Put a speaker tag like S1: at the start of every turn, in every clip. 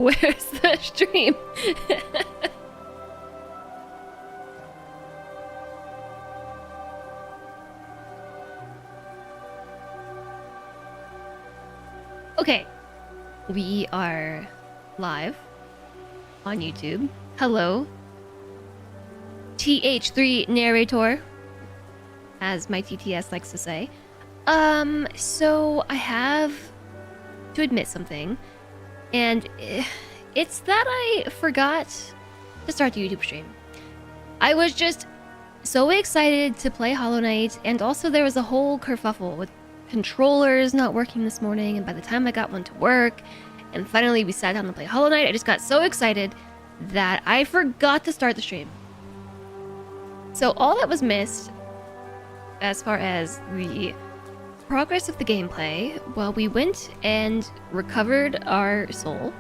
S1: Where's the stream? Okay, we are live on YouTube. Hello, TH3 narrator, as my TTS likes to say. So I have to admit something, and it's that I forgot to start the YouTube stream. I was just so excited to play Hollow Knight, and also there was a whole kerfuffle with controllers not working this morning, and by the time I got one to work, and finally we sat down to play Hollow Knight, I just got so excited that I forgot to start the stream. So all that was missed, as far as the progress of the gameplay, well, we went and recovered our soul.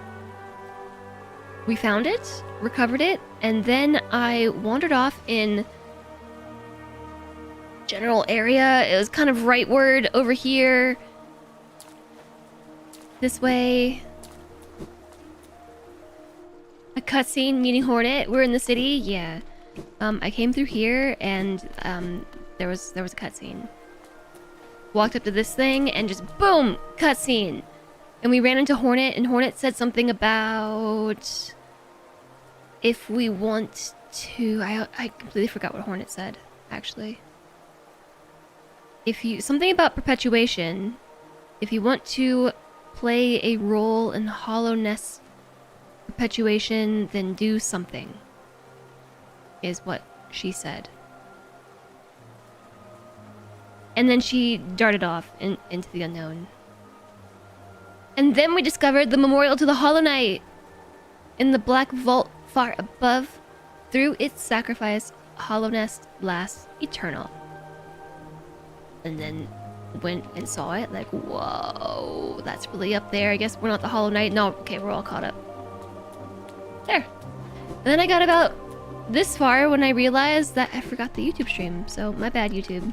S1: We found it, recovered it, and then I wandered off in general area. It was kind of rightward over here. This way. A cutscene meeting Hornet. We're in the city. Yeah. I came through here and there was a cutscene. Walked up to this thing and just boom, cutscene. And we ran into Hornet, and Hornet said something about if we want to. I completely forgot what Hornet said, actually. Something about perpetuation. If you want to play a role in hollowness perpetuation, then do something, is what she said. And then she darted off into the unknown. And then we discovered the memorial to the Hollow Knight in the black vault far above. Through its sacrifice, hollowness lasts eternal. And then went and saw it, like, whoa, that's really up there. I guess we're not the Hollow Knight. No, okay, we're all caught up. There. And then I got about this far when I realized that I forgot the YouTube stream. So my bad, YouTube.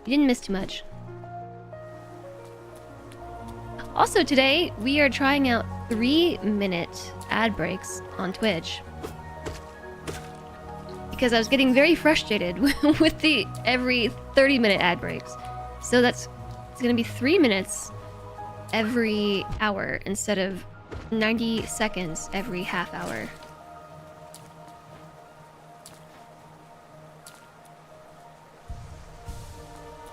S1: You didn't miss too much. Also today, we are trying out 3-minute ad breaks on Twitch. Because I was getting very frustrated with the every 30-minute ad breaks. So it's gonna be 3 minutes every hour instead of 90 seconds every half hour.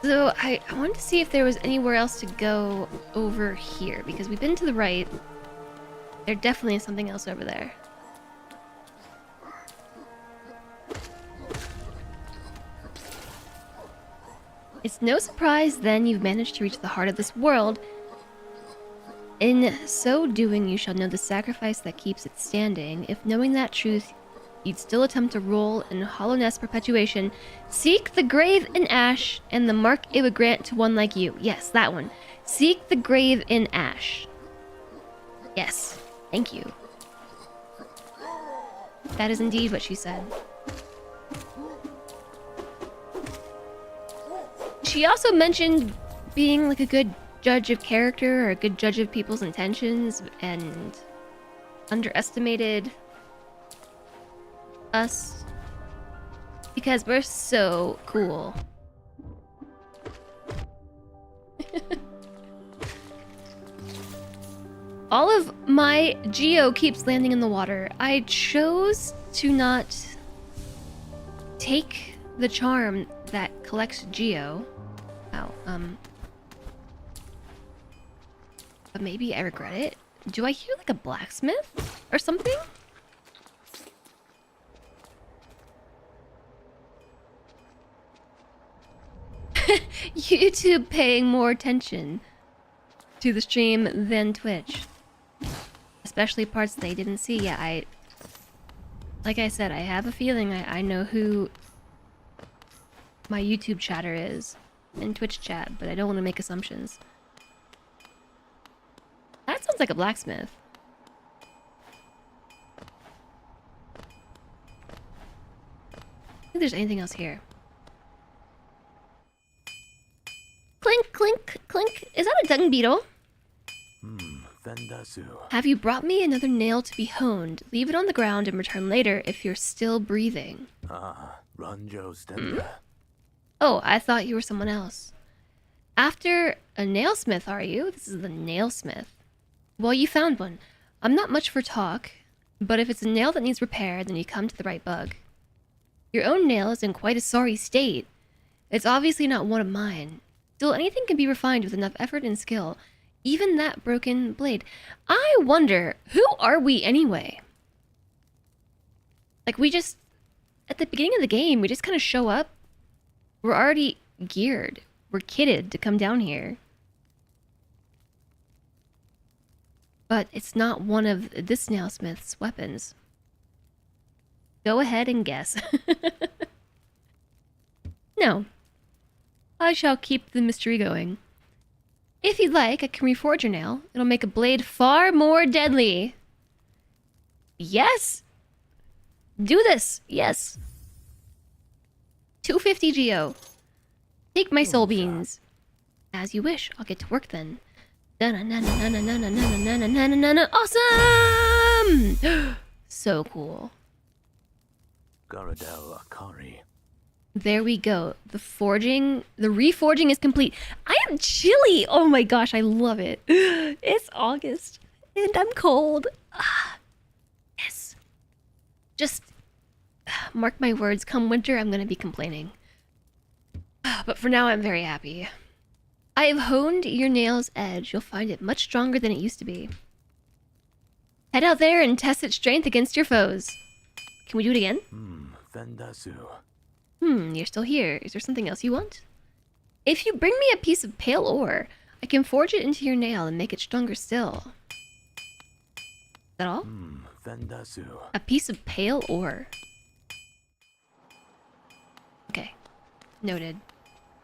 S1: So I wanted to see if there was anywhere else to go over here, because we've been to the right. There definitely is something else over there. It's no surprise then you've managed to reach the heart of this world. In so doing, you shall know the sacrifice that keeps it standing. If knowing that truth, you'd still attempt to roll in hollowness perpetuation, seek the grave in ash, and the mark it would grant to one like you. Yes, that one. Seek the grave in ash. Yes, thank you. That is indeed what she said. She also mentioned being like a good judge of character, or a good judge of people's intentions, and underestimated us because we're so cool. All of my geo keeps landing in the water. I chose to not take the charm that collects geo. Wow, but maybe I regret it. Do I hear like a blacksmith or something? YouTube paying more attention to the stream than Twitch. Especially parts they didn't see. Yeah, like I said, I have a feeling I know who my YouTube chatter is in Twitch chat, but I don't want to make assumptions. That sounds like a blacksmith. I think there's anything else here. Clink, clink, clink. Is that a dung beetle?
S2: Vendor
S1: Have you brought me another nail to be honed? Leave it on the ground and return later if you're still breathing. Oh, I thought you were someone else. After a nailsmith, are you? This is the nailsmith. Well, you found one. I'm not much for talk, but if it's a nail that needs repair, then you come to the right bug. Your own nail is in quite a sorry state. It's obviously not one of mine. Still, anything can be refined with enough effort and skill. Even that broken blade. I wonder, who are we anyway? Like, we just... At the beginning of the game, we just kind of show up. We're already geared. We're kitted to come down here. But it's not one of this nailsmith's weapons. Go ahead and guess. No. I shall keep the mystery going. If you'd like, I can reforge your nail. It'll make a blade far more deadly. Yes! Do this! Yes! 250 Geo. Take my soul beans. As you wish. I'll get to work then. Awesome! So cool. There we go. The reforging is complete. I am chilly. Oh my gosh, I love it. It's August and I'm cold. Yes. Just mark my words, come winter, I'm gonna be complaining. But for now, I'm very happy. I have honed your nail's edge. You'll find it much stronger than it used to be. Head out there and test its strength against your foes. Can we do it again? You're still here. Is there something else you want? If you bring me a piece of pale ore, I can forge it into your nail and make it stronger still. Is that all? A piece of pale ore. Okay. Noted.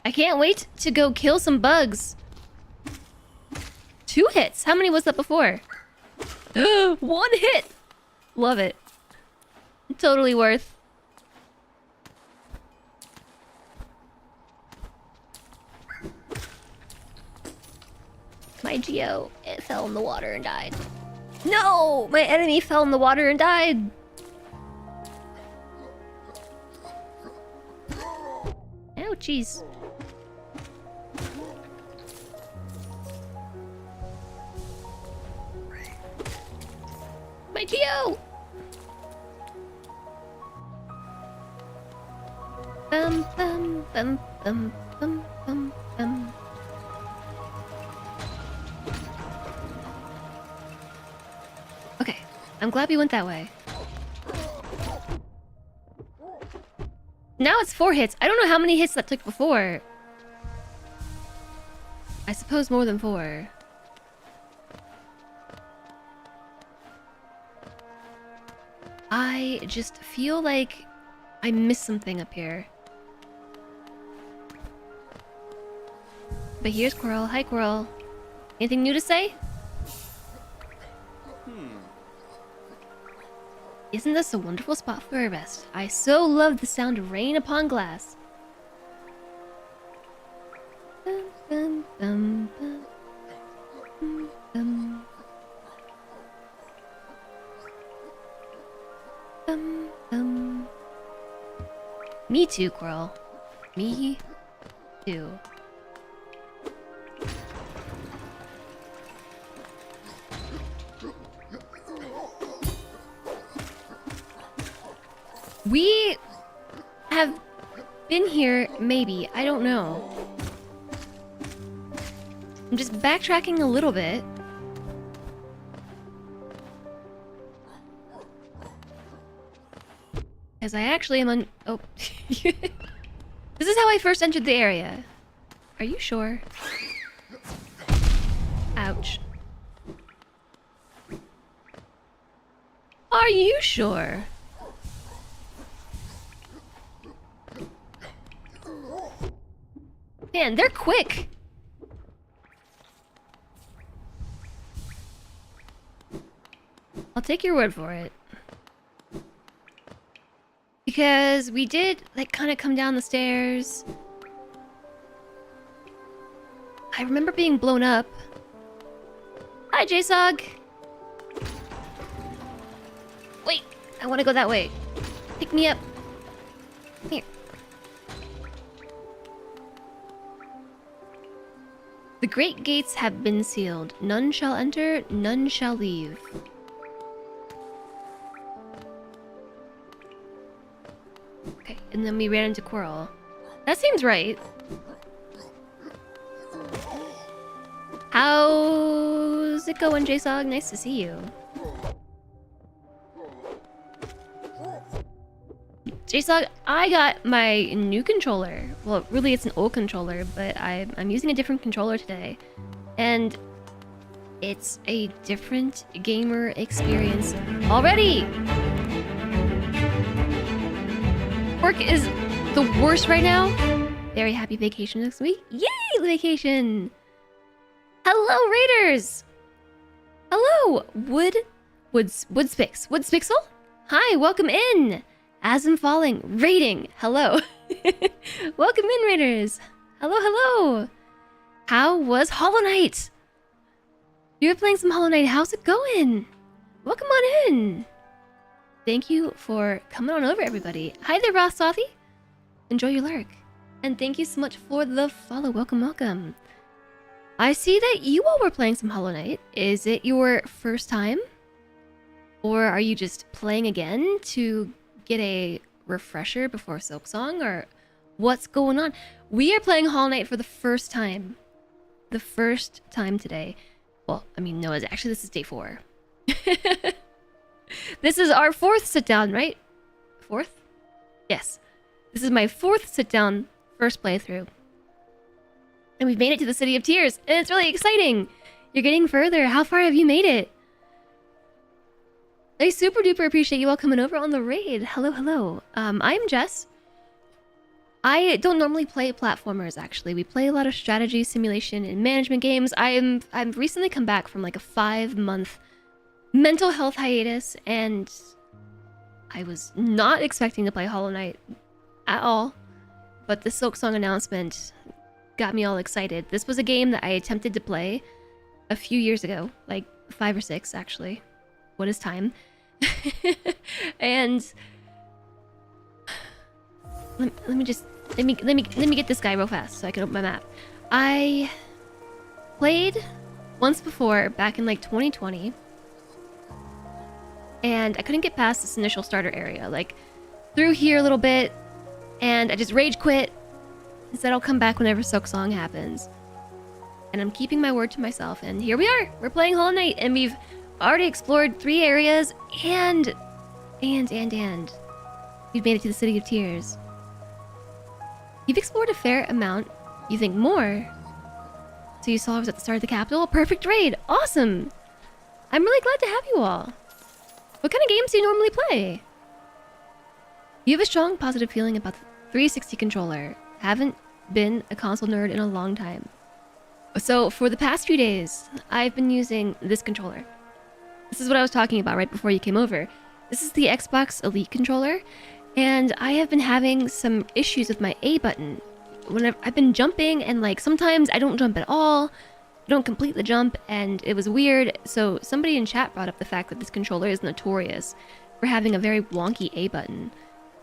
S1: I can't wait to go kill some bugs. 2 hits. How many was that before? 1 hit. Love it. Totally worth. My Geo, it fell in the water and died. No! My enemy fell in the water and died. Ouchies. My Geo! Bum bum bum bum bum bum bum. Okay, I'm glad we went that way. Now it's 4 hits. I don't know how many hits that took before. I suppose more than 4. I just feel like I missed something up here. But here's Quirrell. Hi, Quirrell. Anything new to say? Isn't this a wonderful spot for a rest? I so love the sound of rain upon glass. Bum, bum, bum, bum, bum, bum, bum. Me too, Quirrell. Me too. We have been here, maybe. I don't know. I'm just backtracking a little bit. Because I actually am on... Oh. This is how I first entered the area. Are you sure? Ouch. Are you sure? Man, they're quick. I'll take your word for it. Because we did, like, kind of come down the stairs. I remember being blown up. Hi, JSOG. I want to go that way. Pick me up. Come here. The great gates have been sealed. None shall enter, none shall leave. Okay, and then we ran into Quirrell. That seems right. How's it going, JSOG? Nice to see you. JSOG, I got my new controller. Well, really it's an old controller, but I'm using a different controller today. And it's a different gamer experience already! Work is the worst right now. Very happy vacation next week. Yay, vacation! Hello, Raiders! Hello, Woodspixel? Hi, welcome in! As I'm falling, raiding. Hello. Welcome in, Raiders. Hello, hello. How was Hollow Knight? You were playing some Hollow Knight. How's it going? Welcome on in. Thank you for coming on over, everybody. Hi there, Ross Sothy. Enjoy your lurk. And thank you so much for the follow. Welcome, welcome. I see that you all were playing some Hollow Knight. Is it your first time? Or are you just playing again to get a refresher before Silksong, or what's going on? We are playing Hollow Knight for the first time. The first time today. Well, I mean, no, actually this is day 4. This is our 4th sit down, right? 4th? Yes. This is my 4th sit down, first playthrough. And we've made it to the City of Tears, and it's really exciting. You're getting further. How far have you made it? I super duper appreciate you all coming over on the raid. Hello, hello. I'm Jess. I don't normally play platformers, actually. We play a lot of strategy, simulation, and management games. I've recently come back from like a 5-month mental health hiatus, and I was not expecting to play Hollow Knight at all. But the Silksong announcement got me all excited. This was a game that I attempted to play a few years ago, like 5 or 6, actually. What is time? And let me get this guy real fast so I can open my map. I played once before back in like 2020, and I couldn't get past this initial starter area, like through here a little bit, and I just rage quit and said I'll come back whenever Silksong happens. And I'm keeping my word to myself, and here we are. We're playing Hollow Knight, and we've already explored 3 areas, and we've made it to the City of Tears. You've explored a fair amount. You think more? So you saw I was at the start of the capital? Perfect raid! Awesome! I'm really glad to have you all. What kind of games do you normally play? You have a strong positive feeling about the 360 controller. Haven't been a console nerd in a long time. So for the past few days, I've been using this controller. This is what I was talking about right before you came over. This is the Xbox Elite controller, and I have been having some issues with my A button. Whenever I've been jumping, and like sometimes I don't jump at all, I don't complete the jump, and it was weird. So somebody in chat brought up the fact that this controller is notorious for having a very wonky A button.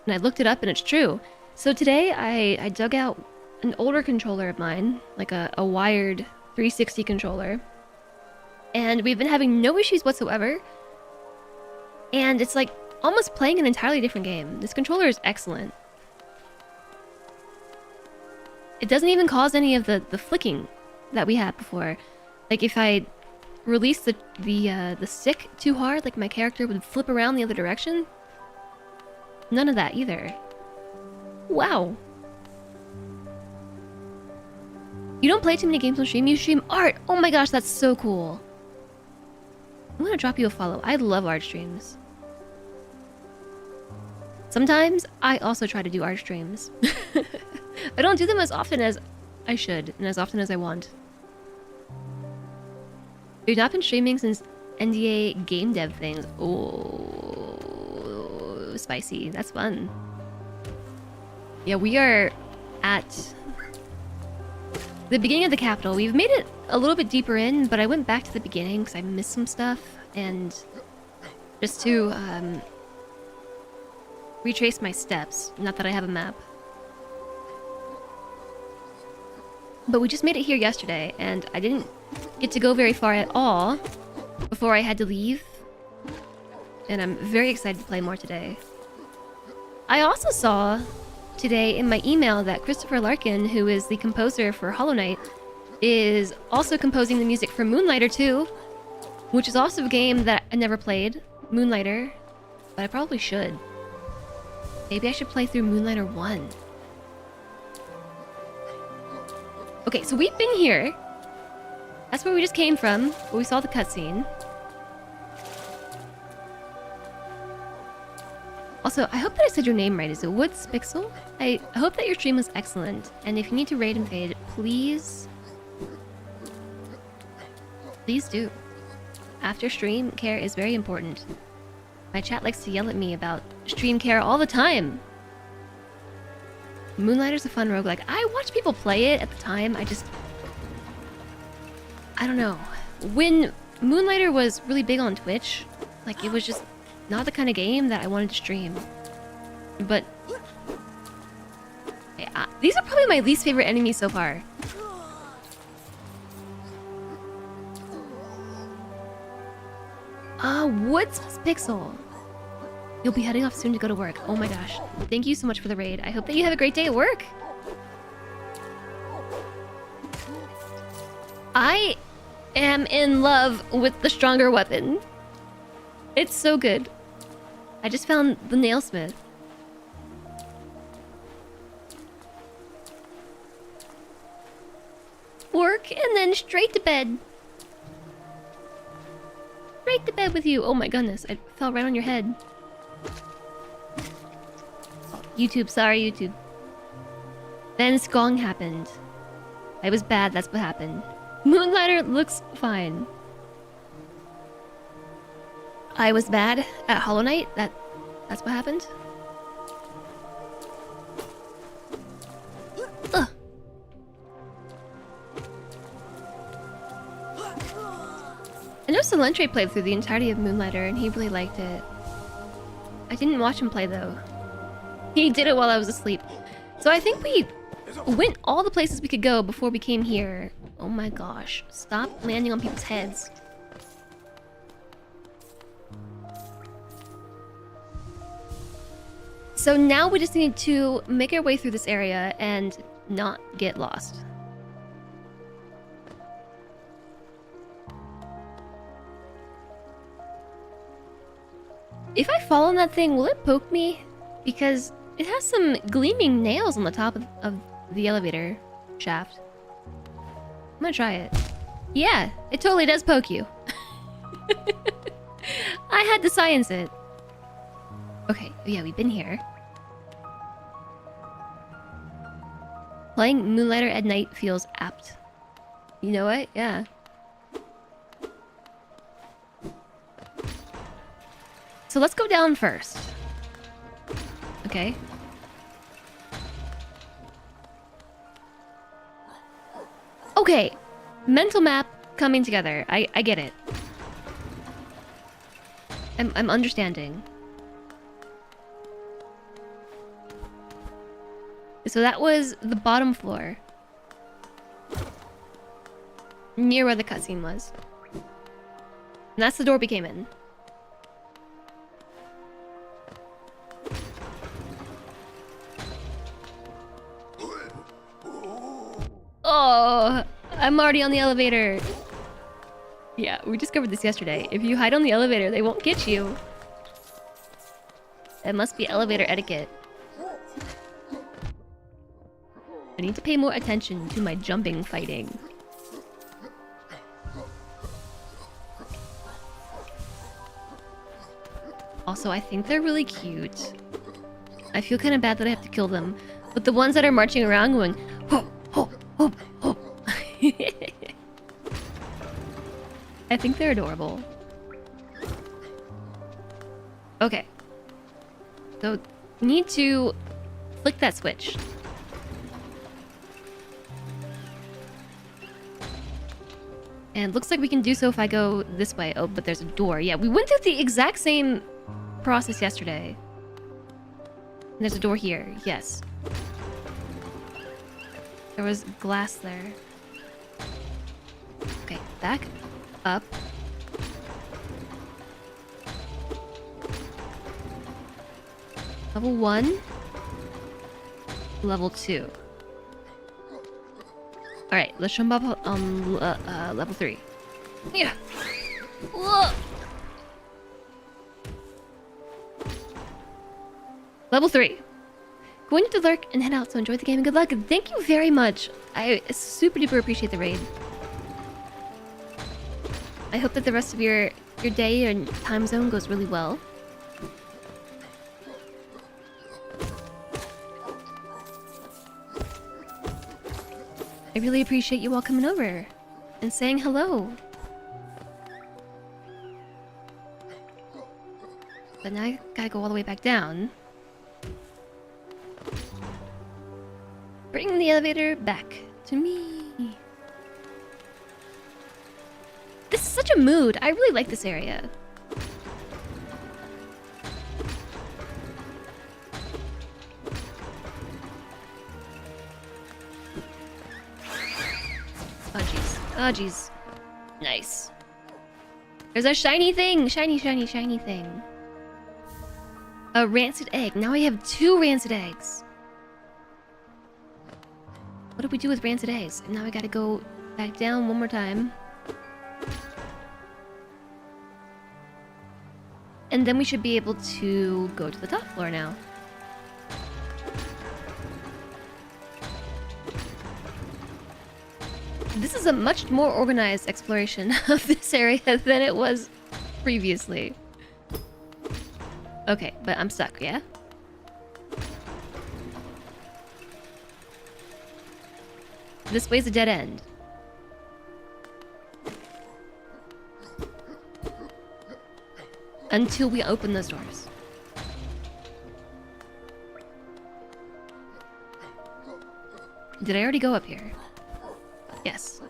S1: And I looked it up, and it's true. So today I dug out an older controller of mine, like a wired 360 controller. And we've been having no issues whatsoever. And it's like almost playing an entirely different game. This controller is excellent. It doesn't even cause any of the flicking that we had before. Like if I release the stick too hard, like my character would flip around the other direction. None of that either. Wow. You don't play too many games on stream, you stream art. Oh my gosh, that's so cool. I'm gonna drop you a follow. I love art streams. Sometimes I also try to do art streams. I don't do them as often as I should, and as often as I want. We've not been streaming since NDA game dev things. Oh, spicy. That's fun. Yeah, we are at the beginning of the capital. We've made it a little bit deeper in, but I went back to the beginning because I missed some stuff, and just to retrace my steps. Not that I have a map. But we just made it here yesterday, and I didn't get to go very far at all before I had to leave. And I'm very excited to play more today. I also saw today in my email that Christopher Larkin, who is the composer for Hollow Knight, is also composing the music for Moonlighter 2, which is also a game that I never played, Moonlighter, but I probably should. Maybe I should play through Moonlighter 1. Okay, so we've been here. That's where we just came from, where we saw the cutscene. Also, I hope that I said your name right. Is it woahhjess? I hope that your stream was excellent. And if you need to raid and fade, please do. After stream, care is very important. My chat likes to yell at me about stream care all the time. Moonlighter's a fun roguelike. I watched people play it at the time. I don't know. When Moonlighter was really big on Twitch, like, it was just not the kind of game that I wanted to stream. But these are probably my least favorite enemies so far. woahhjess Pixel. You'll be heading off soon to go to work. Oh my gosh. Thank you so much for the raid. I hope that you have a great day at work. I am in love with the stronger weapon. It's so good. I just found the nailsmith. Work and then straight to bed. Straight to bed with you. Oh my goodness, I fell right on your head. YouTube, sorry YouTube. Then Skong happened. I was bad, that's what happened. Moonlighter looks fine. I was bad at Hollow Knight, that's what happened. Ugh. I know Solentre played through the entirety of Moonlighter and he really liked it. I didn't watch him play though. He did it while I was asleep. So I think we went all the places we could go before we came here. Oh my gosh. Stop landing on people's heads. So now we just need to make our way through this area and not get lost. If I fall on that thing, will it poke me? Because it has some gleaming nails on the top of the elevator shaft. I'm gonna try it. Yeah, it totally does poke you. I had to science it. Okay, yeah, we've been here. Playing Moonlighter at night feels apt. You know what? Yeah. So let's go down first. Okay. Okay. Mental map coming together. I get it. I'm understanding. So that was the bottom floor. Near where the cutscene was. And that's the door we came in. Oh, I'm already on the elevator. Yeah, we discovered this yesterday. If you hide on the elevator, they won't get you. That must be elevator etiquette. I need to pay more attention to my jumping fighting. Also, I think they're really cute. I feel kind of bad that I have to kill them. But the ones that are marching around going... Ho, ho, ho, ho. I think they're adorable. Okay. So, need to flick that switch. And looks like we can do so if I go this way. Oh, but there's a door. Yeah, we went through the exact same process yesterday. There's a door here. Yes. There was glass there. Okay, back up. Level 1. Level 2. Alright, let's jump up on level 3. Yeah. Whoa. Level 3. Going to lurk and head out, so enjoy the game and good luck. Thank you very much. I super duper appreciate the raid. I hope that the rest of your day and time zone goes really well. I really appreciate you all coming over and saying hello. But now I gotta go all the way back down. Bring the elevator back to me. This is such a mood. I really like this area. Oh jeez. Oh jeez. Nice. There's a shiny thing. Shiny, shiny, shiny thing. A rancid egg. Now I have 2 rancid eggs. What do we do with rancid eggs? Now I gotta go back down one more time. And then we should be able to go to the top floor now. This is a much more organized exploration of this area than it was previously. Okay, but I'm stuck, yeah? This way's a dead end. Until we open those doors. Did I already go up here? Yes.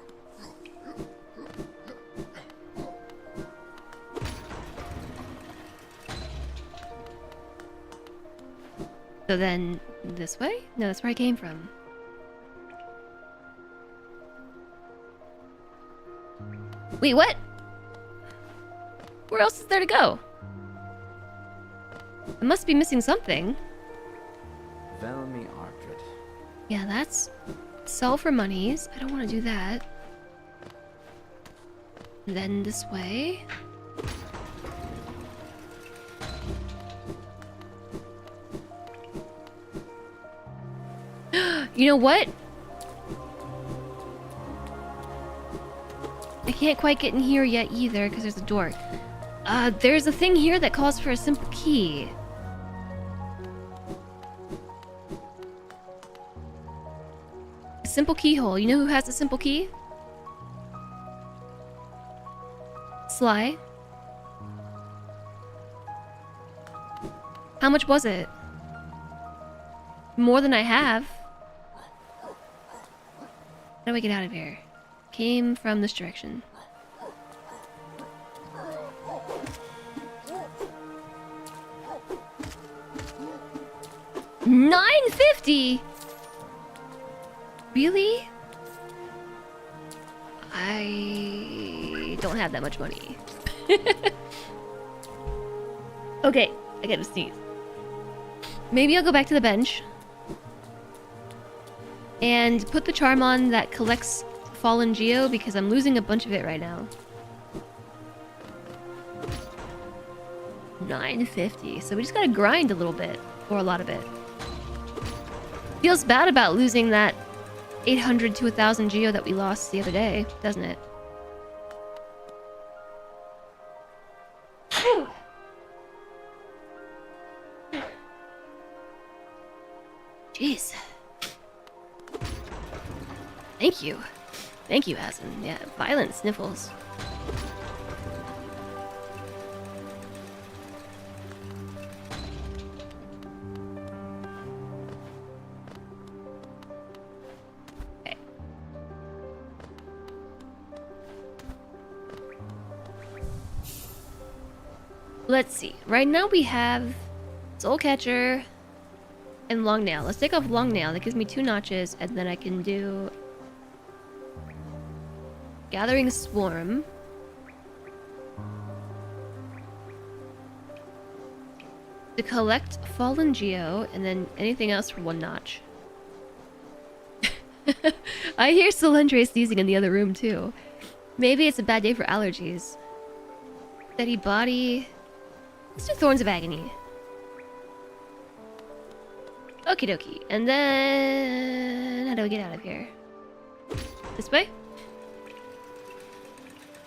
S1: So then, this way? No, that's where I came from. Wait, what? Where else is there to go? I must be missing something.
S2: Velmi Ardred.
S1: Yeah, that's... Sell for monies. I don't want to do that. Then this way. You know what? I can't quite get in here yet either because there's a door. There's a thing here that calls for a simple key. A simple keyhole. You know who has a simple key? Sly. How much was it? More than I have. How do I get out of here? Came from this direction. $9.50? Really? I don't have that much money. Okay, I gotta sneeze. Maybe I'll go back to the bench and put the charm on that collects fallen geo because I'm losing a bunch of it right now. $9.50. So we just gotta grind a little bit, or a lot of it. Feels bad about losing that 800 to 1,000 geo that we lost the other day, doesn't it? Jeez. Thank you. Thank you, Asin. Yeah, violent sniffles. Okay. Let's see. Right now we have Soul Catcher, and long nail. Let's take off long nail. That gives me 2 notches, and then I can do gathering swarm. To collect fallen geo, and then anything else for 1 notch. I hear Solendrae sneezing in the other room too. Maybe it's a bad day for allergies. Steady body. Let's do Thorns of Agony. Okie dokie. And then... how do we get out of here? This way?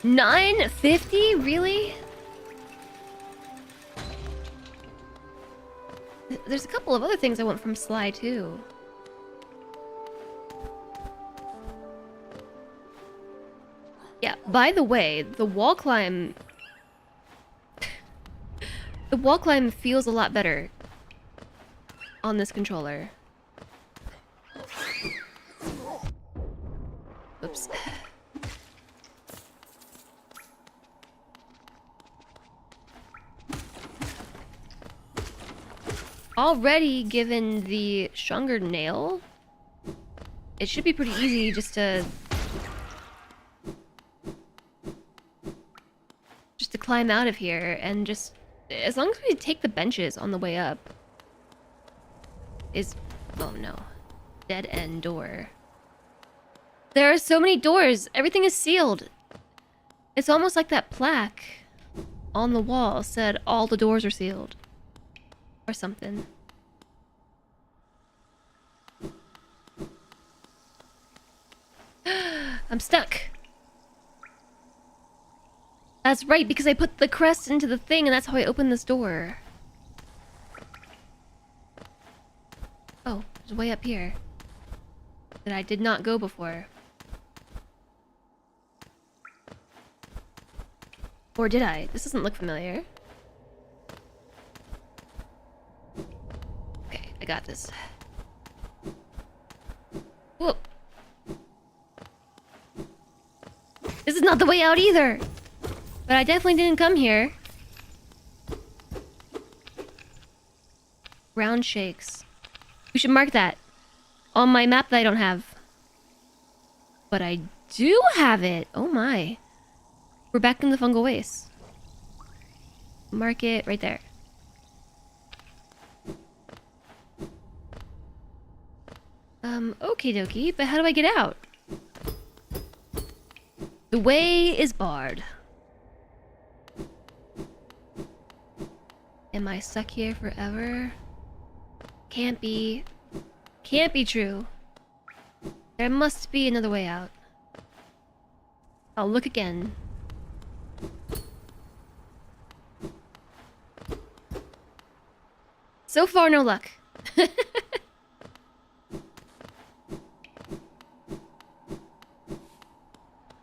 S1: 950? Really? There's a couple of other things I want from Sly too. Yeah, by the way, the wall climb... the wall climb feels a lot better on this controller. Oops. Already given the stronger nail, it should be pretty easy just to climb out of here, and just as long as we take the benches on the way up. Oh no, dead end door. There are so many doors. Everything is sealed. It's almost like that plaque on the wall said all the doors are sealed. Or something. I'm stuck. That's right, because I put the crest into the thing, and that's how I opened this door. Oh, there's a way up here that I did not go before. Or did I? This doesn't look familiar. Okay, I got this. Whoa. This is not the way out either! But I definitely didn't come here. Ground shakes. We should mark that on my map that I don't have. But I do have it! Oh my. We're back in the fungal waste. Mark it right there. Okie dokie, but how do I get out? The way is barred. Am I stuck here forever? Can't be. Can't be true. There must be another way out. I'll look again. So far, no luck.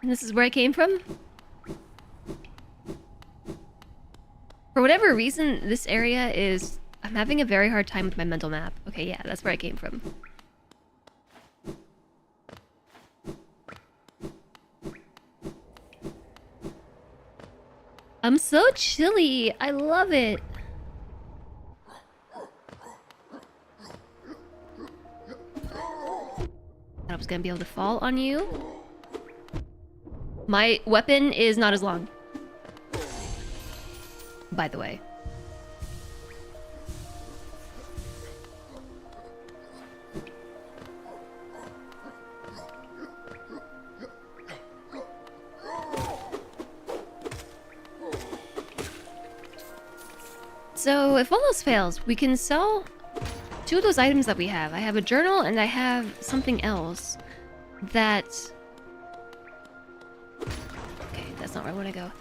S1: And this is where I came from? For whatever reason, this area is... I'm having a very hard time with my mental map. Okay, yeah, that's where I came from. I'm so chilly. I love it. I was gonna be able to fall on you. My weapon is not as long. By the way. So, if all else fails, we can sell 2 of those items that we have. I have a journal and I have something else that... Okay, that's not where I want to go.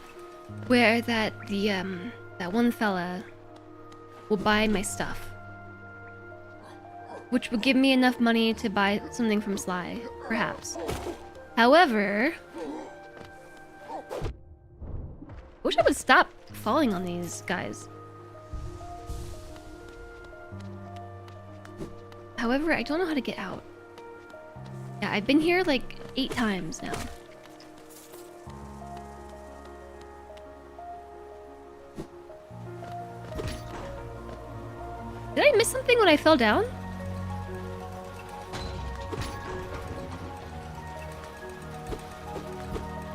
S1: Where that one fella will buy my stuff. Which would give me enough money to buy something from Sly, perhaps. However... I wish I would stop falling on these guys. However, I don't know how to get out. Yeah, I've been here like 8 times now. Did I miss something when I fell down?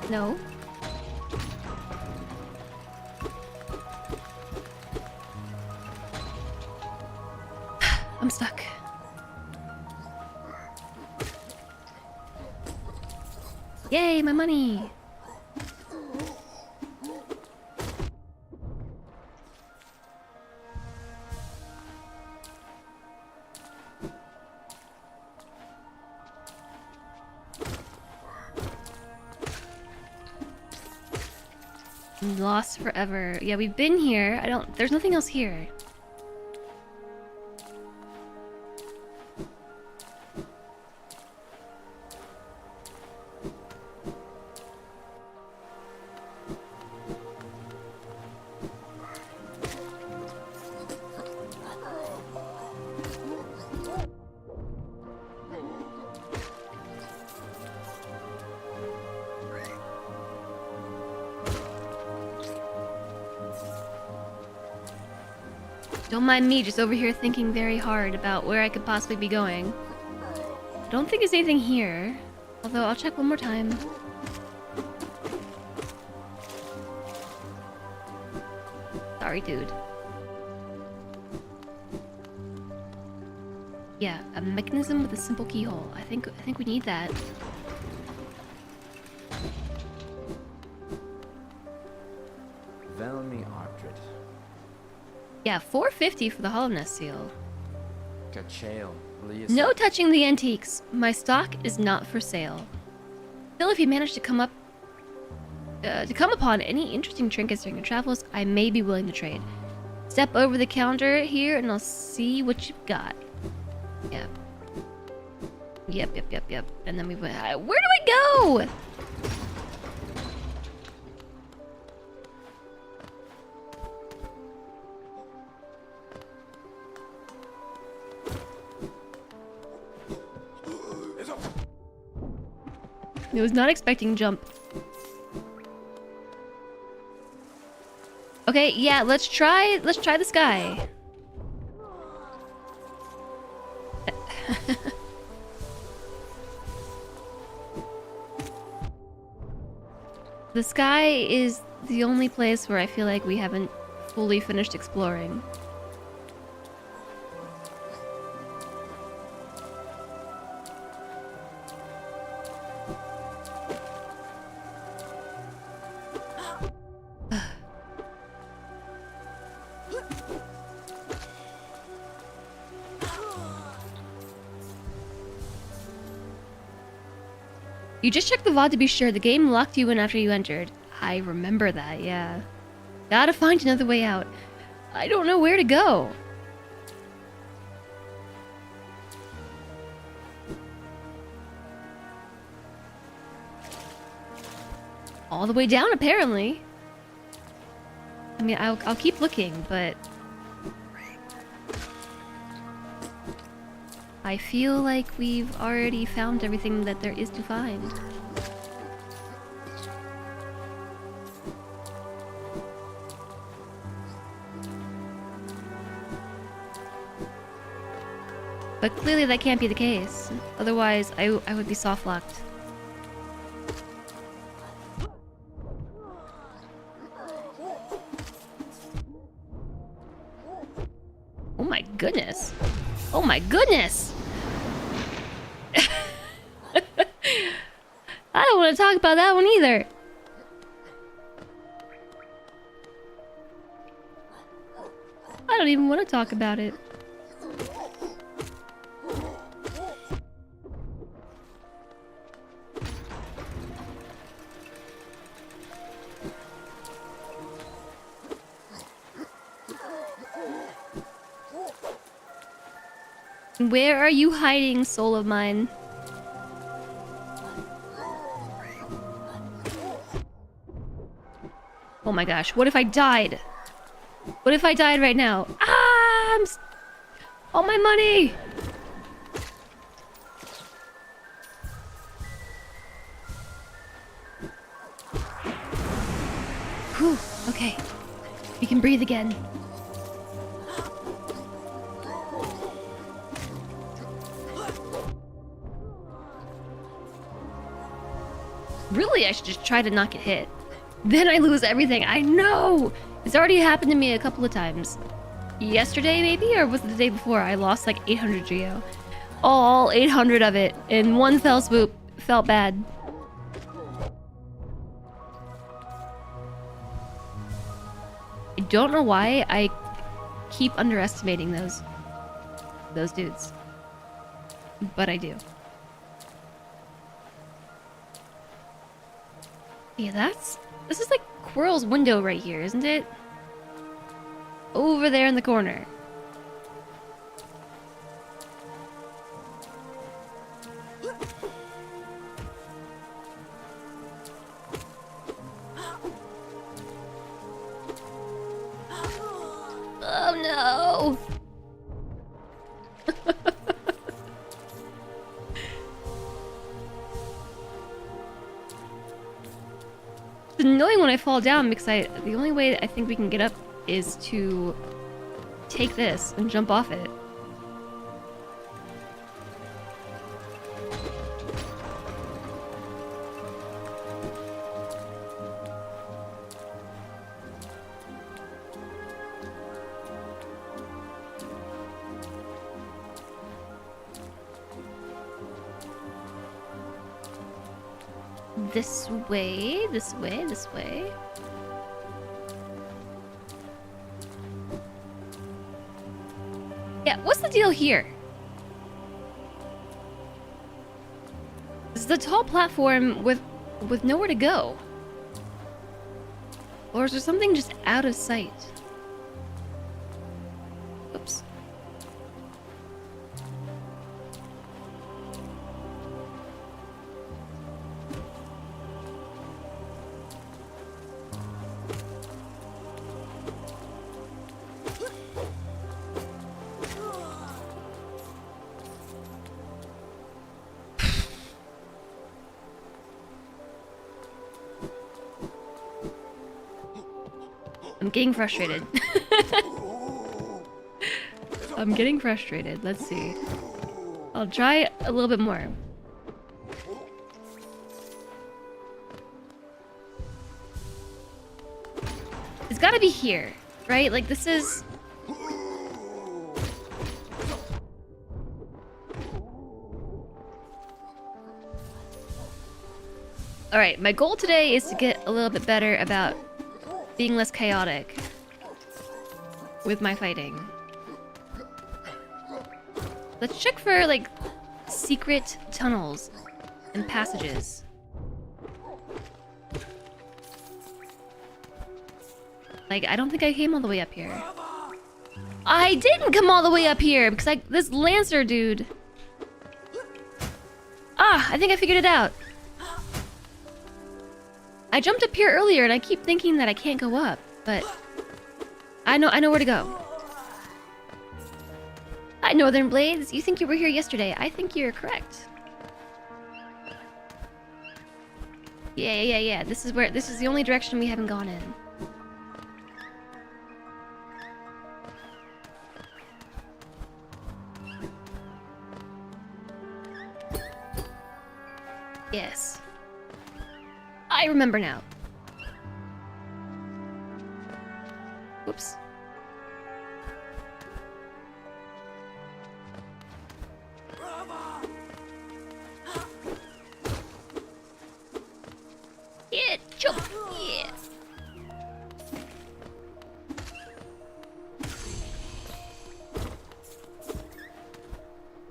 S1: No. I'm stuck. Yay, my money! I'm lost forever. Yeah, we've been here. There's nothing else here. Don't mind me, just over here thinking very hard about where I could possibly be going. I don't think there's anything here. Although, I'll check one more time. Sorry, dude. Yeah, a mechanism with a simple keyhole. I think we need that.
S2: Velmi Artred.
S1: Yeah, $4.50 for the hollowness seal.
S2: Kachale.
S1: No touching the antiques. My stock is not for sale. Still, if you manage to come upon any interesting trinkets during your travels, I may be willing to trade. Step over the counter here, and I'll see what you've got. Yep. Yep. And then we went. Where do I go? I was not expecting jump. Okay, yeah, let's try the sky. The sky is the only place where I feel like we haven't fully finished exploring. You just checked the VOD to be sure. The game locked you in after you entered. I remember that, yeah. Gotta find another way out. I don't know where to go. All the way down, apparently. I mean, I'll keep looking, but... I feel like we've already found everything that there is to find. But clearly that can't be the case. Otherwise, I would be soft-locked. Oh my goodness. Oh my goodness! I don't want to talk about that one either. I don't even want to talk about it. Where are you hiding, soul of mine? Oh my gosh, what if I died? What if I died right now? Ah! All my money! Whew, okay. We can breathe again. Really, I should just try to not get hit. Then I lose everything. I know! It's already happened to me a couple of times. Yesterday, maybe? Or was it the day before? I lost like 800 geo. All 800 of it in one fell swoop. Felt bad. I don't know why I keep underestimating those dudes. But I do. Yeah, this is like Quirrell's window right here, isn't it? Over there in the corner. Oh no! It's annoying when I fall down because the only way I think we can get up is to take this and jump off it. This way, this way, this way. Yeah, what's the deal here? This is a tall platform with nowhere to go. Or is there something just out of sight? Oops. I'm getting frustrated. I'm getting frustrated. Let's see. I'll try a little bit more. It's gotta be here, right? Like, this is... Alright, my goal today is to get a little bit better about being less chaotic with my fighting. Let's check for, like, secret tunnels and passages. Like, I don't think I came all the way up here. I didn't come all the way up here because this Lancer dude. Ah, I think I figured it out. I jumped up here earlier and I keep thinking that I can't go up, but I know where to go. Hi, Northern Blades. You think you were here yesterday. I think you're correct. Yeah. This is the only direction we haven't gone in. Yes. I remember now. Whoops. Yeah, jump. Yeah.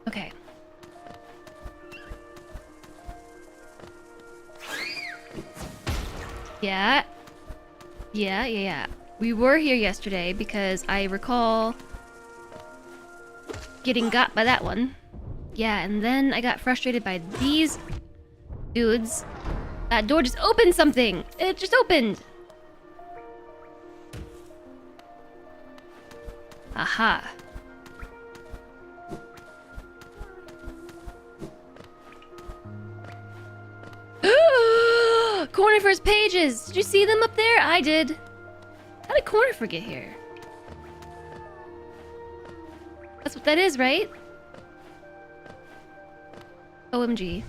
S1: Okay. Yeah. We were here yesterday because I recall getting got by that one. Yeah, and then I got frustrated by these dudes. That door just opened something! It just opened! Aha. Cornifer's pages! Did you see them up there? I did. How did Cornifer get here? That's what that is, right? OMG.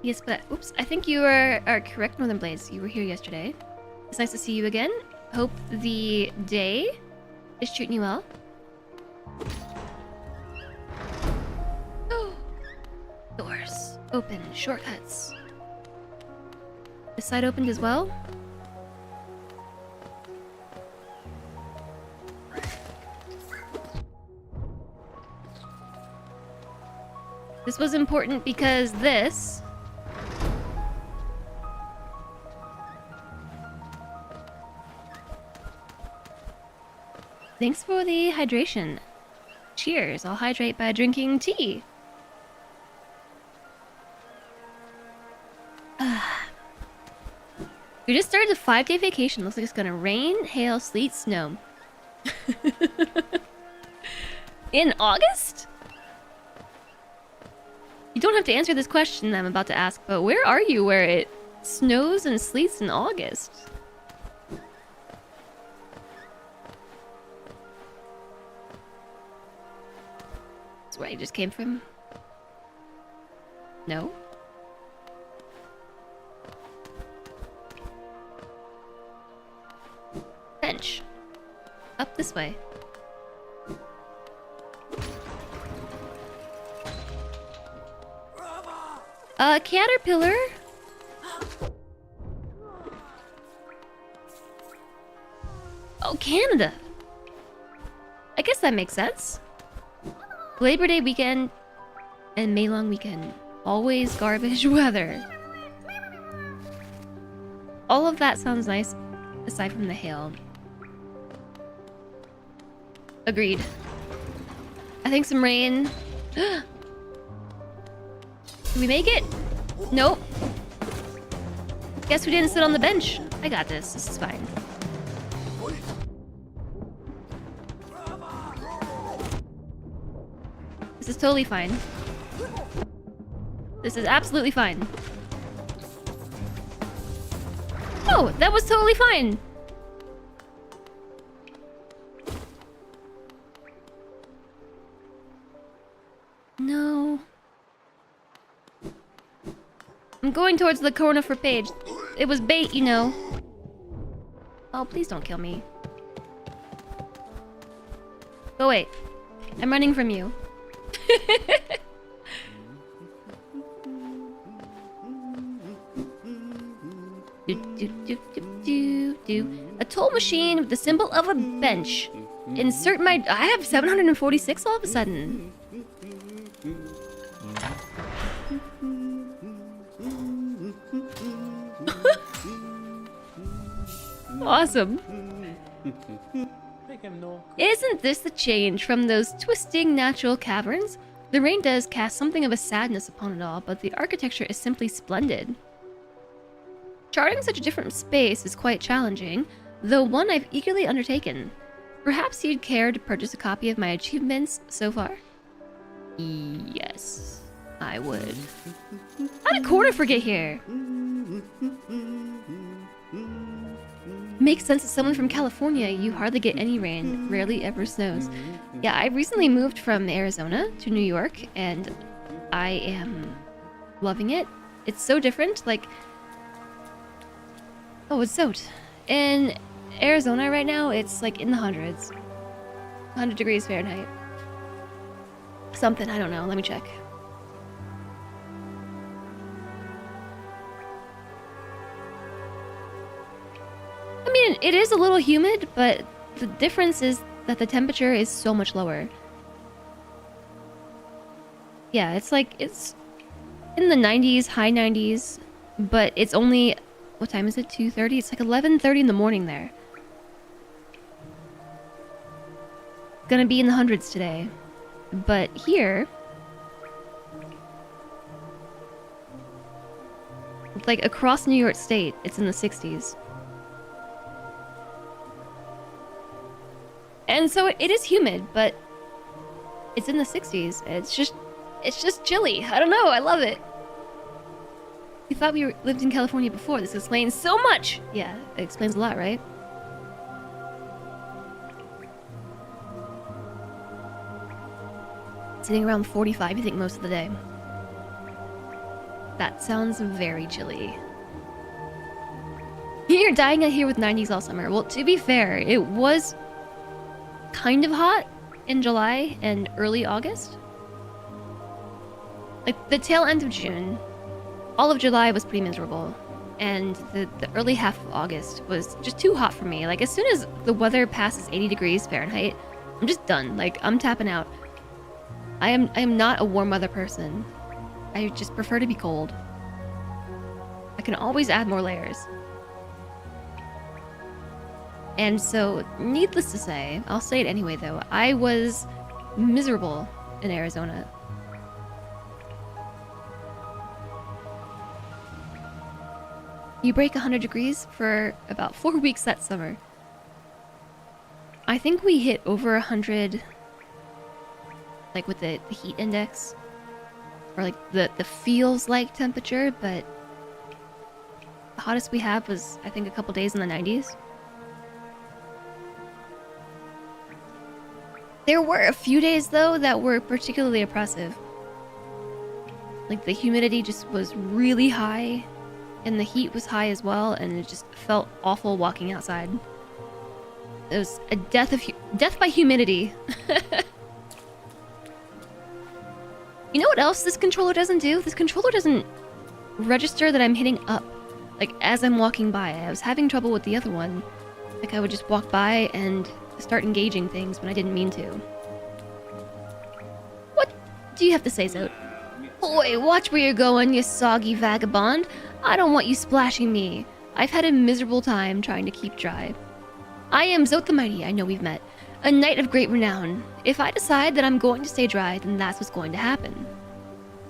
S1: Yes, but oops, I think you are correct, Northern Blades. You were here yesterday. It's nice to see you again. Hope the day is treating you well. Oh, doors open, shortcuts. This side opened as well. This was important because this... Thanks for the hydration. Cheers, I'll hydrate by drinking tea. We just started a 5-day vacation. Looks like it's gonna rain, hail, sleet, snow. In August? You don't have to answer this question I'm about to ask, but where are you where it snows and sleets in August? That's where I just came from. No? Bench. Up this way. Caterpillar? Oh, Canada. I guess that makes sense. Labor Day weekend and May long weekend. Always garbage weather. All of that sounds nice, aside from the hail. Agreed. I think some rain. Did we make it? Nope. Guess we didn't sit on the bench. I got this. This is fine. This is totally fine. This is absolutely fine. Oh, that was totally fine. No. I'm going towards the corner for Paige. It was bait, you know. Oh, please don't kill me. Oh, wait. I'm running from you. A toll machine with the symbol of a bench. Insert my... I have 746 all of a sudden. Awesome. Isn't this the change from those twisting natural caverns? The rain does cast something of a sadness upon it all, but the architecture is simply splendid. Charting such a different space is quite challenging, though one I've eagerly undertaken. Perhaps you'd care to purchase a copy of my achievements so far? Yes, I would. How did Corner get here? Makes sense as someone from California, you hardly get any rain, rarely ever snows. Yeah, I recently moved from Arizona to New York, and I am loving it. It's so different, like... Oh, it's soaked. In Arizona right now, it's like in the hundreds. 100 degrees Fahrenheit. Something, I don't know, let me check. I mean, it is a little humid, but the difference is that the temperature is so much lower. Yeah, it's like, it's in the 90s, high 90s, but it's only, what time is it, 2:30? It's like 11:30 in the morning there. Gonna be in the hundreds today. But here, like across New York State, it's in the 60s. And so it is humid, but it's in the 60s. It's just chilly. I don't know. I love it. You thought we lived in California before. This explains so much. Yeah, it explains a lot, right? Sitting around 45, you think, most of the day. That sounds very chilly. You're dying out here with 90s all summer. Well, to be fair, it was kind of hot in July and early August. Like, the tail end of June, all of July was pretty miserable. And the early half of August was just too hot for me. Like, as soon as the weather passes 80 degrees Fahrenheit, I'm just done. Like, I'm tapping out. I am not a warm weather person. I just prefer to be cold. I can always add more layers. And so, needless to say, I'll say it anyway though, I was miserable in Arizona. You break 100 degrees for about 4 weeks that summer. I think we hit over 100, like with the heat index, or like the feels like temperature, but the hottest we had was, I think, a couple days in the 90s. There were a few days though that were particularly oppressive. Like the humidity just was really high, and the heat was high as well, and it just felt awful walking outside. It was a death by humidity. You know what else this controller doesn't do? This controller doesn't register that I'm hitting up, like as I'm walking by. I was having trouble with the other one. Like I would just walk by and start engaging things when I didn't mean to. What do you have to say, Zote? Boy, watch where you're going, you soggy vagabond. I don't want you splashing me. I've had a miserable time trying to keep dry. I am Zote the Mighty, I know we've met. A knight of great renown. If I decide that I'm going to stay dry, then that's what's going to happen.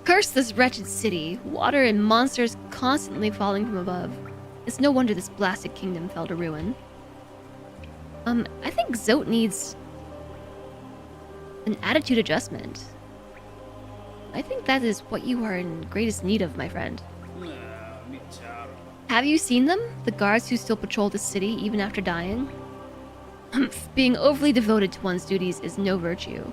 S1: Curse this wretched city. Water and monsters constantly falling from above. It's no wonder this blasted kingdom fell to ruin. I think Zote needs an attitude adjustment. I think that is what you are in greatest need of, my friend. Have you seen them? The guards who still patrol the city even after dying? Being overly devoted to one's duties is no virtue.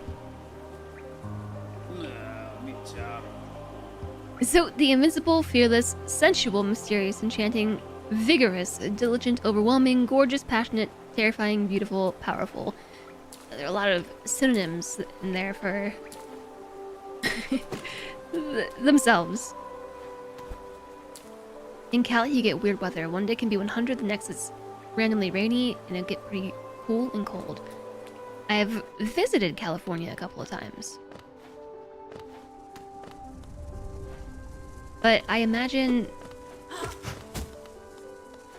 S1: So, the invincible, fearless, sensual, mysterious, enchanting, vigorous, diligent, overwhelming, gorgeous, passionate, terrifying, beautiful, powerful. There are a lot of synonyms in there for themselves. In Cali, you get weird weather. One day can be 100, the next is randomly rainy, and it'll get pretty cool and cold. I've visited California a couple of times. But I imagine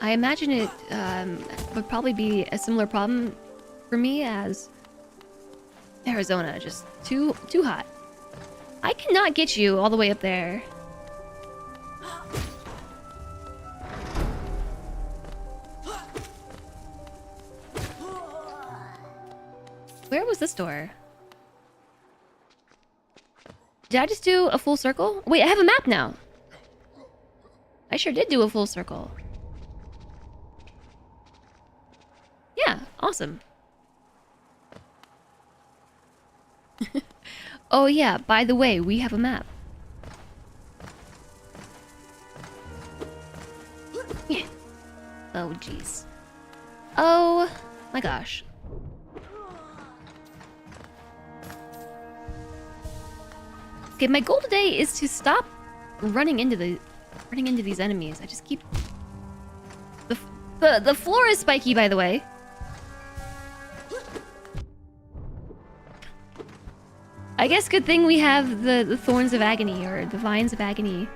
S1: it would probably be a similar problem for me as Arizona. Just too hot. I cannot get you all the way up there. Where was this door? Did I just do a full circle? Wait, I have a map now. I sure did do a full circle. Yeah, awesome. Oh yeah, by the way, we have a map. Yeah. Oh jeez. Oh my gosh. Okay, my goal today is to stop running into these enemies. I just keep the floor is spiky, by the way. I guess good thing we have the thorns of agony, or the vines of agony.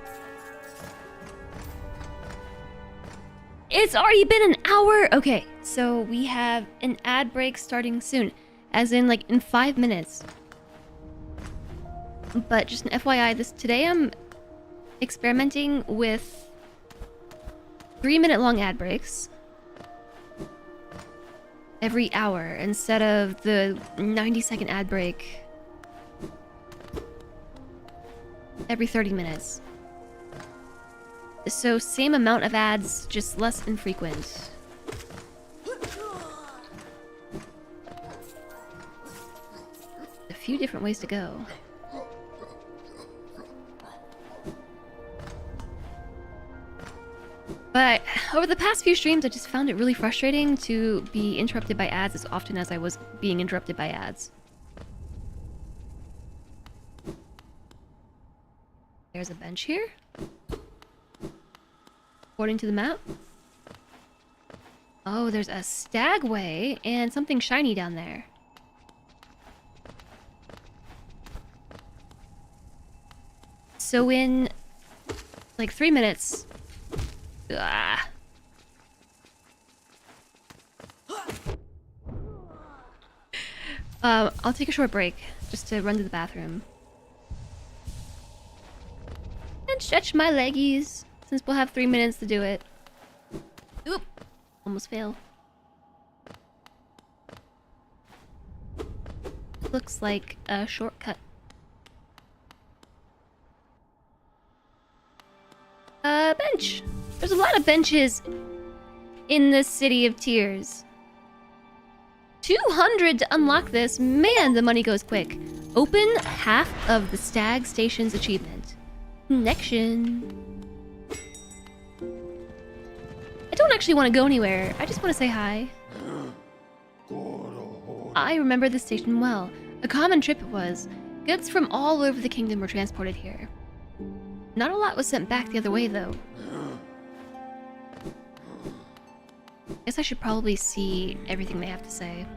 S1: It's already been an hour. Okay, so we have an ad break starting soon, as in like in 5 minutes. But just an FYI, today I'm experimenting with 3-minute long ad breaks every hour instead of the 90-second ad break every 30 minutes. So same amount of ads, just less infrequent. A few different ways to go. But over the past few streams, I just found it really frustrating to be interrupted by ads as often as I was being interrupted by ads. There's a bench here. According to the map. Oh, there's a stagway and something shiny down there. So in like 3 minutes... Ah. I'll take a short break just to run to the bathroom. And stretch my leggies, since we'll have 3 minutes to do it. Oop! Almost failed. Looks like a shortcut. Bench! There's a lot of benches in this City of Tears. 200 to unlock this. Man, the money goes quick. Open half of the Stag Station's achievement. Connection. I don't actually want to go anywhere. I just want to say hi. I remember this station well. A common trip it was. Goods from all over the kingdom were transported here. Not a lot was sent back the other way, though. Guess I should probably see everything they have to say.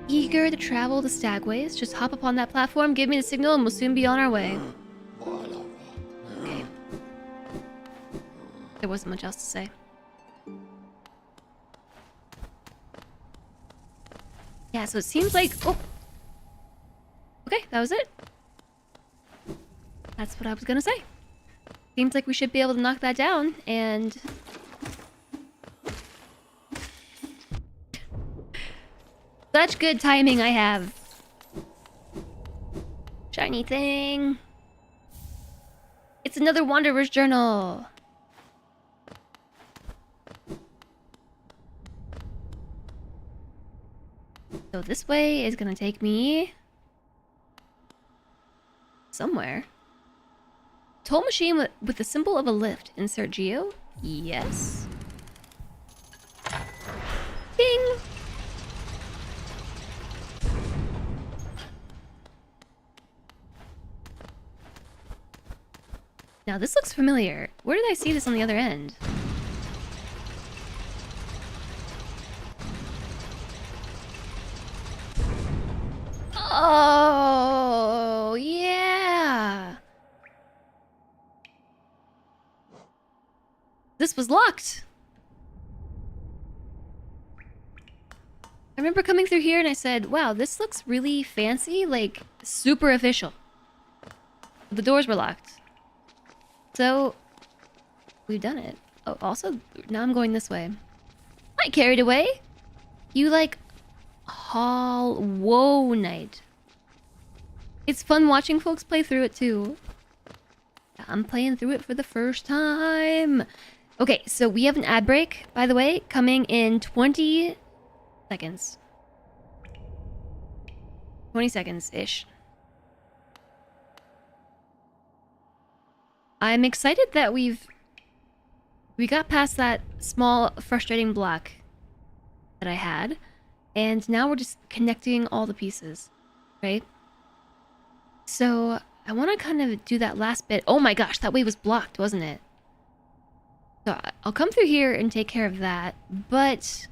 S1: Eager to travel the Stagways? Just hop up on that platform, give me the signal, and we'll soon be on our way. Okay. There wasn't much else to say. Yeah, so it seems like... Oh! Okay, that was it. That's what I was gonna say. Seems like we should be able to knock that down, and... Such good timing I have. Shiny thing. It's another Wanderer's Journal. So this way is gonna take me... somewhere. Toll machine with the symbol of a lift. Insert geo. Yes. Ding! Now this looks familiar. Where did I see this on the other end? Oh, yeah. This was locked. I remember coming through here and I said, wow, this looks really fancy, like super official. The doors were locked. So, we've done it. Oh, also, now I'm going this way. I carried away. You like hollowknight. It's fun watching folks play through it too. I'm playing through it for the first time. Okay, so we have an ad break, by the way, coming in 20 seconds. 20 seconds-ish. I'm excited that we got past that small, frustrating block that I had. And now we're just connecting all the pieces, right? So, I want to kind of do that last bit. Oh my gosh, that way was blocked, wasn't it? So, I'll come through here and take care of that, but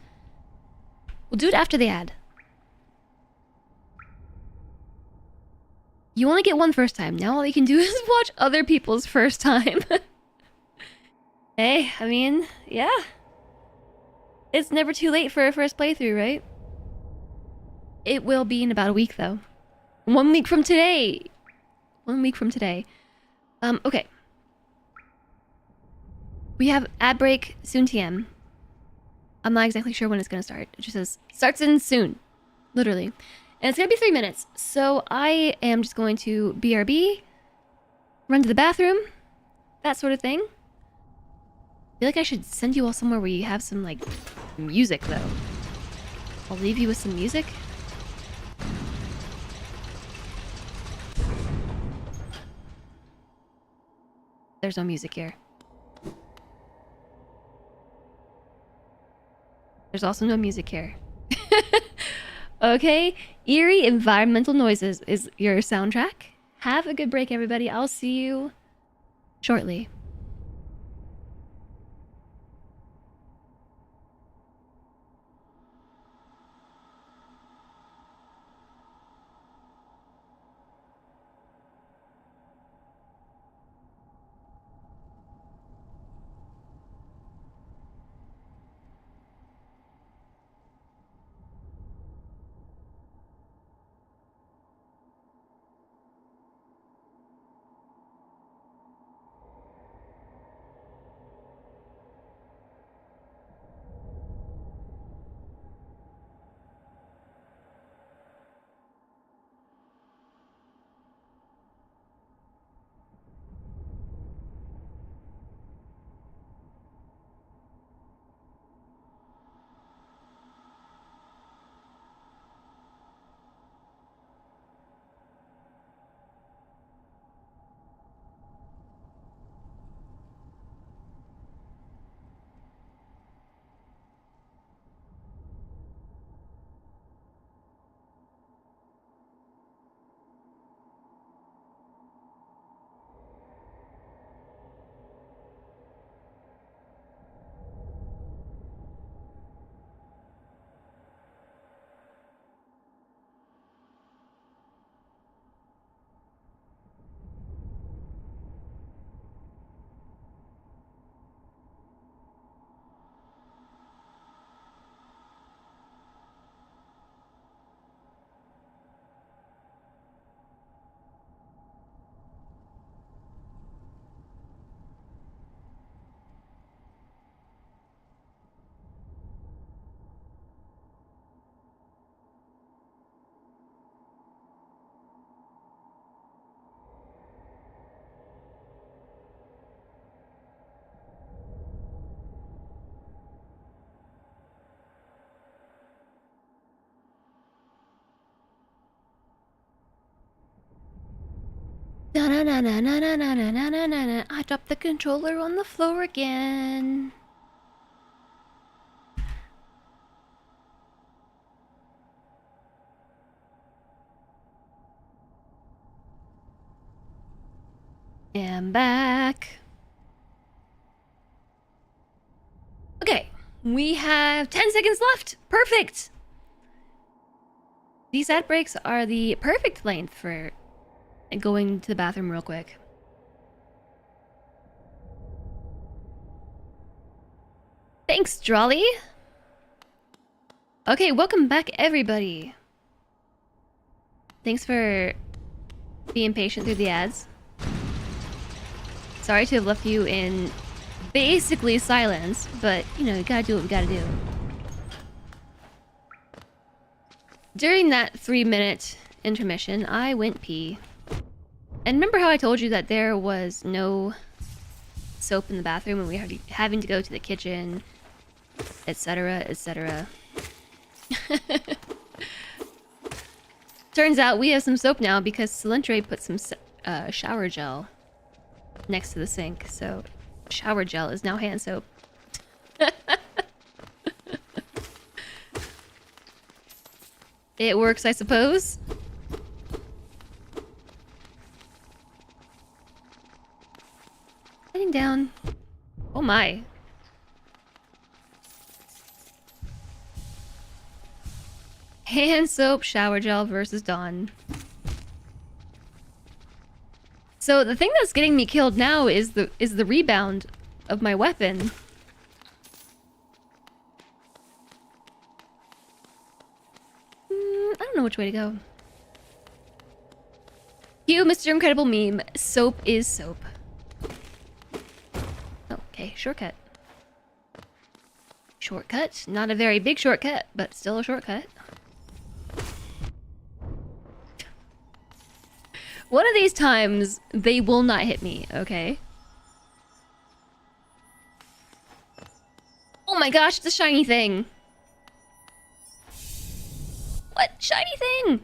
S1: we'll do it after the ad. You only get one first time. Now all you can do is watch other people's first time. Hey, I mean, yeah. It's never too late for a first playthrough, right? It will be in about a week, though. 1 week from today. 1 week from today. Okay. We have ad break soon TM. I'm not exactly sure when it's gonna start. It just says, starts in soon. Literally. And it's gonna be 3 minutes. So I am just going to BRB, run to the bathroom, that sort of thing. I feel like I should send you all somewhere where you have some, like, music, though. I'll leave you with some music. There's no music here. There's also no music here. Okay, eerie environmental noises is your soundtrack. Have a good break, everybody. I'll see you shortly. Da-na-na-na-na-na-na-na-na-na. I dropped the controller on the floor again. And back. Okay, we have 10 seconds left. Perfect. These ad breaks are the perfect length for going to the bathroom real quick. Thanks, Drolly. Okay, welcome back, everybody. Thanks for being patient through the ads. Sorry to have left you in basically silence, but, you know, you gotta do what we gotta do. During that 3-minute intermission, I went pee. And remember how I told you that there was no soap in the bathroom and we were having to go to the kitchen, etc., etc. Turns out we have some soap now because Celentre put some shower gel next to the sink, so shower gel is now hand soap. It works, I suppose. Heading down. Oh my. Hand soap, shower gel versus Dawn. So the thing that's getting me killed now is the rebound of my weapon. I don't know which way to go. You, Mr. Incredible Meme. Soap is soap. Okay, shortcut. Shortcut. Not a very big shortcut, but still a shortcut. One of these times, they will not hit me, okay? Oh my gosh, it's a shiny thing! What shiny thing?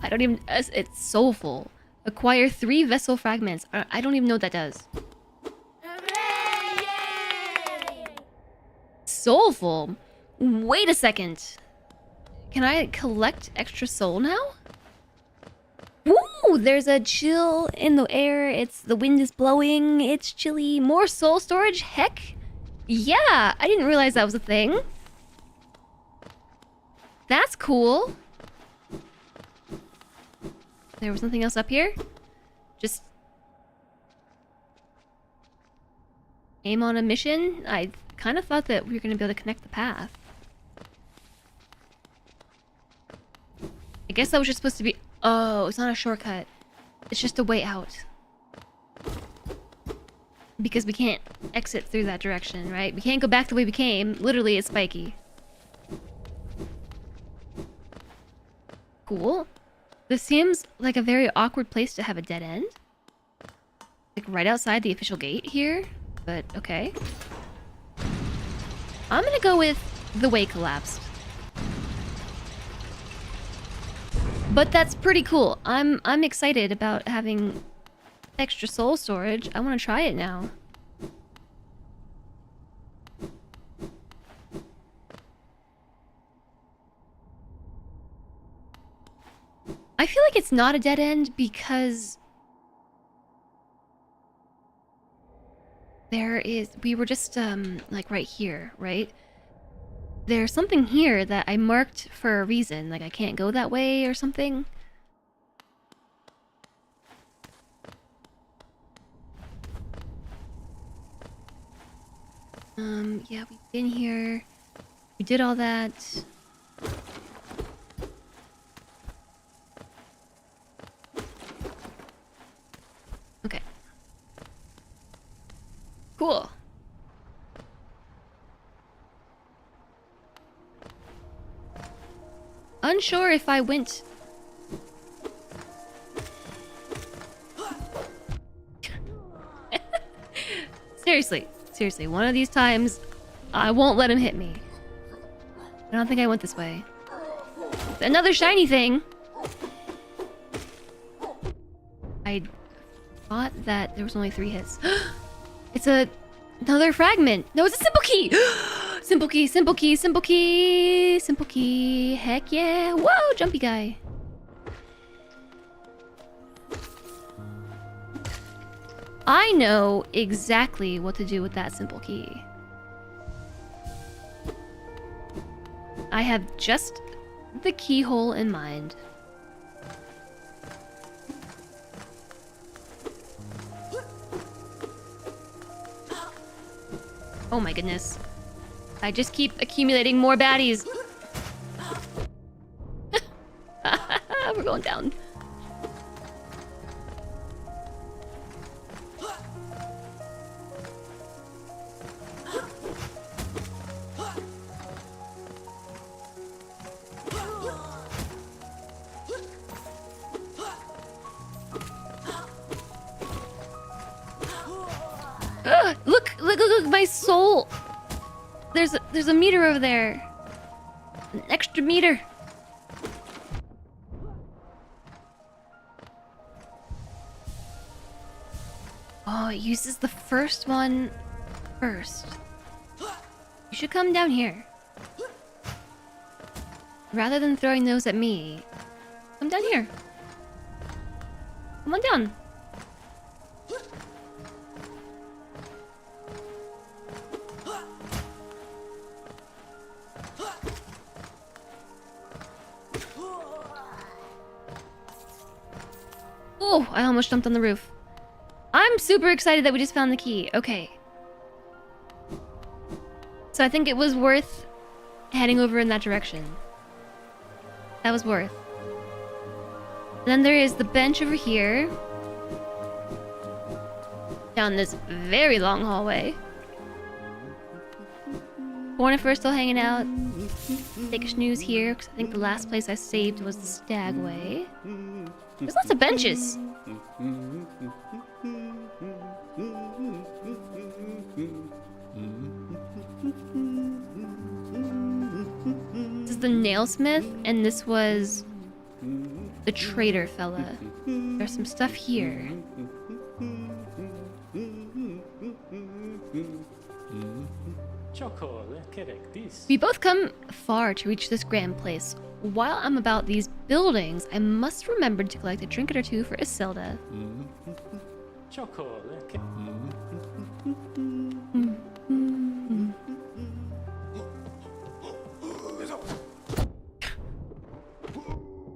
S1: I don't even... It's soulful. Acquire 3 vessel fragments. I don't even know what that does. soulful. Wait a second. Can I collect extra soul now? Ooh, there's a chill in the air. The wind is blowing. It's chilly. More soul storage? Heck yeah! I didn't realize that was a thing. That's cool. There was nothing else up here? Just aim on a mission? I kind of thought that we were going to be able to connect the path. I guess that was just supposed to be... Oh, it's not a shortcut. It's just a way out. Because we can't exit through that direction, right? We can't go back the way we came. Literally, it's spiky. Cool. This seems like a very awkward place to have a dead end. Like right outside the official gate here. But okay. I'm gonna go with the way collapsed. But that's pretty cool. I'm excited about having extra soul storage. I want to try it now. I feel like it's not a dead end because we were just like right here, right? There's something here that I marked for a reason, like I can't go that way or something. Yeah, we've been here. We did all that. Okay. Cool. Unsure if I went... Seriously, one of these times, I won't let him hit me. I don't think I went this way. Another shiny thing! I thought that there was only 3 hits. It's another fragment! No, it's a simple key! Simple key, simple key, simple key, simple key. Heck yeah. Whoa, jumpy guy. I know exactly what to do with that simple key. I have just the keyhole in mind. Oh my goodness. I just keep accumulating more baddies. We're going down. Look, my soul. There's a meter over there. An extra meter. Oh, it uses the first one first. You should come down here. Rather than throwing those at me, come down here. Come on down. Oh, I almost jumped on the roof. I'm super excited that we just found the key. Okay. So I think it was worth heading over in that direction. That was worth. And then there is the bench over here. Down this very long hallway. Cornifer still hanging out. Take a snooze here, because I think the last place I saved was the Stagway. There's lots of benches. This is the nailsmith, and this was the trader fella. There's some stuff here. We both come far to reach this grand place. While I'm about these buildings, I must remember to collect a trinket or two for Isilda.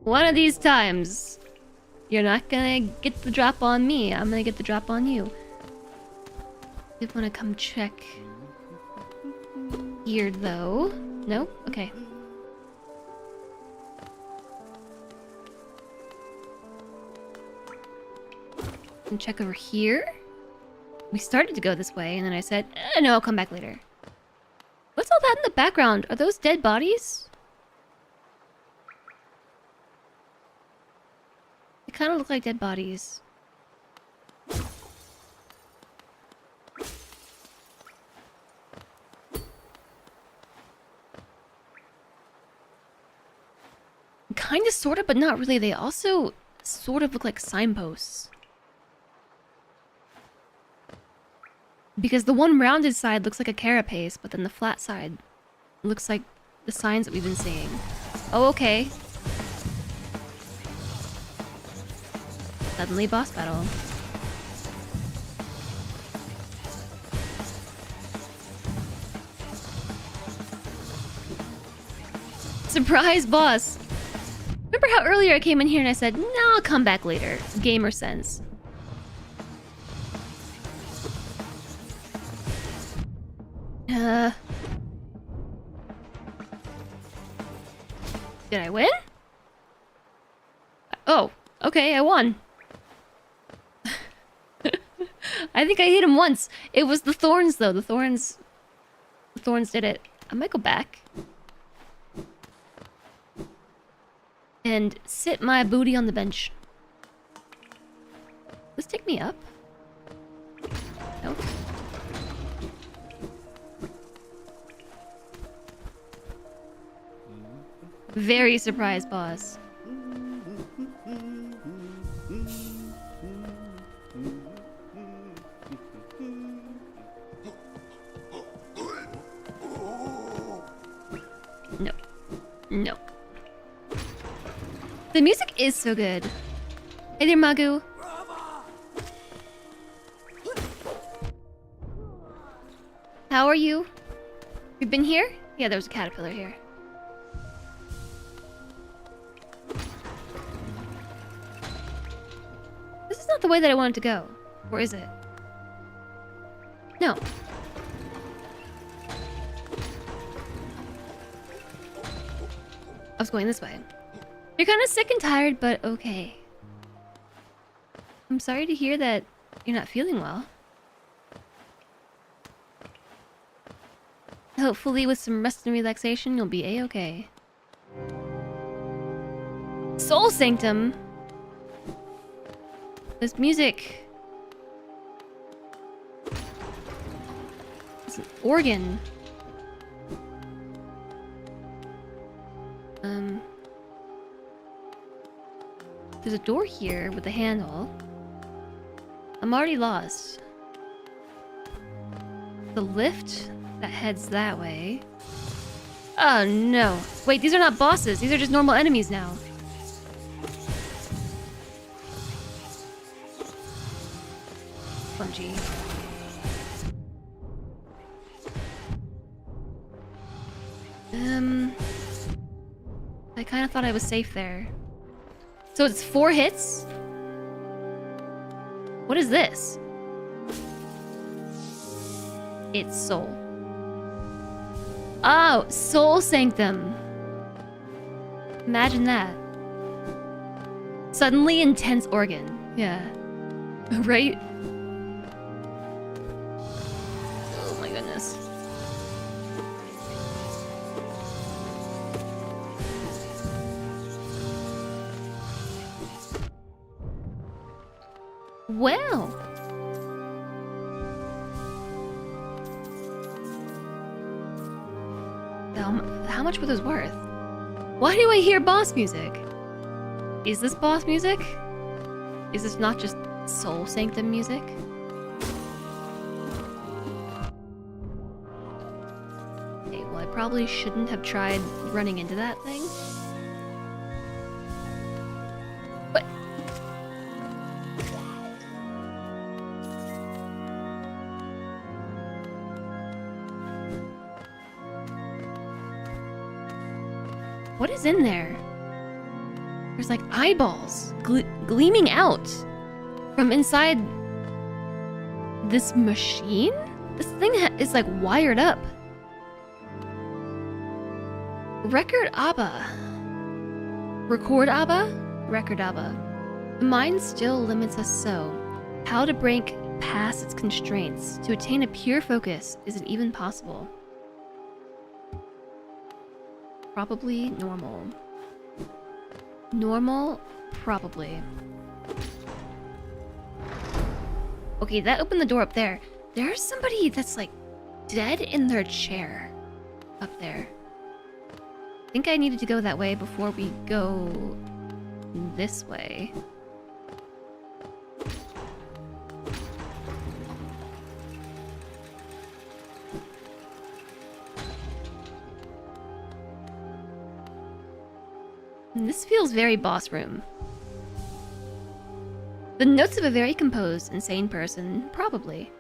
S1: One of these times, you're not gonna get the drop on me. I'm gonna get the drop on you. Did want to come check here, though. No? Okay. And check over here. We started to go this way, and then I said, no, I'll come back later. What's all that in the background? Are those dead bodies? They kind of look like dead bodies. Kind of, sort of, but not really. They also sort of look like signposts. Because the one rounded side looks like a carapace, but then the flat side looks like the signs that we've been seeing. Oh, okay. Suddenly boss battle. Surprise boss! Remember how earlier I came in here and I said, no, I'll come back later. Gamer sense. Did I win? Oh, okay, I won. I think I hit him once. It was the thorns, though. The thorns did it. I might go back and sit my booty on the bench. Does this take me up? Nope. Very surprised, boss. No. No. The music is so good. Hey there, Magu. How are you? You've been here? Yeah, there was a caterpillar here. This is not the way that I wanted to go. Or is it? No. I was going this way. You're kind of sick and tired, but okay. I'm sorry to hear that you're not feeling well. Hopefully with some rest and relaxation, you'll be a-okay. Soul Sanctum! This music... It's an organ. There's a door here with a handle. I'm already lost. The lift that heads that way. Oh no. Wait, these are not bosses. These are just normal enemies now. Spongy. I kind of thought I was safe there. So it's 4 hits? What is this? It's soul. Oh, Soul Sanctum. Imagine that. Suddenly intense organ. Yeah. Right? Oh my goodness. Well. How much were those worth? Why do I hear boss music? Is this boss music? Is this not just Soul Sanctum music? Okay, well, I probably shouldn't have tried running into that thing. What? What is in there? There's like eyeballs gleaming out from inside this machine? This thing is like wired up. Record ABBA. Record ABBA? Record ABBA. The mind still limits us so. How to break past its constraints. To attain a pure focus, is it even possible? Probably normal. Normal? Probably. Okay, that opened the door up there. There's somebody that's like dead in their chair up there. I think I needed to go that way before we go this way. And this feels very boss room. The notes of a very composed, insane person, probably.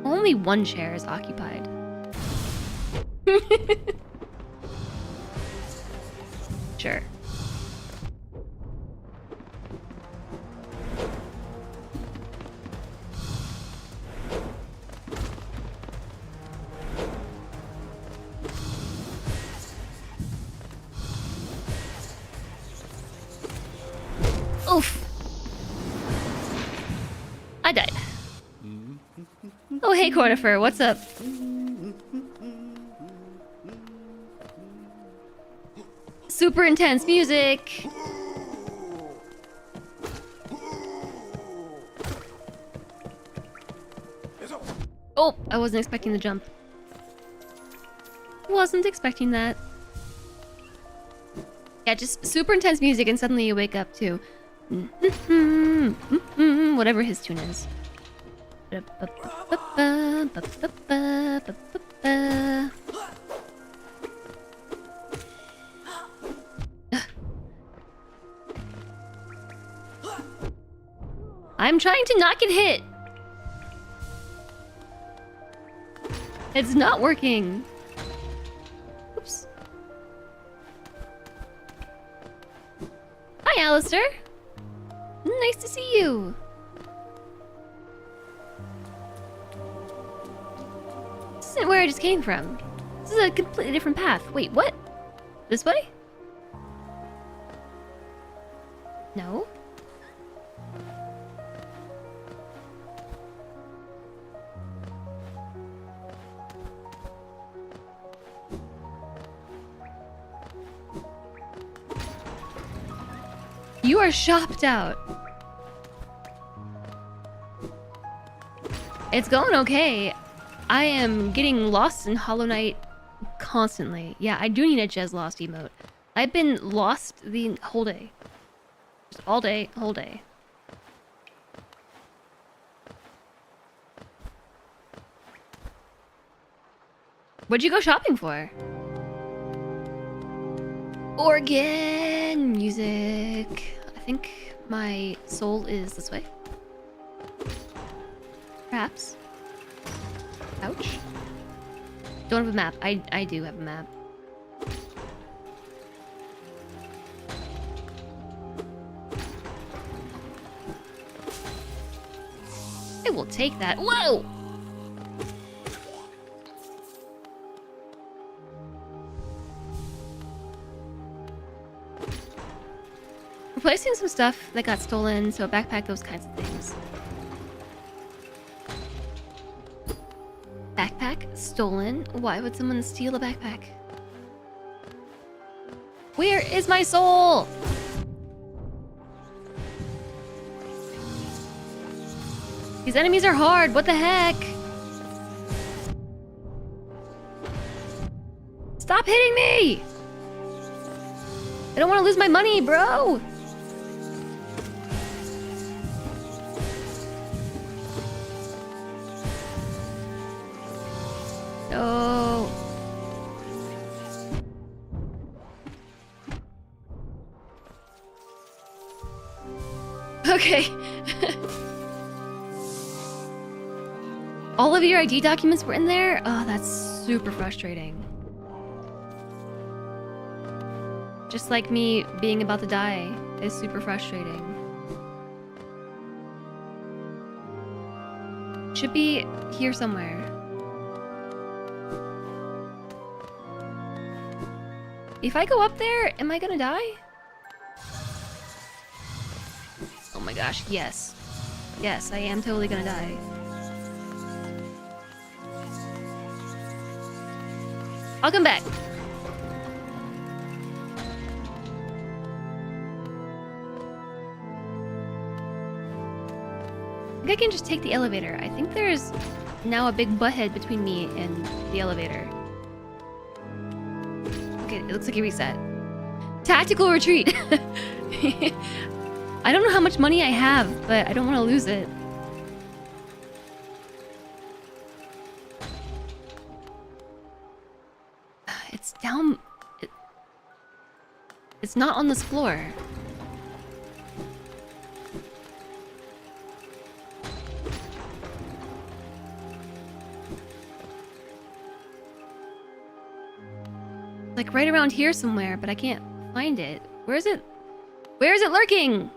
S1: Only one chair is occupied. Sure. Oof. I died. Oh, hey, Cornifer, what's up? Super intense music. Oh, I wasn't expecting the jump. Wasn't expecting that. Yeah, just super intense music and suddenly you wake up to whatever his tune is. I'm trying to not get hit. It's not working. Oops. Hi, Alistair. Nice to see you. This isn't where I just came from. This is a completely different path. Wait, what? This way? No. You are shopped out. It's going okay. I am getting lost in Hollow Knight constantly. Yeah, I do need a Jez Lost emote. I've been lost the whole day. Just all day, whole day. What'd you go shopping for? Organ music. I think my soul is this way. Perhaps. Ouch. Don't have a map. I do have a map. I will take that. Whoa! Replacing some stuff that got stolen, so a backpack, those kinds of things. Backpack stolen? Why would someone steal a backpack? Where is my soul? These enemies are hard, what the heck? Stop hitting me! I don't want to lose my money, bro! Okay. All of your ID documents were in there? Oh, that's super frustrating. Just like me being about to die is super frustrating. Should be here somewhere. If I go up there, am I gonna die? Oh my gosh, yes. Yes, I am totally gonna die. I'll come back. I think I can just take the elevator. I think there's now a big butthead between me and the elevator. Okay, it looks like a reset. Tactical retreat! I don't know how much money I have, but I don't want to lose it. It's down... It's not on this floor. Like right around here somewhere, but I can't find it. Where is it? Where is it lurking?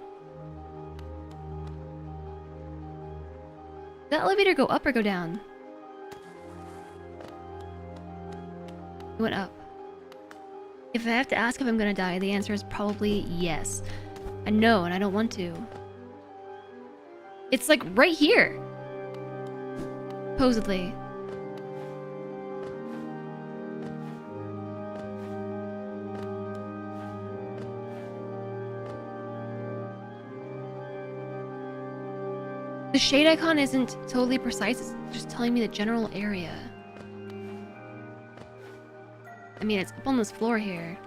S1: Did the elevator go up or go down? It went up. If I have to ask if I'm gonna die, the answer is probably yes. I know, and I don't want to. It's like right here. Supposedly. The shade icon isn't totally precise, it's just telling me the general area. I mean, it's up on this floor here.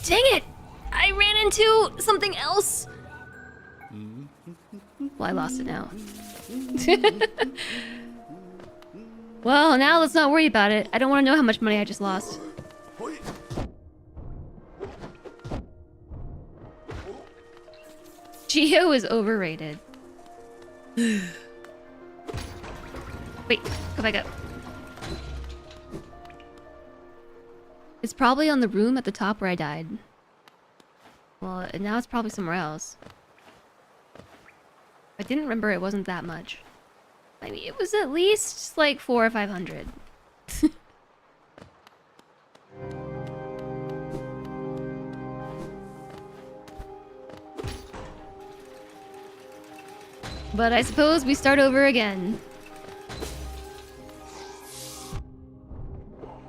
S1: Dang it! I ran into something else! Well, I lost it now. Well, now let's not worry about it. I don't want to know how much money I just lost. Geo is overrated. Wait, go back up. It's probably on the room at the top where I died. Well, now it's probably somewhere else. I didn't remember it wasn't that much. I mean, it was at least like 400 or 500. But I suppose we start over again.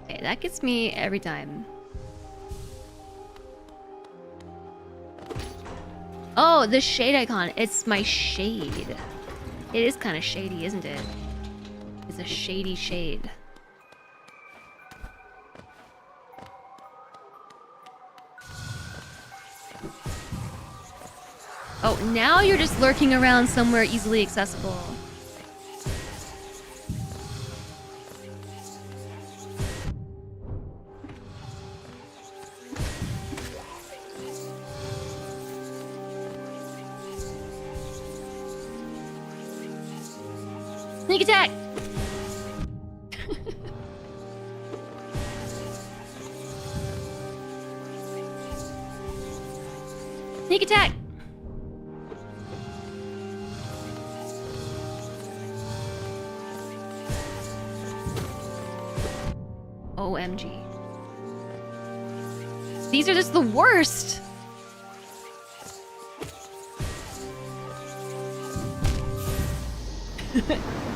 S1: Okay, that gets me every time. Oh, the shade icon. It's my shade. It is kind of shady, isn't it? It's a shady shade. Oh, now you're just lurking around somewhere easily accessible. Sneak attack! Sneak attack! OMG. These are just the worst!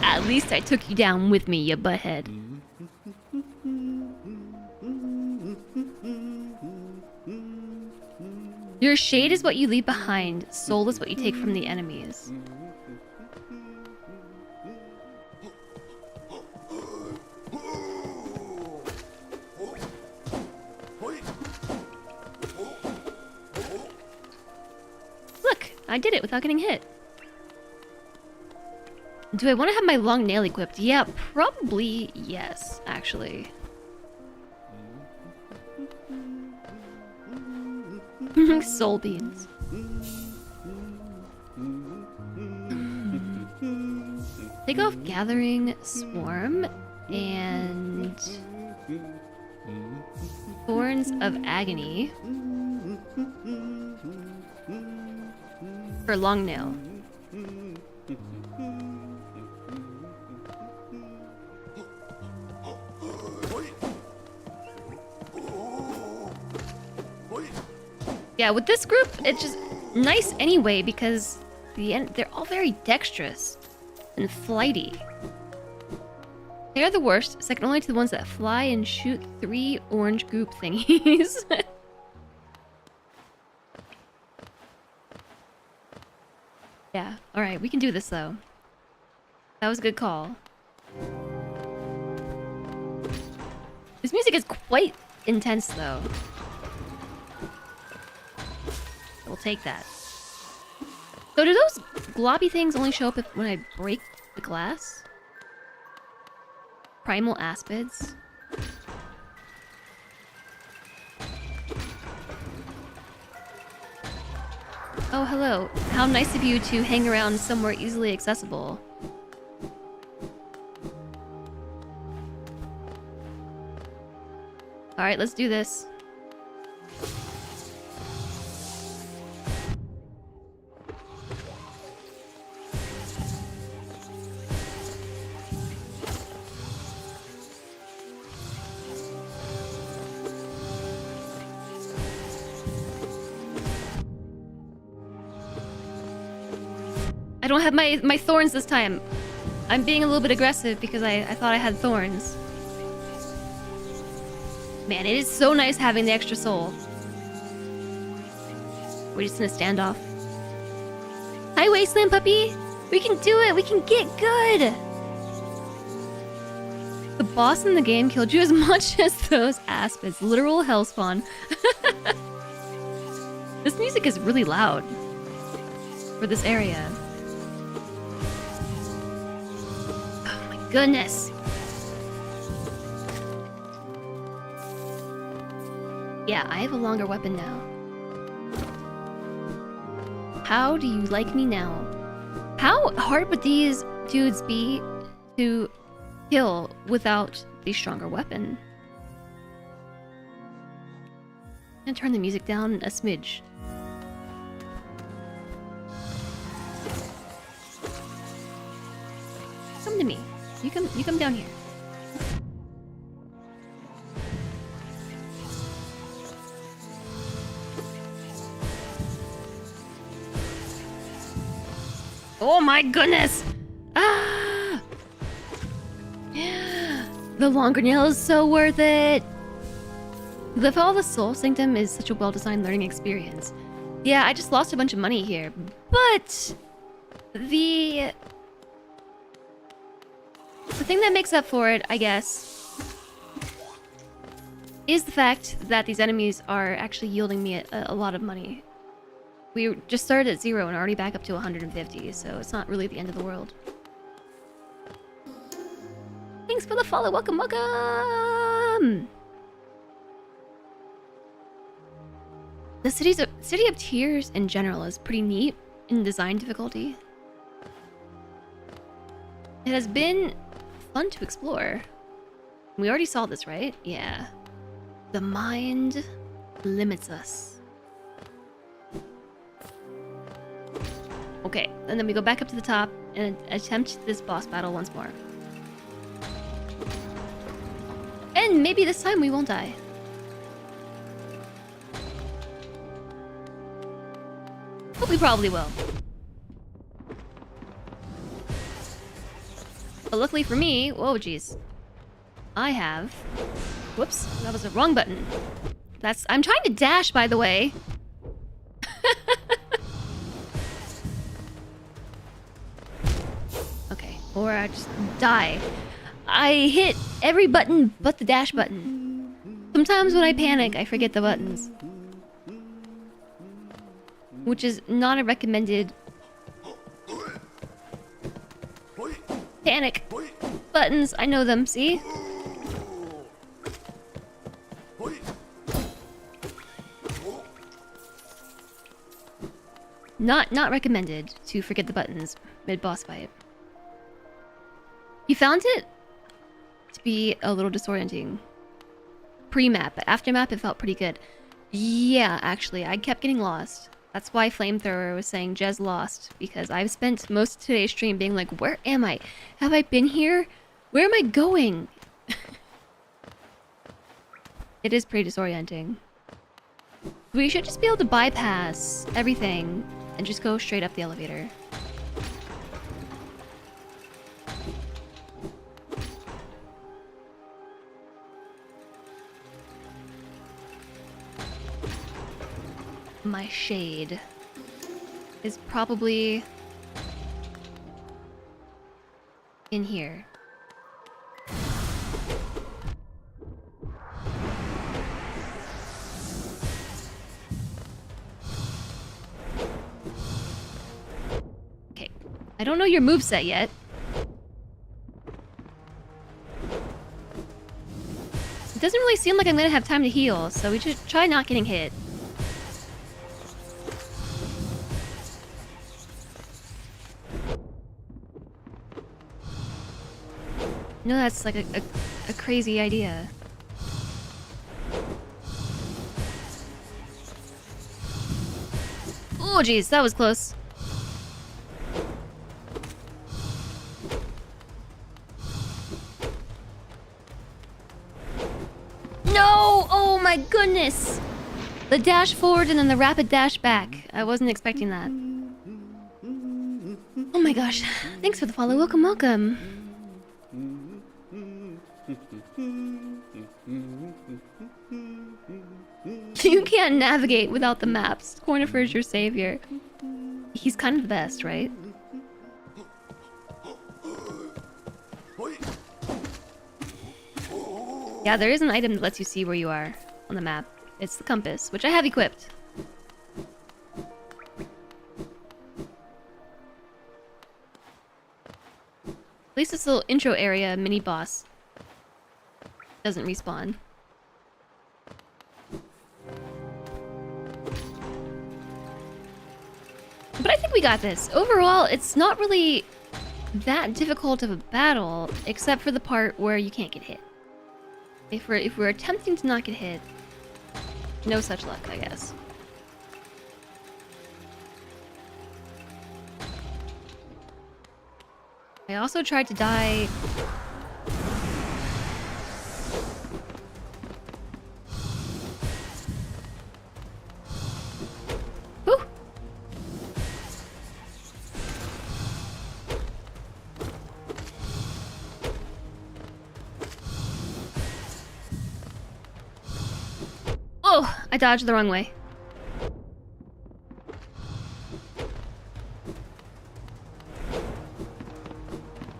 S1: At least I took you down with me, you butthead. Your shade is what you leave behind. Soul is what you take from the enemies. Look, I did it without getting hit. Do I want to have my long nail equipped? Yeah, probably yes, actually. Soul beans. Take off gathering swarm and thorns of agony for long nail. Yeah, with this group, it's just nice anyway because they're all very dexterous and flighty. They are the worst, second only to the ones that fly and shoot 3 orange goop thingies. Yeah, alright, we can do this though. That was a good call. This music is quite intense though. We'll take that. So do those globby things only show up when I break the glass? Primal aspids? Oh, hello. How nice of you to hang around somewhere easily accessible. Alright, let's do this. I don't have my thorns this time. I'm being a little bit aggressive because I thought I had thorns. Man, it is so nice having the extra soul. We're just gonna stand off. Hi, Wasteland Puppy! We can do it! We can get good! The boss in the game killed you as much as those aspids. Literal hellspawn. This music is really loud for this area. Goodness. Yeah, I have a longer weapon now. How do you like me now? How hard would these dudes be to kill without the stronger weapon? I'm gonna turn the music down a smidge. Come to me. You come down here. Oh my goodness! Ah! The longer nail is so worth it! The Fall of the Soul Sanctum is such a well-designed learning experience. Yeah, I just lost a bunch of money here, but the thing that makes up for it, I guess, is the fact that these enemies are actually yielding me a lot of money. We just started at 0 and are already back up to 150, so it's not really the end of the world. Thanks for the follow. Welcome, welcome! The City of Tears in general is pretty neat in design difficulty. It has been fun to explore. We already saw this, right? Yeah. The mind limits us. Okay, and then we go back up to the top and attempt this boss battle once more. And maybe this time we won't die. But we probably will. But luckily for me, whoa, jeez, I have. Whoops, that was the wrong button. I'm trying to dash, by the way. Okay, or I just die. I hit every button but the dash button. Sometimes when I panic, I forget the buttons. Which is not a recommended Panic. Buttons, I know them, see? Not recommended to forget the buttons mid-boss fight. You found it to be a little disorienting. Pre-map, but after-map it felt pretty good. Yeah, actually, I kept getting lost. That's why Flamethrower was saying Jez lost, because I've spent most of today's stream being like, where am I? Have I been here? Where am I going? It is pretty disorienting. We should just be able to bypass everything and just go straight up the elevator. My shade is probably in here. Okay, I don't know your moveset yet. It doesn't really seem like I'm gonna have time to heal, so we should try not getting hit. No, that's like a crazy idea. Oh, jeez, that was close. No! Oh my goodness! The dash forward and then the rapid dash back. I wasn't expecting that. Oh my gosh. Thanks for the follow. Welcome, welcome. You can't navigate without the maps. Cornifer's your savior. He's kind of the best, right? Yeah, there is an item that lets you see where you are on the map. It's the compass, which I have equipped. At least this little intro area mini boss doesn't respawn. But I think we got this. Overall, it's not really that difficult of a battle, except for the part where you can't get hit. If we're attempting to not get hit, no such luck, I guess. I also tried to die. Whew. Oh, I dodged the wrong way.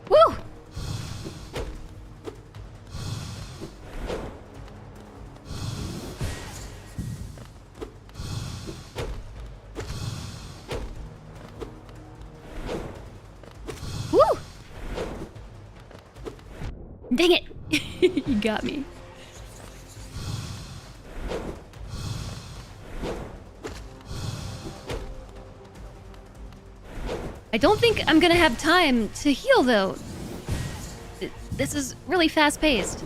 S1: Woo! Woo! Dang it! You got me. I don't think I'm gonna have time to heal, though. This is really fast-paced.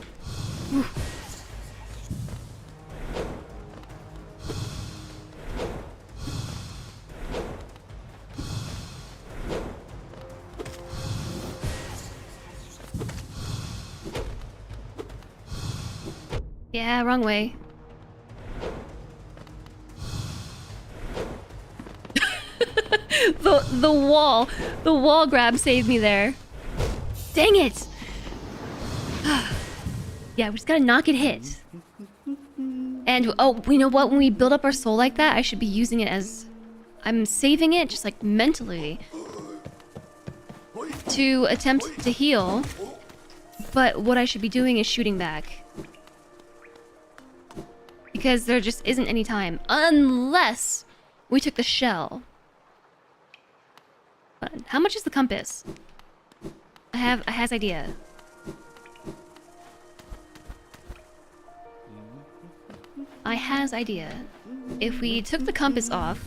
S1: Yeah, wrong way. The wall grab saved me there. Dang it! Yeah, we just gotta not get hit. And oh, you know what? When we build up our soul like that, I should be using it as I'm saving it just like mentally to attempt to heal. But what I should be doing is shooting back. Because there just isn't any time. Unless we took the shell. How much is the compass? I I has idea. I has idea. If we took the compass off,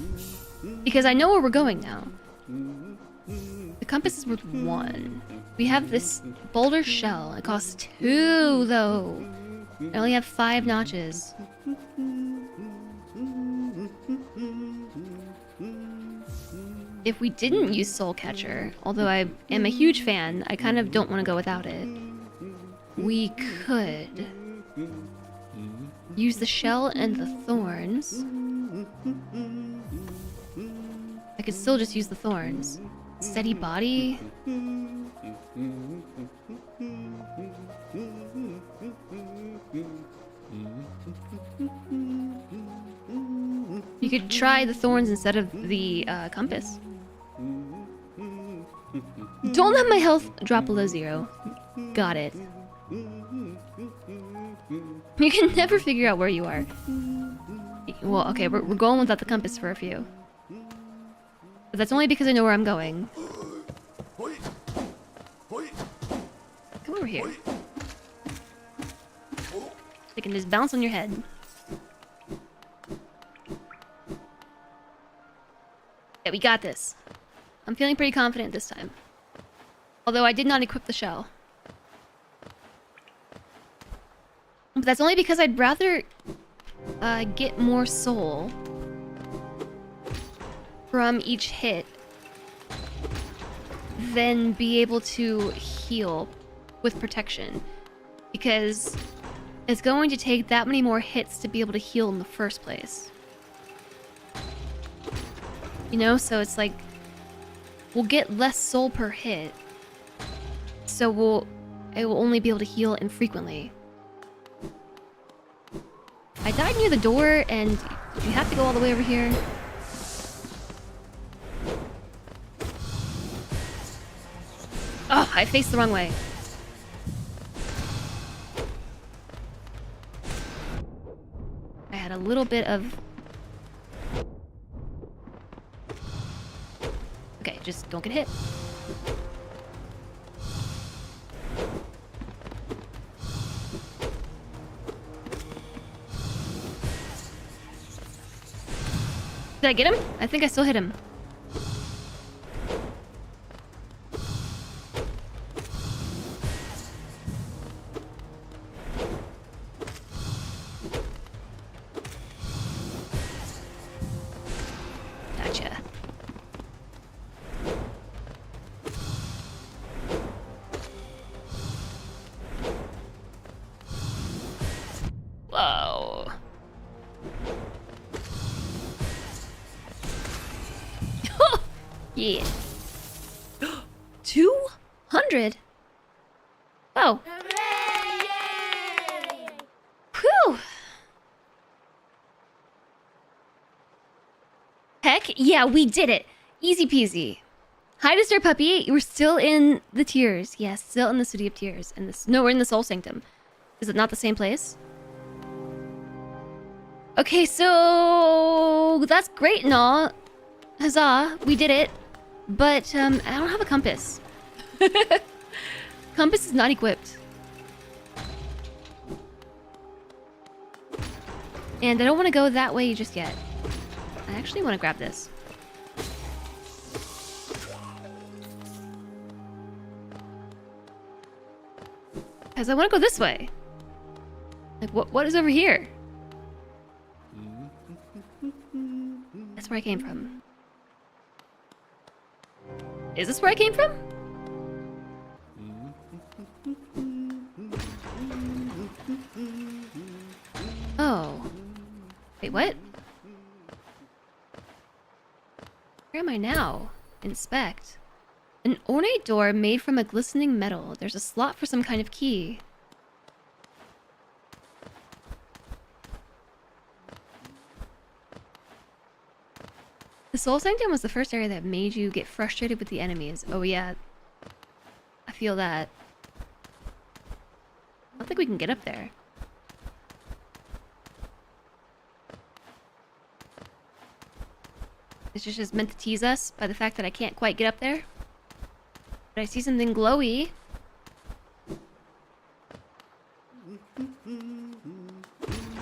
S1: because I know where we're going now. The compass is worth 1. We have this boulder shell. It costs 2 though. I only have 5 notches. If we didn't use Soul Catcher, although I am a huge fan, I kind of don't want to go without it. We could use the shell and the thorns. I could still just use the thorns. Steady body. You could try the thorns instead of the compass. Don't let my health drop below 0. Got it. You can never figure out where you are. Well, okay, we're going without the compass for a few. But that's only because I know where I'm going. Come over here. They can just bounce on your head. Yeah, we got this. I'm feeling pretty confident this time. Although I did not equip the shell. But that's only because I'd rather get more soul from each hit than be able to heal with protection. Because it's going to take that many more hits to be able to heal in the first place. You know, so it's like we'll get less soul per hit. So it will only be able to heal infrequently. I died near the door, and you have to go all the way over here. Oh, I faced the wrong way. I had a little bit of... Okay, just don't get hit. Did I get him? I think I still hit him. Gotcha. Whoa. Yeah. 200? Oh. Whew. Heck, yeah, we did it. Easy peasy. Hi, Disturb Puppy. We're still in the Tears. Yes, still in the City of Tears. And this, no, we're in the Soul Sanctum. Is it not the same place? Okay, so that's great and all. Huzzah, we did it. But I don't have a compass. Compass is not equipped. And I don't want to go that way just yet. I actually want to grab this. Because I want to go this way. Like, what is over here? That's where I came from. Is this where I came from? Oh. Wait, what? Where am I now? Inspect. An ornate door made from a glistening metal. There's a slot for some kind of key. The Soul Sanctum was the first area that made you get frustrated with the enemies. Oh yeah. I feel that. I don't think we can get up there. It's just meant to tease us by the fact that I can't quite get up there. But I see something glowy.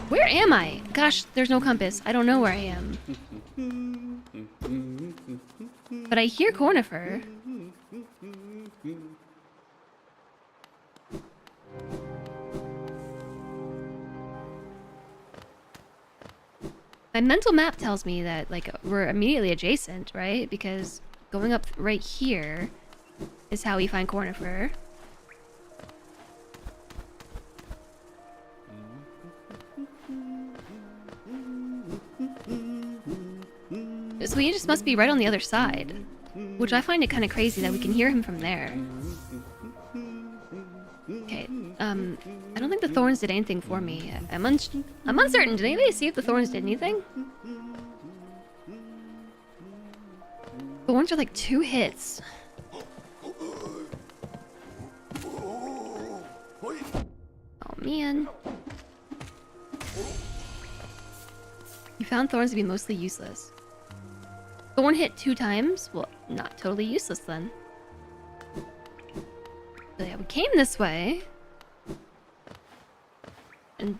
S1: Where am I? Gosh, there's no compass. I don't know where I am. But I hear Cornifer. My mental map tells me that, like, we're immediately adjacent, right? Because going up right here is how we find Cornifer. So he just must be right on the other side. Which I find it kind of crazy that we can hear him from there. Okay, I don't think the thorns did anything for me. I'm uncertain. Did anybody see if the thorns did anything? Thorns are like 2 hits. Oh man. You found thorns to be mostly useless. Thorn hit 2 times? Well, not totally useless then. So yeah, we came this way. And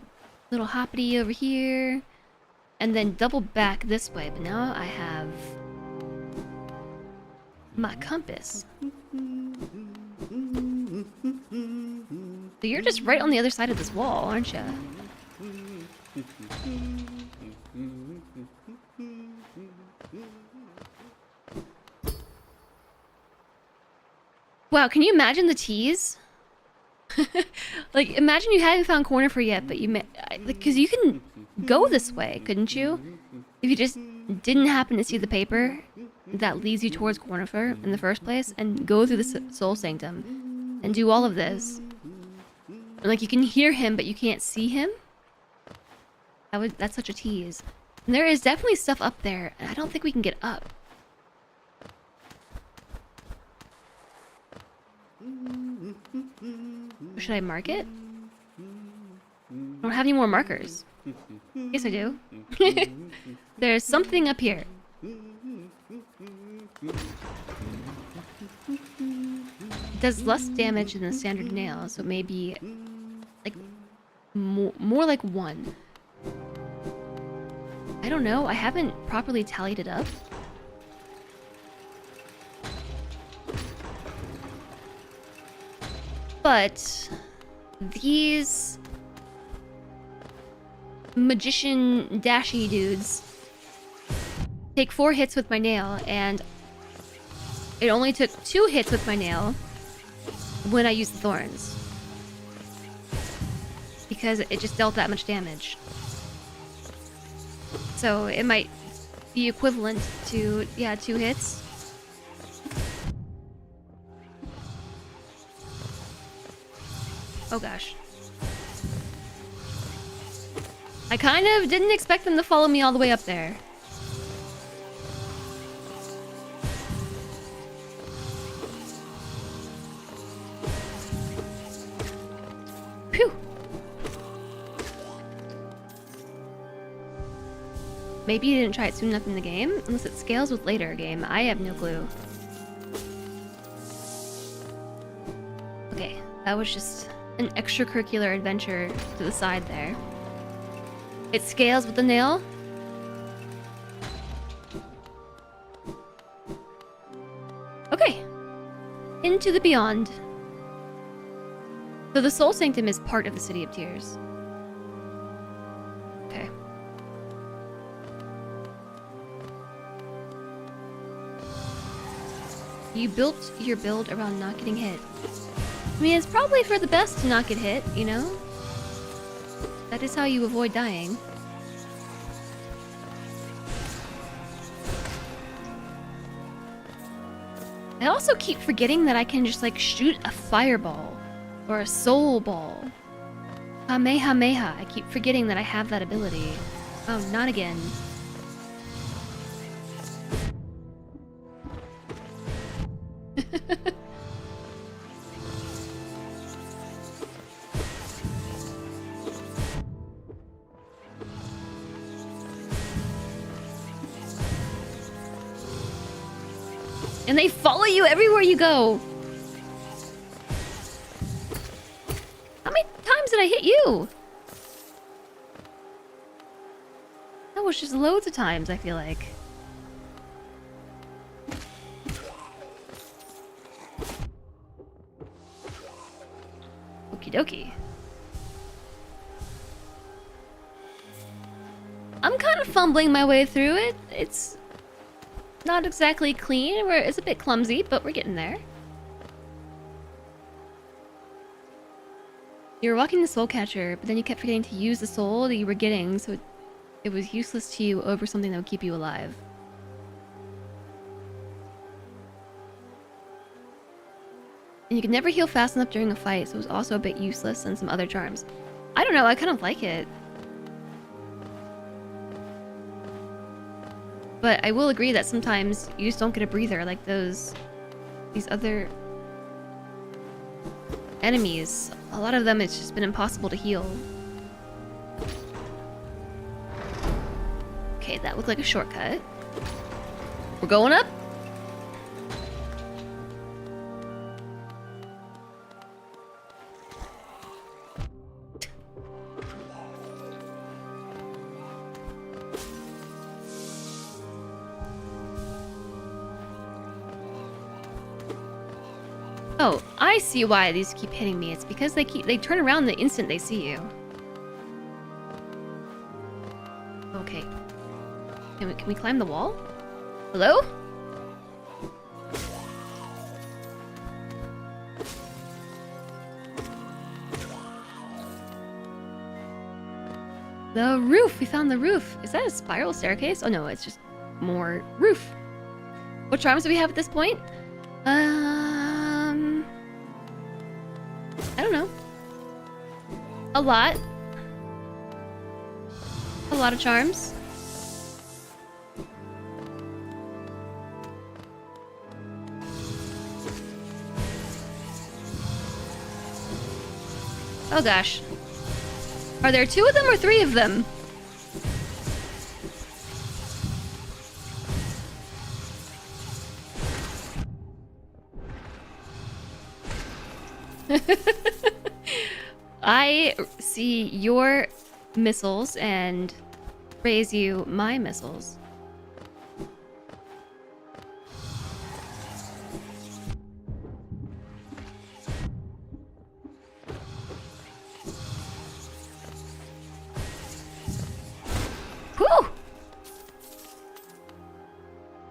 S1: little hoppity over here. And then double back this way. But now I have my compass. So you're just right on the other side of this wall, aren't you? Wow, can you imagine the tease? Like, imagine you hadn't found Cornifer yet, but you because you can go this way, couldn't you? If you just didn't happen to see the paper that leads you towards Cornifer in the first place, and go through the Soul Sanctum, and do all of this. And, like, you can hear him, but you can't see him? That's such a tease. And there is definitely stuff up there, and I don't think we can get up. Should I mark it? I don't have any more markers. Yes, I do. There's something up here. It does less damage than the standard nail, so maybe like more like 1. I don't know. I haven't properly tallied it up. But these magician dashy dudes take 4 hits with my nail, and it only took 2 hits with my nail when I used the thorns. Because it just dealt that much damage. So it might be equivalent to, yeah, 2 hits. Oh gosh. I kind of didn't expect them to follow me all the way up there. Phew. Maybe you didn't try it soon enough in the game, unless it scales with later game. I have no clue. Okay, that was just an extracurricular adventure to the side there. It scales with the nail. Okay. Into the beyond. So the Soul Sanctum is part of the City of Tears. Okay. You built your build around not getting hit. I mean, it's probably for the best to not get hit, you know? That is how you avoid dying. I also keep forgetting that I can just, like, shoot a fireball. Or a soul ball. Kamehameha. I keep forgetting that I have that ability. Oh, not again. And they follow you everywhere you go. How many times did I hit you? That was just loads of times, I feel like. Okie dokie. I'm kind of fumbling my way through it. It's not exactly clean. It's a bit clumsy, but we're getting there. You were walking the soul catcher, but then you kept forgetting to use the soul that you were getting, so it was useless to you over something that would keep you alive. And you could never heal fast enough during a fight, so it was also a bit useless than some other charms. I don't know, I kind of like it. But I will agree that sometimes you just don't get a breather like these other enemies. A lot of them, it's just been impossible to heal. Okay, that looked like a shortcut. We're going up. Oh, I see why these keep hitting me. It's because they turn around the instant they see you. Okay. Can we climb the wall? Hello? The roof! We found the roof! Is that a spiral staircase? Oh no, it's just more roof. What charms do we have at this point? I don't know. A lot. A lot of charms. Oh gosh. Are there 2 of them or 3 of them? I see your missiles and raise you my missiles. Whew!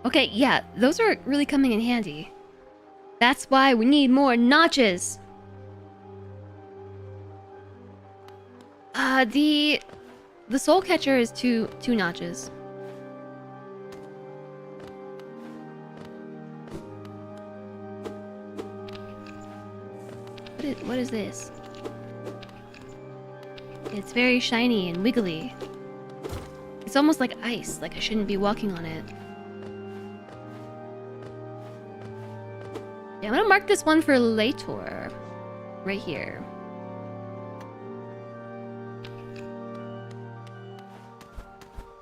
S1: Okay, yeah, those are really coming in handy. That's why we need more notches. The soul catcher is two notches. What is this? It's very shiny and wiggly. It's almost like ice, like I shouldn't be walking on it. Yeah, I'm gonna mark this one for later. Right here.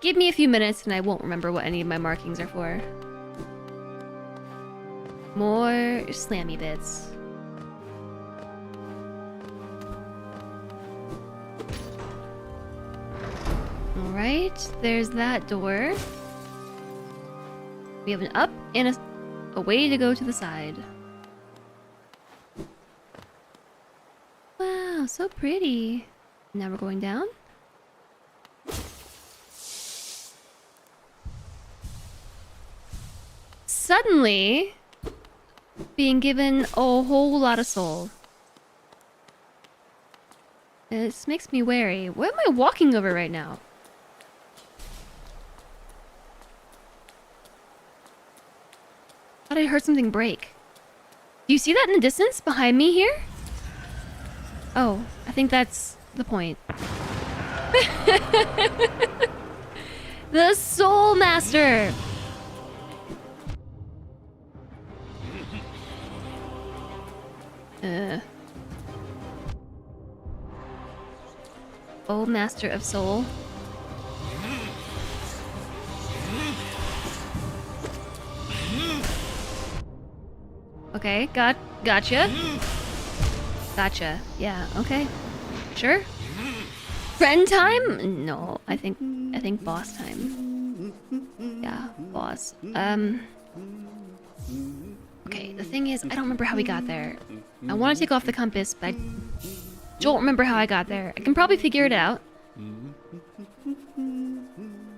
S1: Give me a few minutes and I won't remember what any of my markings are for. More slammy bits. Alright, there's that door. We have an up and a way to go to the side. Wow, so pretty. Now we're going down. Suddenly being given a whole lot of soul. This makes me wary. What am I walking over right now? Thought I heard something break. Do you see that in the distance behind me here? Oh, I think that's the point. The Soul Master! Oh, Master of Soul. Okay, gotcha. Gotcha. Yeah, okay. Sure. Friend time? No, I think boss time. Yeah, boss. Okay, the thing is, I don't remember how we got there. I want to take off the compass, but I don't remember how I got there. I can probably figure it out.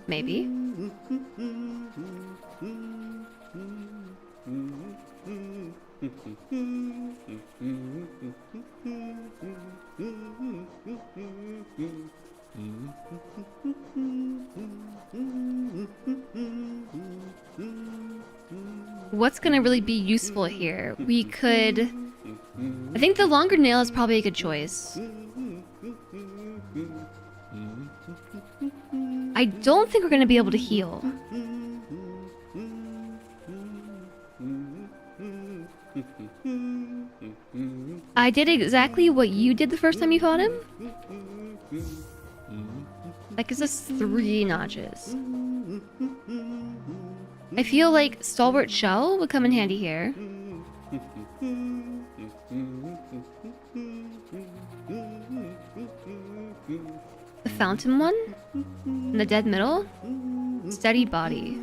S1: Maybe. What's gonna really be useful here? We could... I think the longer nail is probably a good choice. I don't think we're gonna be able to heal. I did exactly what you did the first time you fought him. That gives us 3 notches. I feel like Stalwart Shell would come in handy here. The fountain one? In the dead middle? Steady body.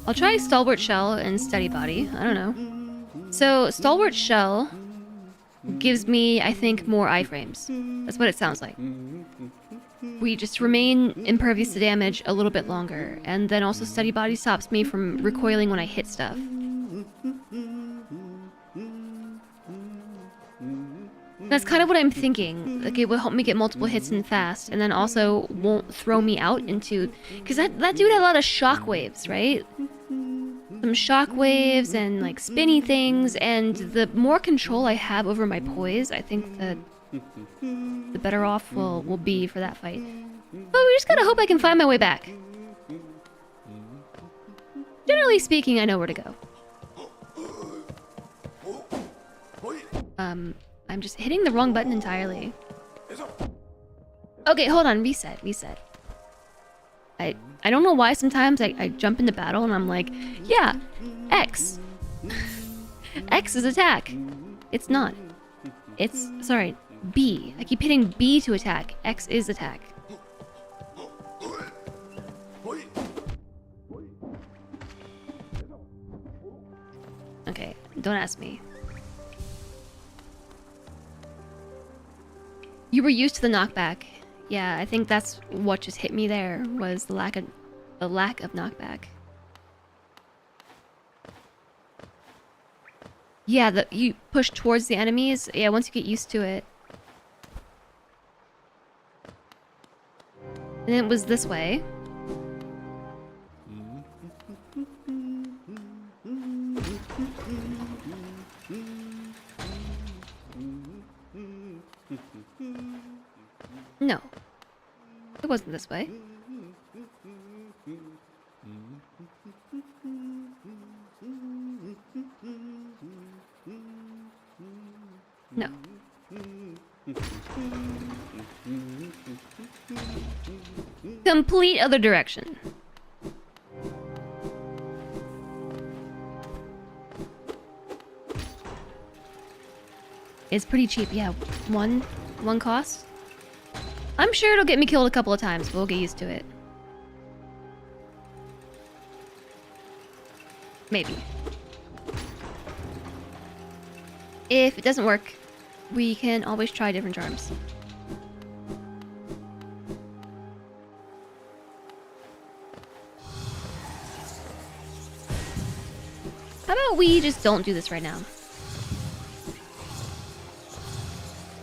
S1: I'll try Stalwart Shell and Steady Body. I don't know. So, Stalwart Shell gives me, I think, more iframes. That's what it sounds like. We just remain impervious to damage a little bit longer, and then also Steady Body stops me from recoiling when I hit stuff. That's kind of what I'm thinking. Like, it will help me get multiple hits in fast, and then also won't throw me out into... Because that dude had a lot of shockwaves, right? Some shockwaves and, like, spinny things, and the more control I have over my poise, I think that the better off will be for that fight. But we just gotta hope I can find my way back. Generally speaking, I know where to go. I'm just hitting the wrong button entirely. Okay, hold on. Reset. I don't know why sometimes I jump into battle and I'm like, yeah, X. X is attack. It's not. It's, sorry, B. I keep hitting B to attack. X is attack. Okay, don't ask me. You were used to the knockback. Yeah, I think that's what just hit me there, was the lack of knockback. Yeah, you push towards the enemies. Yeah, once you get used to it. And it was this way. No. It wasn't this way. No. Complete other direction. It's pretty cheap, yeah. One cost. I'm sure it'll get me killed a couple of times, but we'll get used to it. Maybe. If it doesn't work, we can always try different charms. How about we just don't do this right now?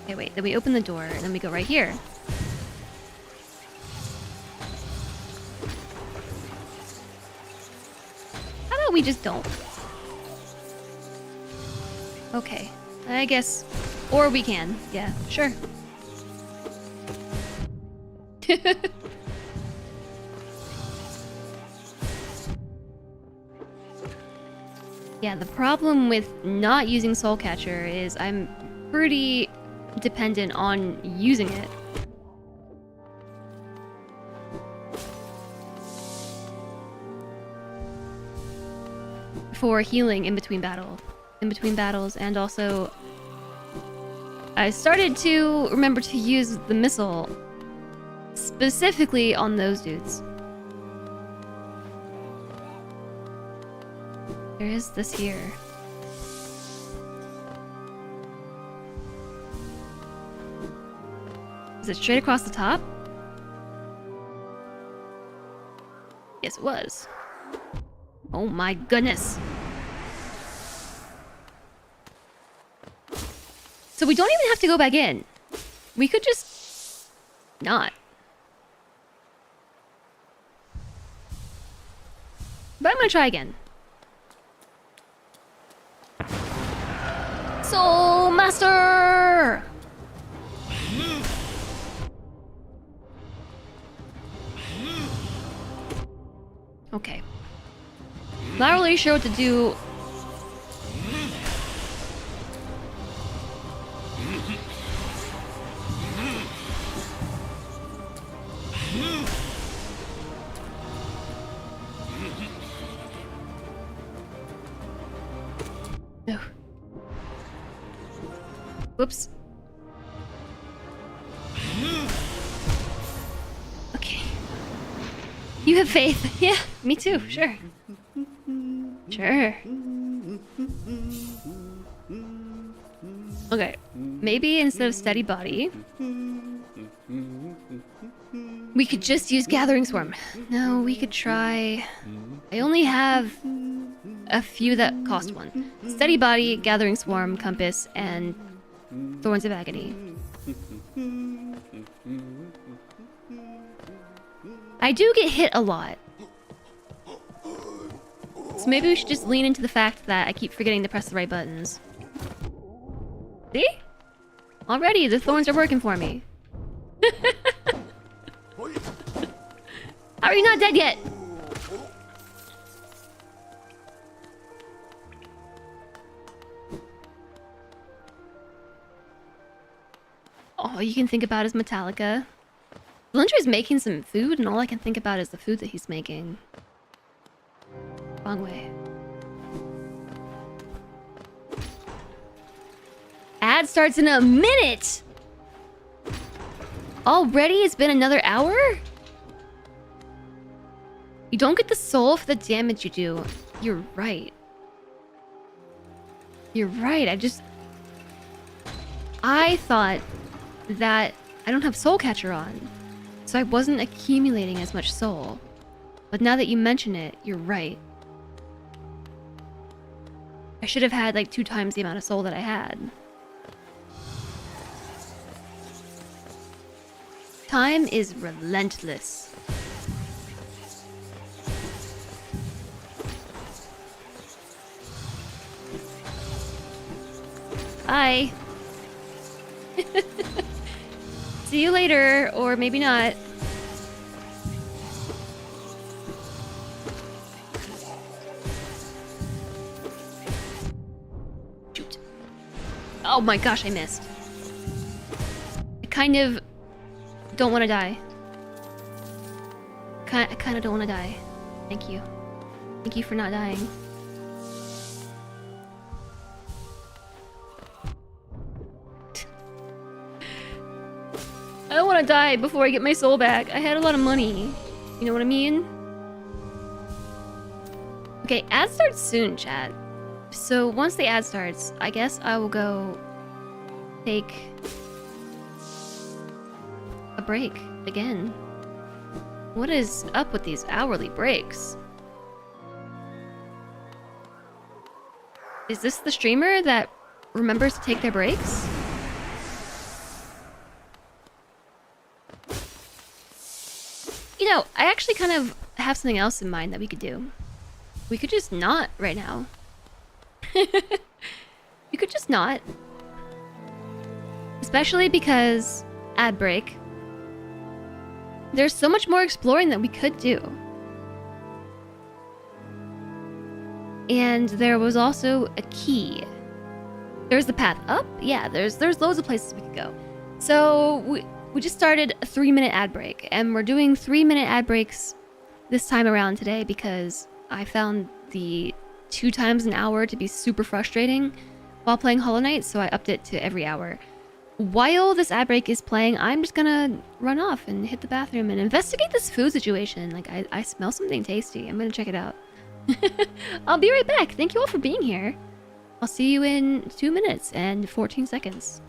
S1: Okay, wait, then we open the door, and then we go right here. How about we just don't? Okay, I guess... Or we can. Yeah, sure. Yeah, the problem with not using Soul Catcher is I'm pretty dependent on using it. for healing in between battles, and also I started to remember to use the missile specifically on those dudes. There is this here. Is it straight across the top? Yes, it was. Oh my goodness. So we don't even have to go back in. We could just not. But I'm gonna try again. Soul Master! Okay. Not really sure what to do. No. Whoops. Okay. You have faith. Yeah, me too. Sure. Sure. Okay. Maybe instead of steady body, we could just use Gathering Swarm. No, we could try... I only have a few that cost one. Steady Body, Gathering Swarm, Compass, and Thorns of Agony. I do get hit a lot. So maybe we should just lean into the fact that I keep forgetting to press the right buttons. See? Already, the thorns are working for me. How are you not dead yet? All you can think about is Metallica. Blunder making some food, and all I can think about is the food that he's making. Wrong way. Ad starts in a minute! Already? It's been another hour? You don't get the soul for the damage you do. You're right. You're right, I thought that I don't have Soul Catcher on, so I wasn't accumulating as much soul. But now that you mention it, you're right. I should have had like 2 times the amount of soul that I had. Time is relentless. Bye. See you later, or maybe not. Shoot. Oh my gosh, I missed. I kind of don't want to die. I kind of don't want to die. Thank you. Thank you for not dying. I don't want to die before I get my soul back. I had a lot of money. You know what I mean? Okay, ad starts soon, chat. So once the ad starts, I guess I will go take a break again. What is up with these hourly breaks? Is this the streamer that remembers to take their breaks? You know, I actually kind of have something else in mind that we could do. We could just not right now. We could just not. Especially because ad break. There's so much more exploring that we could do. And there was also a key. There's the path up. Yeah, there's loads of places we could go. So we just started a 3-minute ad break, and we're doing 3-minute ad breaks this time around today because I found the 2 times an hour to be super frustrating while playing Hollow Knight, so I upped it to every hour. While this ad break is playing, I'm just gonna run off and hit the bathroom and investigate this food situation. Like, I smell something tasty. I'm gonna check it out. I'll be right back. Thank you all for being here. I'll see you in 2 minutes and 14 seconds.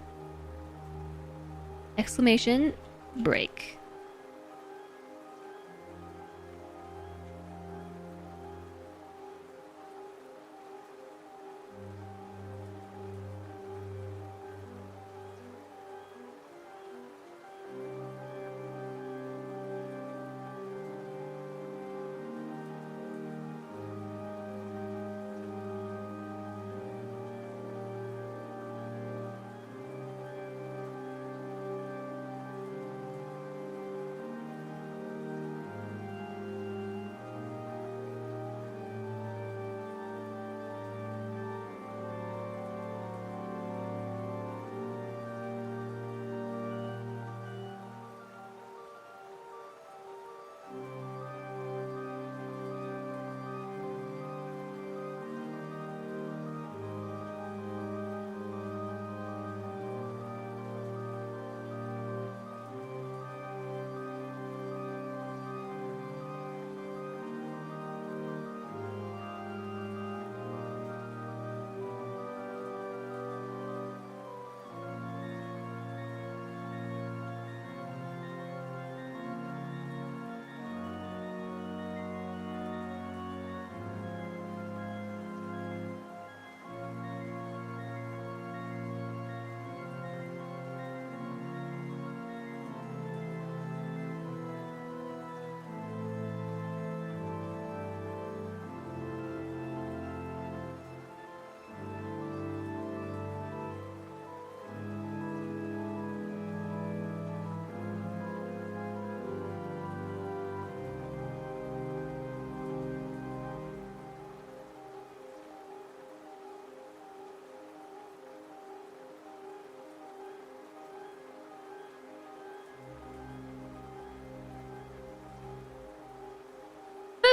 S1: Exclamation break.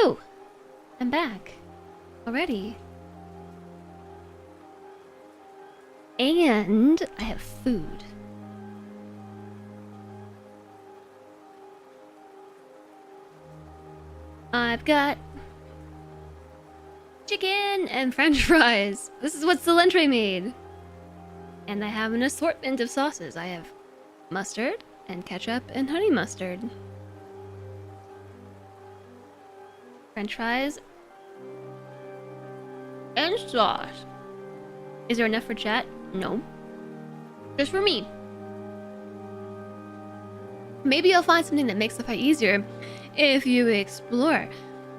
S1: Boo! I'm back. Already. And I have food. I've got chicken and french fries. This is what Cilantro made. And I have an assortment of sauces. I have mustard and ketchup and honey mustard. French fries and sauce. Is there enough for chat? No. Just for me. Maybe I'll find something that makes the fight easier if you explore.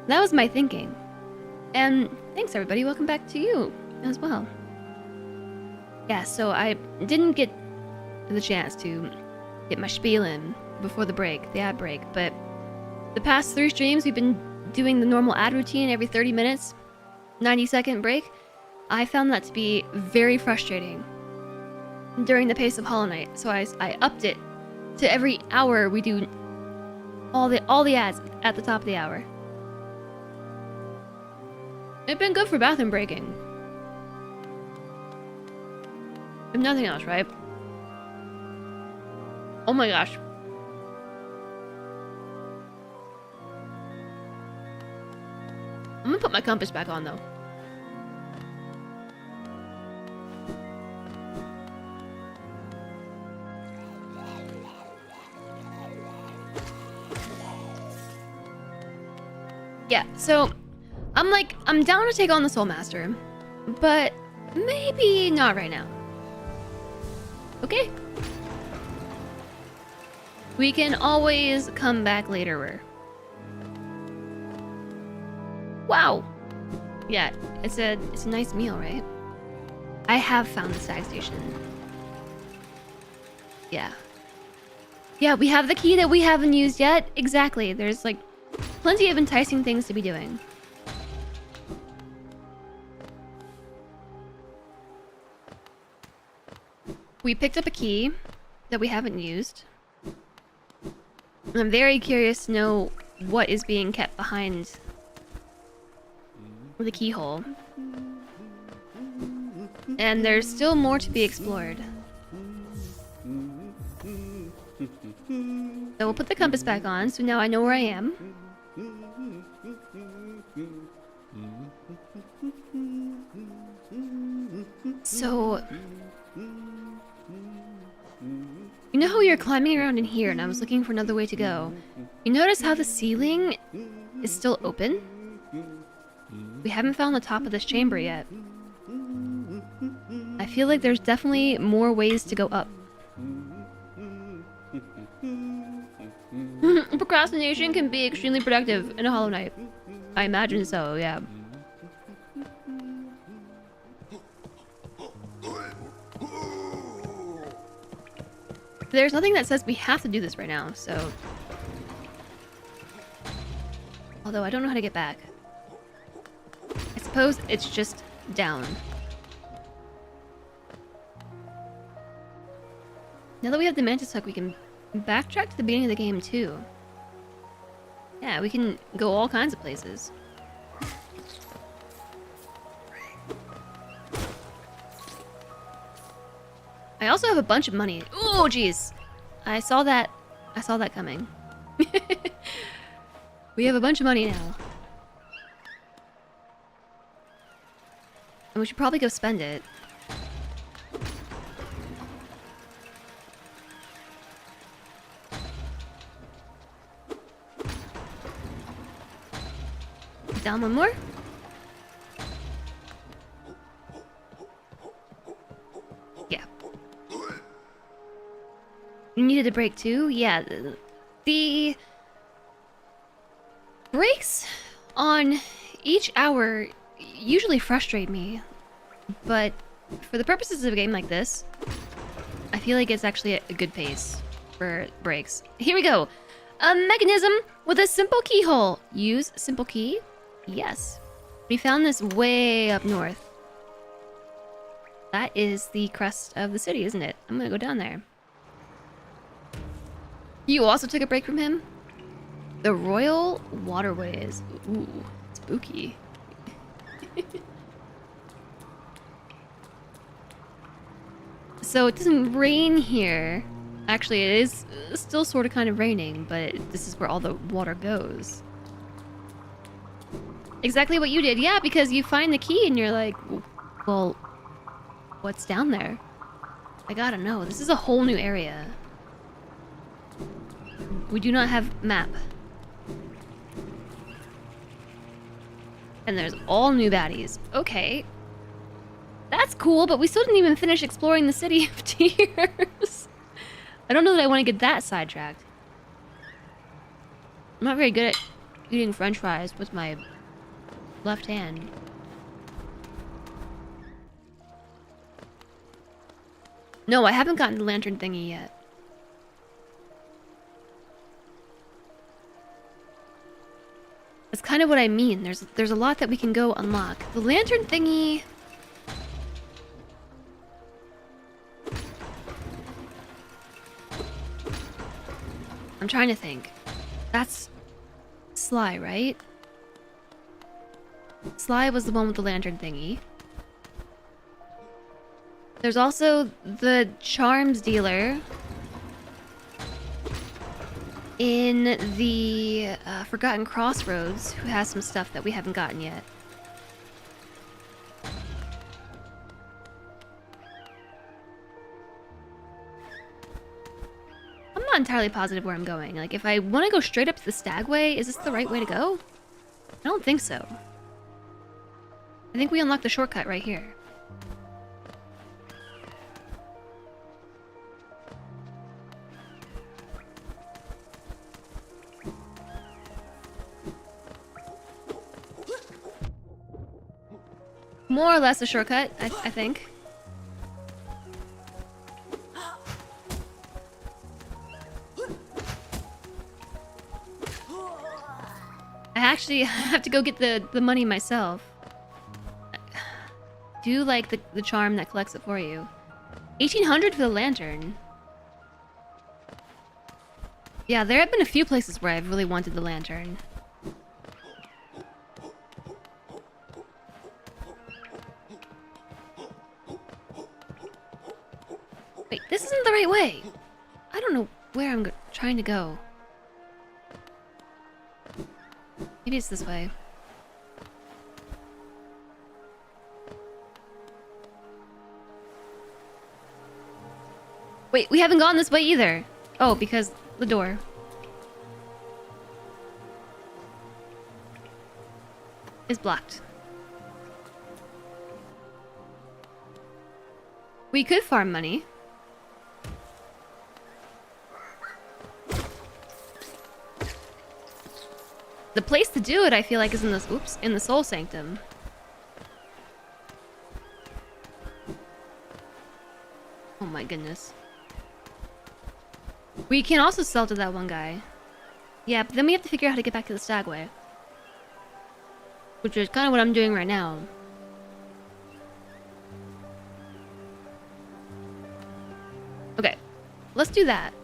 S1: That was my thinking. And thanks everybody, welcome back to you as well. Yeah, so I didn't get the chance to get my spiel in before the break, the ad break, but the past 3 streams we've been doing the normal ad routine every 30 minutes, 90-second break. I found that to be very frustrating during the pace of Hollow Knight, so I upped it to every hour we do all the ads at the top of the hour. It's been good for bathroom breaking. If nothing else, right? Oh my gosh. I'm gonna put my compass back on though. Yeah, so I'm down to take on the Soul Master, but maybe not right now. Okay? We can always come back later. Wow. Yeah, it's a nice meal, right? I have found the Stag Station. Yeah. Yeah, we have the key that we haven't used yet. Exactly. There's like plenty of enticing things to be doing. We picked up a key that we haven't used. I'm very curious to know what is being kept behind with a keyhole. And there's still more to be explored. So we'll put the compass back on, so now I know where I am. So... you know how we were climbing around in here and I was looking for another way to go? You notice how the ceiling is still open? We haven't found the top of this chamber yet. I feel like there's definitely more ways to go up. Procrastination can be extremely productive in a Hollow Knight. I imagine so, yeah. There's nothing that says we have to do this right now, so... although I don't know how to get back. I suppose it's just down. Now that we have the Mantis Hook, we can backtrack to the beginning of the game, too. Yeah, we can go all kinds of places. I also have a bunch of money. Oh, jeez. I saw that coming. We have a bunch of money now. And we should probably go spend it. Down one more. Yeah. You needed a break too? Yeah. The breaks on each hour usually frustrate me. But for the purposes of a game like this, I feel like it's actually a good pace for breaks. Here we go. A mechanism with a simple keyhole. Use simple key. Yes. We found this way up north. That is the crest of the city, isn't it? I'm gonna go down there. You also took a break from him? The Royal Waterways. Ooh, spooky. So it doesn't rain here. Actually, it is still sort of kind of raining, but this is where all the water goes. Exactly what you did, yeah, because you find the key and you're like, well, what's down there? I gotta know. This is a whole new area. We do not have map. And there's all new baddies. Okay. That's cool, but we still didn't even finish exploring the City of Tears. I don't know that I want to get that sidetracked. I'm not very good at eating french fries with my left hand. No, I haven't gotten the lantern thingy yet. That's kind of what I mean. There's a lot that we can go unlock. The lantern thingy... I'm trying to think. That's Sly, right? Sly was the one with the lantern thingy. There's also the charms dealer in the Forgotten Crossroads who has some stuff that we haven't gotten yet. I'm not entirely positive where I'm going. Like, if I want to go straight up to the Stagway, is this the right way to go? I don't think so. I think we unlocked the shortcut right here. More or less a shortcut, I think. I actually have to go get the money myself. Do you like the charm that collects it for you? 1800 for the lantern. Yeah, there have been a few places where I've really wanted the lantern. Wait, this isn't the right way. I don't know where I'm trying to go. Maybe it's this way. Wait, we haven't gone this way either. Oh, because the door. Is blocked. We could farm money. The place to do it, I feel like, is in this. Oops, in the Soul Sanctum. Oh my goodness. We can also sell to that one guy. Yeah, but then we have to figure out how to get back to the Stagway. Which is kind of what I'm doing right now. Okay, let's do that.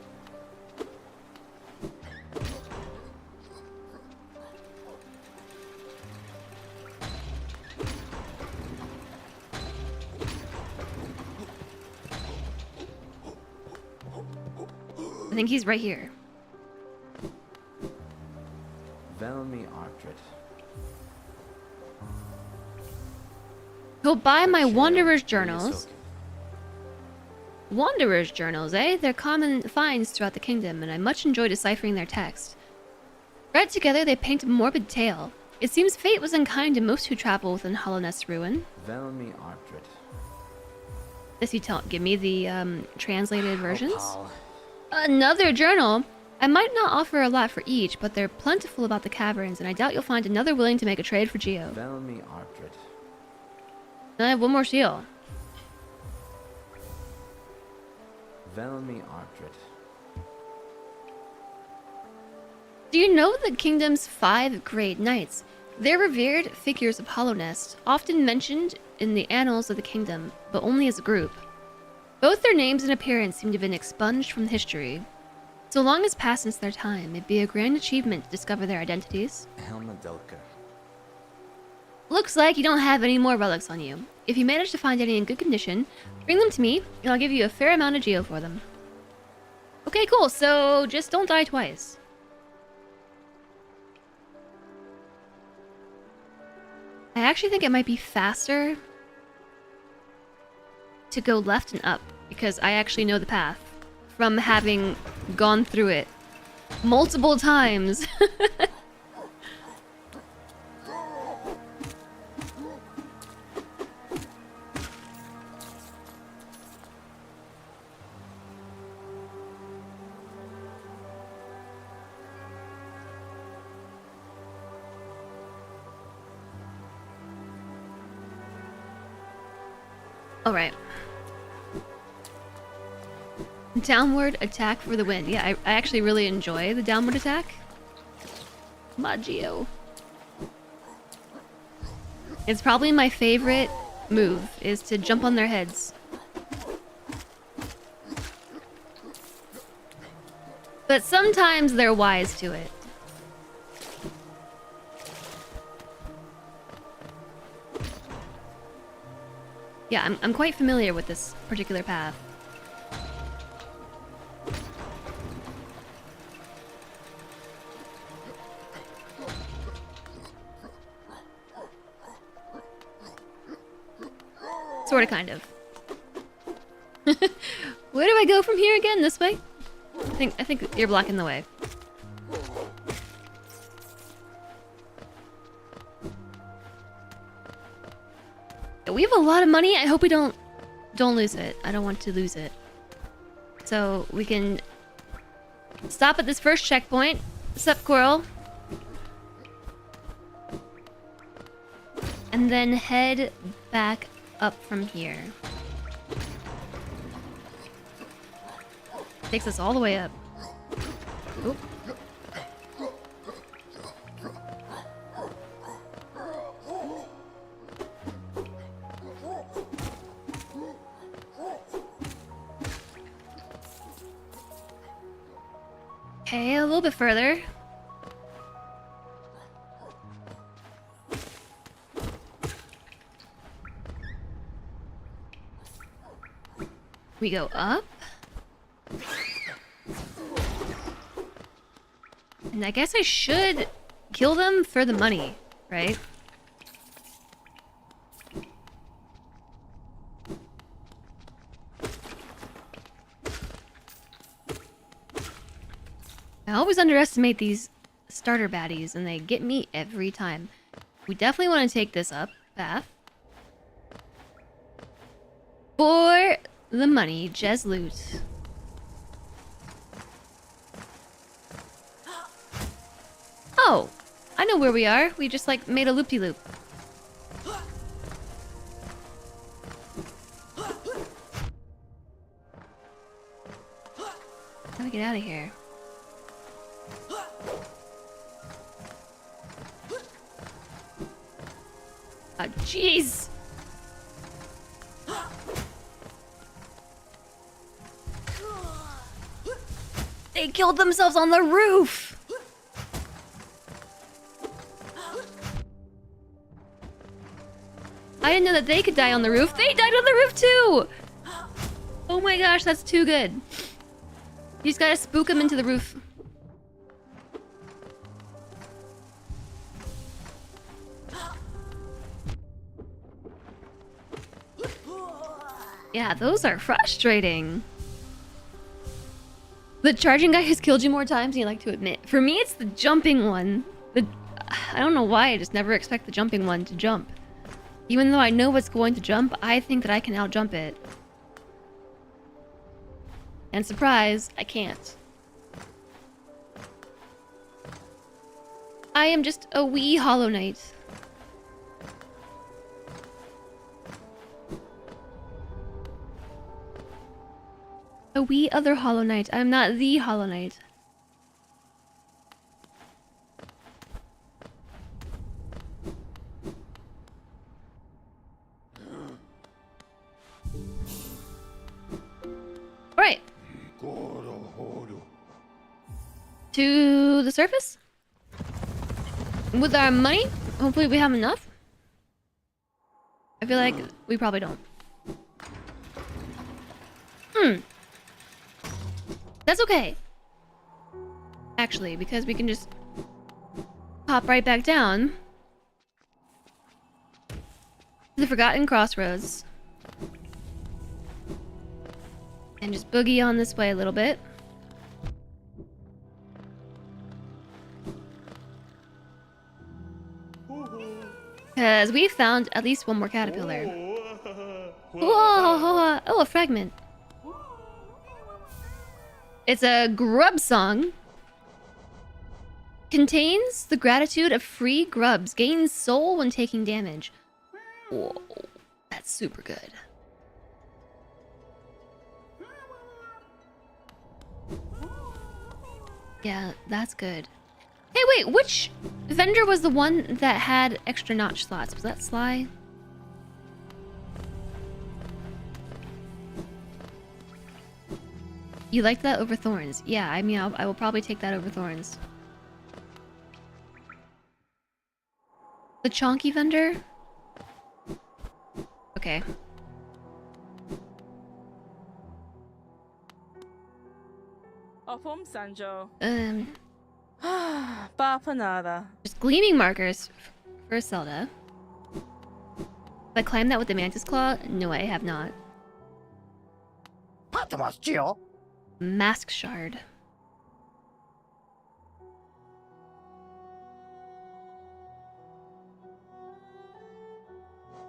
S1: I think he's right here.
S2: Velmi Artrit.
S1: Go buy my
S2: Chael
S1: Wanderer's
S2: Iliasoken.
S1: Journals. Wanderer's Journals, eh? They're common finds throughout the kingdom, and I much enjoy deciphering their text. Read together, they paint a morbid tale. It seems fate was unkind to most who travel within Hollownest's ruin.
S2: Velmi Artrit.
S1: Does he give me the translated versions?
S2: Oh,
S1: Another journal! I might not offer a lot for each, but they're plentiful about the caverns, and I doubt you'll find another willing to make a trade for Geo.
S2: Velmi Artrit.
S1: And I have one more seal.
S2: Velmi Artrit.
S1: Do you know the kingdom's 5 great knights? They're revered figures of Hollownest, often mentioned in the annals of the kingdom, but only as a group. Both their names and appearance seem to have been expunged from history. So long has passed since their time, it'd be a grand achievement to discover their identities.
S2: Helma Delka.
S1: Looks like you don't have any more relics on you. If you manage to find any in good condition, bring them to me, and I'll give you a fair amount of geo for them. Okay, cool, so just don't die twice. I actually think it might be faster to go left and up, because I actually know the path from having gone through it multiple times. All right. Downward attack for the win. Yeah, I actually really enjoy the downward attack. Magio. It's probably my favorite move, is to jump on their heads. But sometimes they're wise to it. Yeah, I'm quite familiar with this particular path. Sorta, kind of. Where do I go from here again? This way? I think you're blocking the way. We have a lot of money. I hope we don't lose it. I don't want to lose it. So we can stop at this first checkpoint. Sup, Squirrel? And then head back up from here. Takes us all the way up. Oop. Okay, a little bit further. We go up. And I guess I should kill them for the money, right? I always underestimate these starter baddies, and they get me every time. We definitely want to take this up path. For the money, Jez loot. Oh, I know where we are. We just like made a loop-de-loop. How do we get out of here? Oh, jeez. They killed themselves on the roof. I didn't know that they could die on the roof. They died on the roof too. Oh my gosh, that's too good. You just gotta spook them into the roof. Yeah, those are frustrating. The charging guy has killed you more times than you like to admit. For me, it's the jumping one. I don't know why, I just never expect the jumping one to jump. Even though I know what's going to jump, I think that I can out-jump it. And surprise, I can't. I am just a wee Hollow Knight. A wee other Hollow Knight. I'm not the Hollow Knight. Alright. To the surface? With our money? Hopefully we have enough. I feel like we probably don't. That's okay. Actually, because we can just pop right back down to the Forgotten Crossroads. And just boogie on this way a little bit. Because we found at least one more caterpillar. Whoa! Oh, a fragment. It's a grub song. Contains the gratitude of free grubs. Gains soul when taking damage. Whoa, that's super good. Yeah, that's good. Hey, wait, which vendor was the one that had extra notch slots? Was that Sly? You like that over thorns? Yeah, I mean, I will probably take that over thorns. The chonky vendor? Okay.
S3: Opum Sanjo. Papa nada.
S1: Just gleaming markers for Zelda. Have I climbed that with the mantis claw? No, I have not. Mask shard.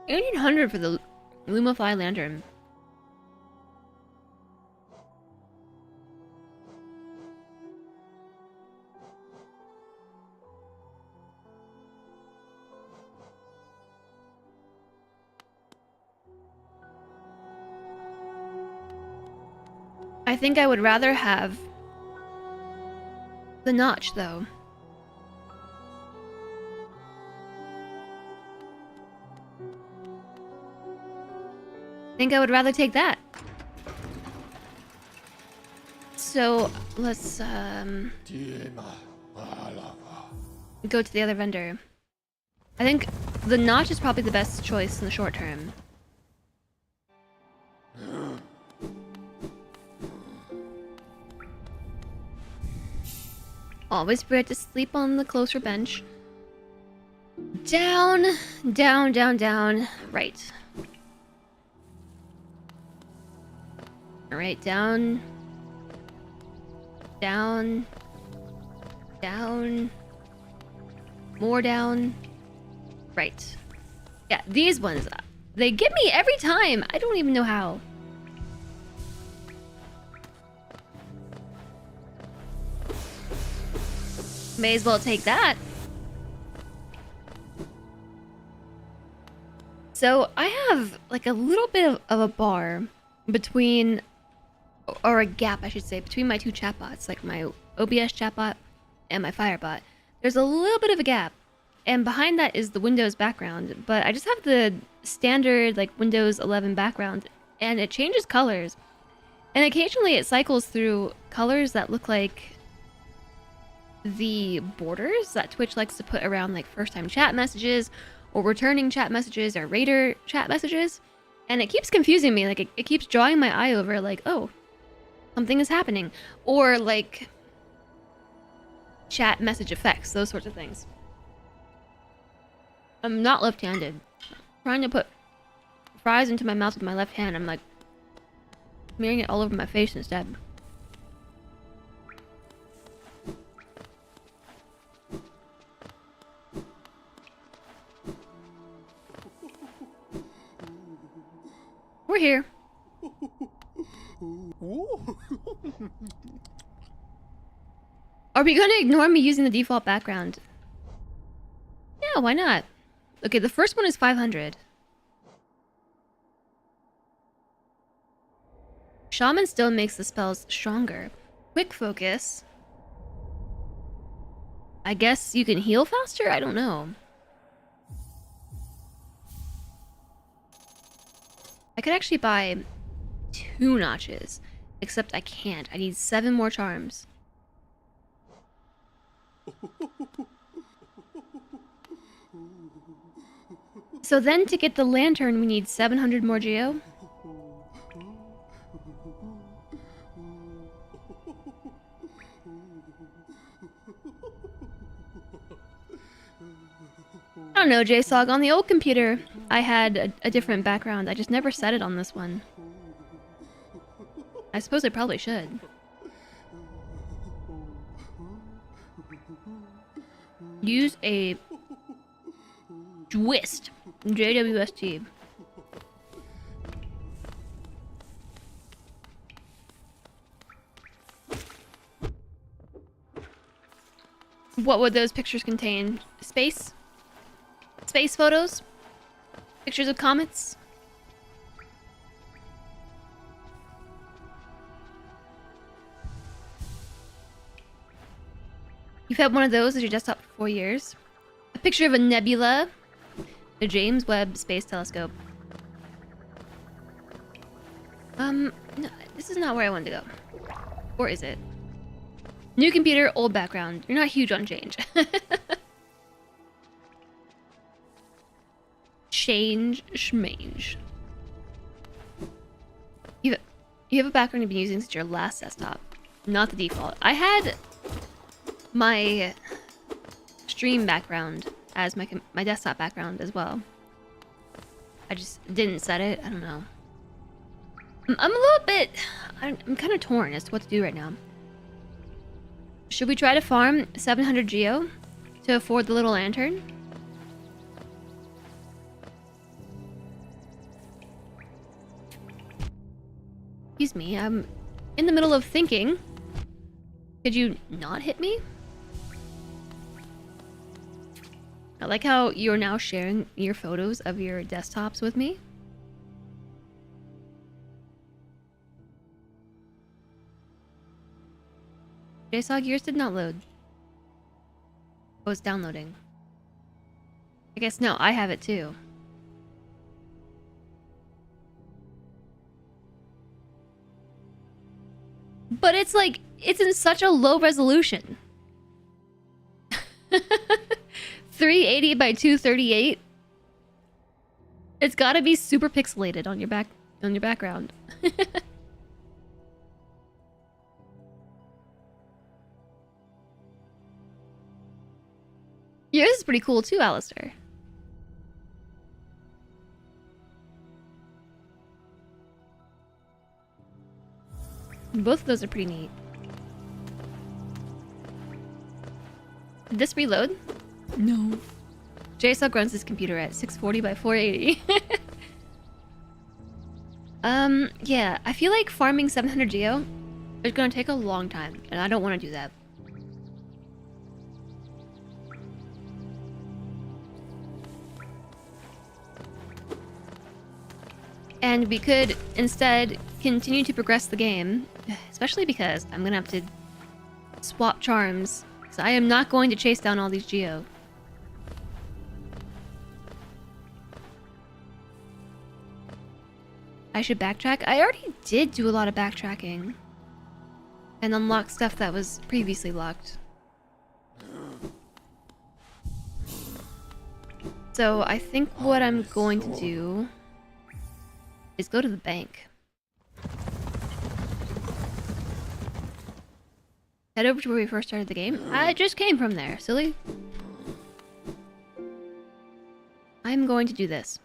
S1: $1,800 for the Lumify lantern. I think I would rather have the notch, though. I think I would rather take that. So, let's, go to the other vendor. I think the notch is probably the best choice in the short term. Always prepared to sleep on the closer bench. Down, down, down, down. Right. Alright, down. Down. Down. More down. Right. Yeah, these ones. They get me every time. I don't even know how. May as well take that. So I have like a little bit of a bar between, or a gap I should say, between my two chatbots, like my OBS chatbot and my Firebot. There's a little bit of a gap, and behind that is the Windows background, but I just have the standard like Windows 11 background, and it changes colors, and occasionally it cycles through colors that look like the borders that Twitch likes to put around like first time chat messages or returning chat messages or raider chat messages, and it keeps confusing me. Like it keeps drawing my eye over like, oh, something is happening, or like chat message effects, those sorts of things. I'm not left-handed. Trying to put fries into my mouth with my left hand, I'm like smearing it all over my face instead. We're here. Are we gonna ignore me using the default background? Yeah, why not? Okay, the first one is 500. Shaman still makes the spells stronger. Quick focus. I guess you can heal faster? I don't know. I could actually buy 2 notches, except I can't. I need 7 more charms. So then to get the lantern, we need 700 more geo. I don't know, JSOG. On the old computer, I had a different background. I just never set it on this one. I suppose I probably should. Use a twist. JWST. What would those pictures contain? Space? Space photos? Pictures of comets? You've had one of those as your desktop for 4 years. A picture of a nebula. The James Webb Space Telescope. No, this is not where I wanted to go. Or is it? New computer, old background. You're not huge on change. Change schmange. You have a background you've been using since your last desktop. Not the default. I had my stream background as my desktop background as well. I just didn't set it. I don't know. I'm a little bit... I'm kind of torn as to what to do right now. Should we try to farm 700 geo to afford the little lantern? Excuse me, I'm in the middle of thinking. Could you not hit me? I like how you're now sharing your photos of your desktops with me. JSOG, yours did not load. Oh, it's downloading. I guess no, I have it too. But it's like, it's in such a low resolution. 380 by 238. It's gotta be super pixelated on your background. Yours is pretty cool too, Alistair. Both of those are pretty neat. Did this reload? No. JSL runs his computer at 640 by 480. Yeah, I feel like farming 700 geo is gonna take a long time, and I don't want to do that. And we could instead continue to progress the game, especially because I'm gonna have to swap charms, because I am not going to chase down all these geo. I should backtrack. I already did do a lot of backtracking and unlock stuff that was previously locked. So I think what I'm going to do is go to the bank. Head over to where we first started the game. I just came from there, silly. I'm going to do this.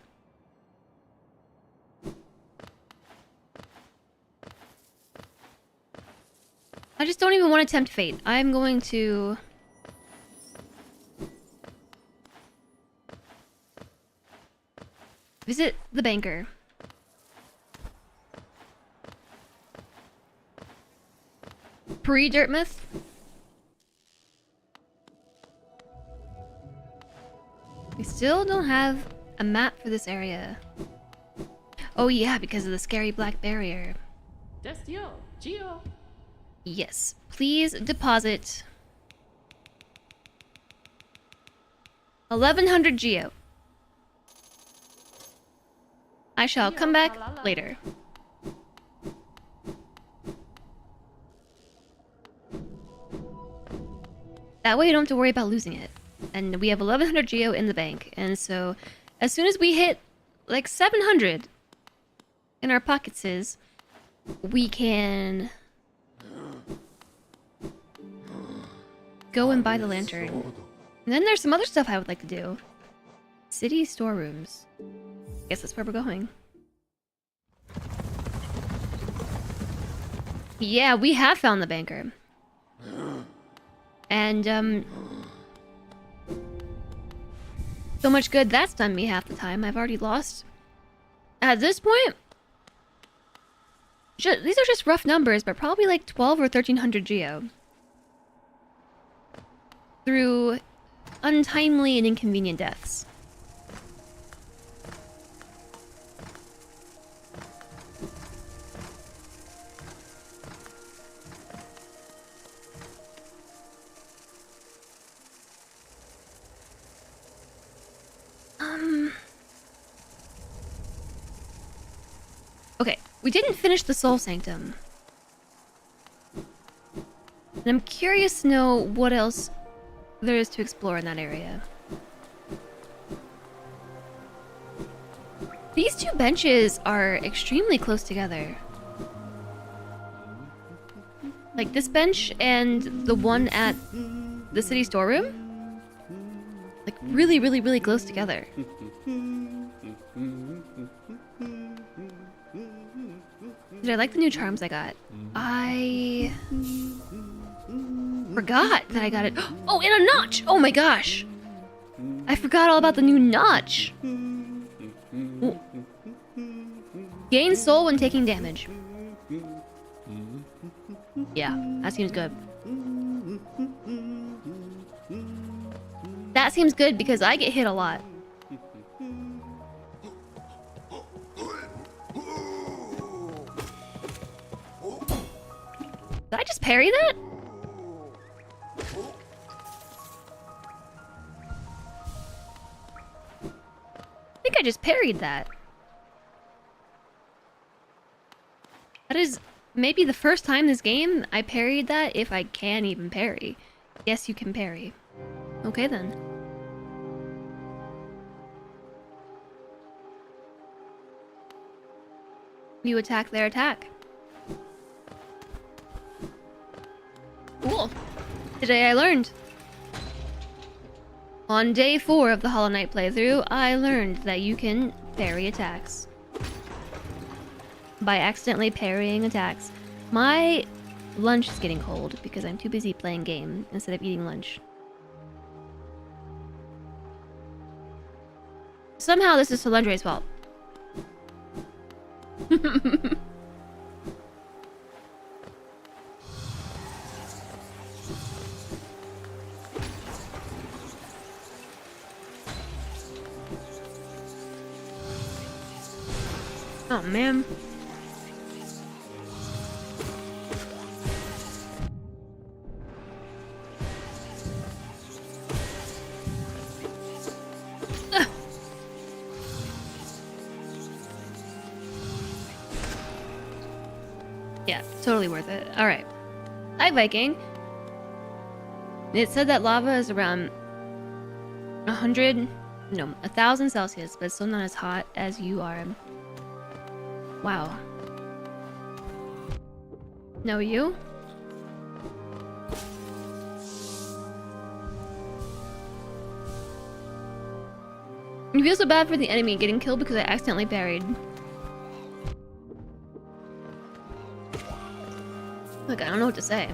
S1: I just don't even want to tempt fate. I'm going to... visit the banker. Pre-Dirtmouth? We still don't have a map for this area. Oh yeah, because of the scary black barrier.
S4: That's Geo.
S1: Yes, please deposit 1100 geo. I shall come back later. That way you don't have to worry about losing it. And we have 1100 geo in the bank, and so as soon as we hit like 700 in our pockets, we can go and buy the lantern. And then there's some other stuff I would like to do. City storerooms. Guess that's where we're going. Yeah, we have found the banker. And, so much good that's done me half the time. I've already lost. At this point, these are just rough numbers, but probably like 12 or 1300 geo. Through untimely and inconvenient deaths. Okay, we didn't finish the Soul Sanctum. And I'm curious to know what else there is to explore in that area. These two benches are extremely close together. Like this bench and the one at the city storeroom? Like really, really, really close together. Did I like the new charms I got? I forgot that I got it. Oh, and a notch! Oh my gosh! I forgot all about the new notch. Ooh. Gain soul when taking damage. Yeah, that seems good. That seems good because I get hit a lot. Did I just parry that? I think I just parried that. That is maybe the first time this game I parried that, if I can even parry. Yes, you can parry. Okay then. You attack their attack. Cool. Today I learned. On day 4 of the Hollow Knight playthrough, I learned that you can parry attacks. By accidentally parrying attacks. My lunch is getting cold because I'm too busy playing game instead of eating lunch. Somehow this is Solandre's fault. Oh man. Ugh. Yeah, totally worth it. Alright. Hi, Viking. It said that lava is around 1,000 Celsius, but it's still not as hot as you are. Wow. No, you? I feel so bad for the enemy getting killed because I accidentally parried. Look, I don't know what to say.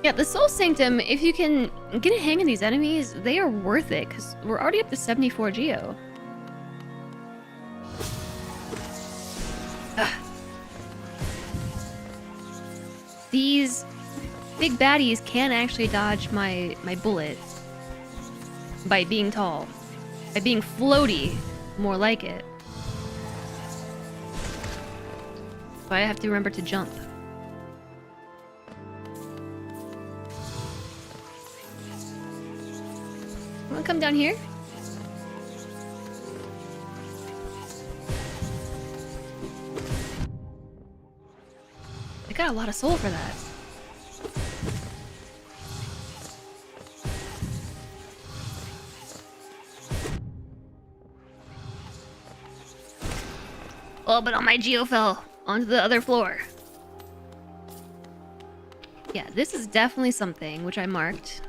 S1: Yeah, the Soul Sanctum, if you can get a hang of these enemies, they are worth it, because we're already up to 74 Geo. Ugh. These big baddies can actually dodge my bullet by being tall. By being floaty, more like it. But I have to remember to jump. Wanna come down here? I got a lot of soul for that. Oh, but all my geo fell onto the other floor. Yeah, this is definitely something which I marked.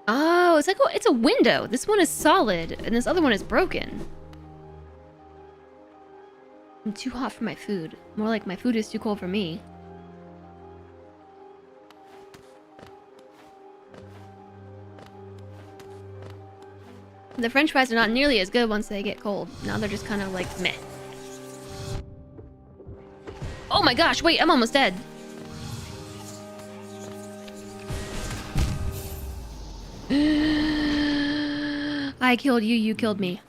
S1: Oh, it's like it's a window. This one is solid, and this other one is broken. I'm too hot for my food. More like my food is too cold for me. The French fries are not nearly as good once they get cold. Now they're just kind of like meh. Oh my gosh, wait, I'm almost dead. I killed you, you killed me.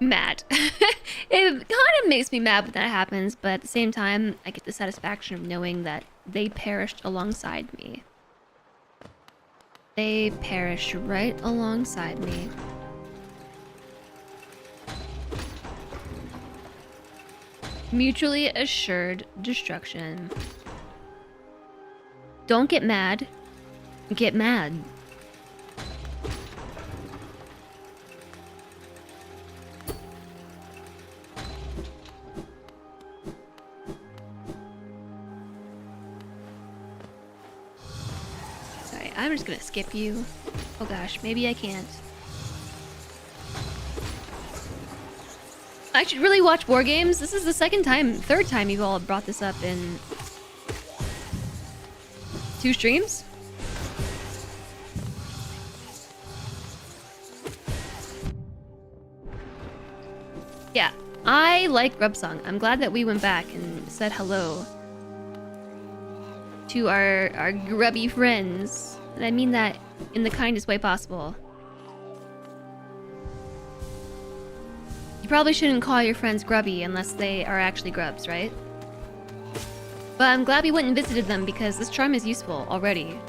S1: Mad. It kind of makes me mad when that happens, but at the same time, I get the satisfaction of knowing that they perished alongside me. They perished right alongside me. Mutually assured destruction. Don't get mad. Get mad. Sorry, I'm just gonna skip you. Oh gosh, maybe I can't. I should really watch War Games. This is the third time you've all brought this up in 2 streams. Yeah, I like Grubsong. I'm glad that we went back and said hello to our grubby friends. And I mean that in the kindest way possible. You probably shouldn't call your friends grubby unless they are actually grubs, right? But I'm glad we went and visited them because this charm is useful already.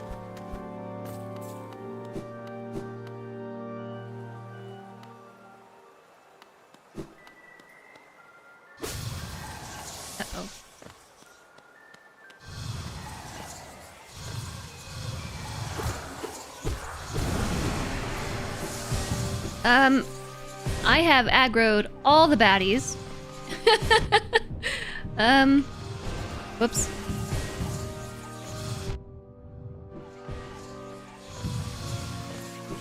S1: I have aggroed all the baddies. Whoops.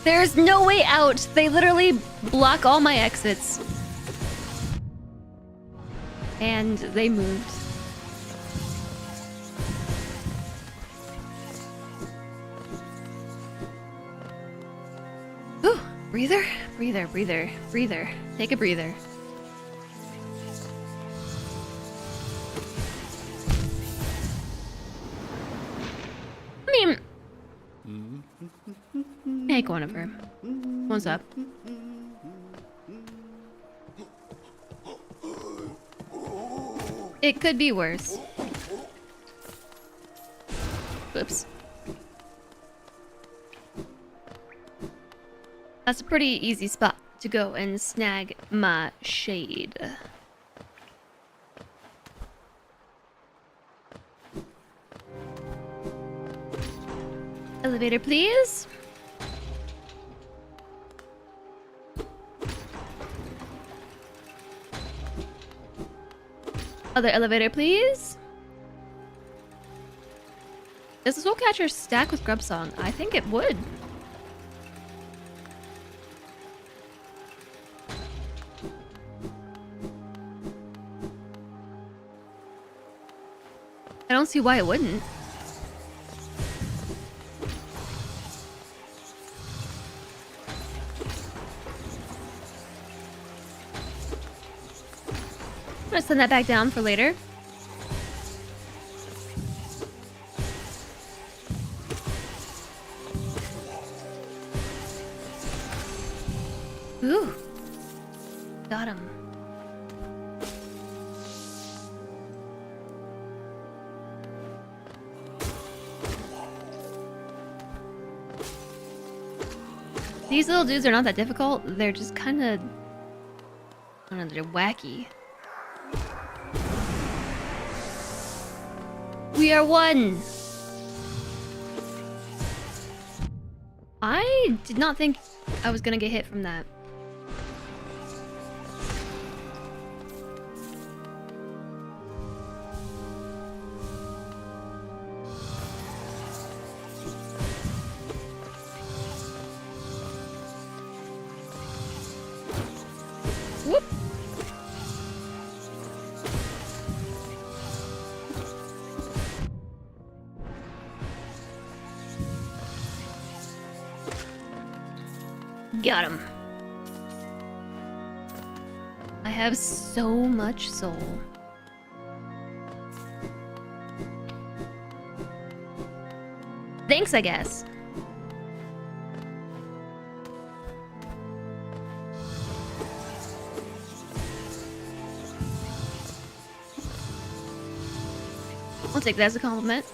S1: There's no way out. They literally block all my exits. And they moved. Whew. Breather, breather, breather, breather. Take a breather. I mean, take one of her. What's up? It could be worse. Whoops. That's a pretty easy spot to go and snag my shade. Elevator, please. Other elevator, please. Does the soul catcher stack with Grub Song? I think it would. I don't see why it wouldn't. I'm gonna send that back down for later. Ooh. Got him. These little dudes are not that difficult. They're just kind of... I don't know, they're wacky. We are one! I did not think I was gonna get hit from that. Whoop! Got him. I have so much soul. Thanks, I guess. I'll take that as a compliment.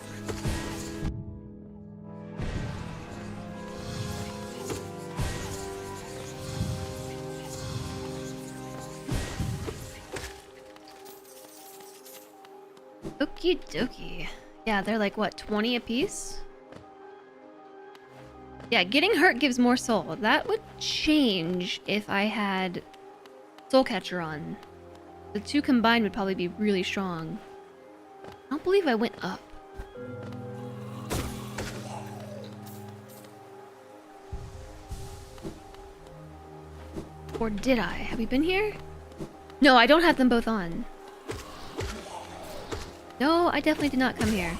S1: Okie dokie. Yeah, they're like, what, 20 apiece? Yeah, getting hurt gives more soul. That would change if I had Soul Catcher on. The two combined would probably be really strong. I don't believe I went up. Or did I? Have we been here? No, I don't have them both on. No, I definitely did not come here.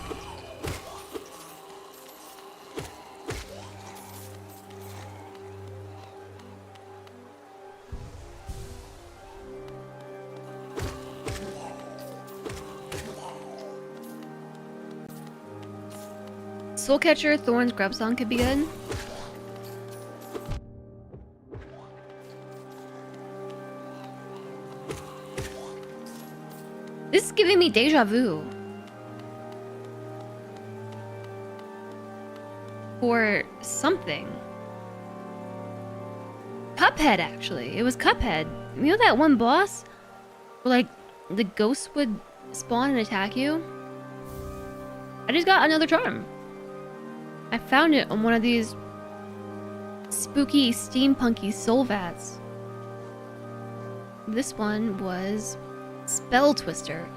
S1: Soul Catcher, Thorns, Grub Song could be good. This is giving me deja vu. For something. Cuphead, actually. It was Cuphead. You know that one boss? Where, like, the ghosts would spawn and attack you? I just got another charm. I found it on one of these spooky, steampunky soul vats. This one was Spell Twister.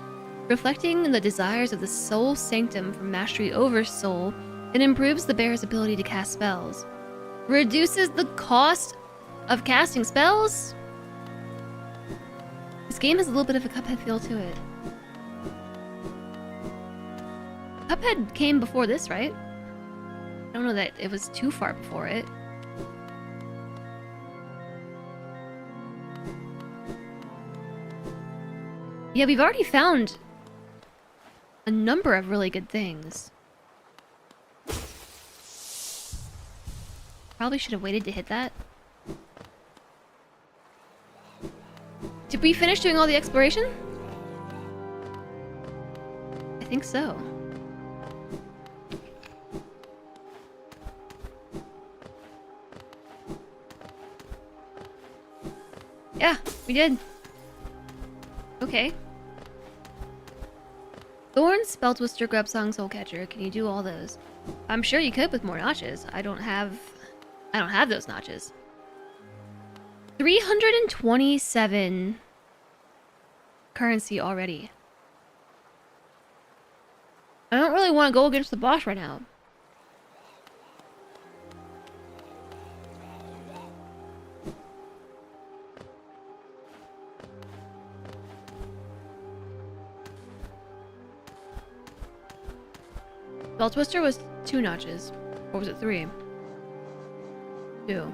S1: Reflecting the desires of the soul sanctum from mastery over soul, it improves the bearer's ability to cast spells. Reduces the cost of casting spells? This game has a little bit of a Cuphead feel to it. Cuphead came before this, right? I don't know that it was too far before it. Yeah, we've already found a number of really good things. Probably should have waited to hit that. Did we finish doing all the exploration? I think so. Yeah, we did. Okay. Thorn, Spell Twister, Grub Song, Soul Catcher. Can you do all those? I'm sure you could with more notches. I don't have those notches. 327 currency already. I don't really want to go against the boss right now. Spell Twister was 2 notches. Or was it 3? 2.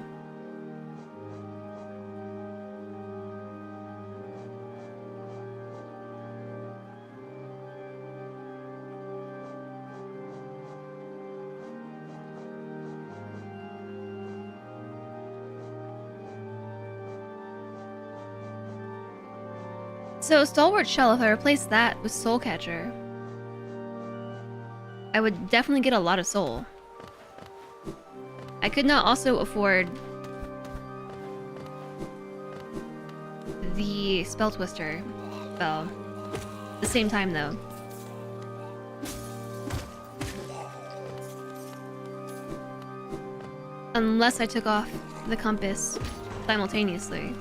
S1: So, Stalwart Shell, if I replace that with Soul Catcher, I would definitely get a lot of soul. I could not also afford the Spell Twister spell at the same time, though. Unless I took off the compass simultaneously.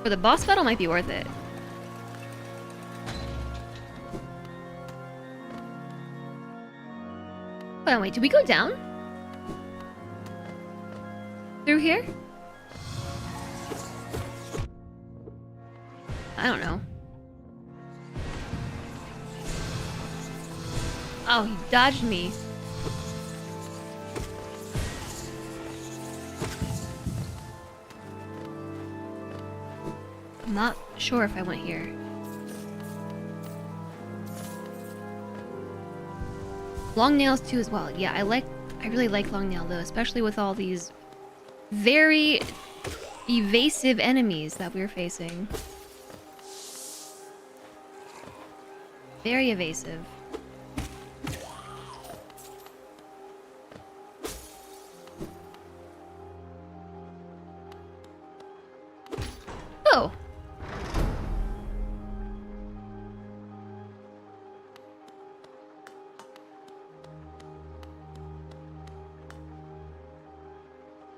S1: For the boss battle, might be worth it. Hold on, wait, did we go down? Through here? I don't know. Oh, he dodged me. I'm not sure if I went here. Long nails too as well. Yeah, I really like long nail though, especially with all these very evasive enemies that we're facing. Very evasive. Oh.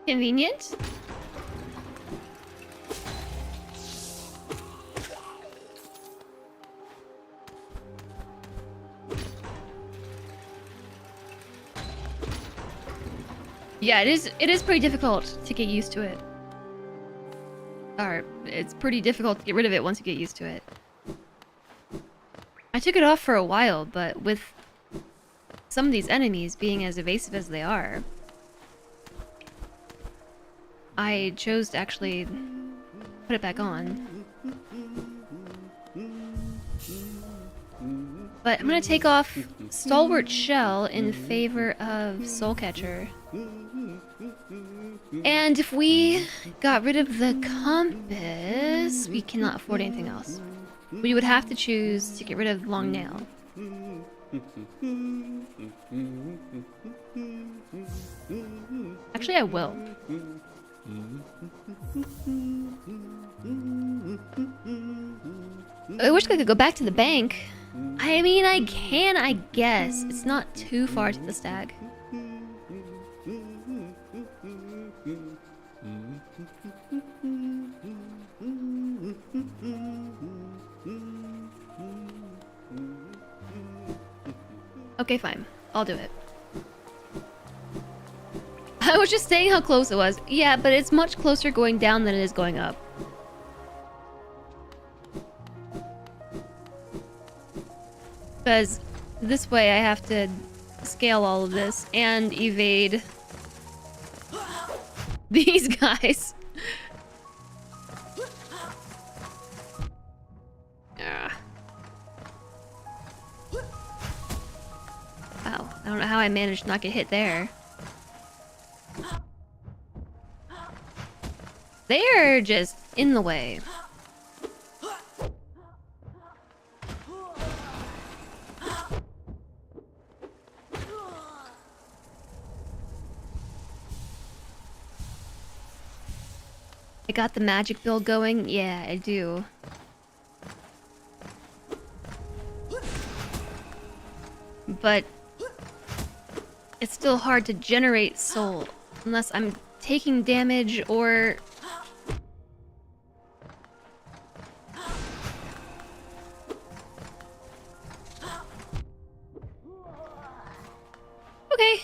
S1: Convenient. Yeah, it is pretty difficult to get used to it. Or it's pretty difficult to get rid of it once you get used to it. I took it off for a while, but with some of these enemies being as evasive as they are, I chose to actually put it back on. But I'm gonna take off Stalwart Shell in favor of Soul Catcher. And if we got rid of the compass, we cannot afford anything else. We would have to choose to get rid of Long Nail. Actually, I will. I wish I could go back to the bank. I mean, I can, I guess. It's not too far to the stag. Okay, fine. I'll do it. I was just saying how close it was. Yeah, but it's much closer going down than it is going up. Because this way I have to scale all of this and evade these guys. Ah. Wow, I don't know how I managed to not get hit there. They're just in the way. I got the magic build going? Yeah, I do. But it's still hard to generate soul unless I'm taking damage or... Okay.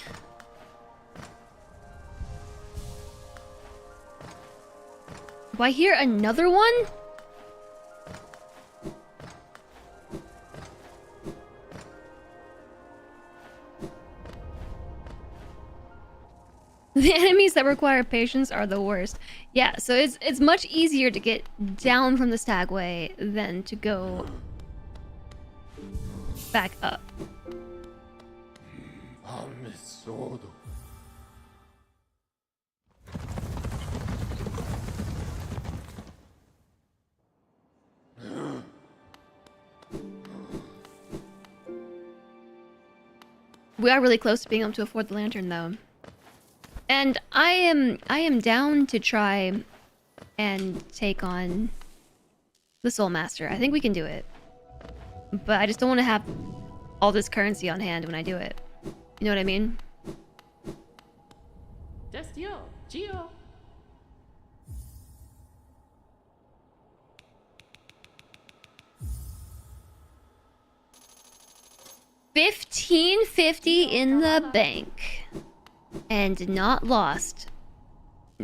S1: Do I hear another one? The enemies that require patience are the worst. Yeah, so it's much easier to get down from the stagway than to go back up. We are really close to being able to afford the lantern, though. And I am down to try and take on the Soul Master. I think we can do it. But I just don't want to have all this currency on hand when I do it. You know what I mean?
S4: That's yo, Gio.
S1: 1550 in the bank. And not lost.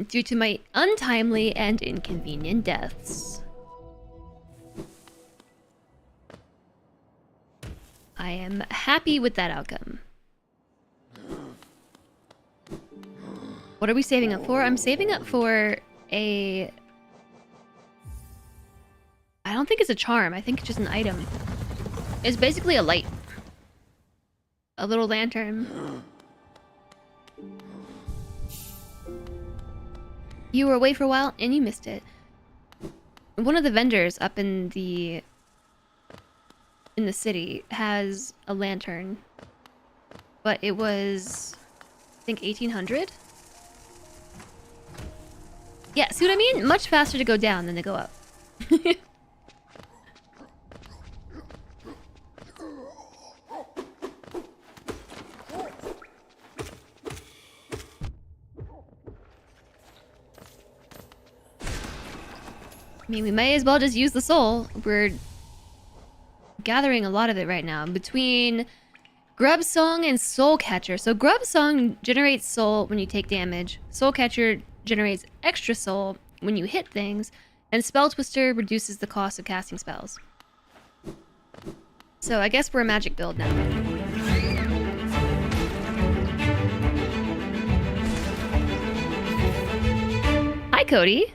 S1: Due to my untimely and inconvenient deaths. I am happy with that outcome. What are we saving up for? I'm saving up for a... I don't think it's a charm. I think it's just an item. It's basically a light. A little lantern. You were away for a while and you missed it. One of the vendors up in the city has a lantern. But it was, I think, 1800? Yeah, see what I mean? Much faster to go down than to go up. I mean, we may as well just use the soul. We're gathering a lot of it right now. Between Grub Song and Soul Catcher. So Grub Song generates soul when you take damage. Soul Catcher generates extra soul when you hit things. And Spell Twister reduces the cost of casting spells. So I guess we're a magic build now. Hi, Cody.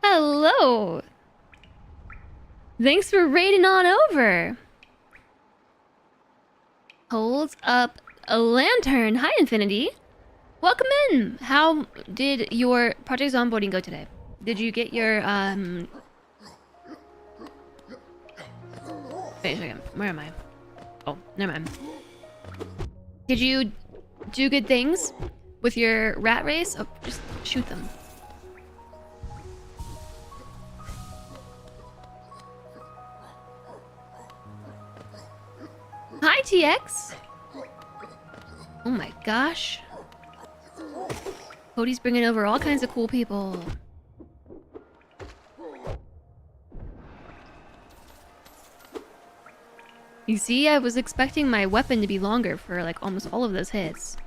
S1: Hello. Thanks for raiding on over. Holds up a lantern. Hi, Infinity. Welcome in. How did your project's onboarding go today? Did you get your, Wait a second. Where am I? Oh, never mind. Did you do good things with your rat race? Oh, just shoot them. Hi, TX. Oh my gosh. Cody's bringing over all kinds of cool people. You see, I was expecting my weapon to be longer for like almost all of those hits.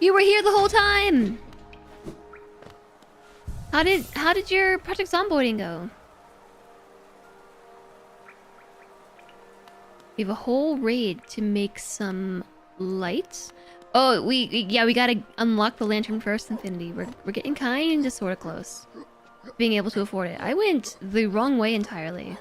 S1: You were here the whole time! How did your Project Zomboiding go? We have a whole raid to make some lights. Oh, we gotta unlock the lantern first, Infinity. We're getting kinda sorta close to being able to afford it. I went the wrong way entirely.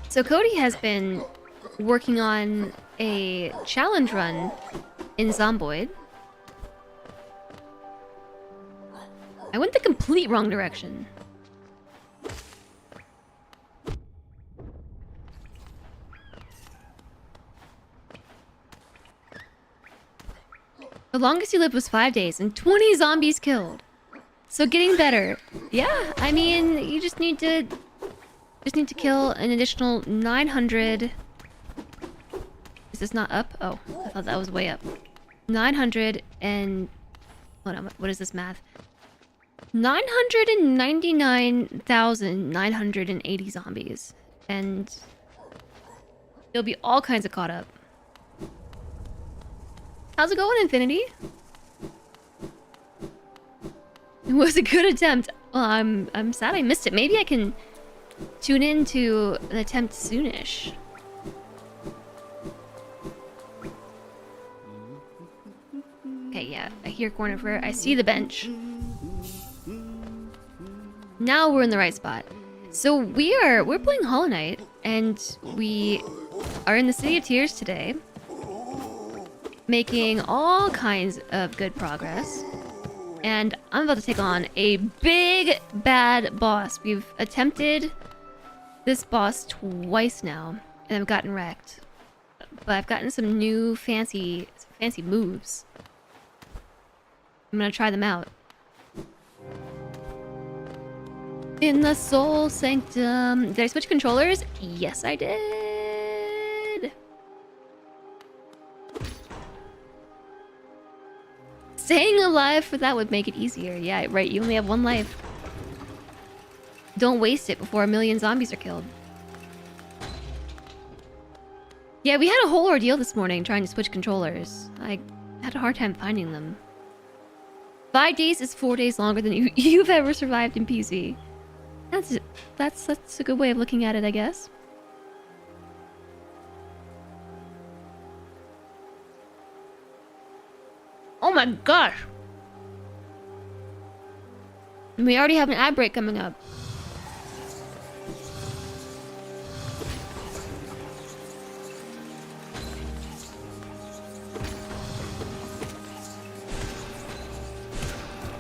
S1: So Cody has been working on a challenge run in Zomboid. I went the complete wrong direction. The longest you lived was 5 days and 20 zombies killed. So getting better. Yeah, I mean, you just need to kill an additional 900. Is this not up? Oh, I thought that was way up. 900 and... Hold on, what is this math? 999,980 zombies. And... you'll be all kinds of caught up. How's it going, Infinity? It was a good attempt. Well, I'm sad I missed it. Maybe I can tune in to an attempt soonish. Okay, yeah, I hear Cornifer. I see the bench. Now we're in the right spot. So we're playing Hollow Knight, and we are in the City of Tears today, making all kinds of good progress. And I'm about to take on a big bad boss. We've attempted this boss twice now, and I've gotten wrecked. But I've gotten some new fancy moves. I'm gonna try them out. In the Soul Sanctum. Did I switch controllers? Yes, I did. Staying alive for that would make it easier. Yeah, right. You only have one life. Don't waste it before a million zombies are killed. Yeah, we had a whole ordeal this morning trying to switch controllers. I had a hard time finding them. 5 days is 4 days longer than you've ever survived in PC. That's a good way of looking at it, I guess. Oh my gosh! We already have an ad break coming up.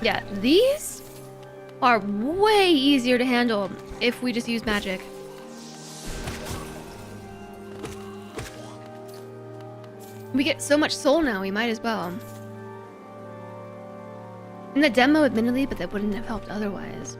S1: Yeah, these are way easier to handle if we just use magic. We get so much soul now, we might as well. In the demo, admittedly, but that wouldn't have helped otherwise.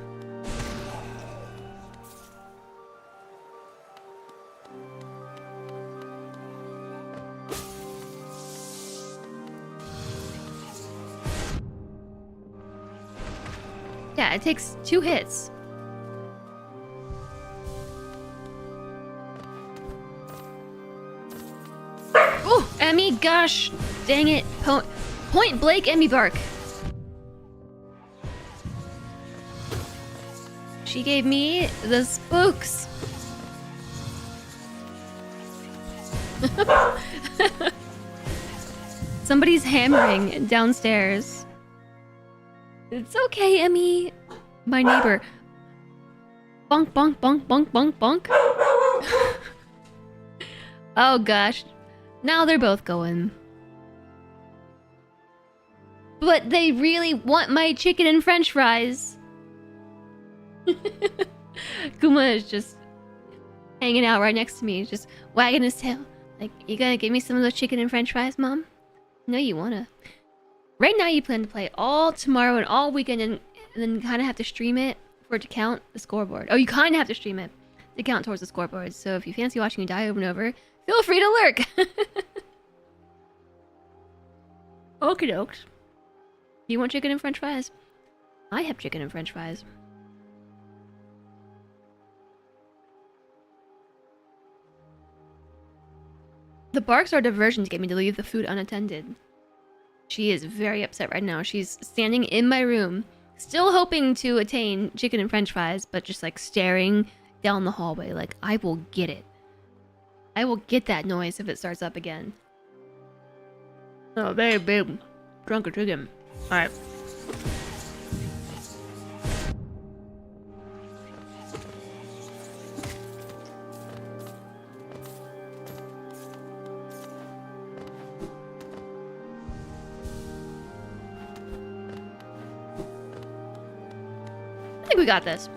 S1: Yeah, it takes 2 hits. Oh, Emmy, gosh, dang it. Point blank Emmy bark. She gave me the spooks. Somebody's hammering downstairs. It's okay, Emmy. My neighbor. Bonk, bonk, bonk, bonk, bonk, bonk. Oh gosh. Now they're both going. But they really want my chicken and french fries. Kuma is just hanging out right next to me, just wagging his tail. Like, you gonna give me some of those chicken and french fries, Mom? No, you wanna. Right now you plan to play all tomorrow and all weekend, and and then you kind of have to stream it for it to count the scoreboard. Oh, you kind of have to stream it to count towards the scoreboard. So if you fancy watching me die over and over, feel free to lurk. Okie dokes. You want chicken and french fries? I have chicken and french fries. The barks are a diversion to get me to leave the food unattended. She is very upset right now. She's standing in my room, still hoping to attain chicken and french fries, but just like staring down the hallway like, I will get it. I will get that noise if it starts up again. Oh, babe. Drunk a chicken. Alright. I think we got this.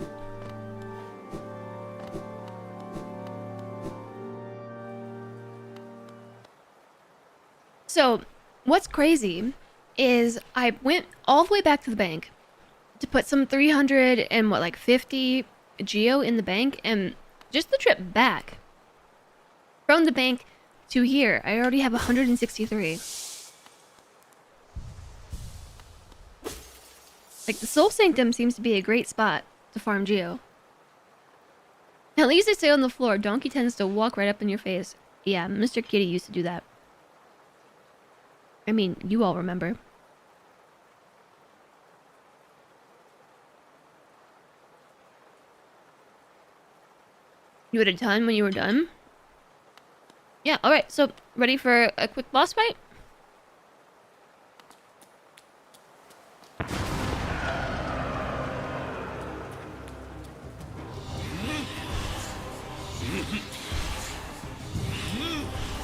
S1: So, what's crazy is I went all the way back to the bank to put some 300 and what, like 50 geo in the bank, and just the trip back from the bank to here, I already have 163. Like, the Soul Sanctum seems to be a great spot to farm geo. At least they stay on the floor. Donkey tends to walk right up in your face. Yeah, Mr. Kitty used to do that. I mean, you all remember. You had a ton when you were done? Yeah, alright, so ready for a quick boss fight?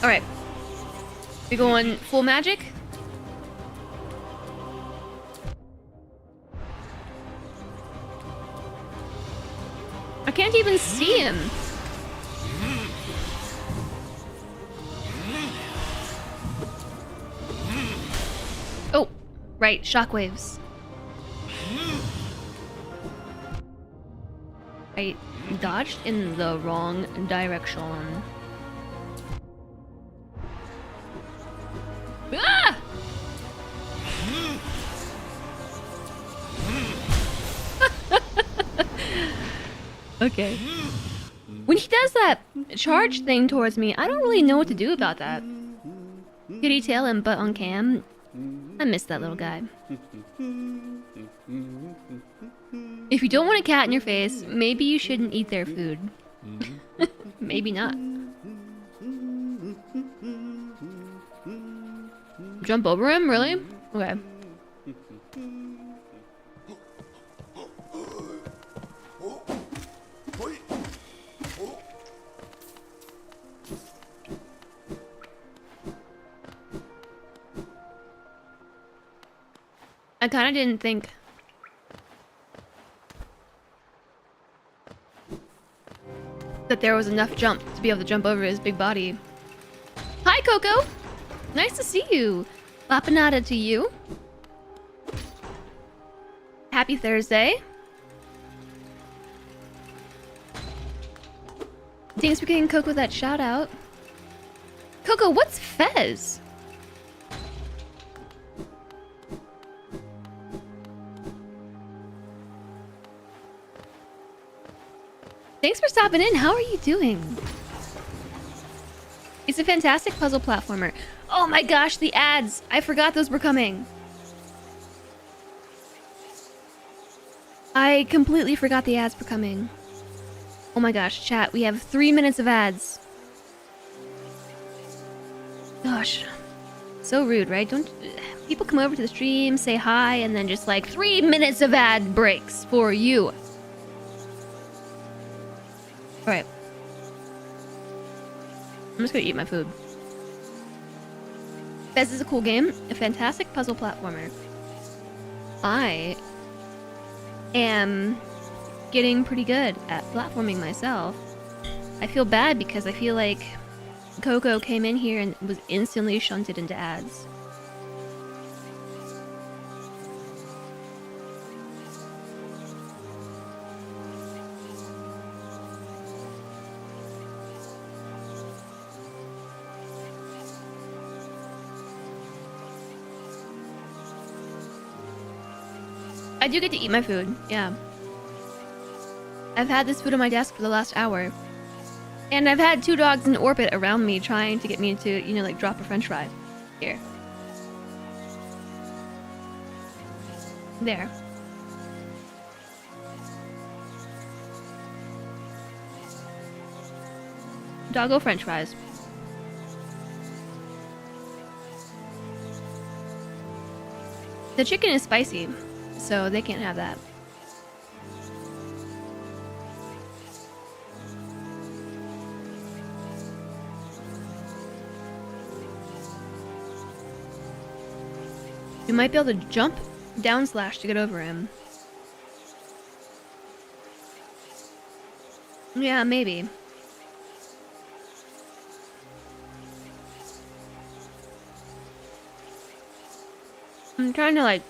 S1: Alright. We going full magic? I can't even see him. Oh, right, shockwaves. I dodged in the wrong direction. Ah! Okay. When he does that charge thing towards me, I don't really know what to do about that. Kitty tail and butt on cam. I miss that little guy. If you don't want a cat in your face, maybe you shouldn't eat their food. Maybe not. Jump over him? Really? Okay. I kind of didn't think that there was enough jump to be able to jump over his big body. Hi, Coco! Nice to see you. Bapanada to you. Happy Thursday. Thanks for getting Coco that shout out. Coco, what's Fez? Thanks for stopping in. How are you doing? It's a fantastic puzzle platformer. Oh my gosh, the ads! I forgot those were coming. I completely forgot the ads were coming. Oh my gosh, chat, we have 3 minutes of ads. Gosh. So rude, right? Don't people come over to the stream, say hi, and then just like 3 minutes of ad breaks for you. Alright. I'm just gonna eat my food. Fez is a cool game, a fantastic puzzle platformer. I am getting pretty good at platforming myself. I feel bad because I feel like Coco came in here and was instantly shunted into ads. I do get to eat my food, yeah. I've had this food on my desk for the last hour. And I've had 2 dogs in orbit around me trying to get me to, you know, like drop a french fry. Here. There. Doggo french fries. The chicken is spicy, so they can't have that. You might be able to jump down slash to get over him. Yeah, maybe. I'm trying to like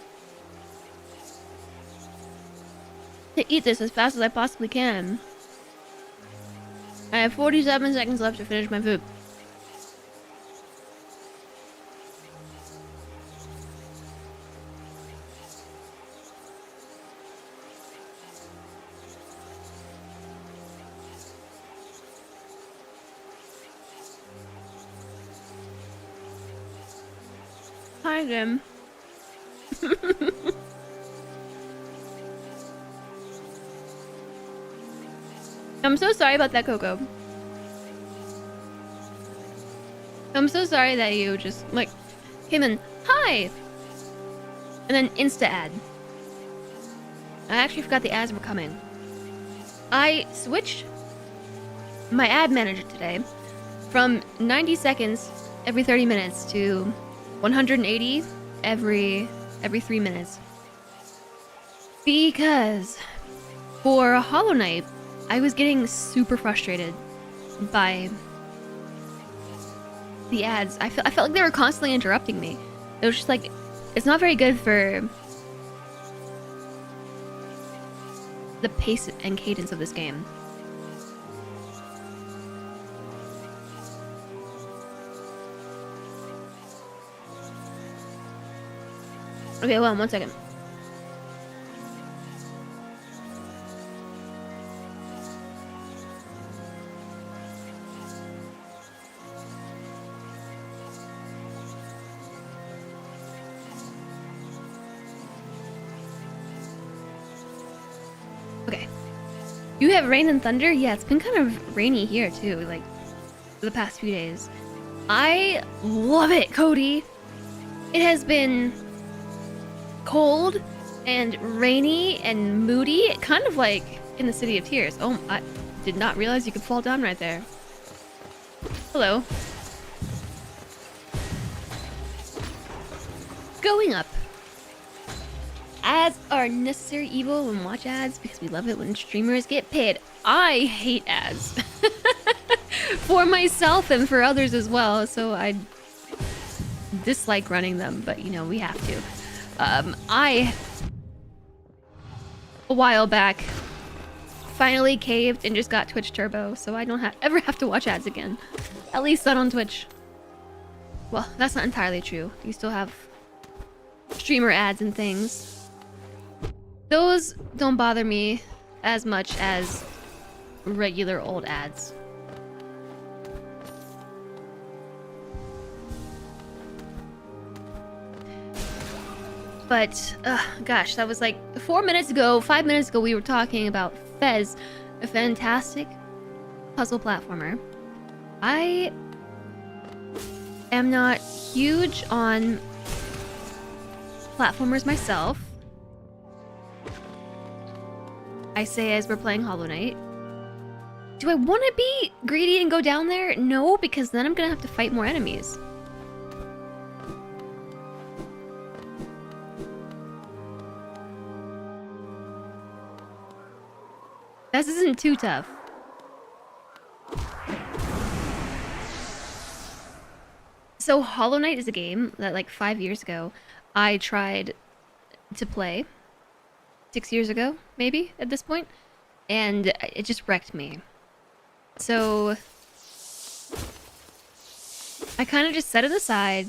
S1: to eat this as fast as I possibly can. I have 47 seconds left to finish my food. Hi, Jim. I'm so sorry about that, Coco. I'm so sorry that you just, like, came in, hi! And then insta-ad. I actually forgot the ads were coming. I switched my ad manager today from 90 seconds every 30 minutes to 180 every 3 minutes. Because for Hollow Knight, I was getting super frustrated by the ads. I felt like they were constantly interrupting me. It was just like, it's not very good for the pace and cadence of this game. Okay, hold on 1 second. Okay. You have rain and thunder? Yeah, it's been kind of rainy here too, like, for the past few days. I love it, Cody! It has been cold and rainy and moody, kind of like in the City of Tears. Oh, I did not realize you could fall down right there. Hello. Going up. Ads are necessary evil when watch ads because we love it when streamers get paid. I hate ads. For myself and for others as well, so I dislike running them, but you know, we have to. I, a while back, finally caved and just got Twitch Turbo, so I don't ever have to watch ads again. At least not on Twitch. Well, that's not entirely true. You still have streamer ads and things. Those don't bother me as much as regular old ads. But, gosh, that was like 4 minutes ago, 5 minutes ago, we were talking about Fez, a fantastic puzzle platformer. I am not huge on platformers myself. I say as we're playing Hollow Knight. Do I want to be greedy and go down there? No, because then I'm gonna have to fight more enemies. This isn't too tough. So Hollow Knight is a game that like 5 years ago I tried to play. 6 years ago, maybe, at this point. And it just wrecked me. So I kind of just set it aside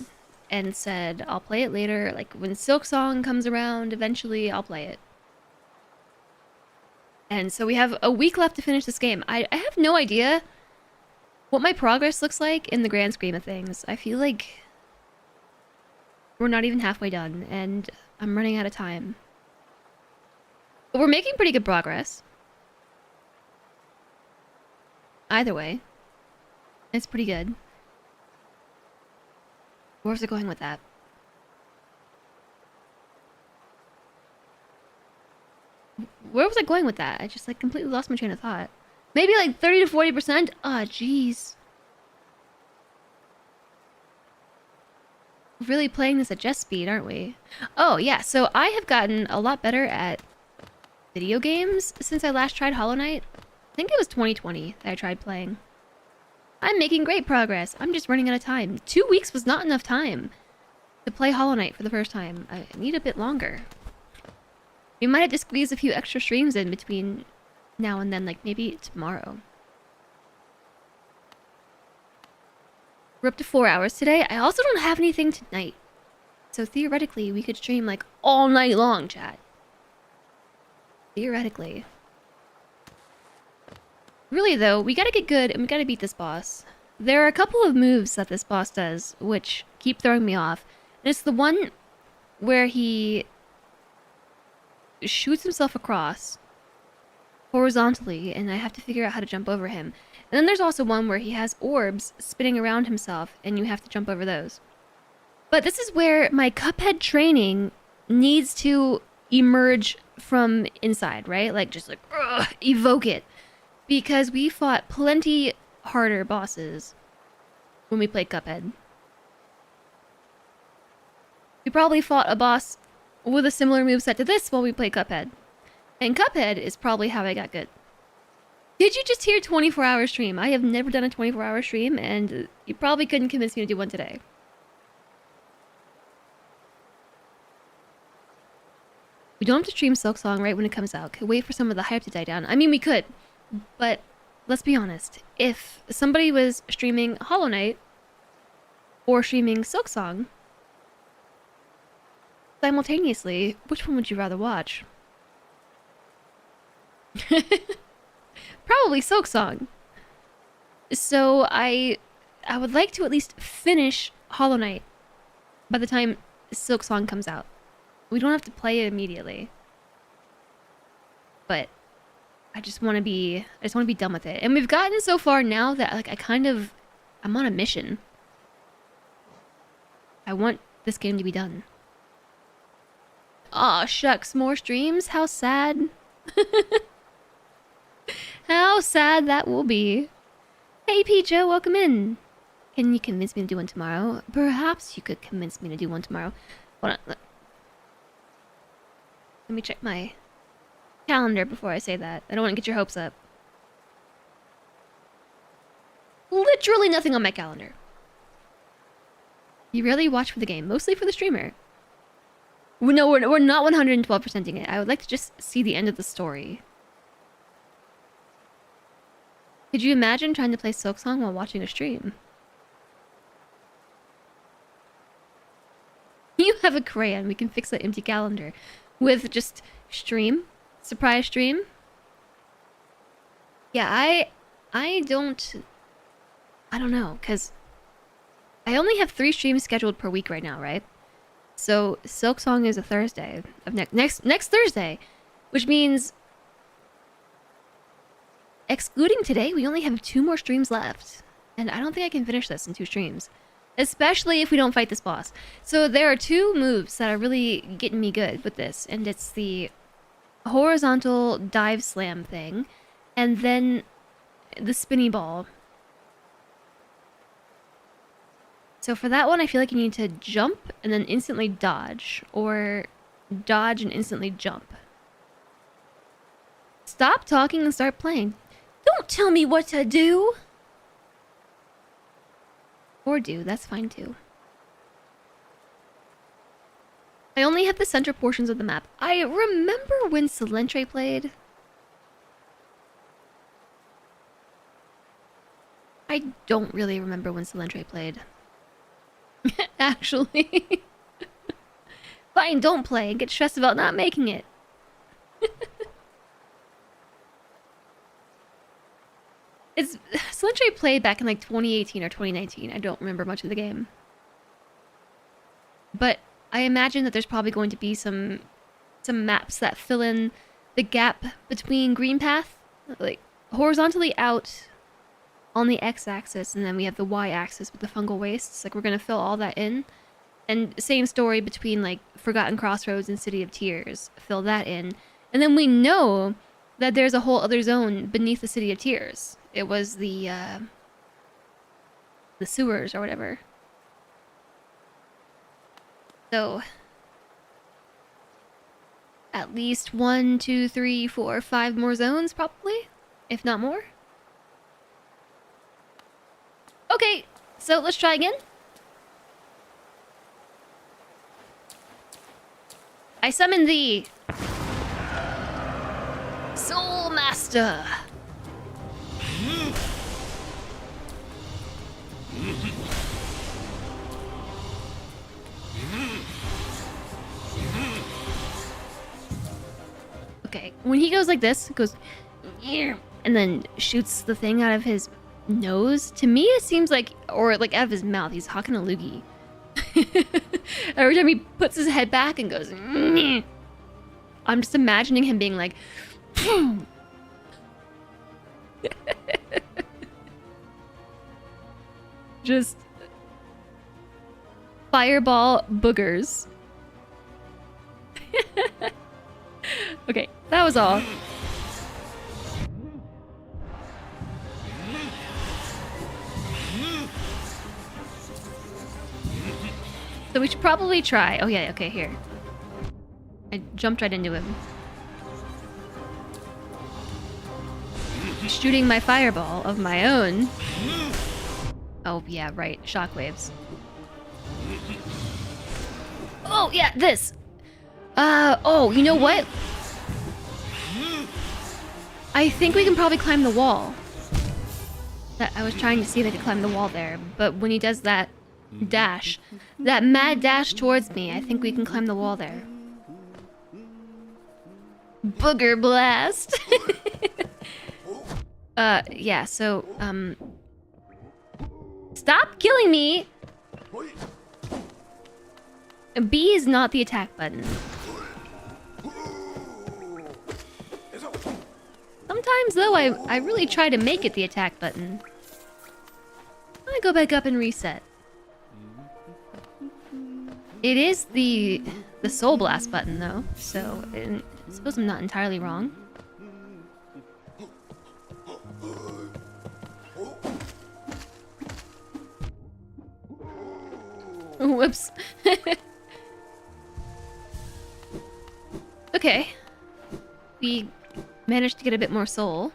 S1: and said, I'll play it later. Like when Silk Song comes around, eventually I'll play it. And so we have a week left to finish this game. I have no idea what my progress looks like in the grand scheme of things. I feel like we're not even halfway done, and I'm running out of time. But we're making pretty good progress. Either way, it's pretty good. Where was I going with that? Where was I going with that? I just like completely lost my train of thought. Maybe like 30 to 40%? Ah, jeez. Really playing this at jet speed, aren't we? Oh, yeah. So I have gotten a lot better at video games since I last tried Hollow Knight. I think it was 2020 that I tried playing. I'm making great progress. I'm just running out of time. 2 weeks was not enough time to play Hollow Knight for the first time. I need a bit longer. We might have to squeeze a few extra streams in between now and then, like maybe tomorrow. We're up to 4 hours today. I also don't have anything tonight. So theoretically, we could stream like all night long, chat. Theoretically. Really though, we gotta get good and we gotta beat this boss. There are a couple of moves that this boss does which keep throwing me off. And it's the one where he shoots himself across horizontally and I have to figure out how to jump over him. And then there's also one where he has orbs spinning around himself and you have to jump over those. But this is where my Cuphead training needs to emerge from inside, right? Like just like evoke it. Because we fought plenty harder bosses when we played Cuphead. We probably fought a boss with a similar moveset to this while we played Cuphead. And Cuphead is probably how I got good. Did you just hear 24-hour stream? I have never done a 24-hour stream, and you probably couldn't convince me to do one today. We don't have to stream Silksong right when it comes out. Could wait for some of the hype to die down. I mean, we could. But let's be honest. If somebody was streaming Hollow Knight or streaming Silksong simultaneously, which one would you rather watch? Probably Silksong. So I would like to at least finish Hollow Knight by the time Silksong comes out. We don't have to play it immediately. But I just want to be done with it. And we've gotten so far now that like I'm on a mission. I want this game to be done. Aw, shucks, more streams? How sad. How sad that will be. Hey, Joe, welcome in. Can you convince me to do one tomorrow? Perhaps you could convince me to do one tomorrow. Hold on. Let me check my calendar before I say that. I don't want to get your hopes up. Literally nothing on my calendar. You really watch for the game, mostly for the streamer. No, we're not 112%ing it. I would like to just see the end of the story. Could you imagine trying to play Silksong while watching a stream? You have a crayon. We can fix that empty calendar with just stream. Surprise stream. Yeah, I don't know, because I only have 3 streams scheduled per week right now, right? So Silksong is a Thursday of next Thursday, which means excluding today, we only have 2 more streams left. And I don't think I can finish this in 2 streams. Especially if we don't fight this boss. So there are 2 moves that are really getting me good with this. And it's the horizontal dive slam thing. And then the spinny ball. So for that one, I feel like you need to jump and then instantly dodge. Or dodge and instantly jump. Stop talking and start playing. Don't tell me what to do! Or do, that's fine too. I only have the center portions of the map. I remember when Salentre played. I don't really remember when Salentre played. Actually. Fine, don't play and get stressed about not making it. It's Slender I played back in like 2018 or 2019. I don't remember much of the game. But I imagine that there's probably going to be some maps that fill in the gap between Green Path, like horizontally out on the x-axis, and then we have the y-axis with the fungal wastes. Like we're gonna fill all that in, and same story between like Forgotten Crossroads and City of Tears. Fill that in, and then we know that there's a whole other zone beneath the City of Tears. It was the sewers or whatever. So at least 1, 2, 3, 4, 5 more zones, probably, if not more. Okay, so let's try again. I summon thee, Soul Master. Okay, when he goes like this, it goes, "Yeah," and then shoots the thing out of his nose. To me, it seems like, or like out of his mouth, he's hawking a loogie. Every time he puts his head back and goes, "Yeah." I'm just imagining him being like, just fireball boogers. Okay, that was all. So we should probably try. Oh yeah, okay, here. I jumped right into him. Shooting my fireball of my own. Oh yeah, right. Shockwaves. Oh yeah, this. Oh, you know what? I think we can probably climb the wall. I was trying to see if I could climb the wall there, but when he does that dash, that mad dash towards me, I think we can climb the wall there. Booger blast. Yeah, so, stop killing me! B is not the attack button. Sometimes, though, I really try to make it the attack button. I go back up and reset. It is the Soul Blast button, though, so I suppose I'm not entirely wrong. Whoops. Okay. We managed to get a bit more soul.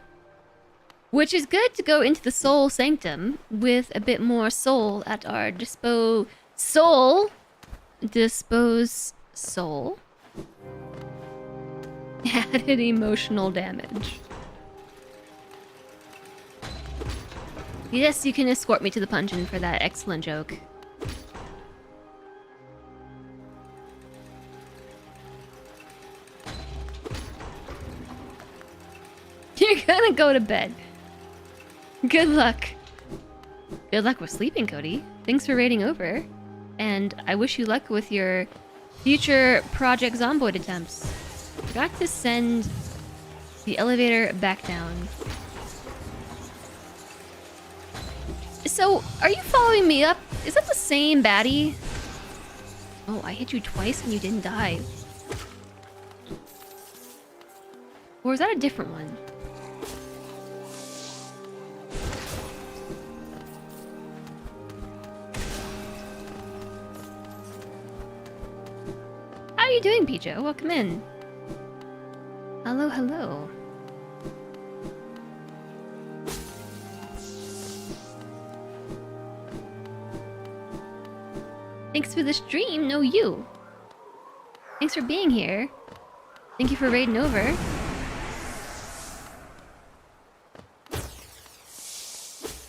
S1: Which is good to go into the Soul Sanctum with a bit more soul at our Dispose soul. Added emotional damage. Yes, you can escort me to the puncheon for that excellent joke. You're gonna go to bed. Good luck. Good luck with sleeping, Cody. Thanks for raiding over. And I wish you luck with your future Project Zomboid attempts. Forgot to send the elevator back down. So, are you following me up? Is that the same baddie? Oh, I hit you twice and you didn't die. Or is that a different one? How are you doing, Pijo? Welcome in. Hello, hello. Thanks for the stream, no you. Thanks for being here. Thank you for raiding over.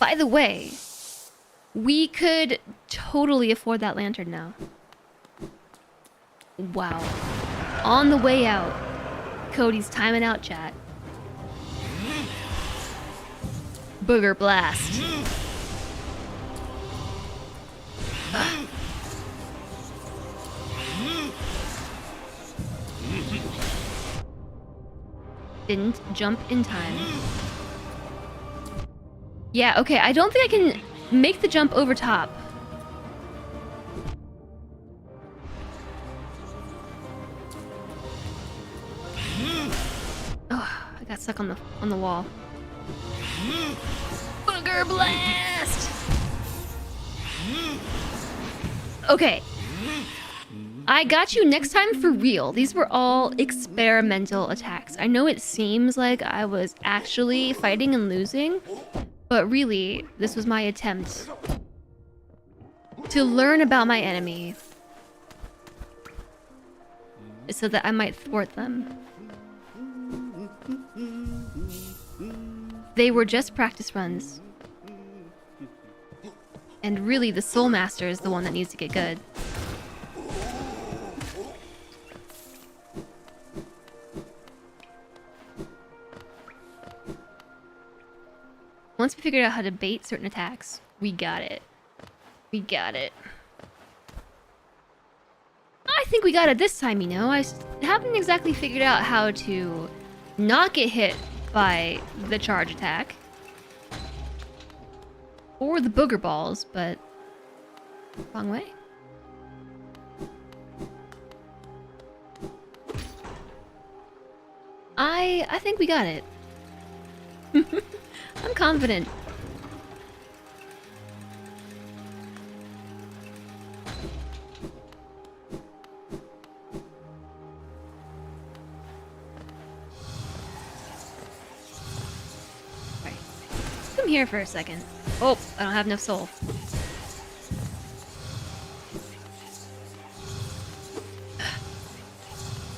S1: By the way, we could totally afford that lantern now. Wow. On the way out, Cody's timing out chat. Booger blast. Didn't jump in time. Yeah, okay, I don't think I can make the jump over top. Oh, I got stuck on the wall. Booger blast! Okay. I got you next time for real. These were all experimental attacks. I know it seems like I was actually fighting and losing, but really, this was my attempt to learn about my enemy so that I might thwart them. They were just practice runs. And really, the Soul Master is the one that needs to get good. Once we figured out how to bait certain attacks, we got it. We got it. I think we got it this time, you know? I haven't exactly figured out how to not get hit by the charge attack. Or the booger balls, but... wrong way. I think we got it. I'm confident. Alright. Come here for a second. Oh, I don't have enough soul.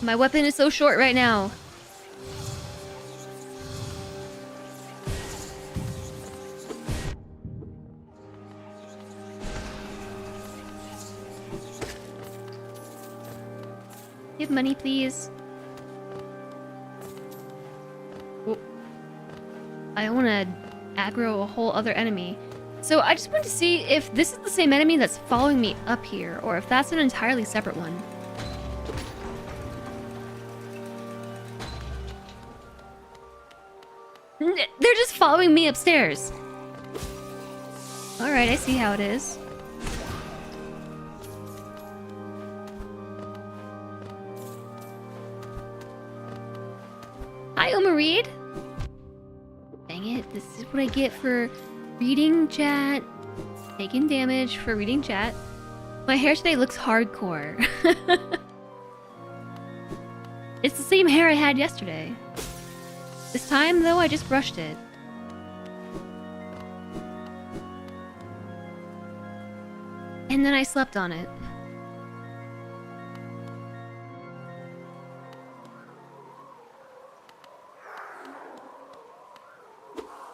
S1: My weapon is so short right now. Give money, please. Oh. I don't want to aggro a whole other enemy. So I just want to see if this is the same enemy that's following me up here, or if that's an entirely separate one. They're just following me upstairs. Alright, I see how it is. Hi, Oma Reed. Dang it, this is what I get for reading chat. Taking damage for reading chat. My hair today looks hardcore. It's the same hair I had yesterday. This time, though, I just brushed it. And then I slept on it.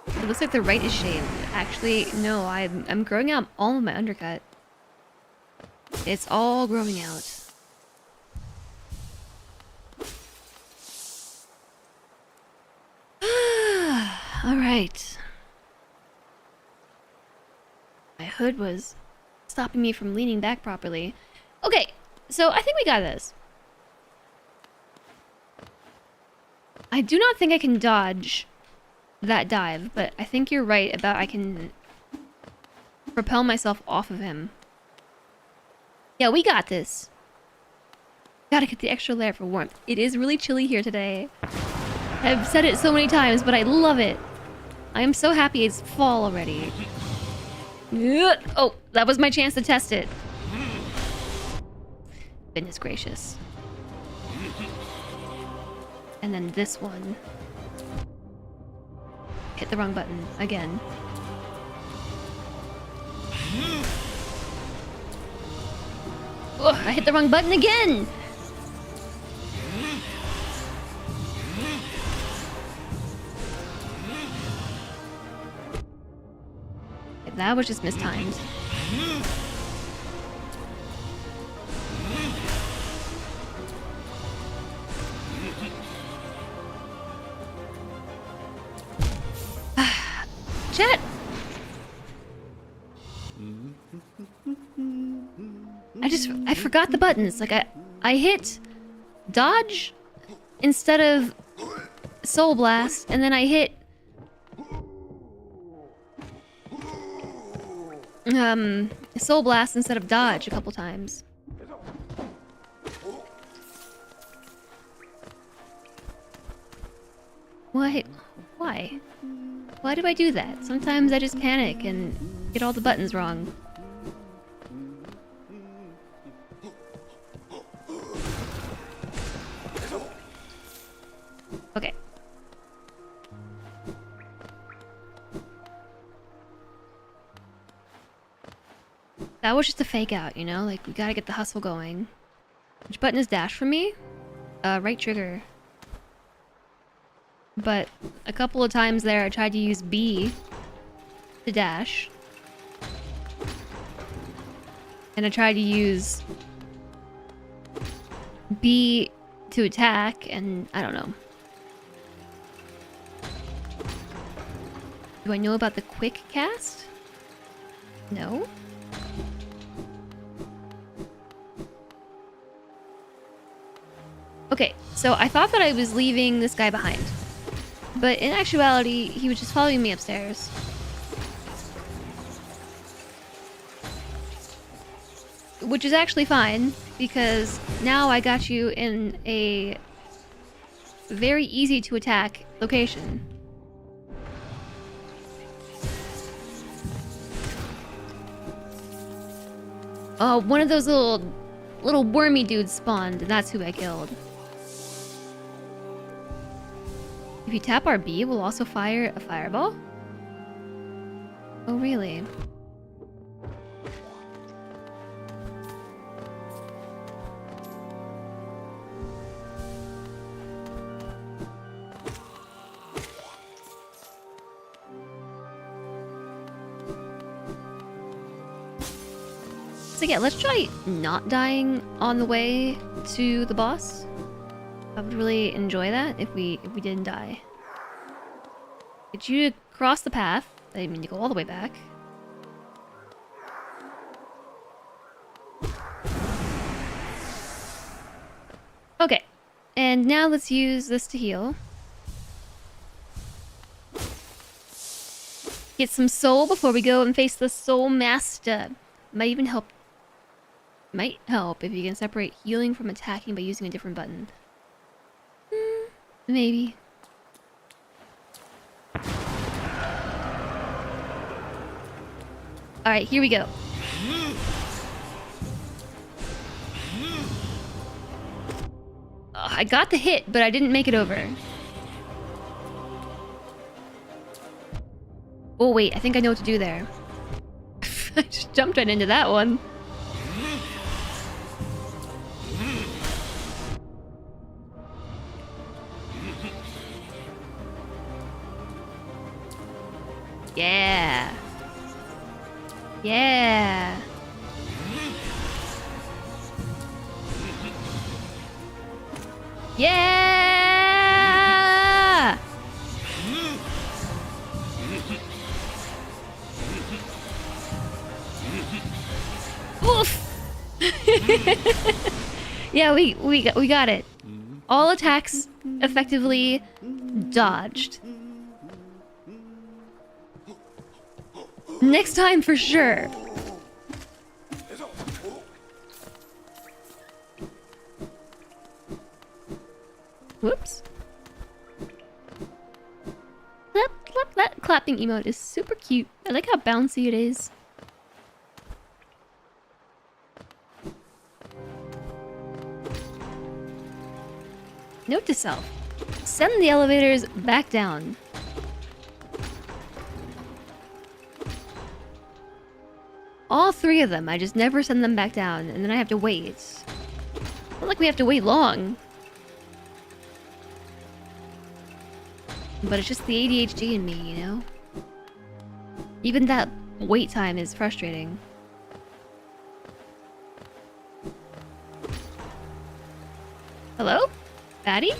S1: It looks like the right is shaved. Actually, no, I'm growing out all of my undercut. It's all growing out. Alright. My hood was stopping me from leaning back properly. Okay, so I think we got this. I do not think I can dodge that dive, but I think you're right about I can propel myself off of him. Yeah, we got this. Gotta get the extra layer for warmth. It is really chilly here today. I've said it so many times, but I love it. I am so happy it's fall already. Oh, that was my chance to test it. Goodness gracious. And then this one. Hit the wrong button again. Oh, I hit the wrong button again! That was just mistimed. Chat! I forgot the buttons. Like, I hit dodge instead of soul blast, and then I hit soul blast instead of dodge a couple times. Why? Why? Why do I do that? Sometimes I just panic and get all the buttons wrong. Okay. That was just a fake out, you know? Like, we gotta get the hustle going. Which button is dash for me? Right trigger. But a couple of times there I tried to use B to dash. And I tried to use B to attack, and I don't know. Do I know about the quick cast? No? Okay, so I thought that I was leaving this guy behind. But in actuality, he was just following me upstairs. Which is actually fine, because now I got you in a very easy to attack location. Oh, one of those little wormy dudes spawned, and that's who I killed. If you tap RB, we'll also fire a fireball? Oh, really? So yeah, let's try not dying on the way to the boss. I would really enjoy that if we didn't die. Get you to cross the path. I mean, to go all the way back. Okay, and now let's use this to heal. Get some soul before we go and face the soul master. Might even help. Might help if you can separate healing from attacking by using a different button. Maybe. Alright, here we go. I got the hit, but I didn't make it over. Oh wait, I think I know what to do there. I just jumped right into that one. Yeah. Yeah. Yeah. Oof. Yeah, we got it. All attacks effectively dodged. Next time for sure. Whoops. That clapping emote is super cute. I like how bouncy it is. Note to self. Send the elevators back down. All three of them, I just never send them back down, and then I have to wait. It's not like we have to wait long. But it's just the ADHD in me, you know? Even that wait time is frustrating. Hello? Batty?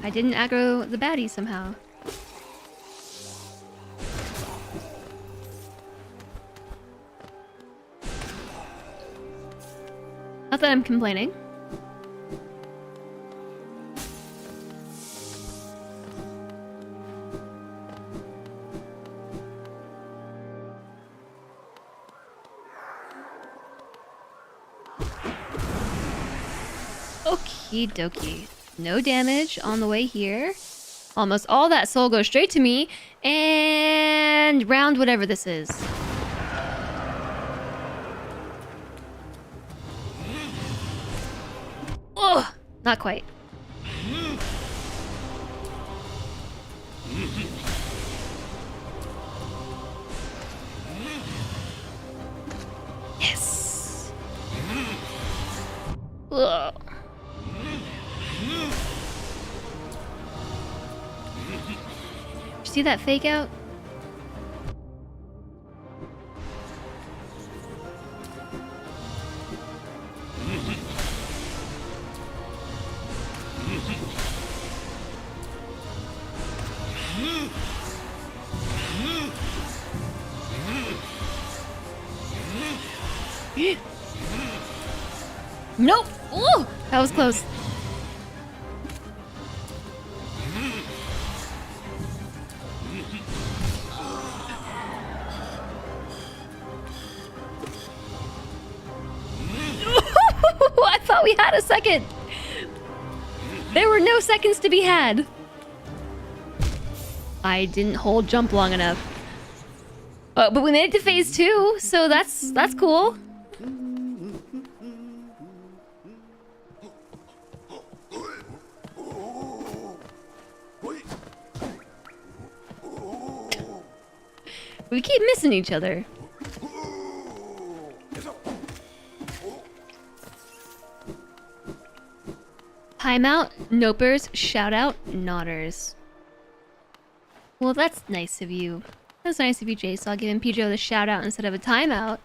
S1: I didn't aggro the baddie somehow. Not that I'm complaining. Okie dokie. No damage on the way here. Almost all that soul goes straight to me. And round whatever this is. Oh, not quite. Yes. Ugh. See that fake out? Nope. Ooh, that was close. I thought we had a second. There were no seconds to be had. I didn't hold jump long enough. But we made it to phase 2, so that's cool. We keep missing each other. Timeout, nopers, shout out, nodders. Well, that's nice of you. That's nice of you, Jace. I'll give him Pedro the shout out instead of a timeout.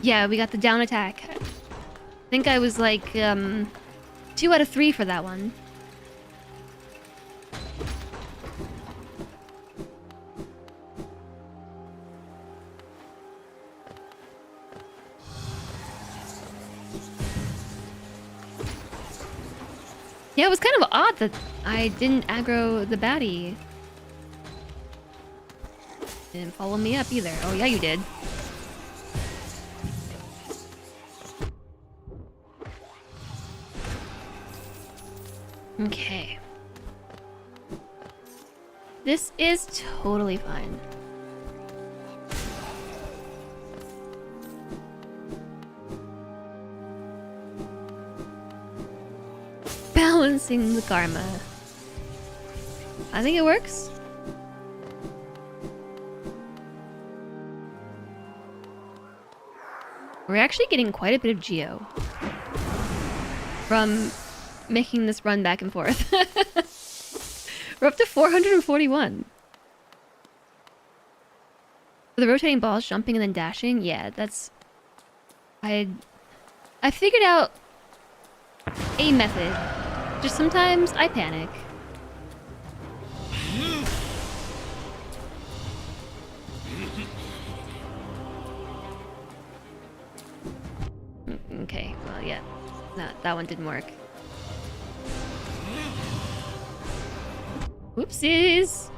S1: Yeah, we got the down attack. I think I was like 2 out of 3 for that one. Yeah, it was kind of odd that I didn't aggro the baddie. Didn't follow me up either. Oh yeah, you did. Okay. This is totally fine. Balancing the karma. I think it works. We're actually getting quite a bit of geo from making this run back and forth. We're up to 441. For the rotating balls, jumping and then dashing, yeah, that's... I figured out a method. Just sometimes I panic. Okay, well, yeah. No, that one didn't work. Whoopsies!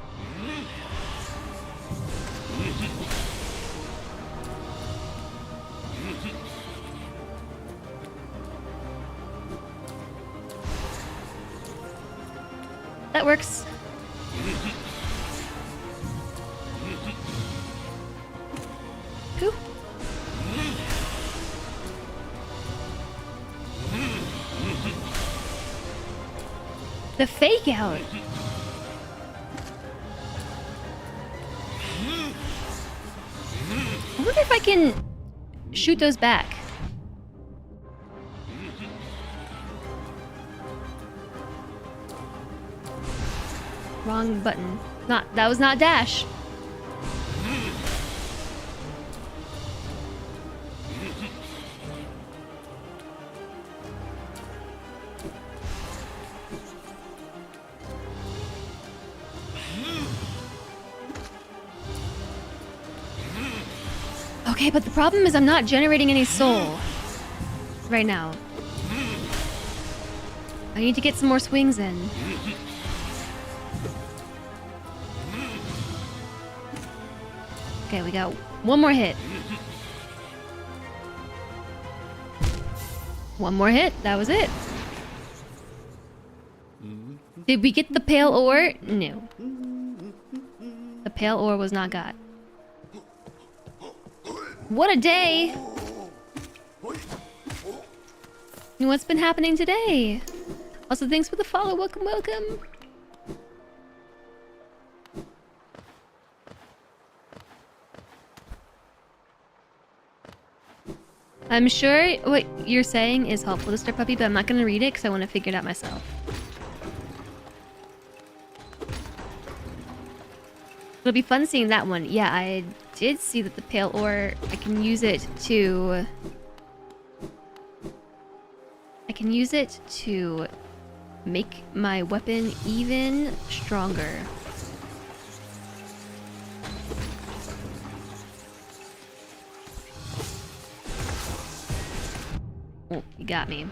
S1: That works. Cool. The fake out. I wonder if I can shoot those back. Wrong button. That was not dash. Okay, but the problem is I'm not generating any soul right now. I need to get some more swings in. Okay, we got one more hit. One more hit. That was it. Did we get the pale ore? No. The pale ore was not got. What a day! What's been happening today? Also, thanks for the follow. Welcome, welcome. I'm sure what you're saying is helpful to Star Puppy, but I'm not going to read it because I want to figure it out myself. It'll be fun seeing that one. Yeah, I did see that the pale ore, I can use it to make my weapon even stronger. Oh, you got me.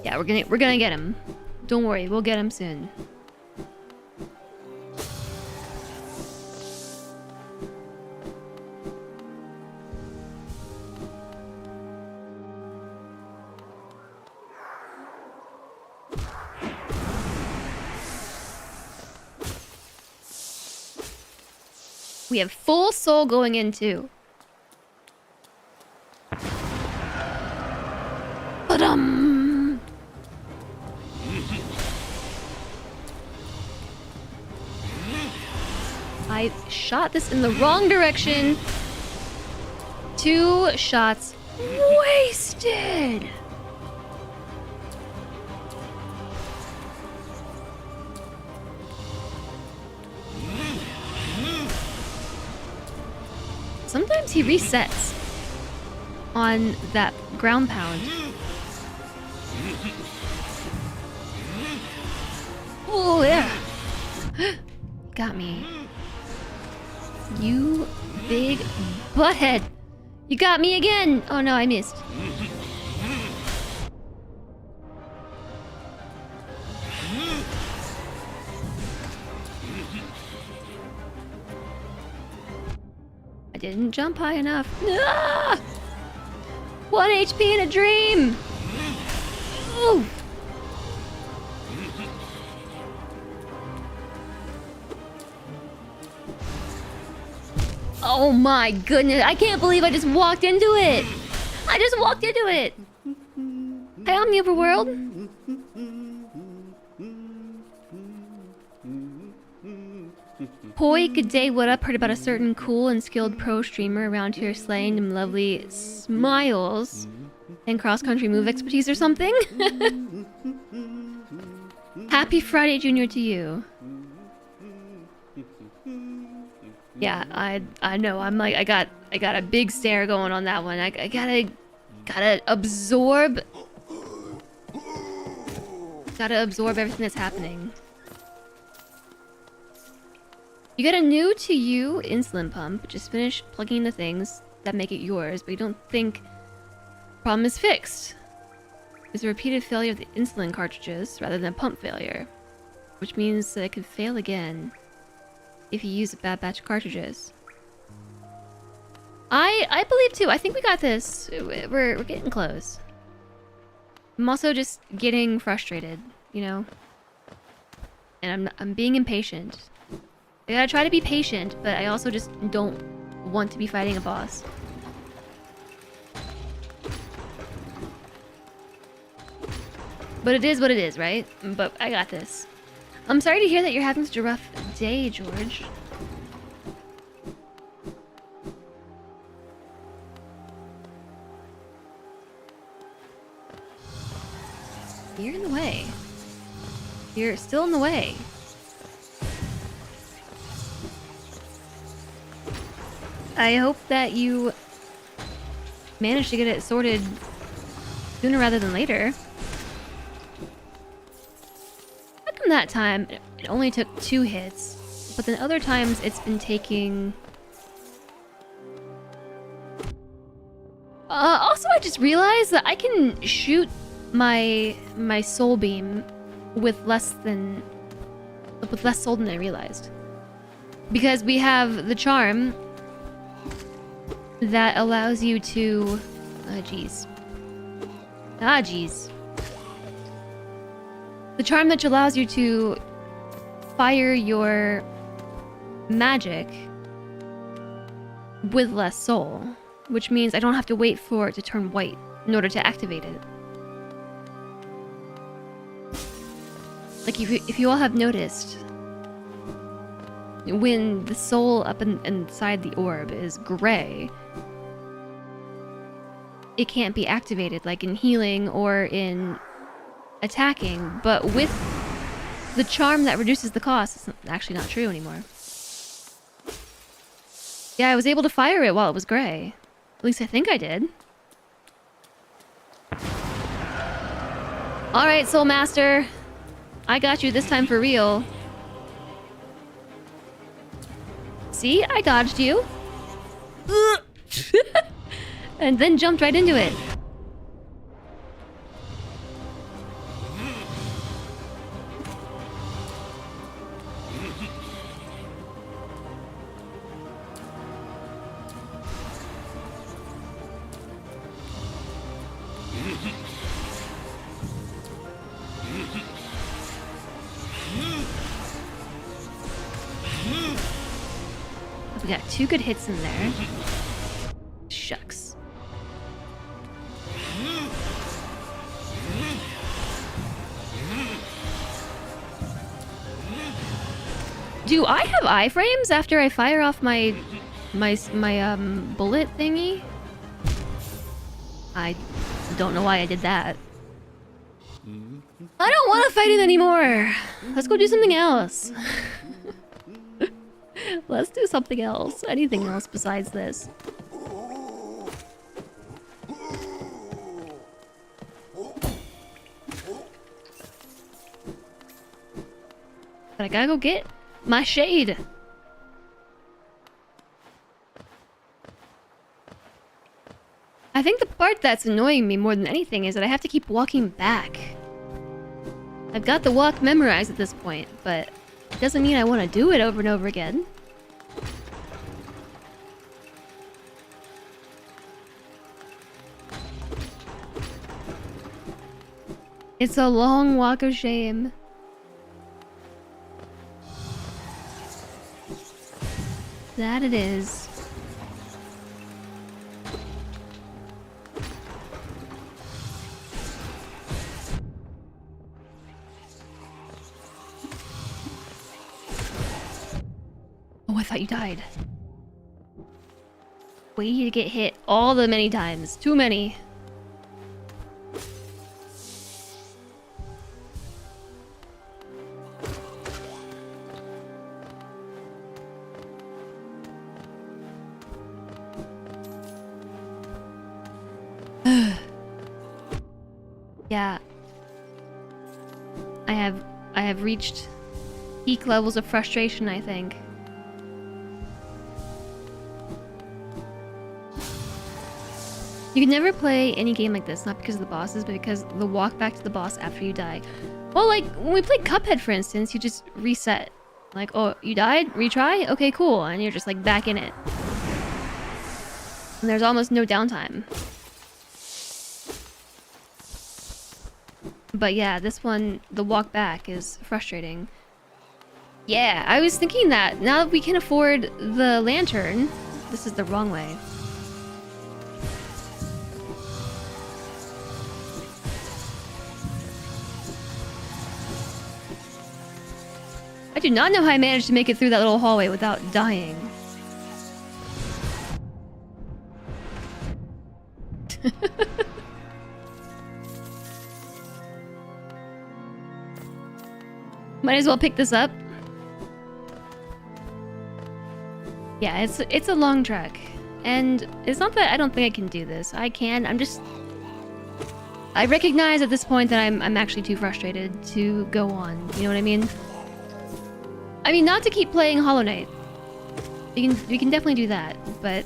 S1: Yeah, we're gonna get him. Don't worry, we'll get him soon. We have full soul going in too. Ba-dum! I shot this in the wrong direction. 2 shots wasted. Sometimes he resets on that ground pound. Oh, yeah. Got me. You big butthead. You got me again. Oh no, I missed. I didn't jump high enough. Ah! 1 HP in a dream. Ooh. Oh my goodness. I can't believe I just walked into it. I just walked into it. Hi, Omni Overworld. Hoi, good day, what up? Heard about a certain cool and skilled pro streamer around here slaying them lovely smiles and cross-country move expertise or something? Happy Friday, Junior, to you. Yeah, I know. I'm like I got a big stare going on that one. I gotta absorb everything that's happening. You get a new to you insulin pump. Just finish plugging the things that make it yours, but you don't think the problem is fixed. It's a repeated failure of the insulin cartridges rather than a pump failure, which means that it could fail again if you use a bad batch of cartridges. I believe too. I think we got this. We're getting close. I'm also just getting frustrated, you know, and I'm being impatient. I gotta try to be patient, but I also just don't want to be fighting a boss. But it is what it is, right? But I got this. I'm sorry to hear that you're having such a rough day, George. You're in the way. You're still in the way. I hope that you manage to get it sorted sooner rather than later. that time, it only took 2 hits, but then other times it's been taking... also, I just realized that I can shoot my soul beam with less soul than I realized. Because we have the charm that allows you to... jeez. Jeez. The charm that allows you to fire your magic with less soul, which means I don't have to wait for it to turn white in order to activate it. Like, if you all have noticed, when the soul up inside the orb is gray, it can't be activated, like in healing or in attacking, but with the charm that reduces the cost, it's actually not true anymore. Yeah, I was able to fire it while it was gray. At least I think I did. Alright, Soul Master. I got you this time for real. See? I dodged you. And then jumped right into it. We got 2 good hits in there. Shucks. Do I have iframes after I fire off my bullet thingy? I don't know why I did that. I don't want to fight it anymore. Let's go do something else. Let's do something else. Anything else besides this. But I gotta go get my shade. I think the part that's annoying me more than anything is that I have to keep walking back. I've got the walk memorized at this point, but it doesn't mean I want to do it over and over again. It's a long walk of shame. That it is. Oh, I thought you died. Way to get hit all the many times. Too many. Yeah. I have reached peak levels of frustration, I think. You can never play any game like this, not because of the bosses, but because the walk back to the boss after you die. Well, like, when we played Cuphead, for instance, you just reset. Like, oh, you died? Retry? Okay, cool. And you're just, like, back in it. And there's almost no downtime. But yeah, this one, the walk back is frustrating. Yeah, I was thinking that now that we can afford the lantern, this is the wrong way. I do not know how I managed to make it through that little hallway without dying. Might as well pick this up. Yeah, it's a long trek. And it's not that I don't think I can do this. I can. I recognize at this point that I'm actually too frustrated to go on. You know what I mean? I mean, not to keep playing Hollow Knight. We can definitely do that, but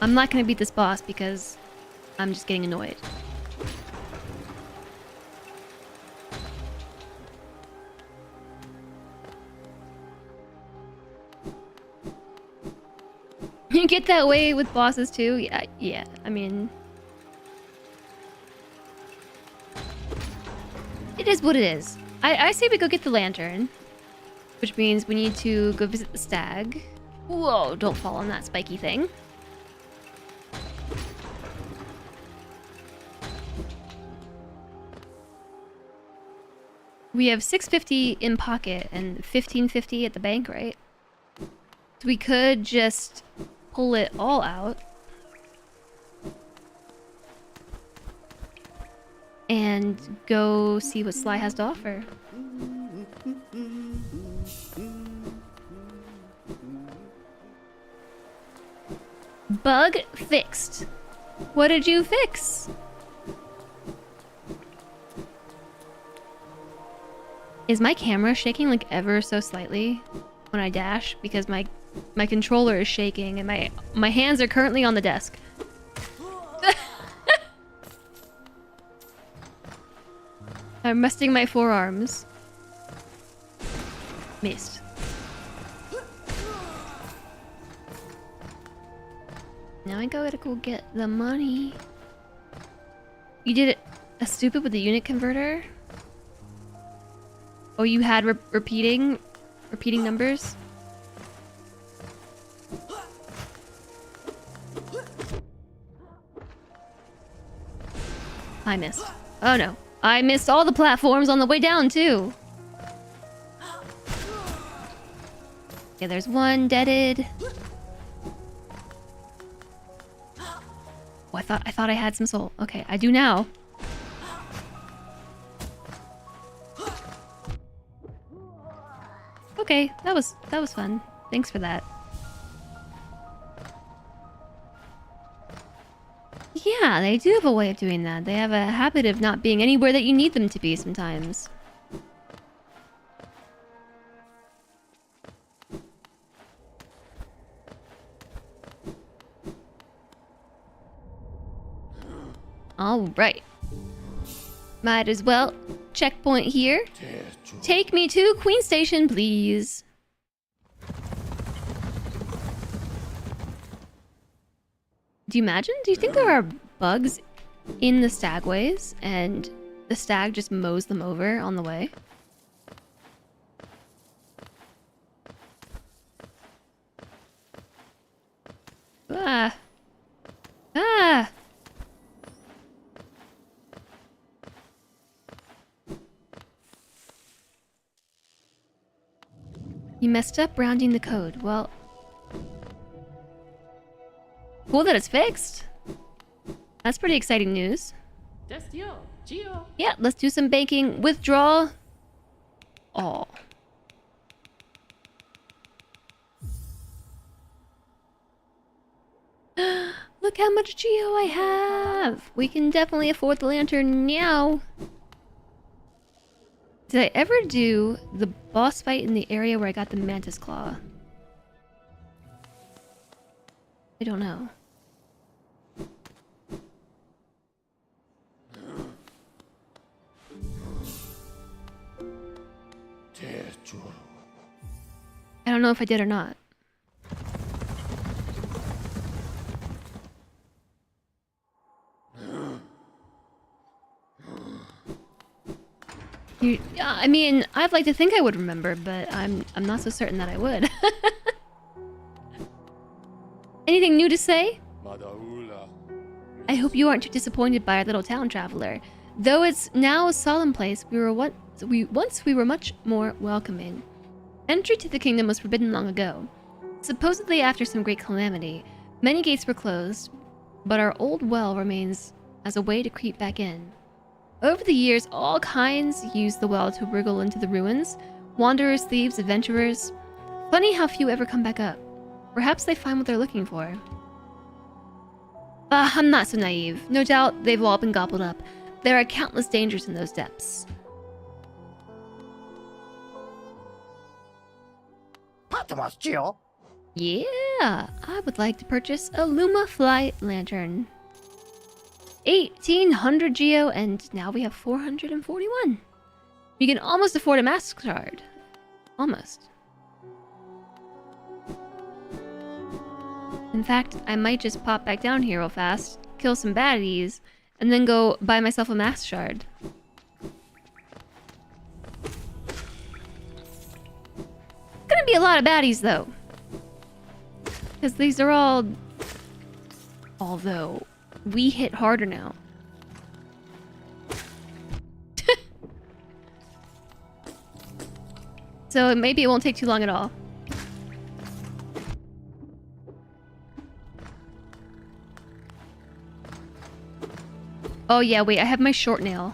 S1: I'm not gonna beat this boss because I'm just getting annoyed. You get that way with bosses too? Yeah, I mean... It is what it is. I say we go get the lantern. Which means we need to go visit the stag. Whoa, don't fall on that spiky thing. We have $650 in pocket and $15.50 at the bank, right? So we could just pull it all out. And go see what Sly has to offer. Bug fixed. What did you fix? Is my camera shaking like ever so slightly when I dash? Because my controller is shaking and my hands are currently on the desk. I'm resting my forearms. Missed. Now I gotta go get the money. You did it a stupid with the unit converter? Oh, you had repeating numbers? I missed. Oh no. I missed all the platforms on the way down too. Okay, there's one deaded. Oh, I thought I had some soul. Okay, I do now. Okay, that was fun. Thanks for that. Yeah, they do have a way of doing that. They have a habit of not being anywhere that you need them to be sometimes. Alright. Might as well. Checkpoint here. Take me to Queen Station, please. Do you imagine? Do you think there are bugs in the stagways and the stag just mows them over on the way? Ah. Ah! You messed up rounding the code. Well... Cool that it's fixed. That's pretty exciting news.
S4: Gio.
S1: Yeah, let's do some banking. Withdraw. All. Look how much Geo I have. We can definitely afford the lantern now. Did I ever do the boss fight in the area where I got the mantis claw? I don't know. I don't know if I did or not. I mean, I'd like to think I would remember, but I'm not so certain that I would. Anything new to say? I hope you aren't too disappointed by our little town traveler. Though it's now a solemn place, once we were much more welcoming. Entry to the kingdom was forbidden long ago. Supposedly after some great calamity, many gates were closed, but our old well remains as a way to creep back in. Over the years, all kinds used the well to wriggle into the ruins. Wanderers, thieves, adventurers. Funny how few ever come back up. Perhaps they find what they're looking for. I'm not so naive. No doubt they've all been gobbled up. There are countless dangers in those depths.
S5: Patmos, Geo.
S1: Yeah, I would like to purchase a Luma Flight Lantern. 1800 Geo, and now we have 441. We can almost afford a mask shard. Almost. In fact, I might just pop back down here real fast, kill some baddies, and then go buy myself a mask shard. Gonna be a lot of baddies though. Because these are all... Although, we hit harder now. So maybe it won't take too long at all. Oh yeah, wait, I have my short nail.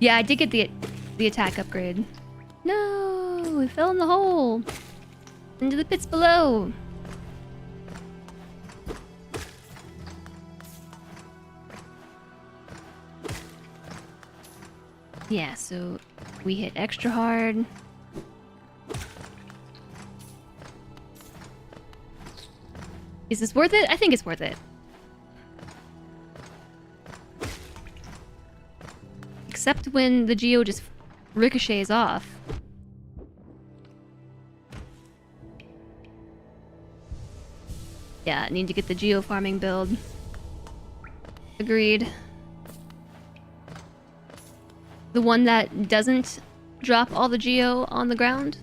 S1: Yeah, I did get the attack upgrade. No, we fell in the hole. Into the pits below. Yeah, so we hit extra hard. Is this worth it? I think it's worth it. Except when the Geo just ricochets off. Yeah, I need to get the Geo farming build. Agreed. The one that doesn't drop all the Geo on the ground.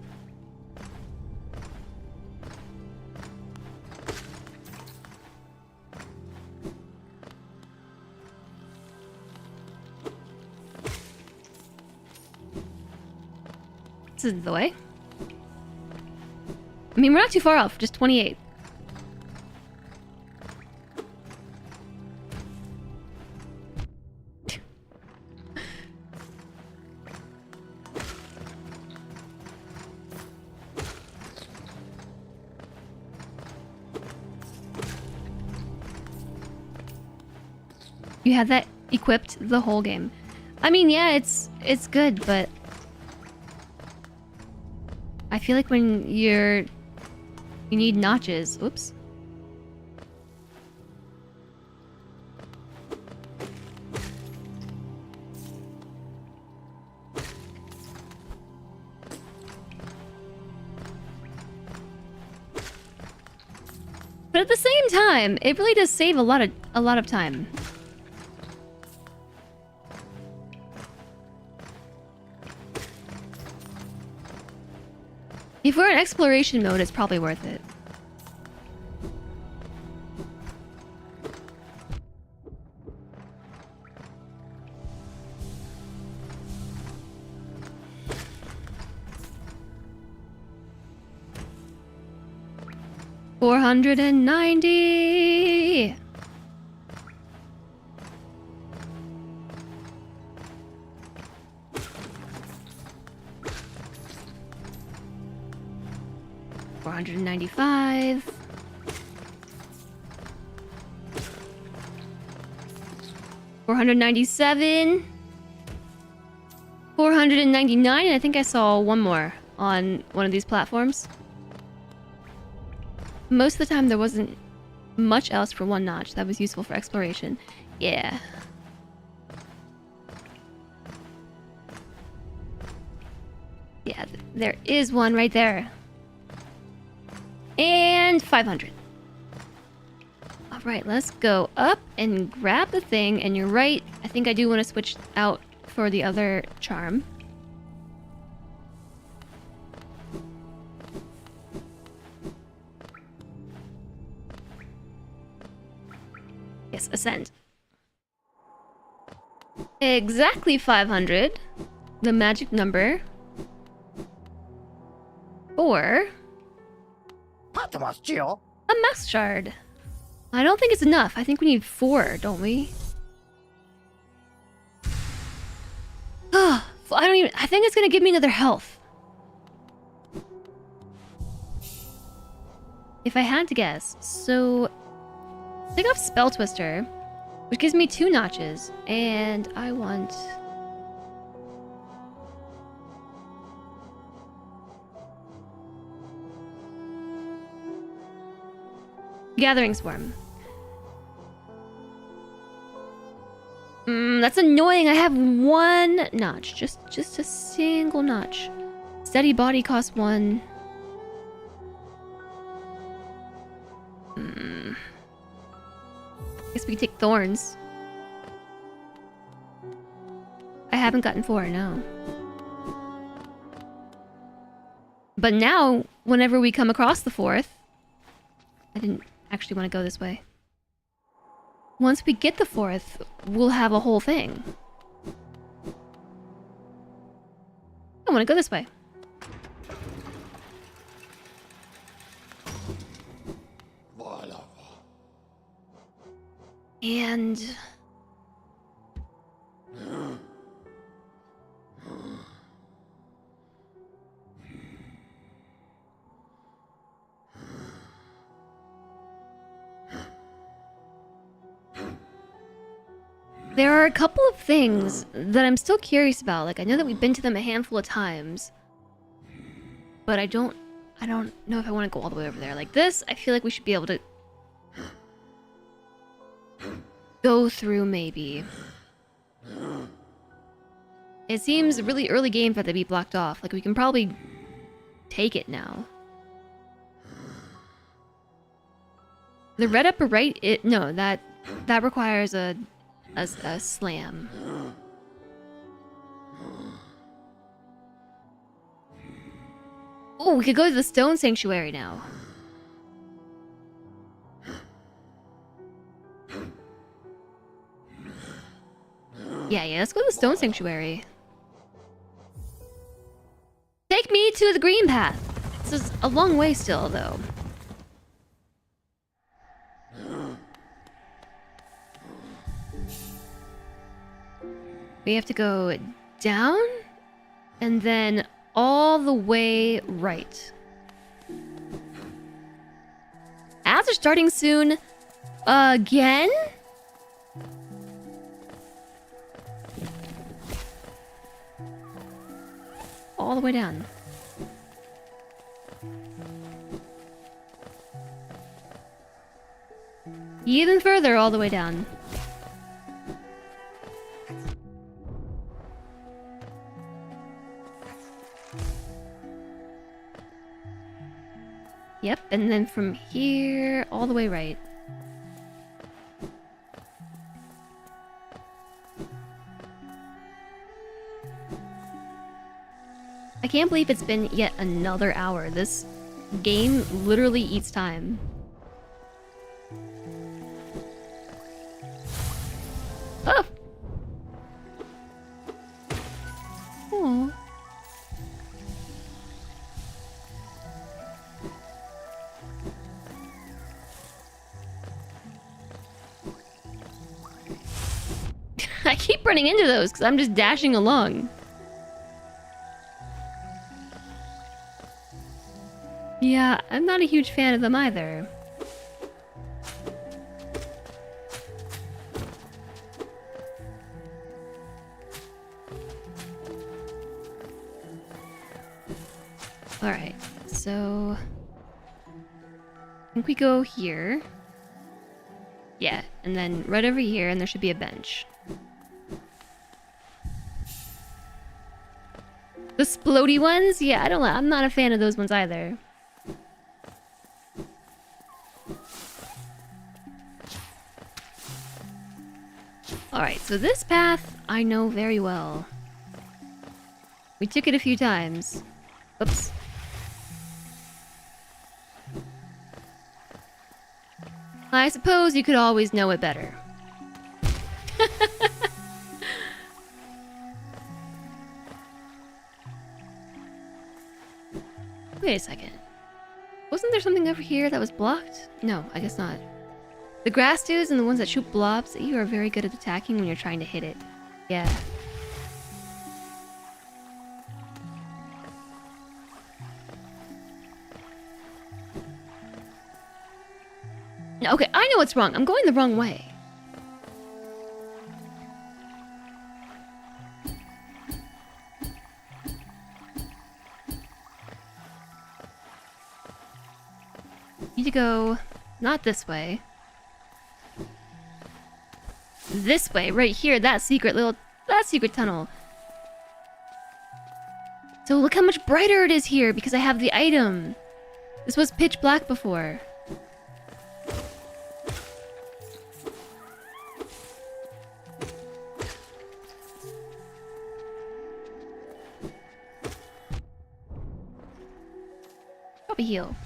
S1: This isn't the way. I mean, we're not too far off, just 28. You had that equipped the whole game. I mean, yeah, it's good, but I feel like when you need notches. Oops. But at the same time, it really does save a lot of time. If we're in exploration mode, it's probably worth it. $490. $495. $497. $499, and I think I saw one more on one of these platforms. Most of the time there wasn't much else for one notch that was useful for exploration. Yeah. Yeah, there is one right there. And 500. Alright, let's go up and grab the thing. And you're right, I think I do want to switch out for the other charm. Yes, ascend. Exactly 500. The magic number. For
S5: Patmos, Geo.
S1: a mask shard. I don't think it's enough. I think we need 4, don't we? I think it's gonna give me another health. if I had to guess, so take off Spell Twister, which gives me 2 notches, and I want... Gathering Swarm. That's annoying. I have 1 notch. Just a single notch. Steady Body costs 1. Guess we can take Thorns. I haven't gotten 4, no. But now, whenever we come across the 4th... I didn't actually want to go this way. Once we get the 4th, we'll have a whole thing. I want to go this way. And... there are a couple of things that I'm still curious about. Like, I know that we've been to them a handful of times, but I don't know if I want to go all the way over there. Like this, I feel like we should be able to go through maybe. It seems really early game for it to be blocked off. Like, we can probably take it now. The red upper right, no, that requires a slam. Oh, we could go to the Stone Sanctuary now. Yeah, let's go to the Stone Sanctuary. Take me to the green path. This is a long way still, though. We have to go down and then all the way right. Ads are starting soon. Again? All the way down. Even further, all the way down. Yep, and then from here, all the way right. I can't believe it's been yet another hour. This game literally eats time. Oh! Aww. I keep running into those because I'm just dashing along. Yeah, I'm not a huge fan of them either. Alright, so... I think we go here. Yeah, and then right over here, and there should be a bench. The splody ones? Yeah, I'm not a fan of those ones either. Alright, so this path I know very well. We took it a few times. Oops. I suppose you could always know it better. Wait a second. Wasn't there something over here that was blocked? No, I guess not. The grass dudes and the ones that shoot blobs, you are very good at attacking when you're trying to hit it. Yeah. No, okay, I know what's wrong. I'm going the wrong way. Need to go not this way. This way, right here, that secret tunnel. So look how much brighter it is here because I have the item. This was pitch black before. Probably heal.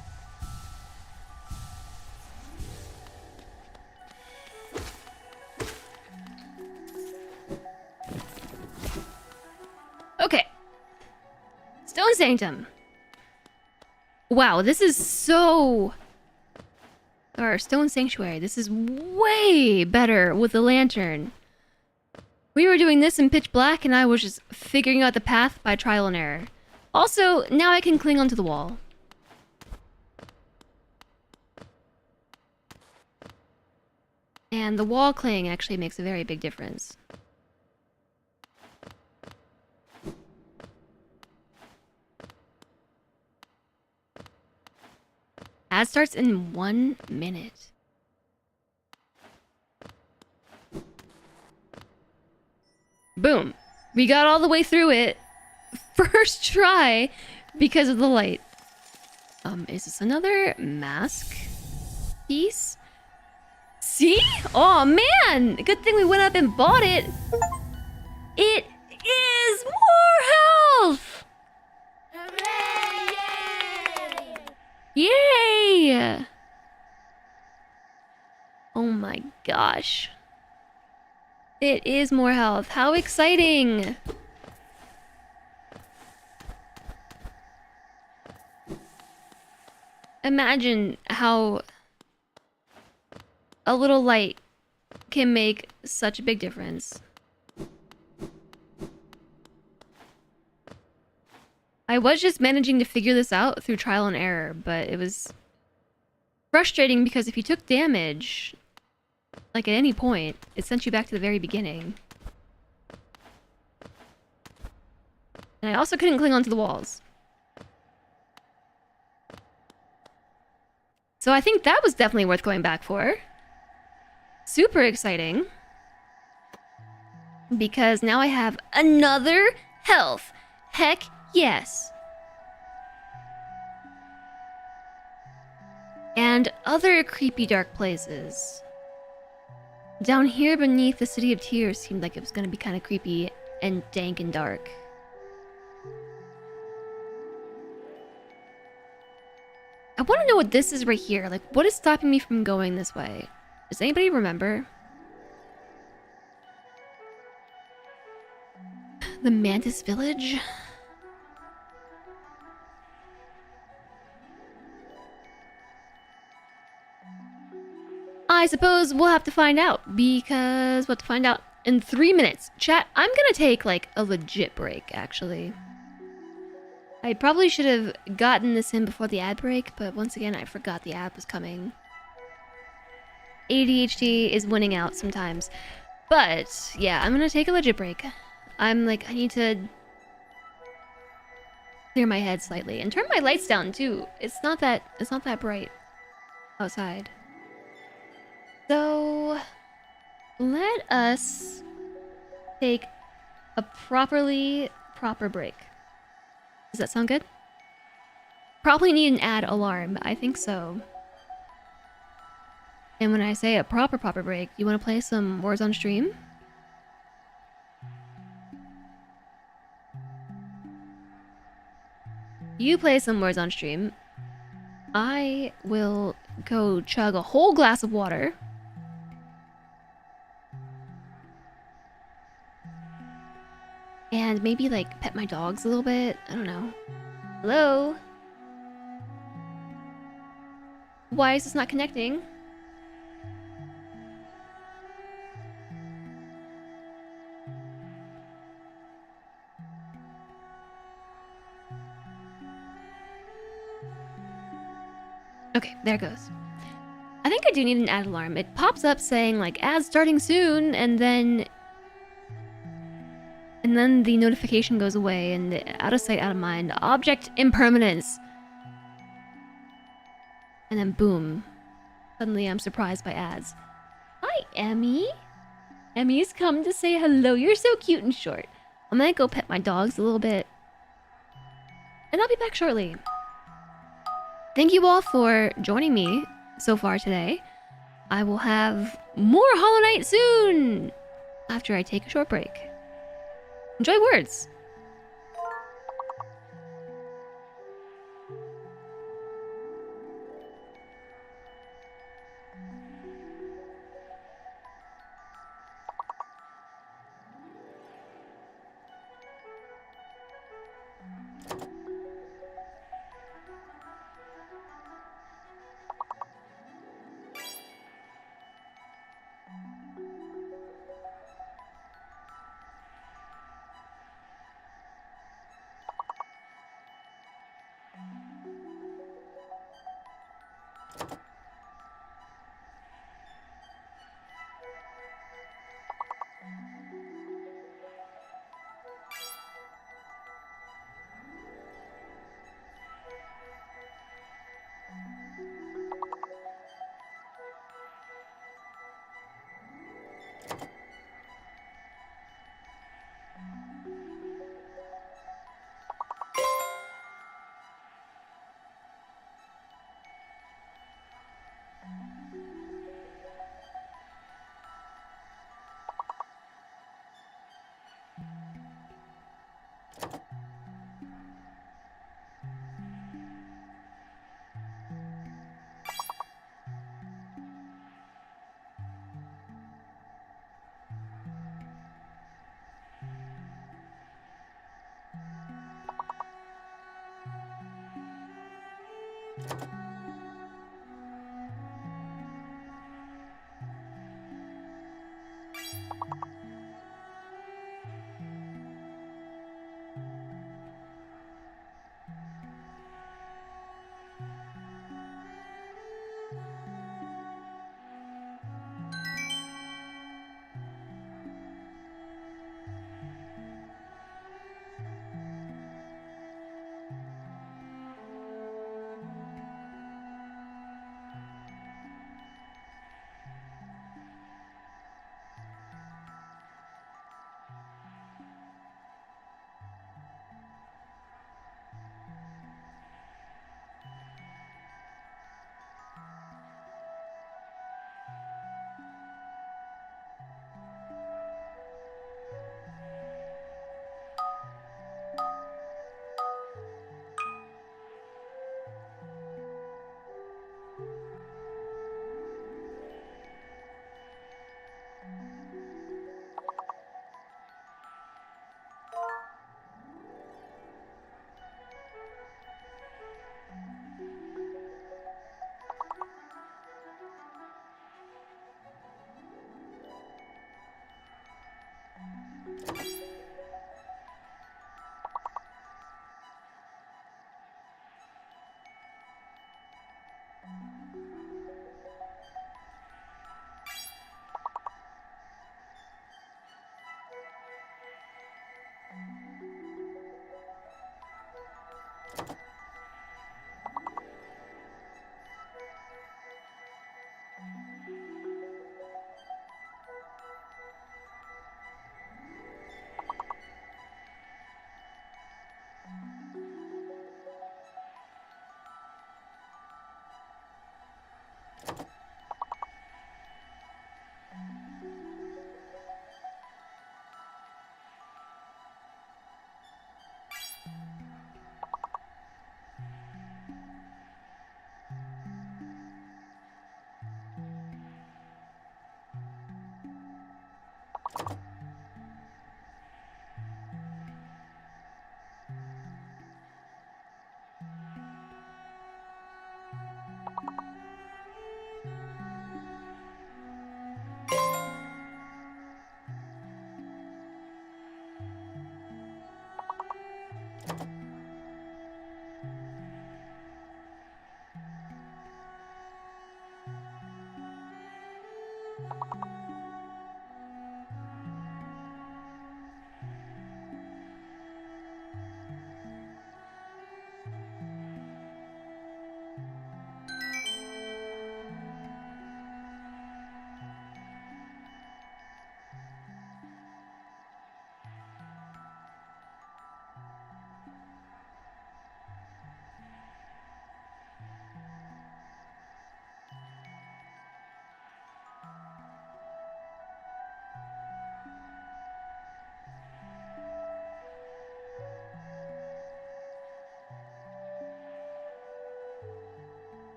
S1: Okay. Stone Sanctum. Wow, this is so... Or Stone Sanctuary. This is way better with the lantern. We were doing this in pitch black and I was just figuring out the path by trial and error. Also, now I can cling onto the wall. And the wall cling actually makes a very big difference. Ad starts in 1 minute. Boom. We got all the way through it. First try because of the light. Is this another mask piece? See? Oh man! Good thing we went up and bought it. It is more health! Yay! Oh my gosh. It is more health. How exciting! Imagine how a little light can make such a big difference. I was just managing to figure this out through trial and error, but it was frustrating because if you took damage, like at any point, it sent you back to the very beginning. And I also couldn't cling onto the walls. So I think that was definitely worth going back for. Super exciting. Because now I have another health. Heck yes. And other creepy dark places. Down here beneath the City of Tears seemed like it was going to be kind of creepy and dank and dark. I want to know what this is right here. Like, what is stopping me from going this way? Does anybody remember? The Mantis Village? I suppose we'll have to find out, because we'll have to find out in 3 minutes. Chat, I'm gonna take, like, a legit break, actually. I probably should have gotten this in before the ad break, but once again, I forgot the ad was coming. ADHD is winning out sometimes. But, yeah, I'm gonna take a legit break. I'm like, I need to clear my head slightly. And turn my lights down, too. It's not that bright outside. So, let us take a proper break. Does that sound good? Probably need an ad alarm. I think so. And when I say a proper break, you want to play some Wars on Stream? You play some Wars on Stream. I will go chug a whole glass of water. And maybe, like, pet my dogs a little bit. I don't know. Hello? Why is this not connecting? Okay, there it goes. I think I do need an ad alarm. It pops up saying like ads starting soon, and then the notification goes away, and out of sight, out of mind. Object impermanence. And then boom. Suddenly I'm surprised by ads. Hi, Emmy. Emmy's come to say hello. You're so cute and short. I'm gonna go pet my dogs a little bit. And I'll be back shortly. Thank you all for joining me so far today. I will have more Hollow Knight soon after I take a short break. Enjoy words.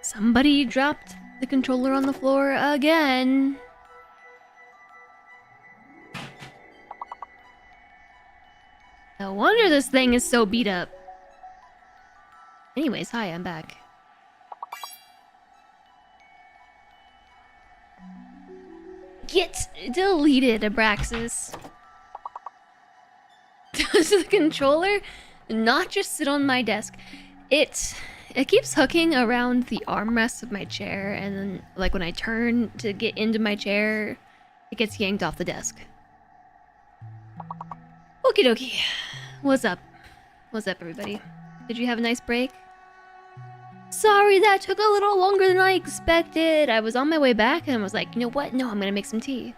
S1: Somebody dropped the controller on the floor again. No wonder this thing is so beat up. Anyways, hi, I'm back. Get deleted, Abraxas. Does the controller not just sit on my desk? It keeps hooking around the armrest of my chair, and then, like, when I turn to get into my chair, it gets yanked off the desk. Okie dokie. What's up? What's up, everybody? Did you have a nice break? Sorry, that took a little longer than I expected. I was on my way back and I was like, you know what? No, I'm gonna make some tea.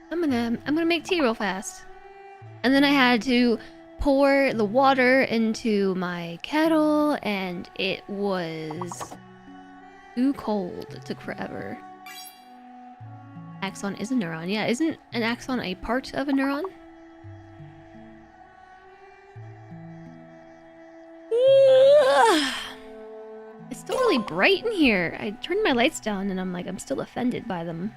S1: I'm gonna make tea real fast. And then I had to pour the water into my kettle, and it was too cold. It took forever. Axon is a neuron. Yeah, isn't an axon a part of a neuron? It's still really bright in here. I turned my lights down and I'm like, I'm still offended by them.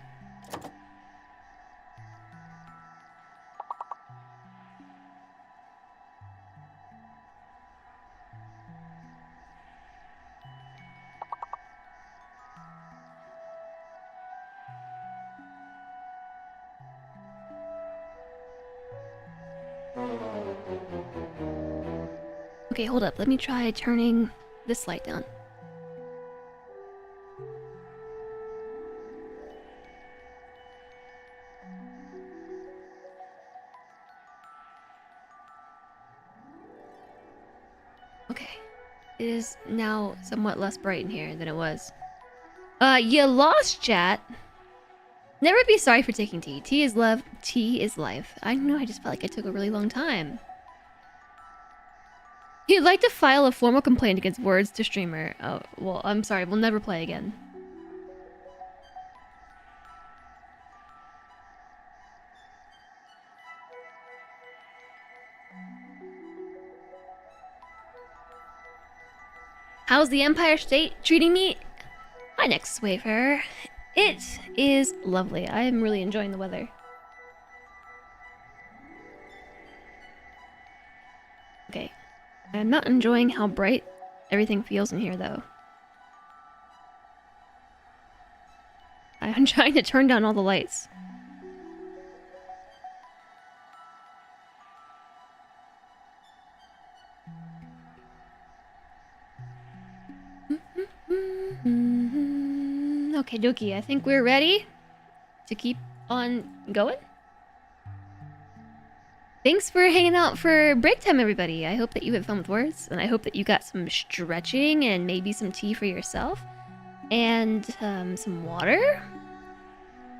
S1: Okay, hold up. Let me try turning this light down. Okay. It is now somewhat less bright in here than it was. You lost, chat. Never be sorry for taking tea. Tea is love. Tea is life. I know, I just felt like I took a really long time. You'd like to file a formal complaint against words to streamer. Oh, well, I'm sorry. We'll never play again. How's the Empire State treating me? Hi, Next Wayfarer. It is lovely. I am really enjoying the weather. I'm not enjoying how bright everything feels in here, though. I'm trying to turn down all the lights. Okay, dokie, I think we're ready to keep on going. Thanks for hanging out for break time, everybody. I hope that you had fun with words, and I hope that you got some stretching and maybe some tea for yourself, and some water.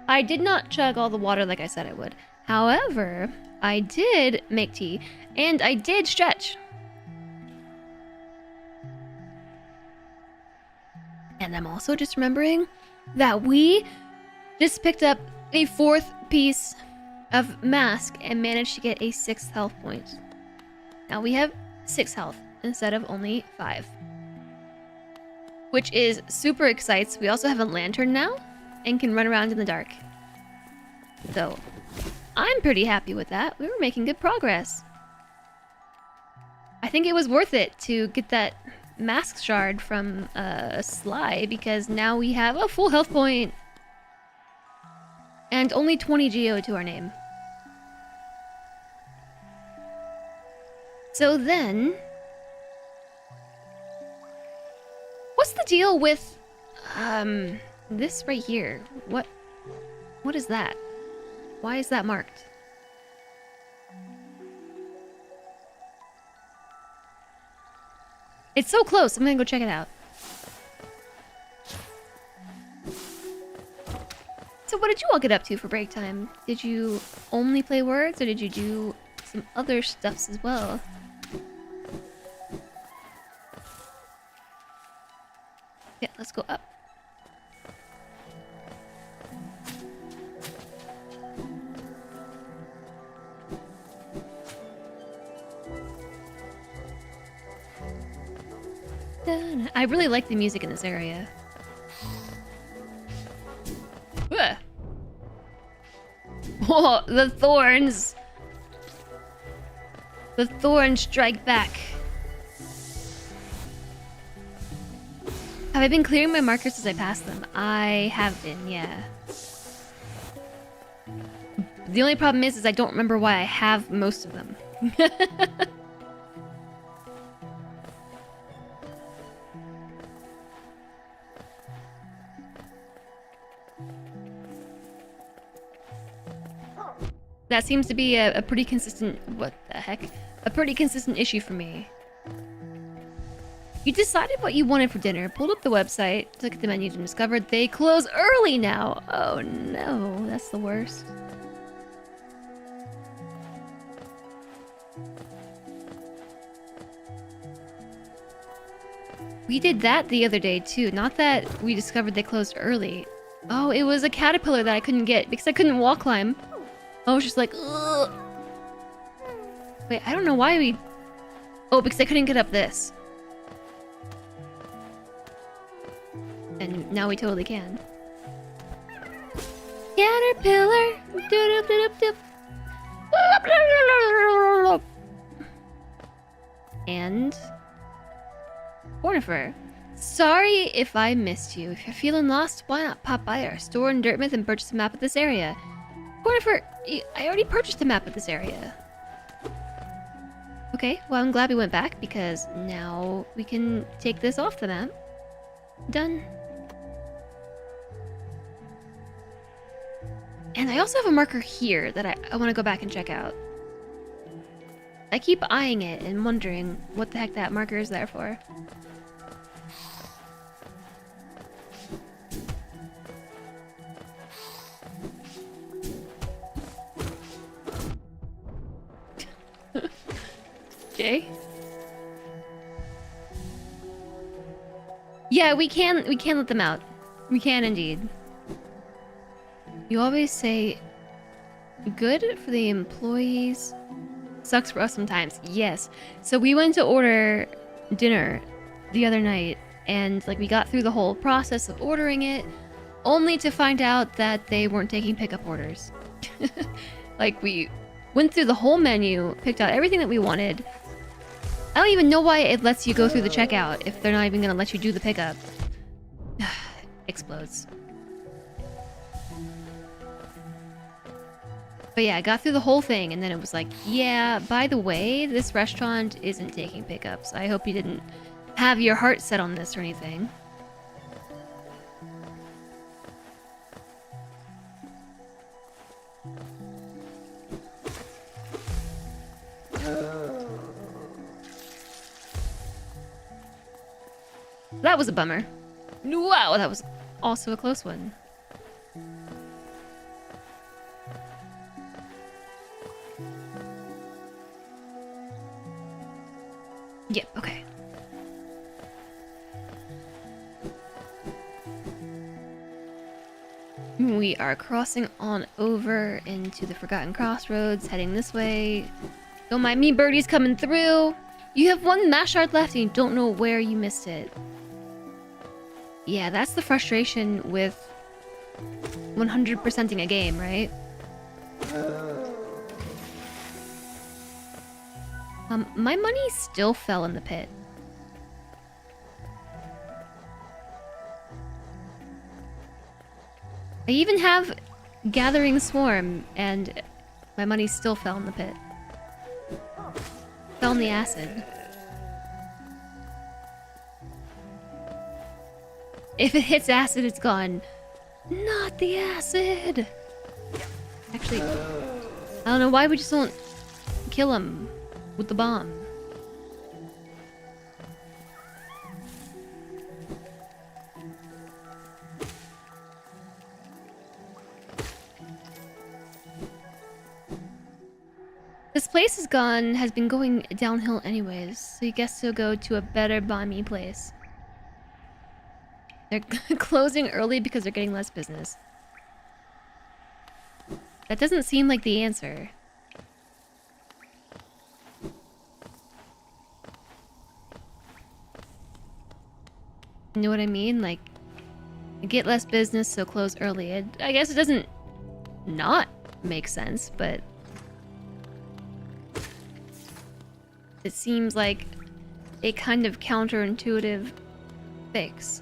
S1: I did not chug all the water like I said I would. However, I did make tea, and I did stretch. And I'm also just remembering that we just picked up a 4th piece of mask and managed to get a 6th health point. Now we have 6 health instead of only 5. Which is super excites. We also have a lantern now and can run around in the dark. So I'm pretty happy with that. We were making good progress. I think it was worth it to get that mask shard from Sly because now we have a full health point. And only 20 geo to our name. So then, what's the deal with this right here? What is that? Why is that marked? It's so close. I'm gonna go check it out. So what did you all get up to for break time? Did you only play words or did you do some other stuffs as well? Yeah, let's go up. I really like the music in this area. Ugh. Oh, the thorns! The thorns strike back. Have I been clearing my markers as I pass them? I have been, yeah. The only problem is I don't remember why I have most of them. That seems to be a pretty consistent... What the heck? A pretty consistent issue for me. You decided what you wanted for dinner, pulled up the website, looked at the menus, and discovered they close early now. Oh no, that's the worst. We did that the other day too. Not that we discovered they closed early. Oh, it was a caterpillar that I couldn't get because I couldn't wall climb. I was just like, ugh. Wait, I don't know why we... Oh, because I couldn't get up this. And now we totally can. Caterpillar. Doop-doop-doop-doop. And... Cornifer. Sorry if I missed you. If you're feeling lost, why not pop by our store in Dirtmouth and purchase a map of this area? Cornifer, I already purchased a map of this area. Okay, well I'm glad we went back because now we can take this off the map. Done. And I also have a marker here that I want to go back and check out. I keep eyeing it and wondering what the heck that marker is there for. Jay? Yeah, we can let them out. We can indeed. You always say good for the employees. Sucks for us sometimes. Yes. So we went to order dinner the other night and like we got through the whole process of ordering it only to find out that they weren't taking pickup orders. Like we went through the whole menu, picked out everything that we wanted, I don't even know why it lets you go through the checkout if they're not even gonna let you do the pickup. Explodes. But yeah, I got through the whole thing, and then it was like, yeah, by the way, this restaurant isn't taking pickups. I hope you didn't have your heart set on this or anything. That was a bummer. Wow, that was also a close one. Yep, okay. We are crossing on over into the Forgotten Crossroads, heading this way. Don't mind me, birdie's coming through. You have one mash shard left and you don't know where you missed it. Yeah, that's the frustration with 100%ing a game, right? My money still fell in the pit. I even have Gathering Swarm, and my money still fell in the pit. Fell in the acid. If it hits acid, it's gone. Not the acid! Actually, I don't know why we just don't kill him with the bomb. This place has been going downhill anyways, so you guess you'll go to a better bomby place. They're closing early because they're getting less business. That doesn't seem like the answer. You know what I mean? Like, get less business, so close early. I guess it doesn't not make sense, but it seems like a kind of counterintuitive fix.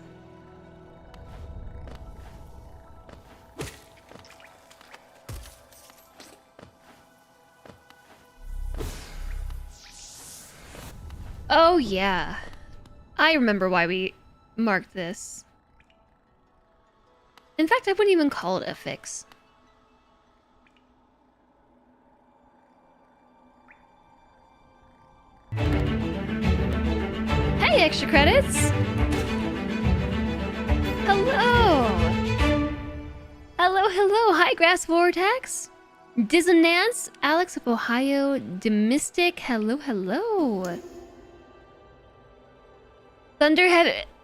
S1: Oh yeah. I remember why we marked this. In fact, I wouldn't even call it a fix. Hey, extra credits! Hello! Hello, hello! Hi, Grass Vortex! Dissonance, Alex of Ohio, Demistic, hello, hello! Thunder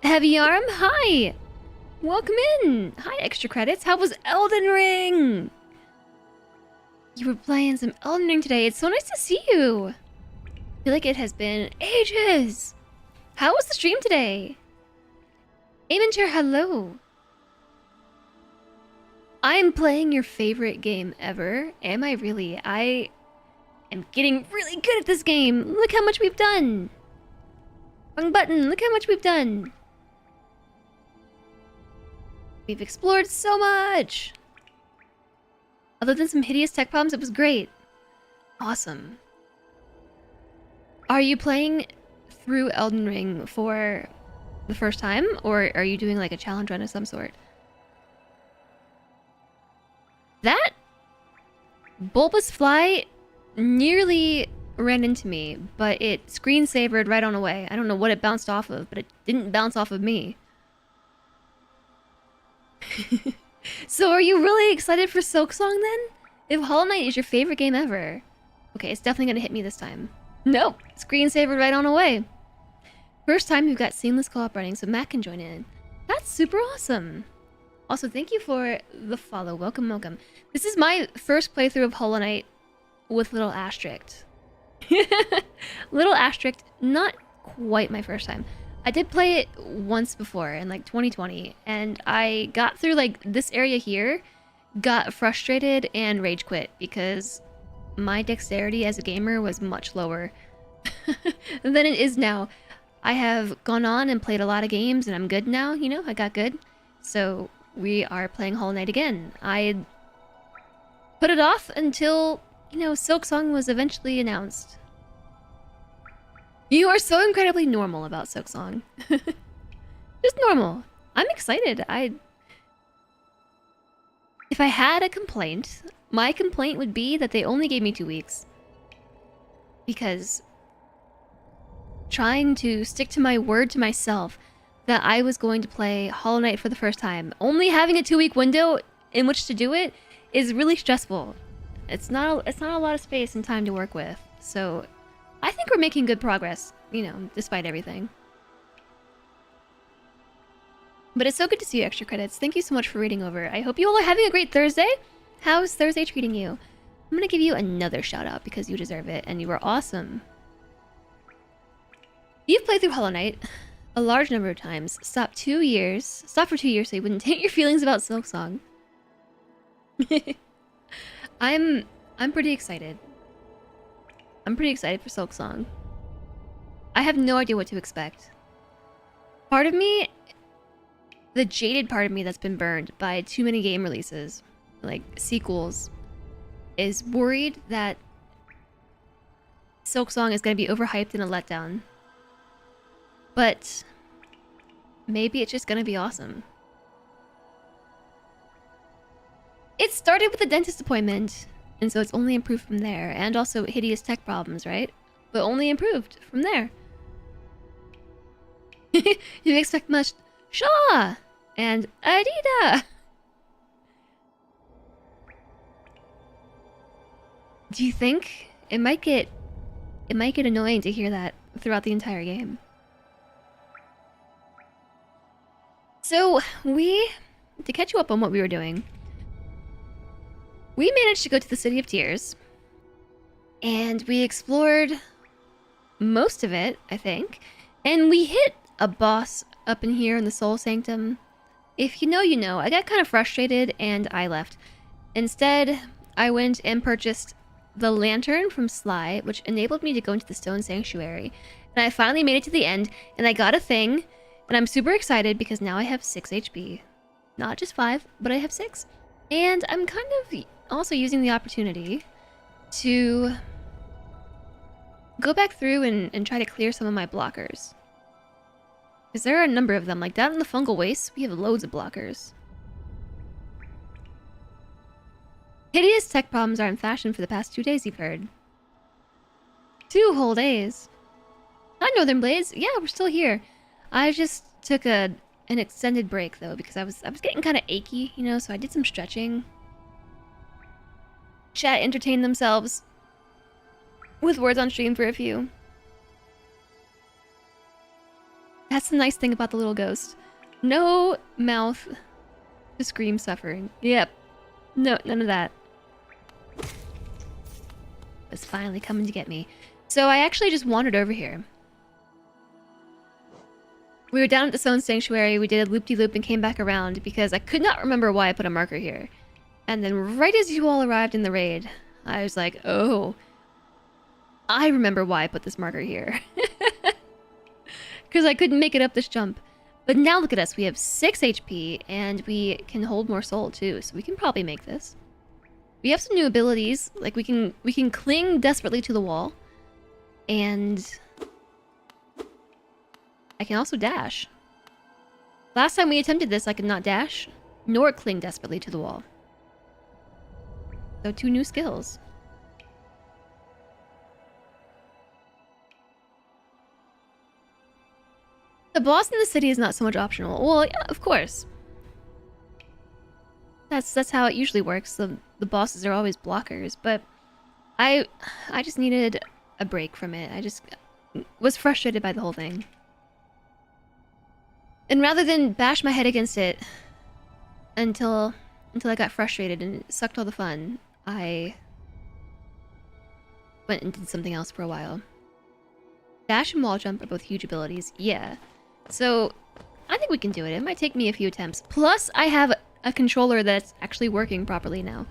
S1: Heavy Arm, hi! Welcome in! Hi, extra credits. How was Elden Ring? You were playing some Elden Ring today. It's so nice to see you. I feel like it has been ages. How was the stream today? Amincher, hello. I'm playing your favorite game ever. Am I really? I am getting really good at this game. Look how much we've done. Wrong button. Look how much we've done. We've explored so much. Other than some hideous tech problems, it was great. Awesome. Are you playing through Elden Ring for the first time, or are you doing like a challenge run of some sort? That bulbous fly nearly ran into me, but it screen-savered right on away. I don't know what it bounced off of, but it didn't bounce off of me. So are you really excited for Silksong then? If Hollow Knight is your favorite game ever. Okay, it's definitely gonna hit me this time. Nope, screen-savered right on away. First time we've got seamless co-op running, so Matt can join in. That's super awesome. Also, thank you for the follow. Welcome, welcome. This is my first playthrough of Hollow Knight with Little Asterisk. Little Asterisk, not quite my first time. I did play it once before in like 2020, and I got through like this area here, got frustrated and rage quit because my dexterity as a gamer was much lower than it is now. I have gone on and played a lot of games, and I'm good now, you know? I got good. So, we are playing Hollow Knight again. I put it off until, you know, Silksong was eventually announced. You are so incredibly normal about Silksong. Just normal. I'm excited. If I had a complaint, my complaint would be that they only gave me 2 weeks. Because trying to stick to my word to myself that I was going to play Hollow Knight for the first time, only having a 2-week window in which to do it is really stressful. It's not a lot of space and time to work with. So I think we're making good progress, you know, despite everything. But it's so good to see you, Extra Credits. Thank you so much for reading over. I hope you all are having a great Thursday. How's Thursday treating you? I'm gonna give you another shout out because you deserve it and you are awesome. You've played through Hollow Knight a large number of times. Stopped for 2 years so you wouldn't taint your feelings about Silksong. I'm pretty excited. I'm pretty excited for Silksong. I have no idea what to expect. Part of me, the jaded part of me that's been burned by too many game releases, like sequels, is worried that Silksong is going to be overhyped and a letdown. But maybe it's just going to be awesome. It started with a dentist appointment, and so it's only improved from there. And also hideous tech problems, right? But only improved from there. You expect much Shaw and Adida. Do you think it might get annoying to hear that throughout the entire game? So to catch you up on what we were doing, we managed to go to the City of Tears, and we explored most of it, I think, and we hit a boss up in here in the Soul Sanctum. If you know, you know. I got kind of frustrated and I left. Instead, I went and purchased the lantern from Sly, which enabled me to go into the Stone Sanctuary. And I finally made it to the end, and I got a thing, and I'm super excited because now I have 6 HP. Not just 5, but I have 6. And I'm kind of also using the opportunity to go back through and try to clear some of my blockers. Because there are a number of them. Like down in the fungal waste, we have loads of blockers. Hideous tech problems are in fashion for the past 2 days, you've heard. 2 whole days. Hi, Northern Blades. Yeah, we're still here. I just took an extended break, though, because I was getting kind of achy, you know, so I did some stretching. Chat entertained themselves with words on stream for a few. That's the nice thing about the little ghost. No mouth to scream suffering. Yep. No, none of that. It's finally coming to get me. So I actually just wandered over here. We were down at the Stone Sanctuary, we did a loop-de-loop and came back around because I could not remember why I put a marker here. And then right as you all arrived in the raid, I was like, oh, I remember why I put this marker here. Because I couldn't make it up this jump. But now look at us, we have 6 HP and we can hold more soul too, so we can probably make this. We have some new abilities, like we can cling desperately to the wall. And I can also dash. Last time we attempted this, I could not dash, nor cling desperately to the wall. So 2 new skills. The boss in the city is not so much optional. Well, yeah, of course. That's how it usually works. The bosses are always blockers, but I just needed a break from it. I just was frustrated by the whole thing. And rather than bash my head against it until I got frustrated and it sucked all the fun, I went and did something else for a while. Dash and wall jump are both huge abilities, yeah. So I think we can do it. It might take me a few attempts. Plus, I have a controller that's actually working properly now.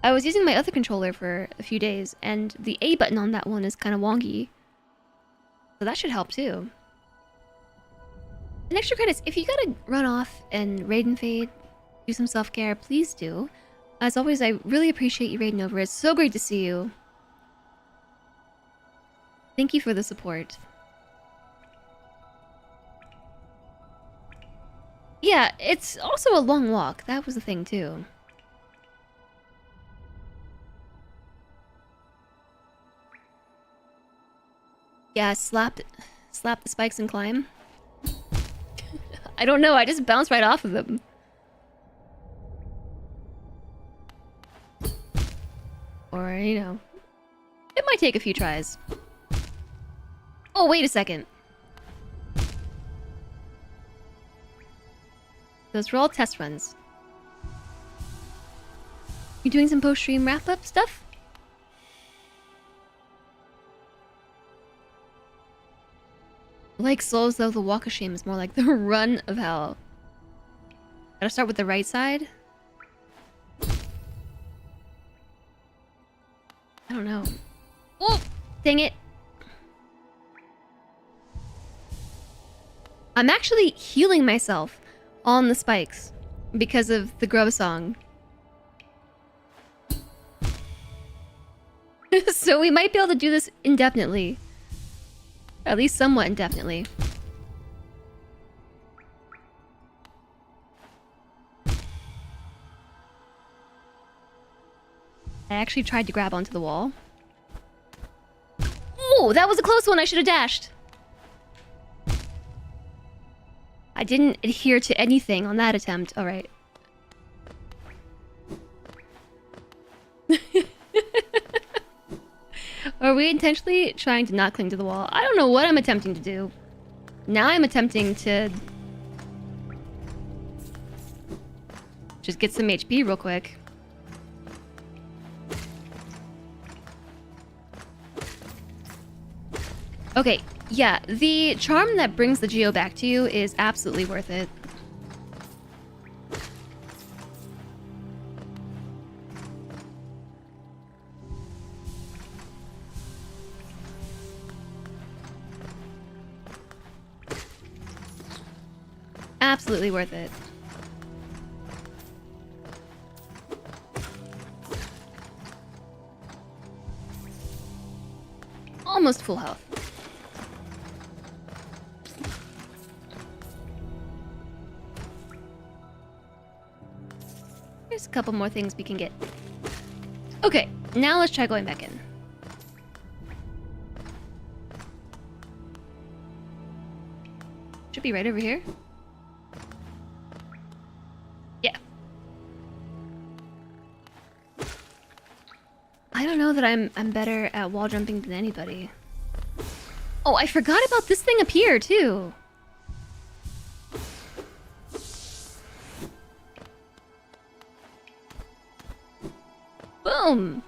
S1: I was using my other controller for a few days, and the A button on that one is kind of wonky. So that should help too. And extra credits, if you gotta run off and raid and fade, do some self-care, please do. As always, I really appreciate you raiding over. It's so great to see you. Thank you for the support. Yeah, it's also a long walk. That was the thing too. Yeah, slap the spikes and climb. I don't know, I just bounced right off of them. Or, you know, it might take a few tries. Oh, wait a second. Those were all test runs. You doing some post-stream wrap-up stuff? Like Souls, though, the walk of shame is more like the run of hell. Gotta start with the right side? I don't know. Oh! Dang it! I'm actually healing myself on the spikes because of the grub song. So we might be able to do this indefinitely. At least somewhat indefinitely. I actually tried to grab onto the wall. Oh, that was a close one. I should have dashed. I didn't adhere to anything on that attempt. All right. Are we intentionally trying to not cling to the wall? I don't know what I'm attempting to do. Now I'm attempting to just get some HP real quick. Okay, yeah, the charm that brings the Geo back to you is absolutely worth it. Absolutely worth it. Almost full health. There's a couple more things we can get. Okay, now let's try going back in. Should be right over here. Yeah. I don't know that I'm better at wall jumping than anybody. Oh, I forgot about this thing up here too. Boom!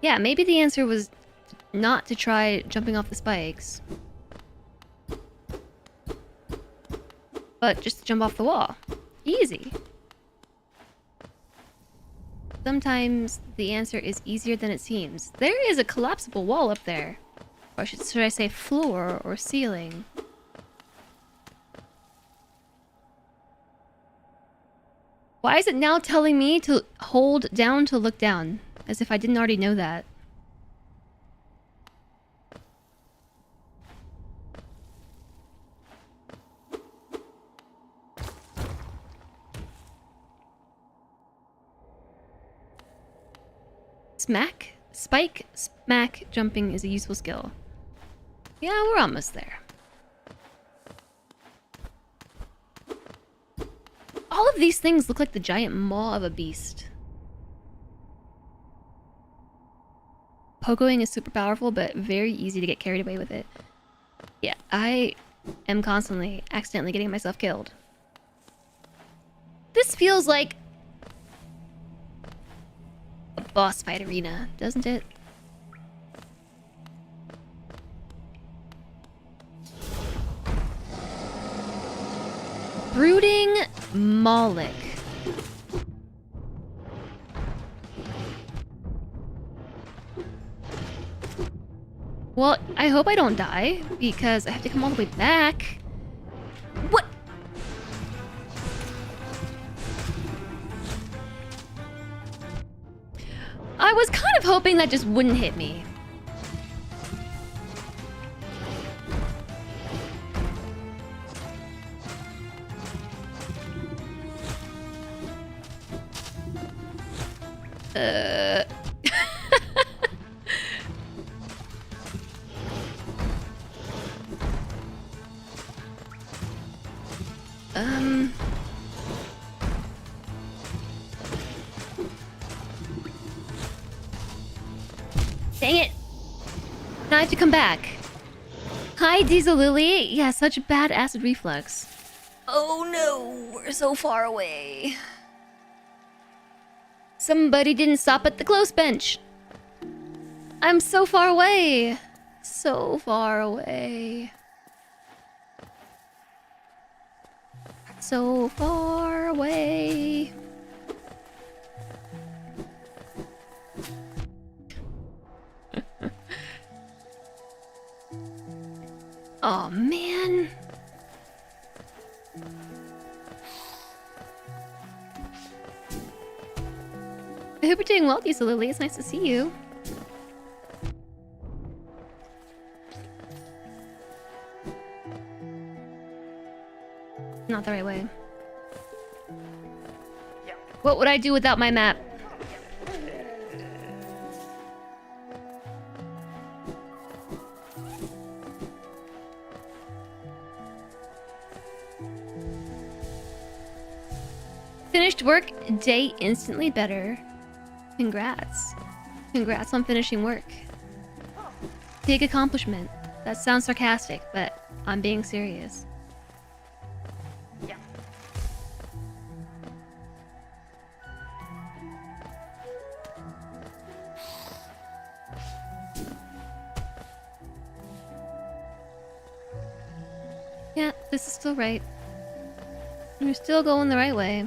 S1: Yeah, maybe the answer was not to try jumping off the spikes. But just to jump off the wall. Easy. Sometimes the answer is easier than it seems. There is a collapsible wall up there. Or should I say floor or ceiling? Why is it now telling me to hold down to look down? As if I didn't already know that. Smack? Spike, smack, jumping is a useful skill. Yeah, we're almost there. All of these things look like the giant maw of a beast. Pogoing is super powerful, but very easy to get carried away with it. Yeah, I am constantly accidentally getting myself killed. This feels like a boss fight arena, doesn't it? Brooding Moloch. Well, I hope I don't die, because I have to come all the way back. What? I was kind of hoping that just wouldn't hit me. Uh... Dang it! Now I have to come back. Hi, Diesel Lily. Yeah, such a bad acid reflux. Oh no, we're so far away. Somebody didn't stop at the close bench. I'm so far away. So far away. So far away. Oh man. I hope you're doing well, Lisa Lily. It's nice to see you. Not the right way. What would I do without my map? Finished work, day instantly better. Congrats. Congrats on finishing work. Big accomplishment. That sounds sarcastic, but I'm being serious. Yeah, this is still right. We're still going the right way.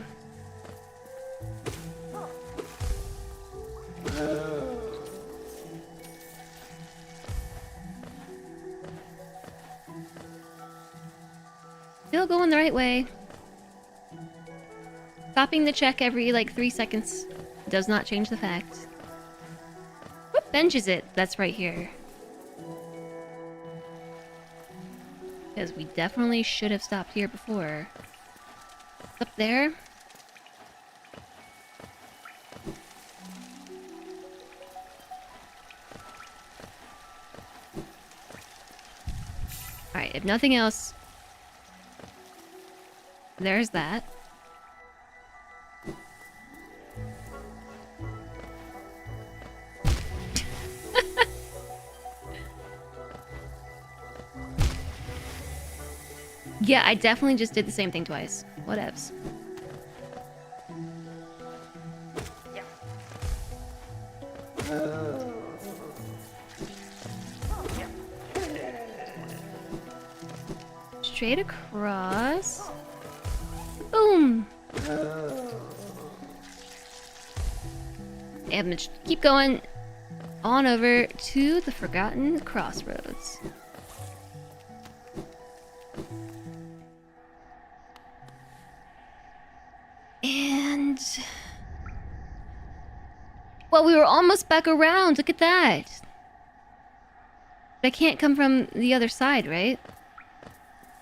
S1: Still going the right way. Stopping the check every, like, 3 seconds does not change the fact. What bench is it that's right here? Because we definitely should have stopped here before. It's up there. Alright, if nothing else, there's that. Yeah, I definitely just did the same thing twice. Whatevs. Straight across. Boom. And keep going on over to the Forgotten Crossroads. And... well, we were almost back around. Look at that. But I can't come from the other side, right?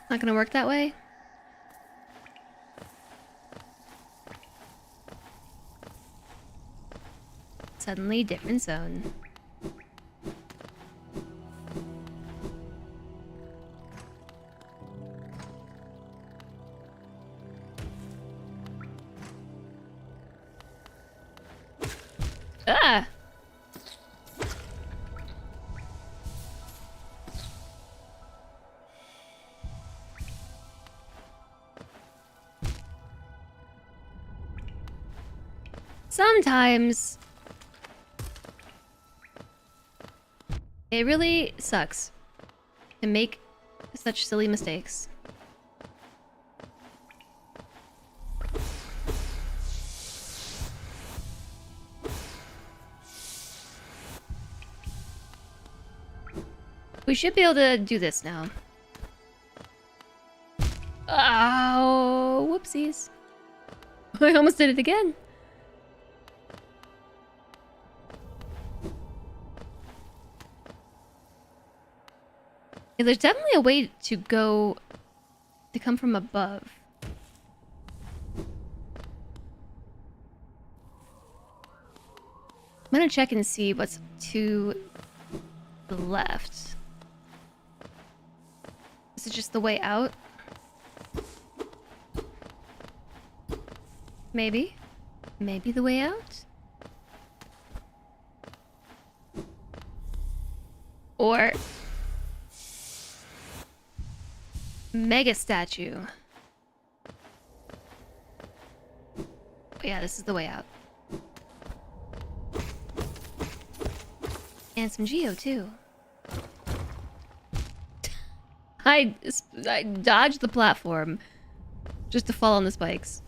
S1: Not gonna work that way? Suddenly, different zone. Ah! Sometimes it really sucks to make such silly mistakes. We should be able to do this now. Oh, whoopsies. I almost did it again. Yeah, there's definitely a way to go to come from above. I'm gonna check and see what's to the left. Is it just the way out? Maybe. Maybe the way out? Or... Mega statue. Oh, yeah, this is the way out. And some Geo, too. I dodged the platform just to fall on the spikes.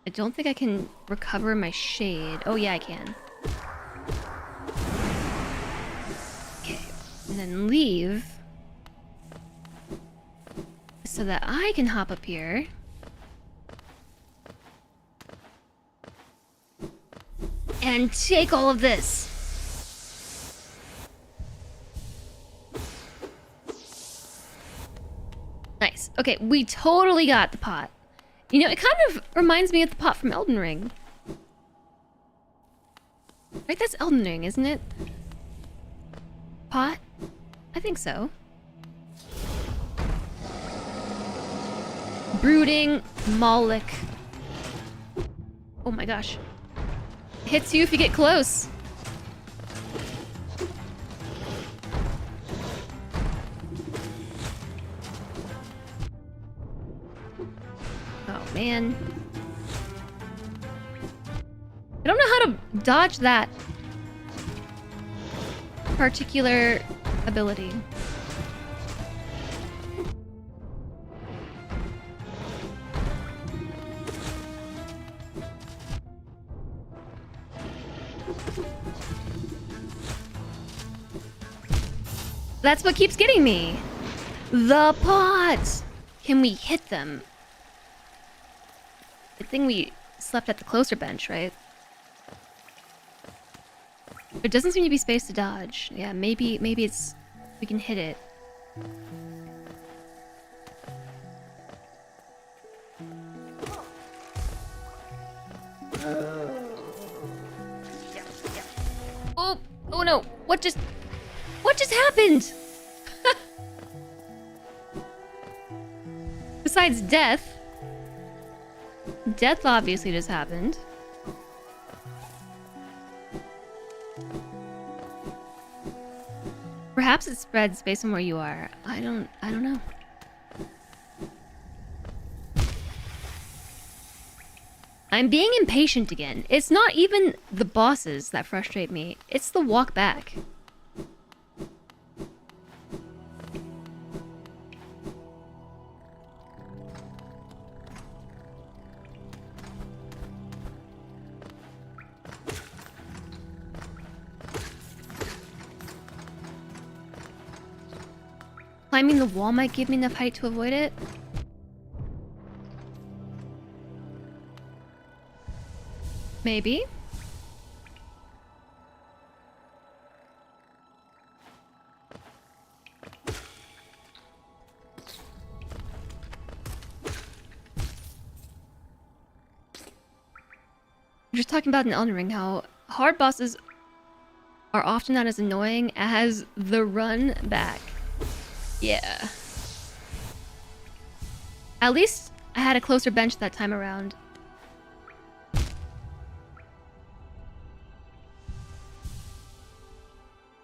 S1: I don't think I can recover my shade. Oh, yeah, I can. Okay, and then leave so that I can hop up here. And take all of this. Nice. Okay, we totally got the pot. You know, it kind of reminds me of the pot from Elden Ring. Right, that's Elden Ring, isn't it? Pot? I think so. Brooding Moloch. Oh my gosh. Hits you if you get close. Oh man. I don't know how to dodge that particular ability. That's what keeps getting me. The pots. Can we hit them? Good thing we slept at the closer bench, right? There doesn't seem to be space to dodge. Yeah, maybe it's... we can hit it. Oh! Oh no! What just happened? Besides death. Death obviously just happened. Perhaps it spreads based on where you are. I don't know. I'm being impatient again. It's not even the bosses that frustrate me. It's the walk back. Climbing the wall might give me enough height to avoid it. Maybe. We're just talking about in Elden Ring how hard bosses are often not as annoying as the run back. Yeah. At least I had a closer bench that time around.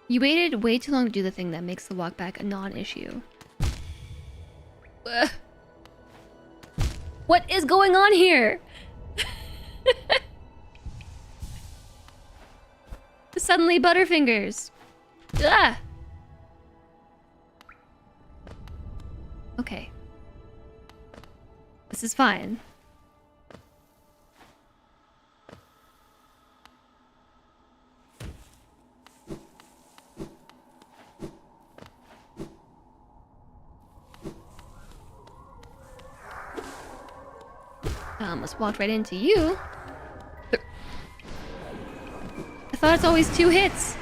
S1: You waited way too long to do the thing that makes the walk back a non-issue. What is going on here? Suddenly Butterfingers. Ah! Okay. This is fine. almost walked right into you. I thought it's always 2 hits.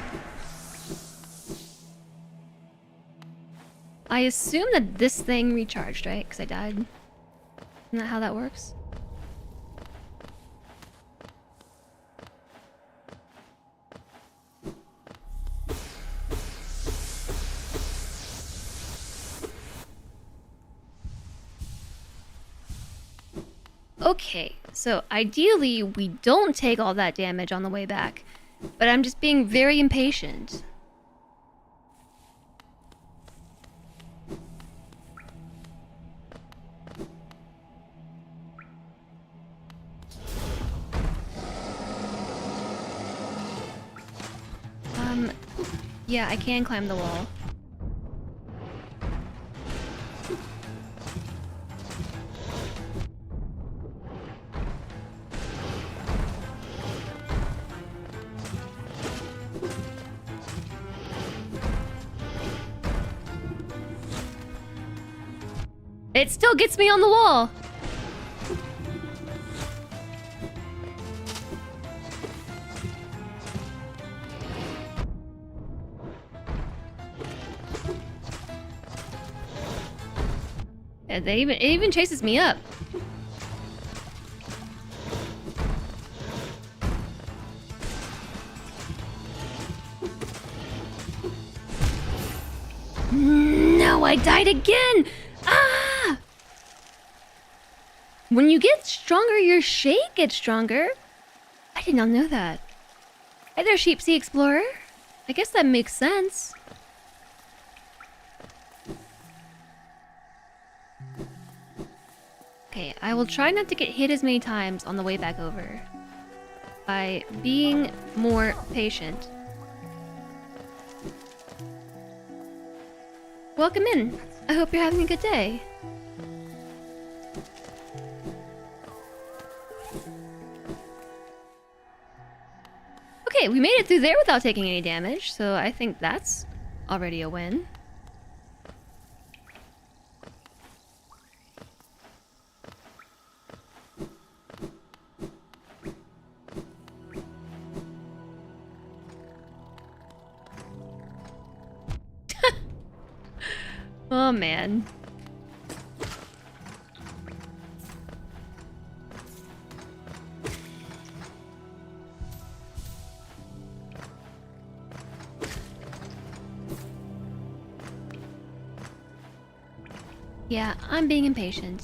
S1: I assume that this thing recharged, right? Because I died. Isn't that how that works? Okay, so ideally we don't take all that damage on the way back, but I'm just being very impatient. Yeah, I can climb the wall. It still gets me on the wall. Yeah, it even chases me up. No, I died again. Ah! When you get stronger, your shake gets stronger. I did not know that. Hi there, Sheepsea Explorer. I guess that makes sense. Okay, I will try not to get hit as many times on the way back over. By being more patient. Welcome in. I hope you're having a good day. Okay, we made it through there without taking any damage, so I think that's already a win. Oh man. Yeah, I'm being impatient.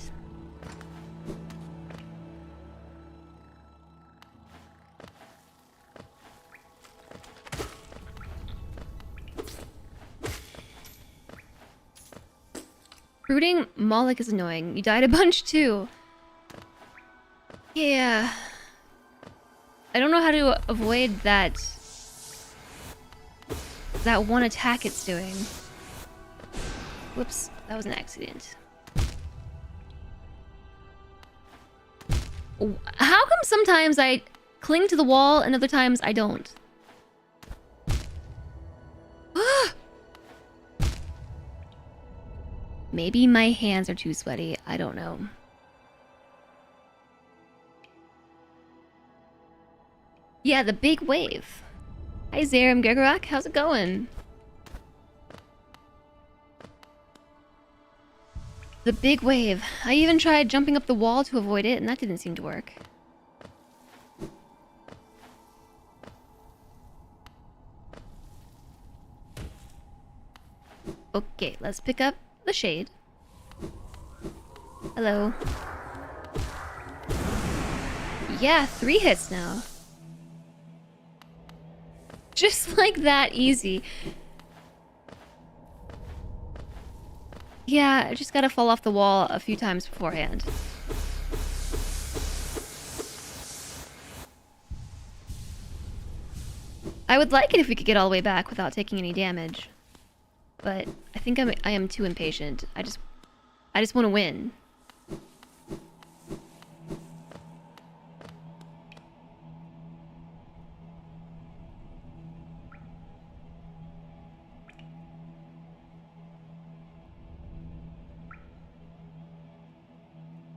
S1: Brooding Moloch is annoying. You died a bunch too. Yeah. I don't know how to avoid that one attack it's doing. Whoops, that was an accident. How come sometimes I cling to the wall and other times I don't? Maybe my hands are too sweaty. I don't know. Yeah, the big wave. Hi, Zaram Gegorak. How's it going? The big wave. I even tried jumping up the wall to avoid it, and that didn't seem to work. Okay, let's pick up the shade. Hello. Yeah, 3 hits now. Just like that, easy. Yeah, I just gotta fall off the wall a few times beforehand. I would like it if we could get all the way back without taking any damage. But I think I am too impatient. I just want to win.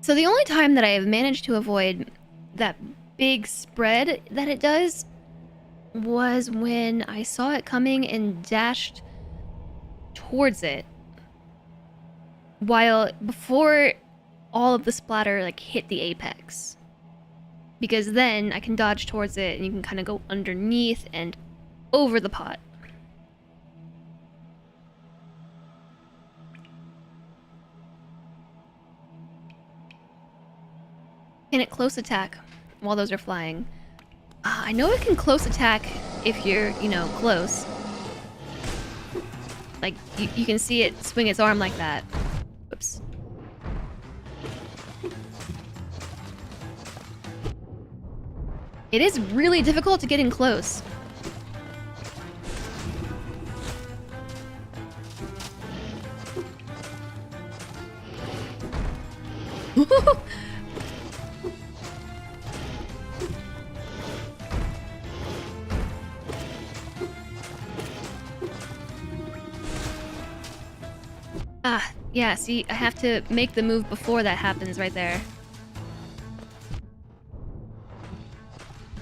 S1: So the only time that I have managed to avoid that big spread that it does was when I saw it coming and dashed towards it. While before all of the splatter like hit the apex. Because then I can dodge towards it and you can kind of go underneath and over the pot. Can it close attack while those are flying? I know it can close attack if you're, you know, close. Like, you can see it swing its arm like that. Whoops. It is really difficult to get in close. Yeah, see, I have to make the move before that happens right there.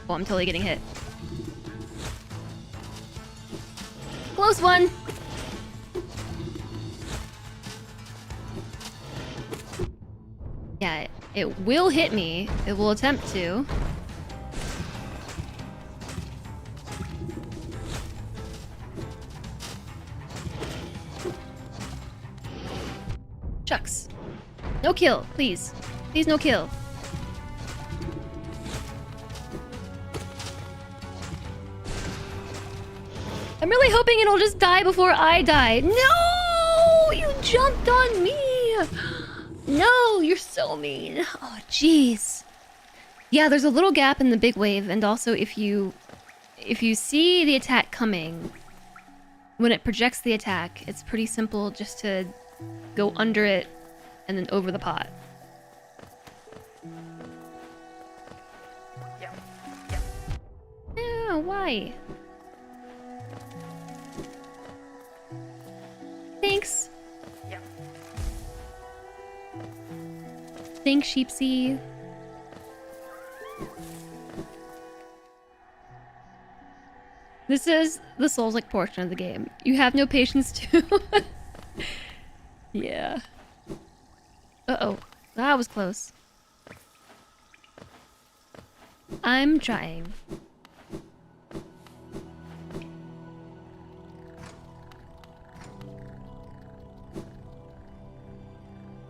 S1: Oh, I'm totally getting hit. Close one! Yeah, it will hit me. It will attempt to. Shucks. No kill, please. Please, no kill. I'm really hoping it'll just die before I die. No! You jumped on me! No, you're so mean. Oh, jeez. Yeah, there's a little gap in the big wave, and also if you see the attack coming, when it projects the attack, it's pretty simple just to go under it and then over the pot. Yeah, why? Thanks. Thanks, sheepsy. This is the Souls-like portion of the game. You have no patience too. Yeah. Uh-oh. That was close. I'm trying.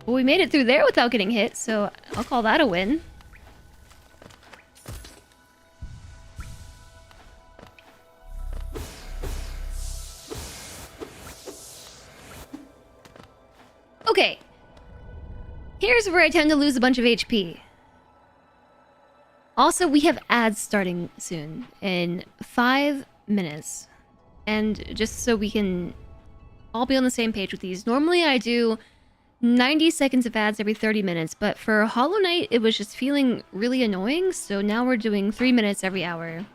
S1: Well, we made it through there without getting hit, so I'll call that a win. Okay. Here's where I tend to lose a bunch of HP. Also, we have ads starting soon, in 5 minutes. And just so we can all be on the same page with these, normally I do 90 seconds of ads every 30 minutes, but for Hollow Knight, it was just feeling really annoying, so now we're doing 3 minutes every hour.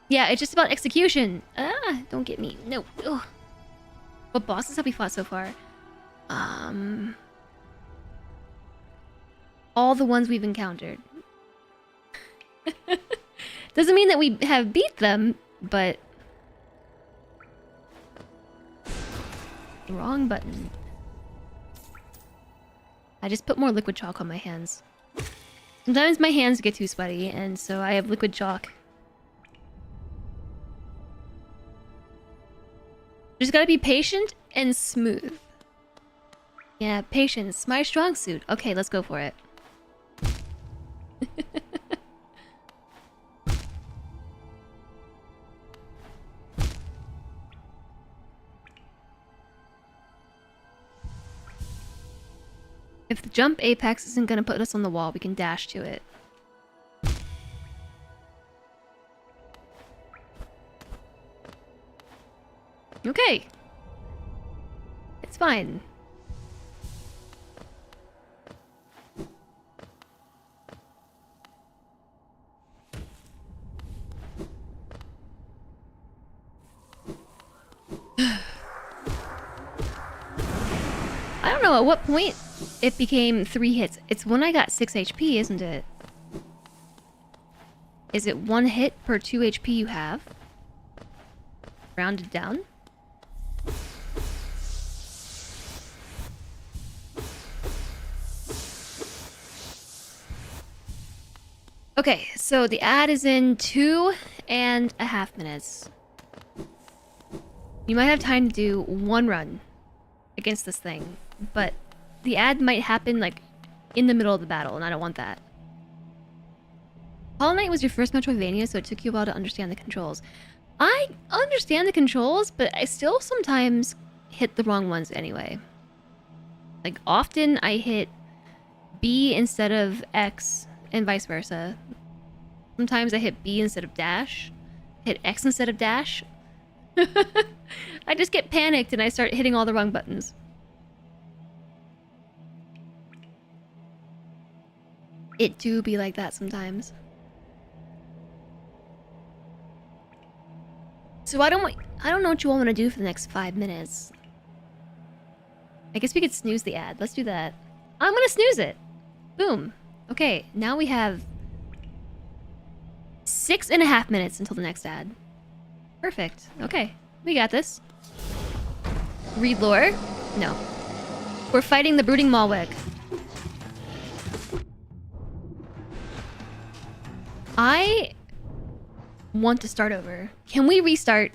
S1: Yeah, it's just about execution. Ah, don't get me. No. Ugh. What bosses have we fought so far? All the ones we've encountered. Doesn't mean that we have beat them, but... Wrong button. I just put more liquid chalk on my hands. Sometimes my hands get too sweaty, and so I have liquid chalk. Just gotta be patient and smooth. Yeah, patience. My strong suit. Okay, let's go for it. If the jump apex isn't gonna put us on the wall, we can dash to it. Okay. It's fine. I don't know at what point it became 3 hits. It's when I got 6 HP, isn't it? Is it 1 hit per 2 HP you have? Rounded down? Okay, so the ad is in 2.5 minutes. You might have time to do 1 run against this thing, but the ad might happen like in the middle of the battle, and I don't want that. Hollow Knight was your first Metroidvania, so it took you a while to understand the controls. I understand the controls, but I still sometimes hit the wrong ones anyway. Like, often I hit B instead of X, and vice versa. Sometimes I hit B instead of dash, hit X instead of dash. I just get panicked and I start hitting all the wrong buttons. It do be like that sometimes. So I don't know what you all want to do for the next 5 minutes. I guess we could snooze the ad. Let's do that. I'm gonna snooze it. Boom. Okay, now we have 6.5 minutes until the next ad. Perfect. Okay, we got this. Read lore? No. We're fighting the brooding Malweg. I want to start over. Can we restart?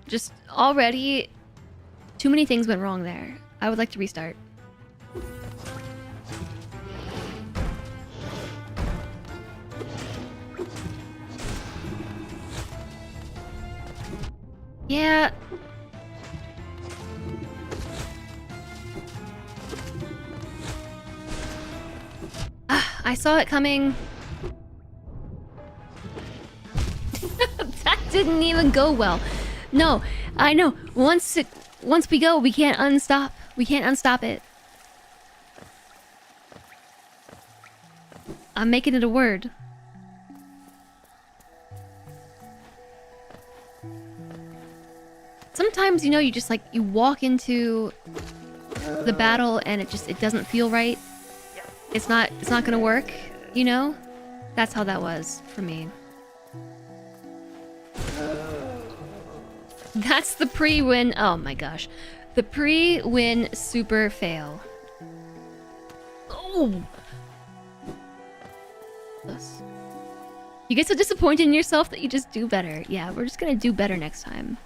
S1: Just already too many things went wrong there. I would like to restart. Yeah. I saw it coming. That didn't even go well. No, I know. Once we go, we can't unstop. We can't unstop it. I'm making it a word. Sometimes, you know, you just like, you walk into the battle and it doesn't feel right. It's not gonna work, you know? That's how that was for me. That's the pre-win. Oh my gosh. The pre-win super fail. Oh! You get so disappointed in yourself that you just do better. Yeah, we're just gonna do better next time.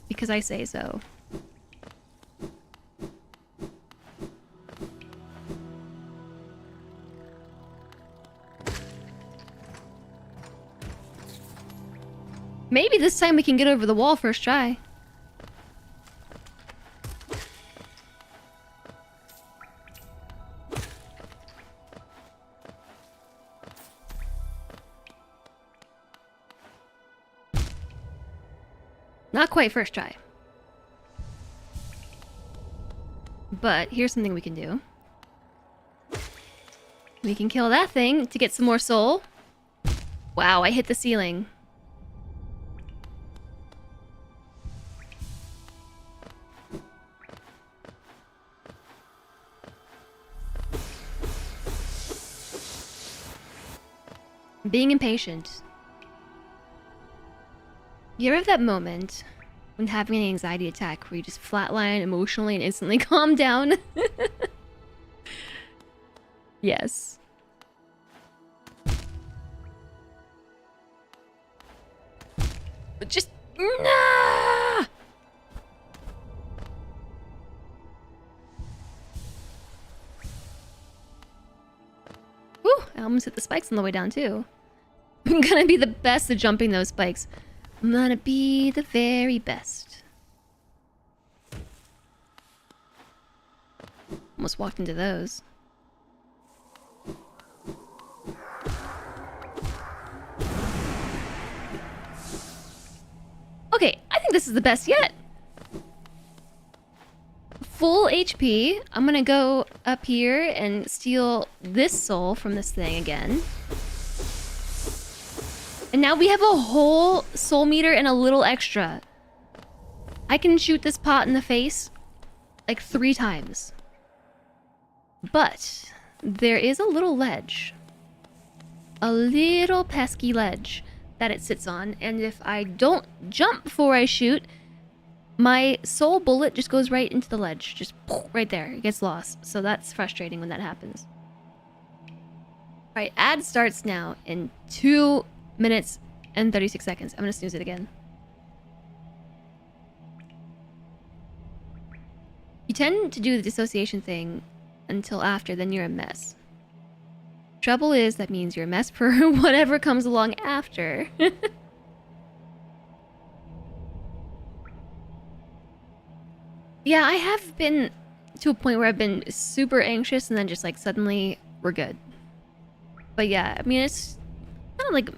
S1: Because I say so. Maybe this time we can get over the wall first try. Not quite first try. But here's something we can do. We can kill that thing to get some more soul. Wow, I hit the ceiling. Being impatient. You ever have that moment when having an anxiety attack where you just flatline emotionally and instantly calm down? Yes. But just... Nah! Whew, I almost hit the spikes on the way down too. I'm gonna be the best at jumping those spikes. I'm gonna be the very best. Almost walked into those. Okay, I think this is the best yet. Full HP. I'm gonna go up here and steal this soul from this thing again. And now we have a whole soul meter and a little extra. I can shoot this pot in the face like 3 times. But there is a little ledge. A little pesky ledge that it sits on, and if I don't jump before I shoot, my soul bullet just goes right into the ledge. Just right there. It gets lost. So that's frustrating when that happens. Alright, ad starts now in 2 minutes and 36 seconds. I'm gonna snooze it again. You tend to do the dissociation thing until after, then you're a mess. Trouble is, that means you're a mess for whatever comes along after. Yeah, I have been to a point where I've been super anxious and then just like suddenly we're good. But yeah, I mean, it's kind of like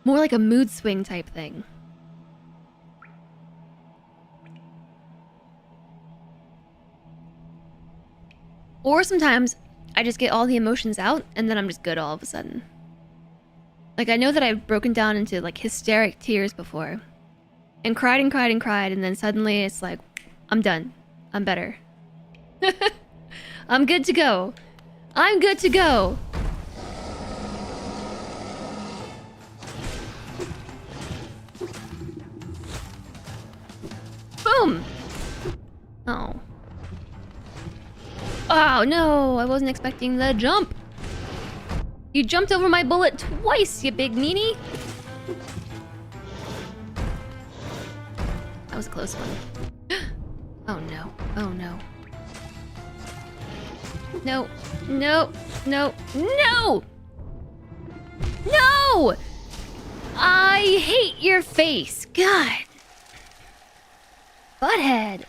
S1: more like a mood swing type thing. Or sometimes I just get all the emotions out and then I'm just good all of a sudden. Like, I know that I've broken down into like hysteric tears before and cried and cried and cried, and then suddenly it's like, I'm done. I'm better. I'm good to go. I'm good to go. Boom. Oh. Oh no, I wasn't expecting the jump. You jumped over my bullet twice, you big meanie. That was a close one. Oh no, oh no. No, no, no, no! No! I hate your face, God. Butthead.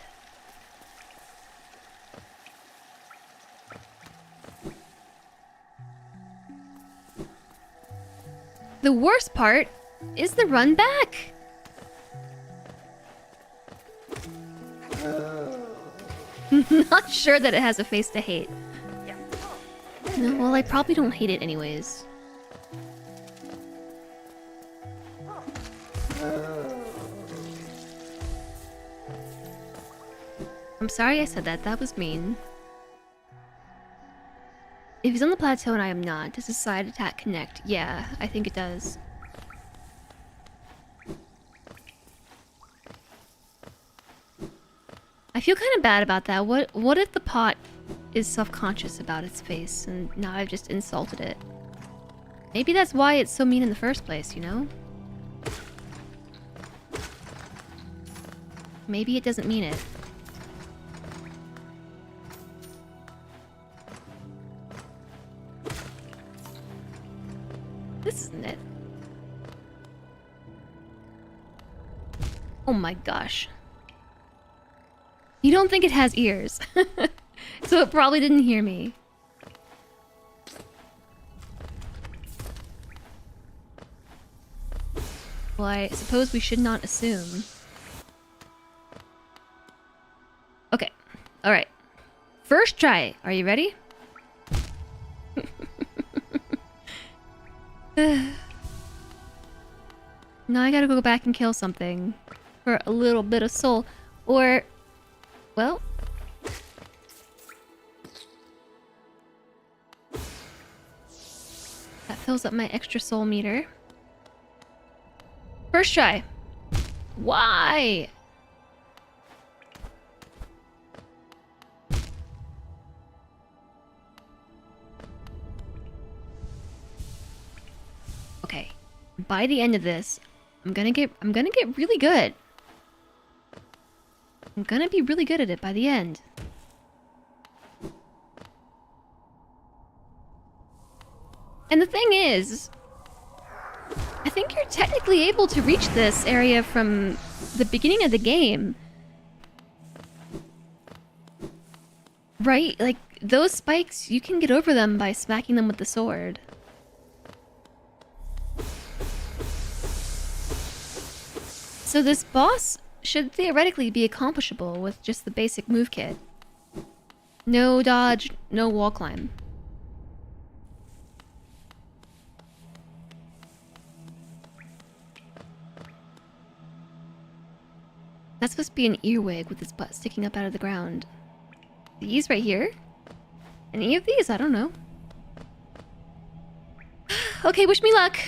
S1: The worst part is the run back. Not sure that it has a face to hate. No, well, I probably don't hate it anyways. I'm sorry I said that. That was mean. If he's on the plateau and I am not, does his side attack connect? Yeah, I think it does. I feel kind of bad about that. What if the pot is self-conscious about its face and now I've just insulted it? Maybe that's why it's so mean in the first place, you know? Maybe it doesn't mean it. This isn't it. Oh my gosh. You don't think it has ears. So it probably didn't hear me. Well, I suppose we should not assume. Okay. Alright. First try. Are you ready? Now I gotta go back and kill something for a little bit of soul. Or, well, that fills up my extra soul meter. First try. Why? Okay. By the end of this, I'm gonna get really good. I'm gonna be really good at it by the end. And the thing is, I think you're technically able to reach this area from the beginning of the game. Right? Like, those spikes, you can get over them by smacking them with the sword. So this boss should theoretically be accomplishable with just the basic move kit. No dodge, no wall climb. That's supposed to be an earwig with its butt sticking up out of the ground. These right here? Any of these? I don't know. Okay, wish me luck.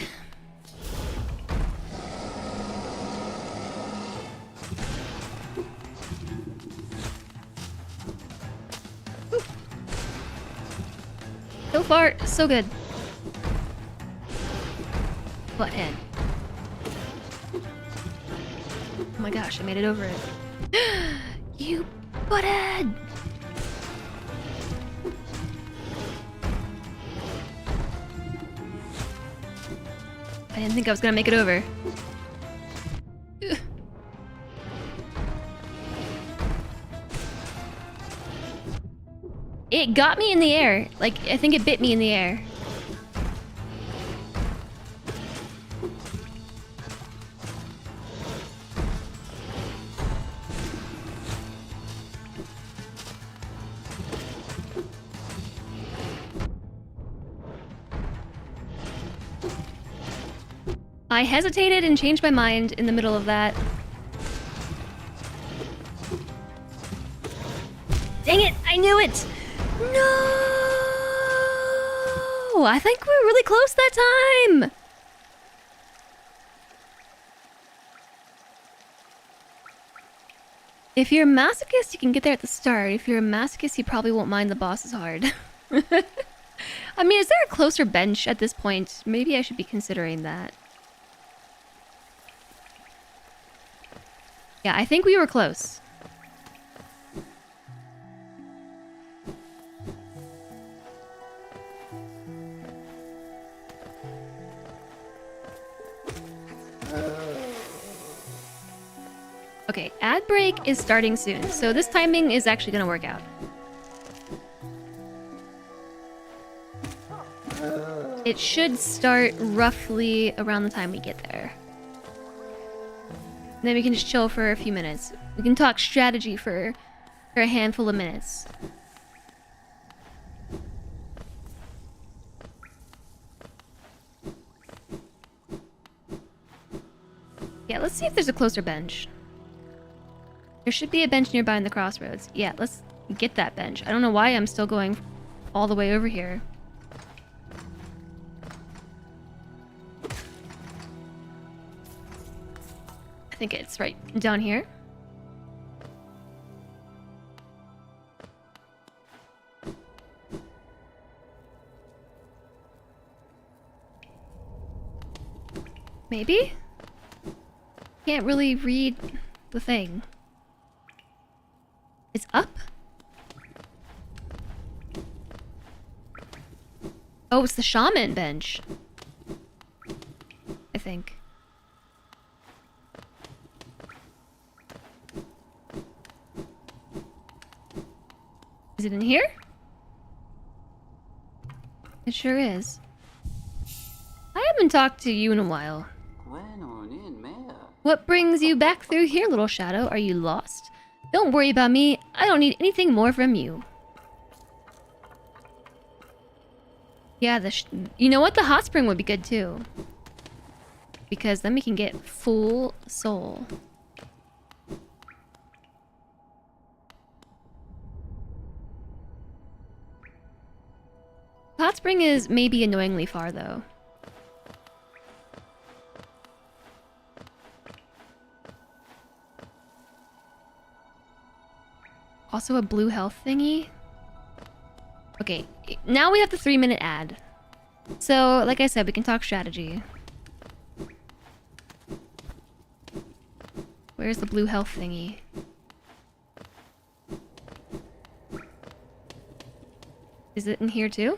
S1: Ooh. So far, so good. Butthead. Oh my gosh, I made it over it. You butthead! I didn't think I was gonna make it over. Ugh. It got me in the air. Like, I think it bit me in the air. I hesitated and changed my mind in the middle of that. Dang it! I knew it! No! I think we were really close that time! If you're a masochist, you can get there at the start. If you're a masochist, you probably won't mind the boss as hard. I mean, is there a closer bench at this point? Maybe I should be considering that. Yeah, I think we were close. Okay, ad break is starting soon, so this timing is actually gonna work out. It should start roughly around the time we get there. And then we can just chill for a few minutes. We can talk strategy for a handful of minutes. Yeah, let's see if there's a closer bench. There should be a bench nearby in the crossroads. Yeah, let's get that bench. I don't know why I'm still going all the way over here. I think it's right down here. Maybe? Can't really read the thing. It's up? Oh, it's the shaman bench. I think. Is it in here? It sure is. I haven't talked to you in a while. What brings you back through here, little shadow? Are you lost? Don't worry about me. I don't need anything more from you. Yeah, you know what? The hot spring would be good too. Because then we can get full soul. Hot spring is maybe annoyingly far though. Also a blue health thingy. Okay, now we have the 3-minute ad. So, like I said, we can talk strategy. Where's the blue health thingy? Is it in here too?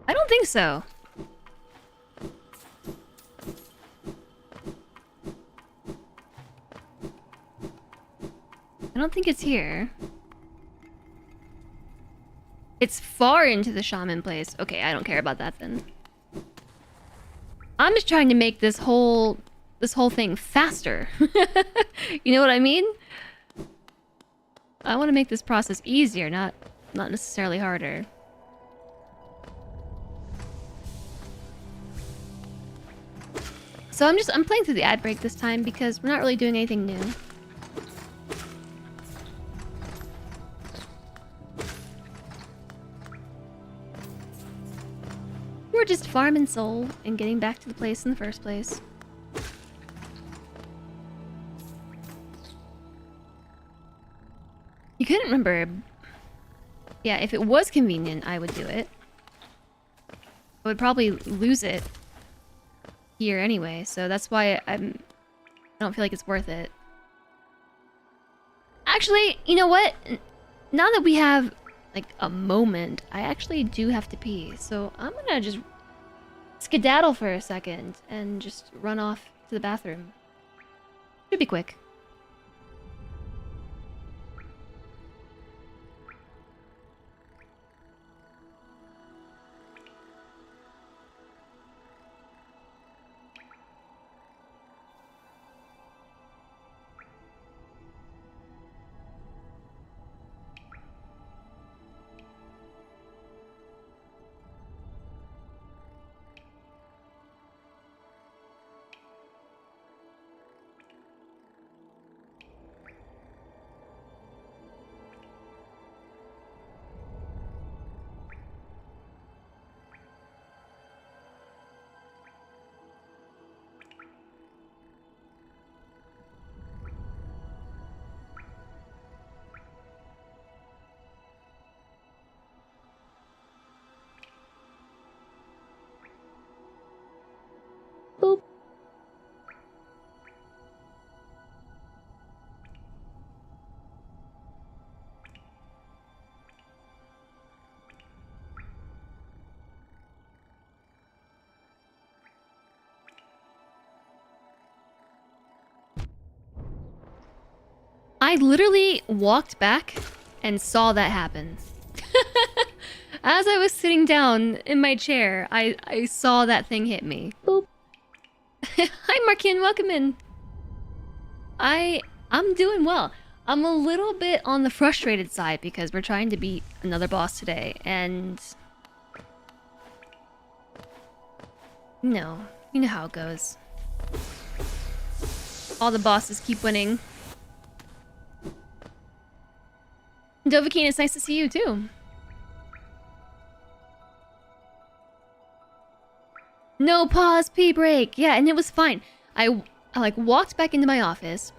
S1: I don't think so. I don't think it's here. It's far into the shaman place. Okay, I don't care about that then. I'm just trying to make this whole thing faster. You know what I mean? I want to make this process easier, not necessarily harder. So I'm playing through the ad break this time because we're not really doing anything new. We're just farming soul and getting back to the place in the first place. You couldn't remember. Yeah, if it was convenient, I would do it. I would probably lose it here anyway, so that's why I don't feel like it's worth it. Actually, you know what? Now that we have like a moment, I actually do have to pee, so I'm gonna just skedaddle for a second and just run off to the bathroom. Should be quick. Boop. I literally walked back and saw that happen. As I was sitting down in my chair, I saw that thing hit me. Boop. Hi, Markian, welcome in. I'm doing well. I'm a little bit on the frustrated side because we're trying to beat another boss today, and no, you know how it goes. All the bosses keep winning. Dovahkiin, it's nice to see you too. No pause, pee break. Yeah, and it was fine. I like walked back into my office,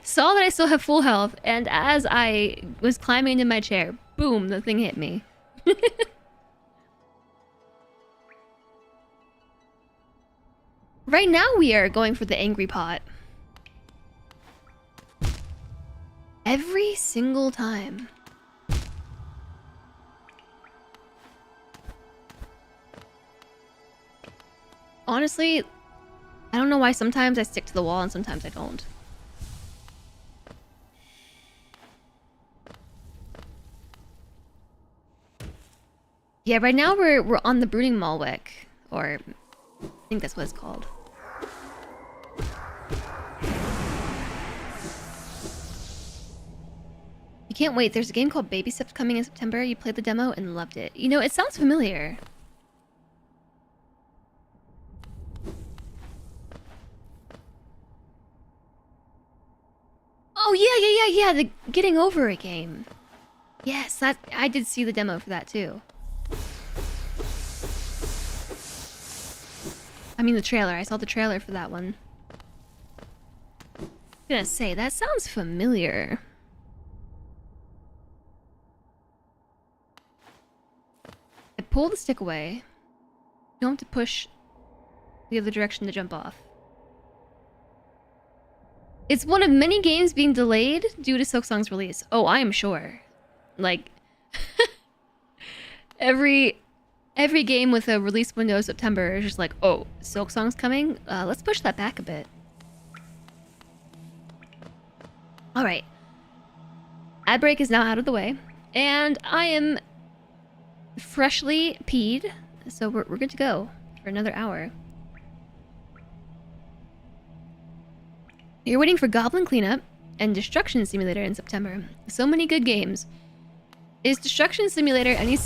S1: saw that I still have full health, and as I was climbing into my chair, boom, the thing hit me. Right now we are going for the angry pot. Every single time. Honestly, I don't know why sometimes I stick to the wall and sometimes I don't. Yeah, right now we're on the Brooding Malwick, or I think that's what it's called. You can't wait. There's a game called Baby Steps coming in September. You played the demo and loved it. You know, it sounds familiar. Oh yeah, the Getting Over It game. Yes, that I did see the demo for that too. I mean the trailer. I saw the trailer for that one. I'm gonna say that sounds familiar. I pull the stick away. You don't have to push the other direction to jump off. It's one of many games being delayed due to Silksong's release. Oh, I am sure. Like, every game with a release window of September is just like, oh, Silksong's coming? Let's push that back a bit. Alright. Ad break is now out of the way. And I am freshly peed. So we're good to go for another hour. You're waiting for Goblin cleanup. and Destruction Simulator in September. So many good games. Is Destruction Simulator anything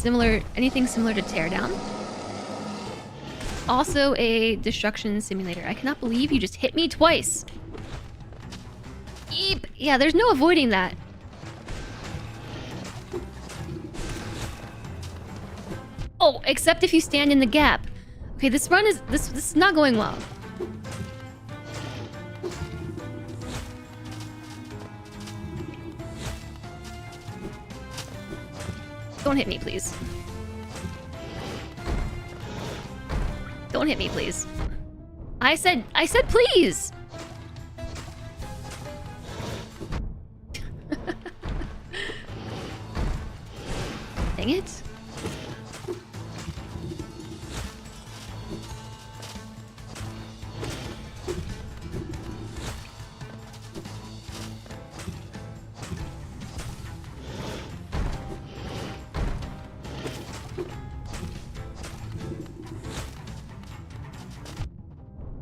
S1: similar to Teardown? Also a Destruction Simulator. I cannot believe you just hit me twice. Eep. Yeah, there's no avoiding that. Oh, except if you stand in the gap. Okay, this run is this is not going well. Don't hit me, please. Don't hit me, please. I said please. Dang it.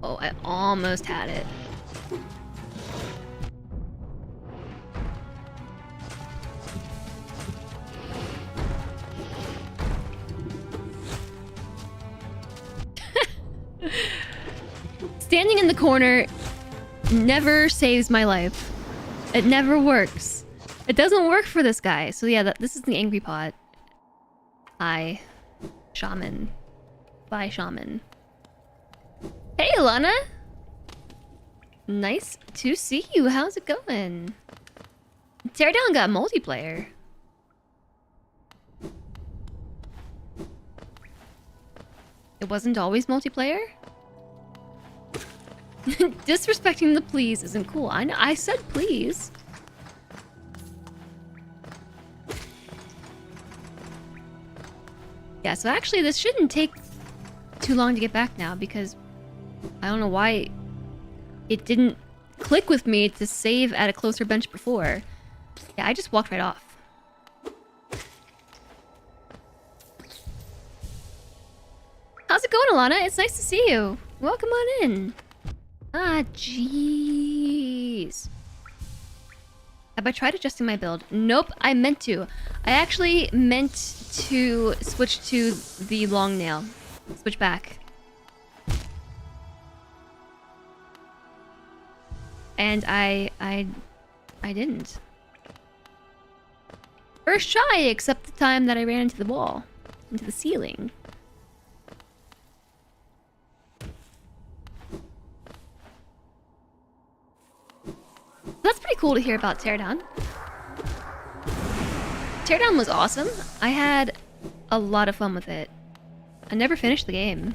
S1: Oh, I almost had it. Standing in the corner never saves my life. It never works. It doesn't work for this guy. So yeah, this is the angry pot. Hi, shaman. Bye, shaman. Hey, Alana! Nice to see you. How's it going? Teardown got multiplayer. It wasn't always multiplayer? Disrespecting the please isn't cool. I know. I said please. Yeah, so actually this shouldn't take too long to get back now because I don't know why it didn't click with me to save at a closer bench before. Yeah, I just walked right off. How's it going, Alana? It's nice to see you. Welcome on in. Ah, jeez. Have I tried adjusting my build? Nope, I meant to. I actually meant to switch to the long nail. Switch back. And I didn't. First try, except the time that I ran into the wall. Into the ceiling. That's pretty cool to hear about Teardown. Teardown was awesome. I had a lot of fun with it. I never finished the game.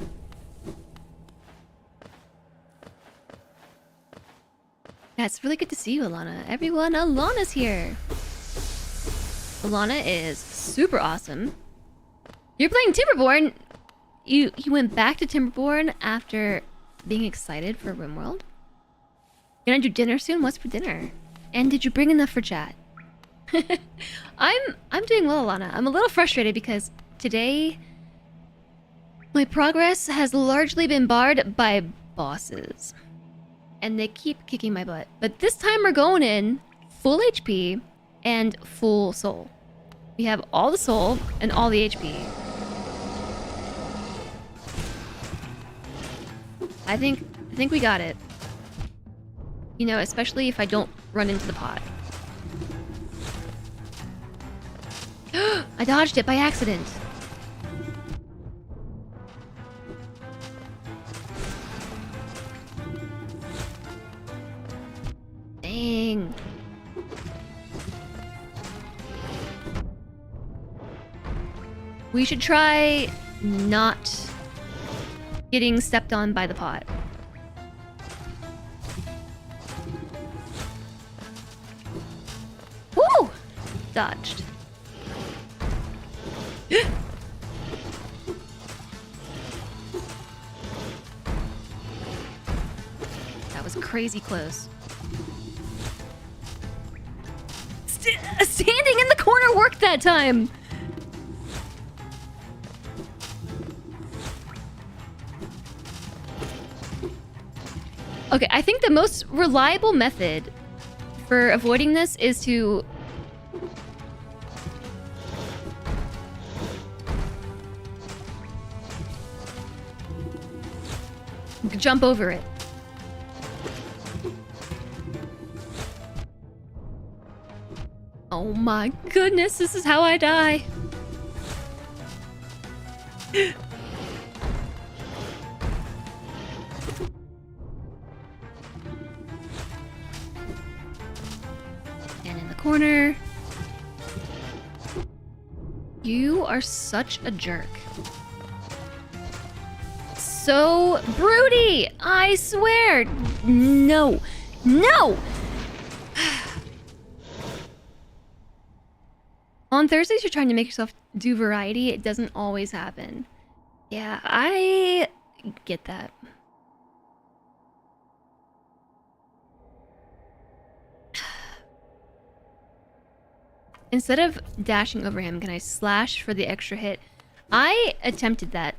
S1: Yeah, it's really good to see you, Alana. Everyone, Alana's here. Alana is super awesome. You're playing Timberborn. You went back to Timberborn after being excited for RimWorld? Gonna do dinner soon? What's for dinner? And did you bring enough for chat? I'm doing well, Alana. I'm a little frustrated because today my progress has largely been barred by bosses. And they keep kicking my butt. But this time we're going in full HP and full soul. We have all the soul and all the HP. I think we got it. You know, especially if I don't run into the pot. I dodged it by accident. Dang. We should try not getting stepped on by the pot. Woo! Dodged. That was crazy close. Standing in the corner worked that time! Okay, I think the most reliable method for avoiding this is to jump over it. Oh my goodness, this is how I die. And in the corner. You are such a jerk. So broody! I swear! No! No! On Thursdays, you're trying to make yourself do variety. It doesn't always happen. Yeah, I get that. Instead of dashing over him, can I slash for the extra hit? I attempted that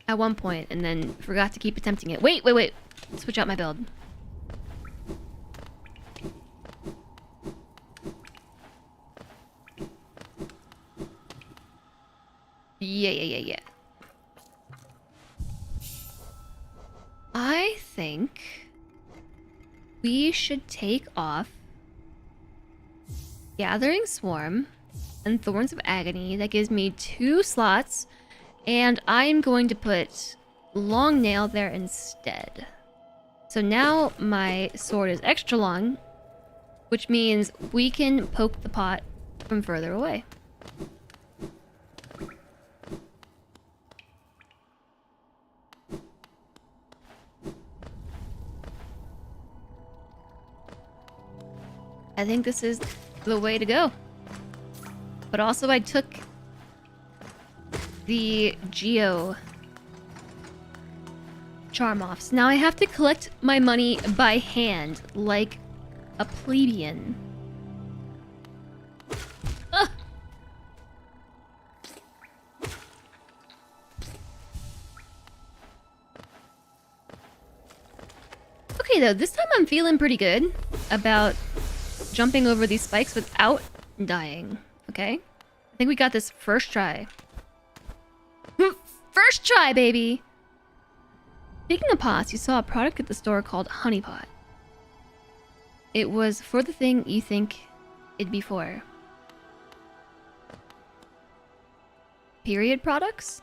S1: at one point and then forgot to keep attempting it. Wait. Switch out my build. Yeah. I think we should take off Gathering Swarm and Thorns of Agony. That gives me 2 slots, and I'm going to put Long Nail there instead. So now my sword is extra long, which means we can poke the pot from further away. I think this is the way to go. But also I took the Geo charm offs. Now I have to collect my money by hand, like a plebeian. Ugh. Okay though, this time I'm feeling pretty good about jumping over these spikes without dying. Okay? I think we got this first try. First try, baby! Speaking of pots, you saw a product at the store called Honey Pot. It was for the thing you think it'd be for. Period products?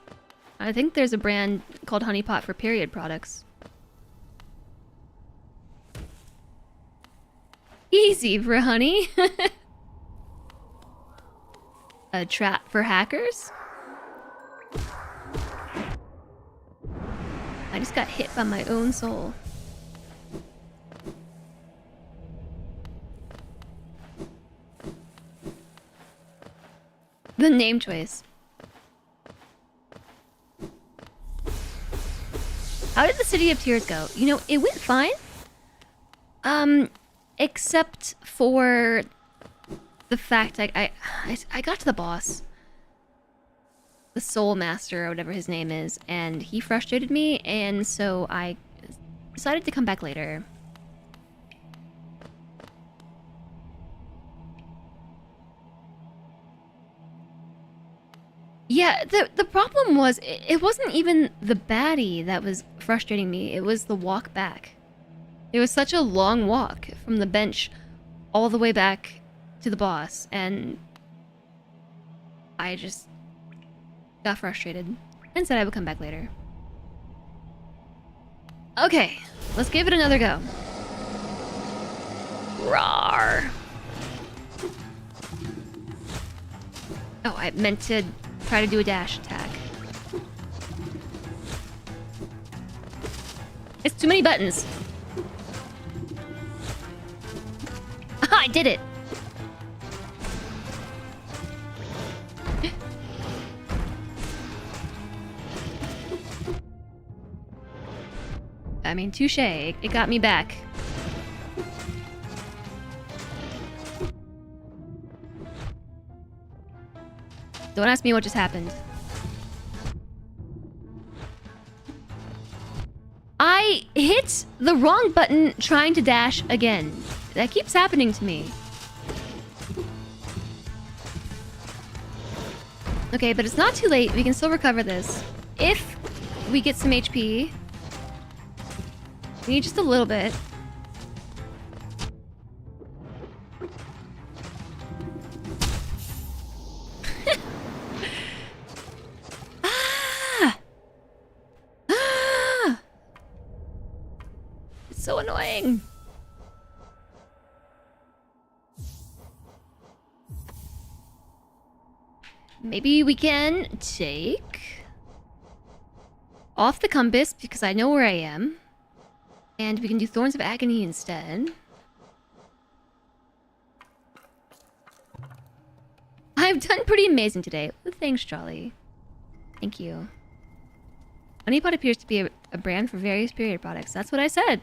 S1: I think there's a brand called Honey Pot for period products. Easy for honey. A trap for hackers? I just got hit by my own soul. The name choice. How did the City of Tears go? You know, it went fine. Except for the fact I got to the boss. The Soul Master, or whatever his name is, and he frustrated me, and so I decided to come back later. Yeah, the problem was, it wasn't even the baddie that was frustrating me, it was the walk back. It was such a long walk from the bench all the way back to the boss, and I just got frustrated and said I would come back later. Okay, let's give it another go. Rawr. Oh, I meant to try to do a dash attack. It's too many buttons. I did it! I mean, touche. It got me back. Don't ask me what just happened. I hit the wrong button trying to dash again. That keeps happening to me. Okay, but it's not too late. We can still recover this. If we get some HP. We need just a little bit. Ah! Ah! It's so annoying. Maybe we can take off the compass because I know where I am. And we can do Thorns of Agony instead. I've done pretty amazing today. Thanks, Jolly. Thank you. Honeypot appears to be a brand for various period products. That's what I said.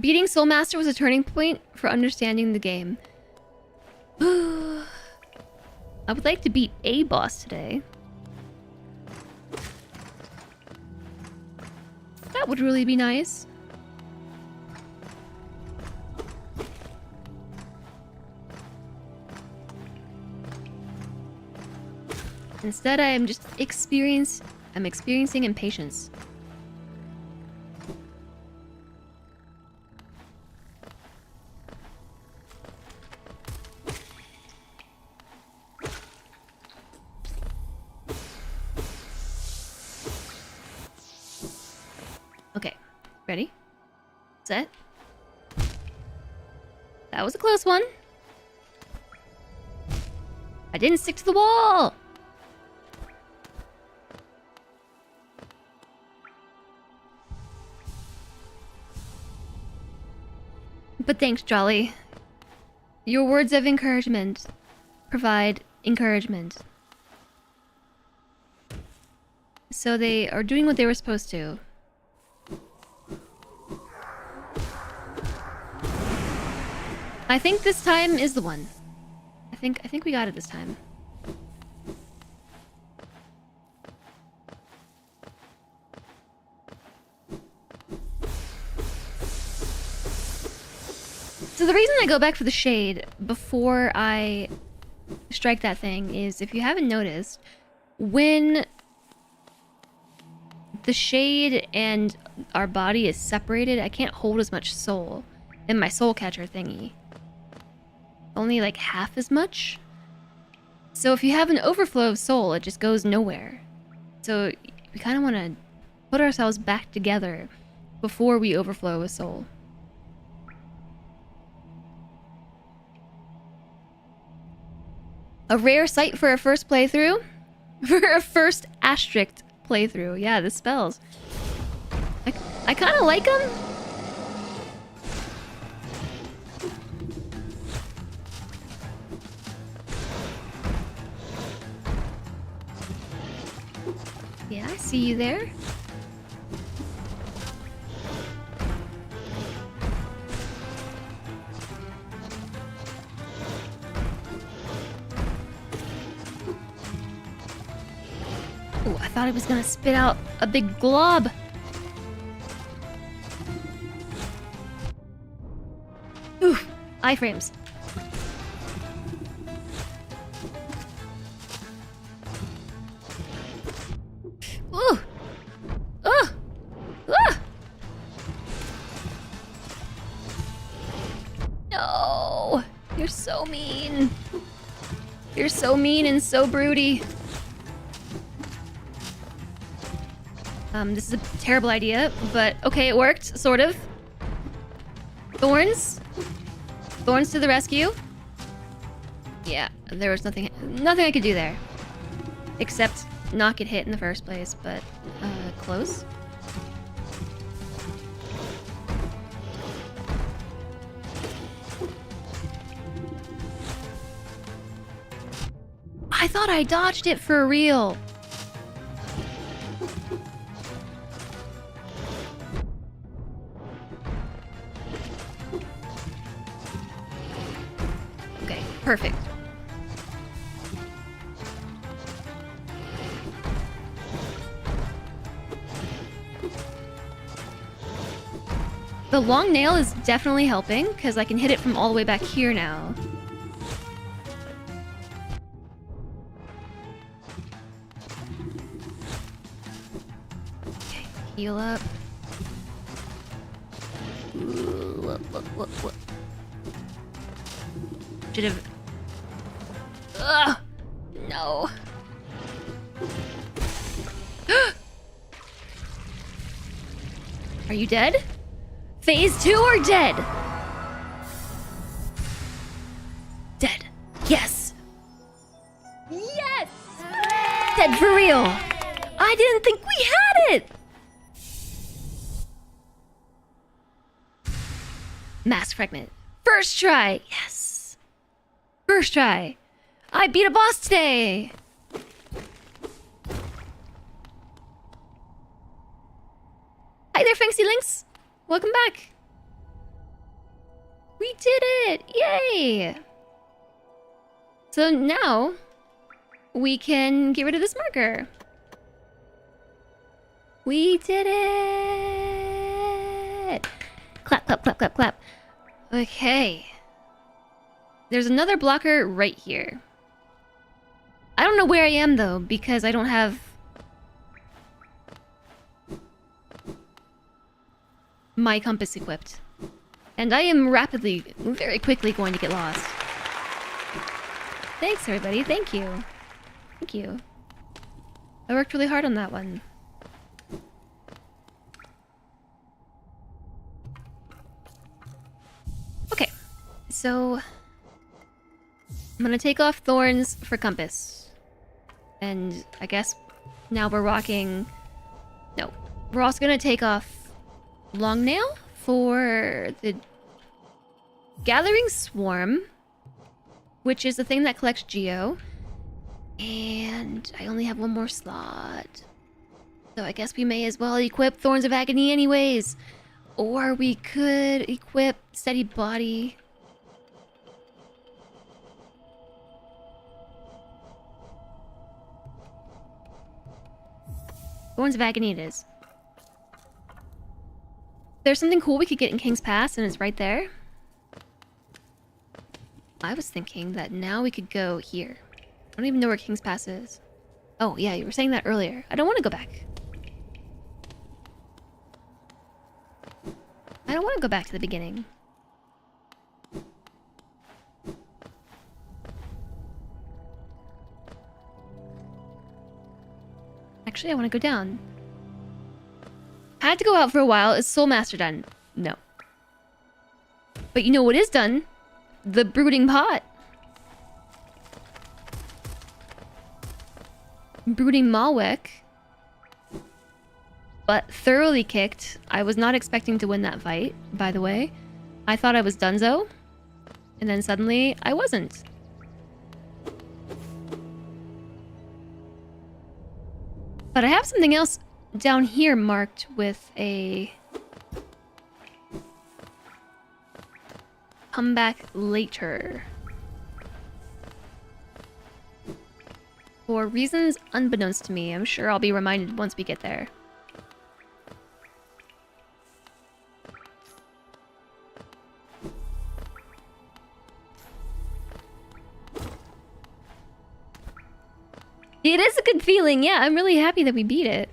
S1: Beating Soulmaster was a turning point for understanding the game. I would like to beat a boss today. That would really be nice. Instead, I'm experiencing impatience. Okay, ready? Set. That was a close one. I didn't stick to the wall! But thanks, Jolly. Your words of encouragement provide encouragement. So they are doing what they were supposed to. I think this time is the one. I think we got it this time. So the reason I go back for the shade before I strike that thing is, if you haven't noticed, when the shade and our body is separated, I can't hold as much soul in my soul catcher thingy. Only like half as much. So if you have an overflow of soul, it just goes nowhere. So we kind of want to put ourselves back together before we overflow with soul. A rare sight for a first playthrough? For a first asterisk playthrough. Yeah, the spells. I kind of like them. Yeah, I see you there. Ooh, I thought it was gonna spit out a big glob. Ooh, iframes. Ooh! Ah! Ah! No! You're so mean. You're so mean and so broody. This is a terrible idea, but okay, it worked, sort of. Thorns? Thorns to the rescue? Yeah, there was nothing I could do there. Except not get hit in the first place, but, close. I thought I dodged it for real. Okay, perfect. The long nail is definitely helping, because I can hit it from all the way back here now. Okay, heal up. Ooh, what? Should have... Ugh! No. Are you dead? Phase 2 or dead? Dead. Yes. Yes! Dead for real. I didn't think we had it. Mask fragment. First try. Yes. First try. I beat a boss today. Hi there, Fancy Links. Welcome back. We did it! Yay! So now we can get rid of this marker. We did it! Clap, clap, clap, clap, clap. Okay. There's another blocker right here. I don't know where I am though, because I don't have my compass equipped. And I am very quickly going to get lost. Thanks everybody, thank you. Thank you. I worked really hard on that one. Okay, so I'm gonna take off thorns for compass. And I guess now we're rocking... No, we're also gonna take off long nail for the gathering swarm, which is the thing that collects geo. And I only have one more slot, so I guess we may as well equip Thorns of Agony anyways. Or we could equip Steady Body. Thorns of Agony it is. There's something cool we could get in King's Pass, and it's right there. I was thinking that now we could go here. I don't even know where King's Pass is. Oh, yeah, you were saying that earlier. I don't want to go back. I don't want to go back to the beginning. Actually, I want to go down. I had to go out for a while. Is Soul Master done? No. But you know what is done? The Brooding Pot. Brooding Malwick. But thoroughly kicked. I was not expecting to win that fight, by the way. I thought I was donezo. And then suddenly, I wasn't. But I have something else down here marked with a come back later for reasons unbeknownst to me. I'm sure I'll be reminded once we get there. It is a good feeling. Yeah, I'm really happy that we beat it.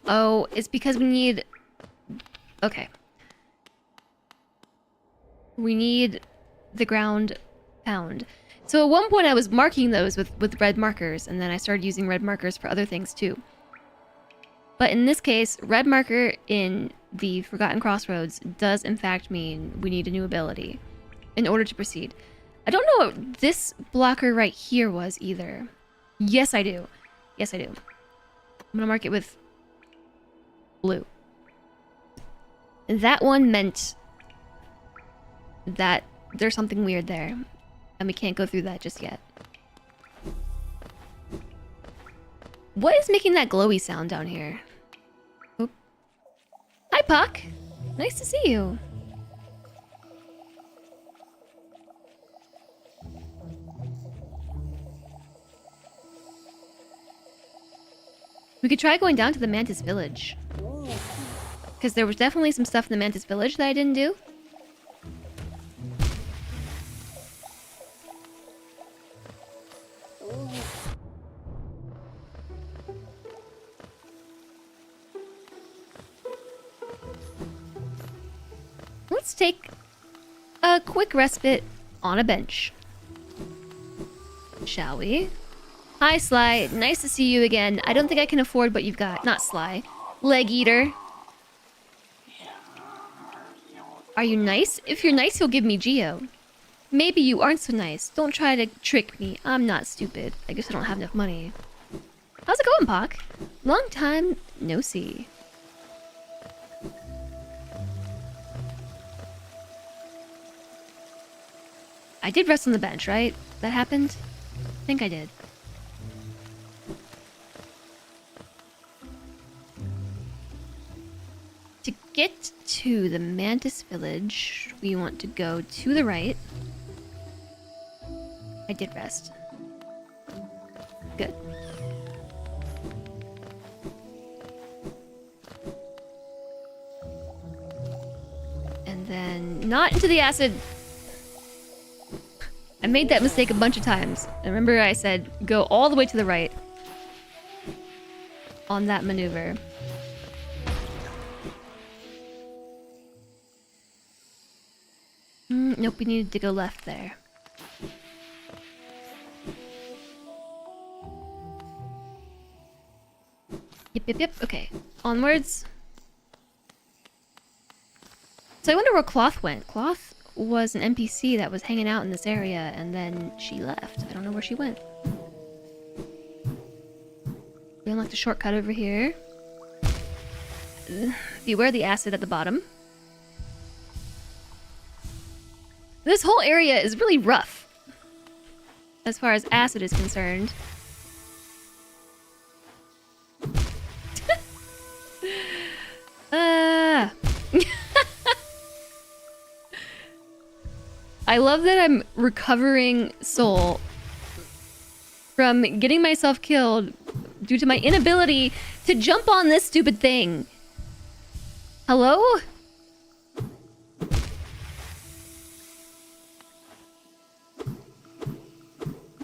S1: Oh, it's because we need... Okay. We need the ground pound. So at one point I was marking those with red markers, and then I started using red markers for other things too. But in this case, red marker in the Forgotten Crossroads does in fact mean we need a new ability in order to proceed. I don't know what this blocker right here was either. Yes, I do. Yes, I do. I'm gonna mark it with blue. That one meant that there's something weird there, and we can't go through that just yet. What is making that glowy sound down here? Oop. Hi, Puck. Nice to see you. We could try going down to the Mantis village. Because there was definitely some stuff in the Mantis Village that I didn't do. Let's take a quick respite on a bench. Shall we? Hi, Sly. Nice to see you again. I don't think I can afford what you've got. Not Sly. Leg Eater. Are you nice? If you're nice, you'll give me Geo. Maybe you aren't so nice. Don't try to trick me. I'm not stupid. I guess I don't have enough money. How's it going, Pock? Long time no see. I did rest on the bench, right? That happened? I think I did. To get to the Mantis Village, we want to go to the right. I did rest. Good. And then not into the acid. I made that mistake a bunch of times. I remember I said go all the way to the right on that maneuver. Nope, we needed to go left there. Yep. Okay. Onwards. So I wonder where Cloth went. Cloth was an NPC that was hanging out in this area, and then she left. I don't know where she went. We unlocked a shortcut over here. Beware the acid at the bottom. This whole area is really rough as far as acid is concerned. I love that I'm recovering soul from getting myself killed due to my inability to jump on this stupid thing. Hello?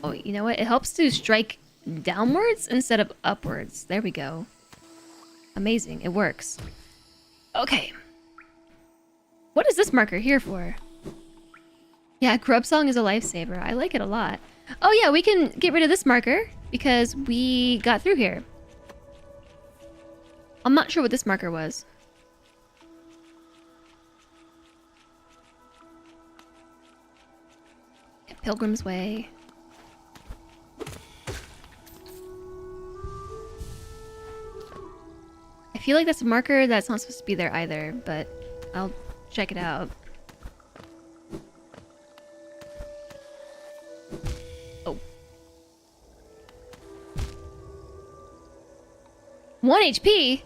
S1: Oh, you know what? It helps to strike downwards instead of upwards. There we go. Amazing. It works. Okay. What is this marker here for? Yeah, Grub Song is a lifesaver. I like it a lot. Oh yeah, we can get rid of this marker because we got through here. I'm not sure what this marker was. Yeah, Pilgrim's Way. I feel like that's a marker that's not supposed to be there either, but I'll check it out. Oh. 1 HP?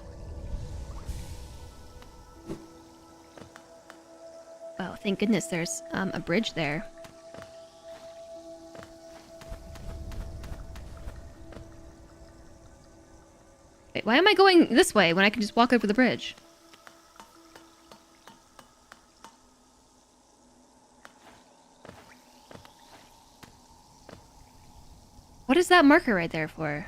S1: Oh, thank goodness there's a bridge there. Wait, why am I going this way when I can just walk over the bridge? What is that marker right there for?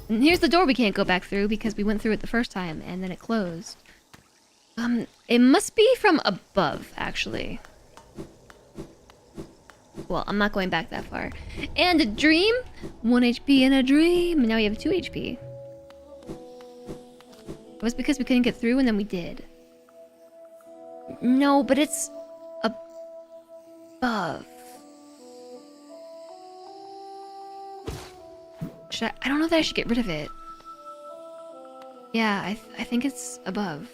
S1: And here's the door we can't go back through because we went through it the first time and then it closed. It must be from above, actually. Well, I'm not going back that far. And a dream? 1 HP in a dream. Now we have 2 HP. It was because we couldn't get through and then we did. No, but it's above. I don't know that I should get rid of it. Yeah, I think it's above.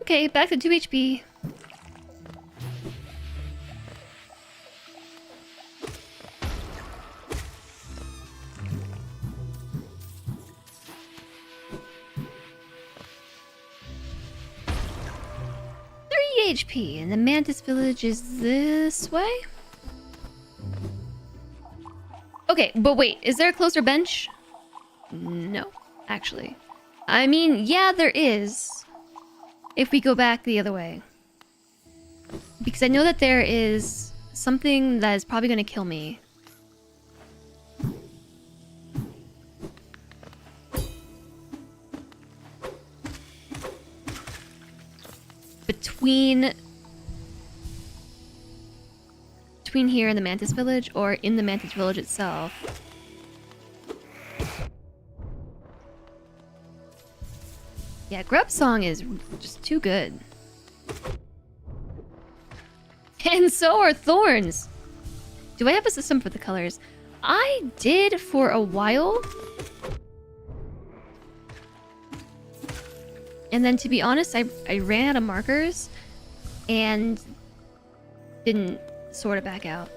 S1: Okay, back to 2 HP. HP, and the Mantis Village is this way? Okay, but wait, is there a closer bench? No, actually. I mean, yeah, there is. If we go back the other way. Because I know that there is something that is probably going to kill me. Between here and the Mantis Village, or in the Mantis Village itself. Yeah, Grub Song is just too good. And so are Thorns! Do I have a system for the colors? I did for a while. And then, to be honest, I ran out of markers and didn't sort it back out.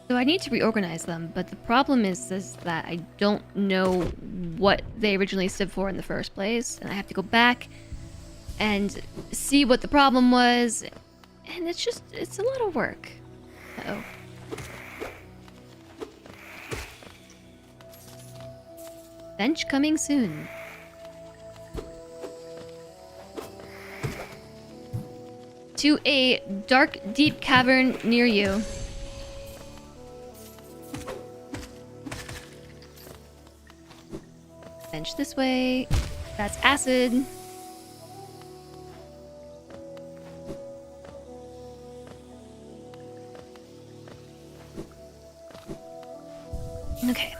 S1: So I need to reorganize them, but the problem is that I don't know what they originally stood for in the first place, and I have to go back and see what the problem was, and it's a lot of work. Uh-oh. Bench coming soon. To a dark, deep cavern near you. Bench this way. That's acid. Okay.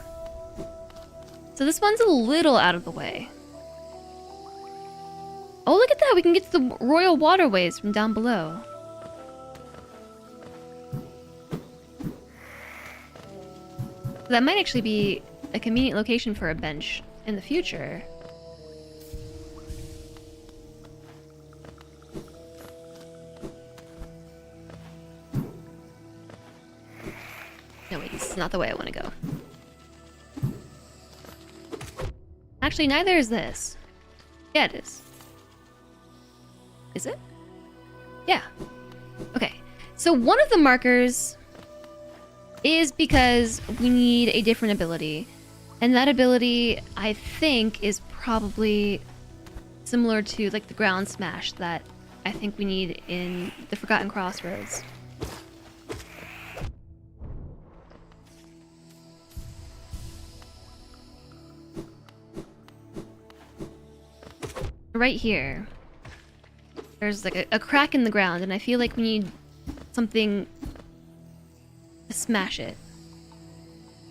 S1: So this one's a little out of the way. Oh, look at that! We can get to the royal waterways from down below. That might actually be a convenient location for a bench in the future. No, wait, this is not the way I want to go. Actually, neither is this. Yeah, it is. Is it? Yeah. Okay. So one of the markers is because we need a different ability. And that ability, I think, is probably similar to like the ground smash that I think we need in the Forgotten Crossroads. Right here, there's like a crack in the ground, and I feel like we need something to smash it.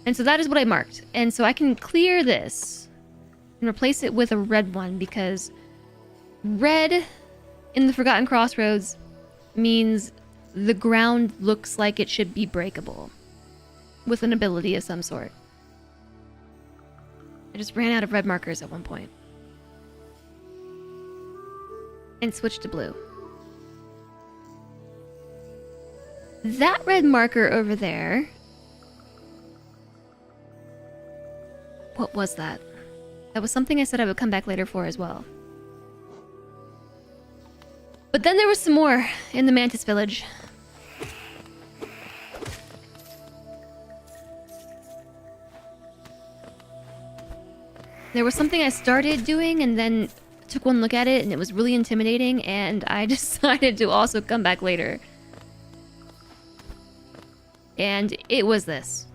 S1: And so that is what I marked. And so I can clear this and replace it with a red one, because red in the Forgotten Crossroads means the ground looks like it should be breakable with an ability of some sort. I just ran out of red markers at one point. And switched to blue. That red marker over there. What was that? That was something I said I would come back later for as well. But then there was some more in the Mantis Village. There was something I started doing and then took one look at it and it was really intimidating, and I decided to also come back later. And it was this.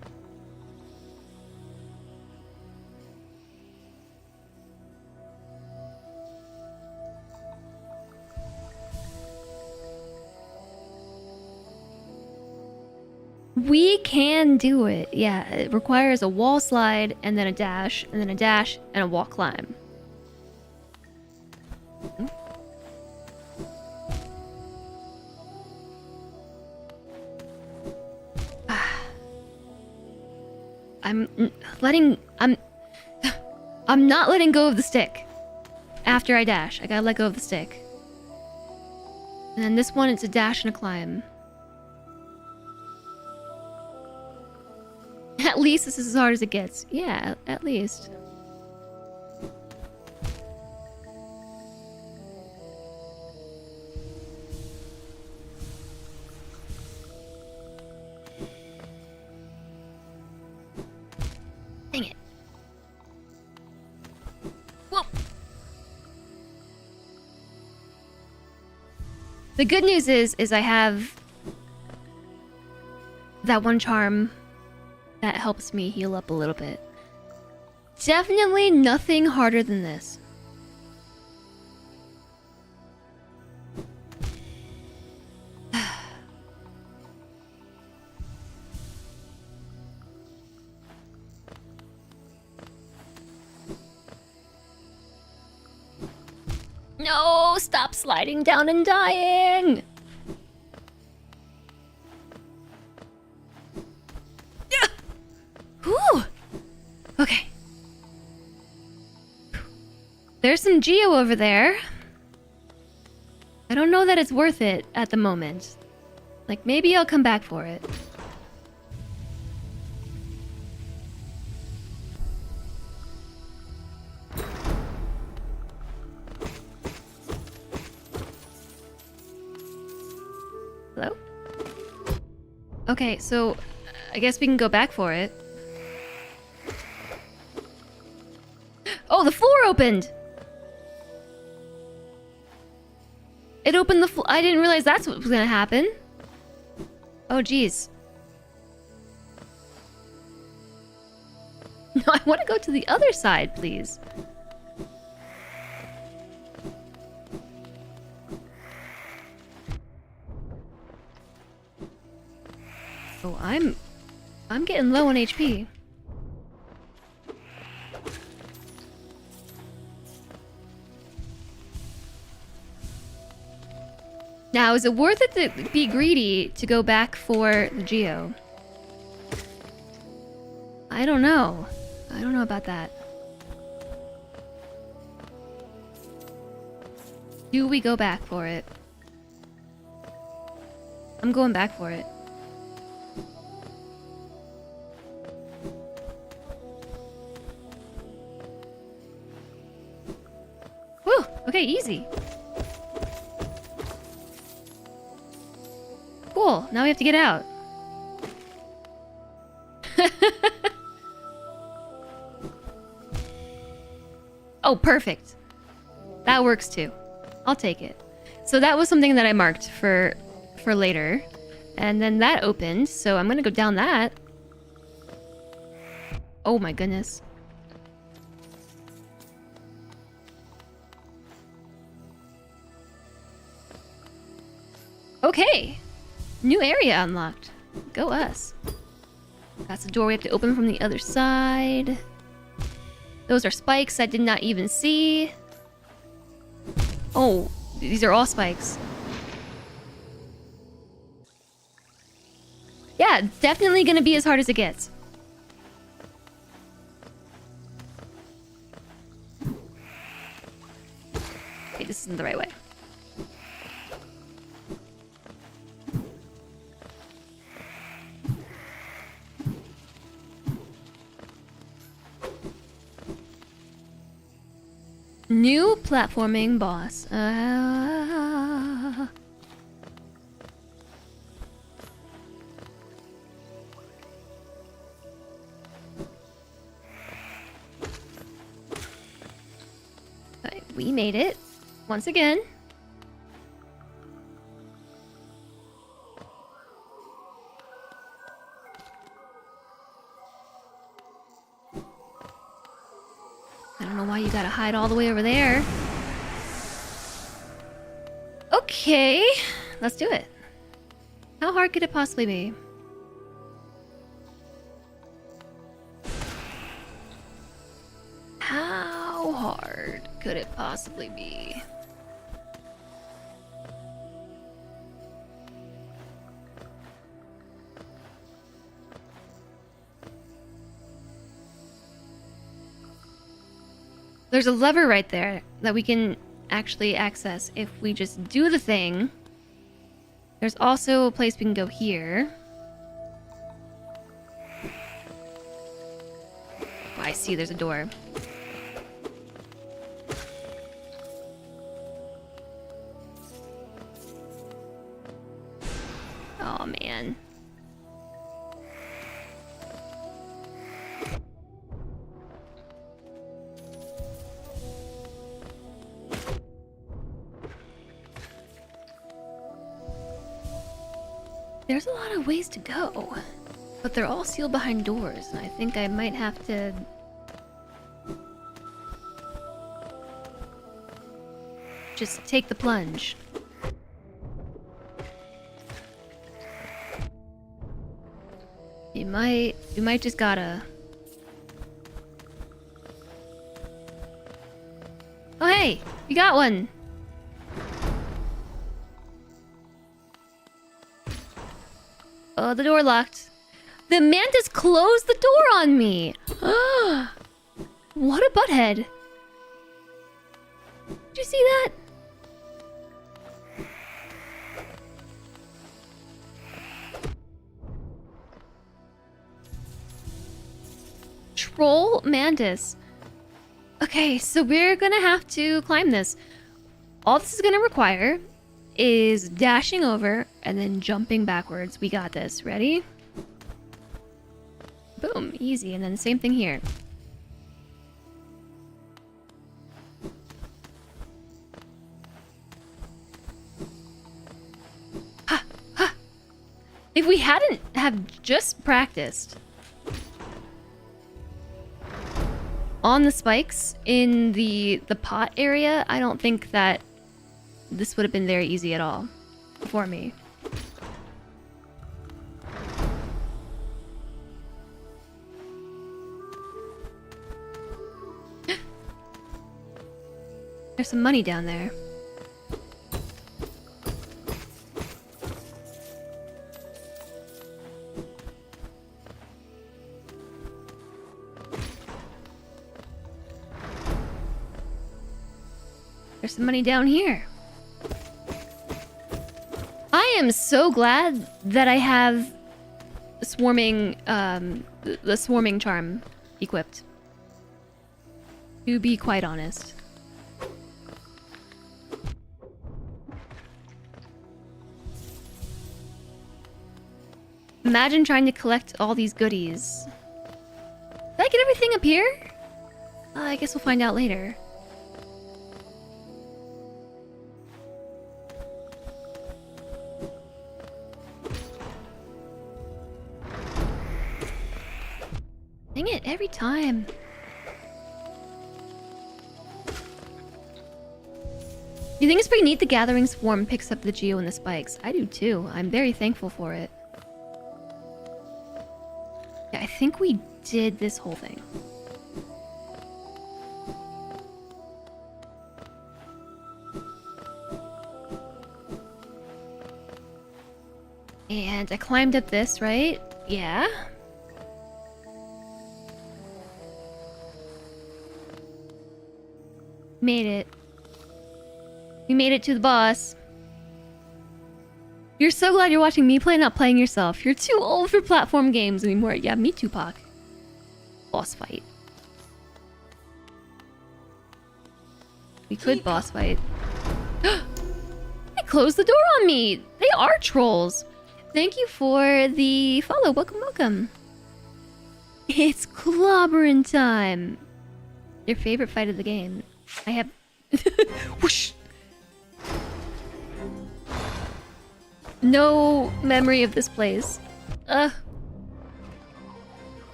S1: We can do it. Yeah, it requires a wall slide and then a dash and then a dash and a wall climb. I'm not letting go of the stick. After I dash, I gotta let go of the stick. And then this one, it's a dash and a climb. At least this is as hard as it gets. Yeah, at least. Dang it. Whoa. The good news is I have that one charm that helps me heal up a little bit. Definitely nothing harder than this. No, stop sliding down and dying. Whew. Okay. There's some Geo over there. I don't know that it's worth it at the moment. Like, maybe I'll come back for it. Hello? Okay, so I guess we can go back for it. Oh, the floor opened! It opened the floor. I didn't realize that's what was gonna happen. Oh, jeez. No, I want to go to the other side, please. Oh, I'm getting low on HP. Now, is it worth it to be greedy to go back for the Geo? I don't know. I don't know about that. Do we go back for it? I'm going back for it. Whew! Okay, easy. Cool, now we have to get out. Oh, perfect. That works too. I'll take it. So that was something that I marked for later. And then that opened, so I'm gonna go down that. Oh my goodness. Okay. New area unlocked. Go us. That's the door we have to open from the other side. Those are spikes I did not even see. Oh, these are all spikes. Yeah, definitely gonna be as hard as it gets. Okay, this isn't the right way. New platforming boss. Okay, we made it once again. I don't know why you gotta hide all the way over there. Okay, let's do it. How hard could it possibly be? How hard could it possibly be? There's a lever right there that we can actually access if we just do the thing. There's also a place we can go here. I see there's a door. Oh man. There's a lot of ways to go, but they're all sealed behind doors, and I think I might have to... just take the plunge. You might just gotta... Oh hey, you got one! Oh, the door locked. The mantis closed the door on me! What a butthead! Did you see that? Troll mantis. Okay, so we're gonna have to climb this. All this is gonna require is dashing over and then jumping backwards. We got this. Ready? Boom, easy. And then the same thing here. Ha! Ha! If we hadn't have just practiced on the spikes in the pot area, I don't think that this would have been very easy at all for me. There's some money down there. There's some money down here. I am so glad that I have swarming, the swarming charm equipped. To be quite honest. Imagine trying to collect all these goodies. Did I get everything up here? I guess we'll find out later. Dang it, every time. You think it's pretty neat the gathering swarm picks up the geo and the spikes? I do too. I'm very thankful for it. Yeah, I think we did this whole thing. And I climbed up this, right? Yeah. Made it. We made it to the boss. You're so glad you're watching me play, not playing yourself. You're too old for platform games anymore. Yeah, me too, Pac. Boss fight. We could boss fight. They closed the door on me. They are trolls. Thank you for the follow. Welcome, welcome. It's clobbering time. Your favorite fight of the game. I have... Whoosh! No memory of this place. I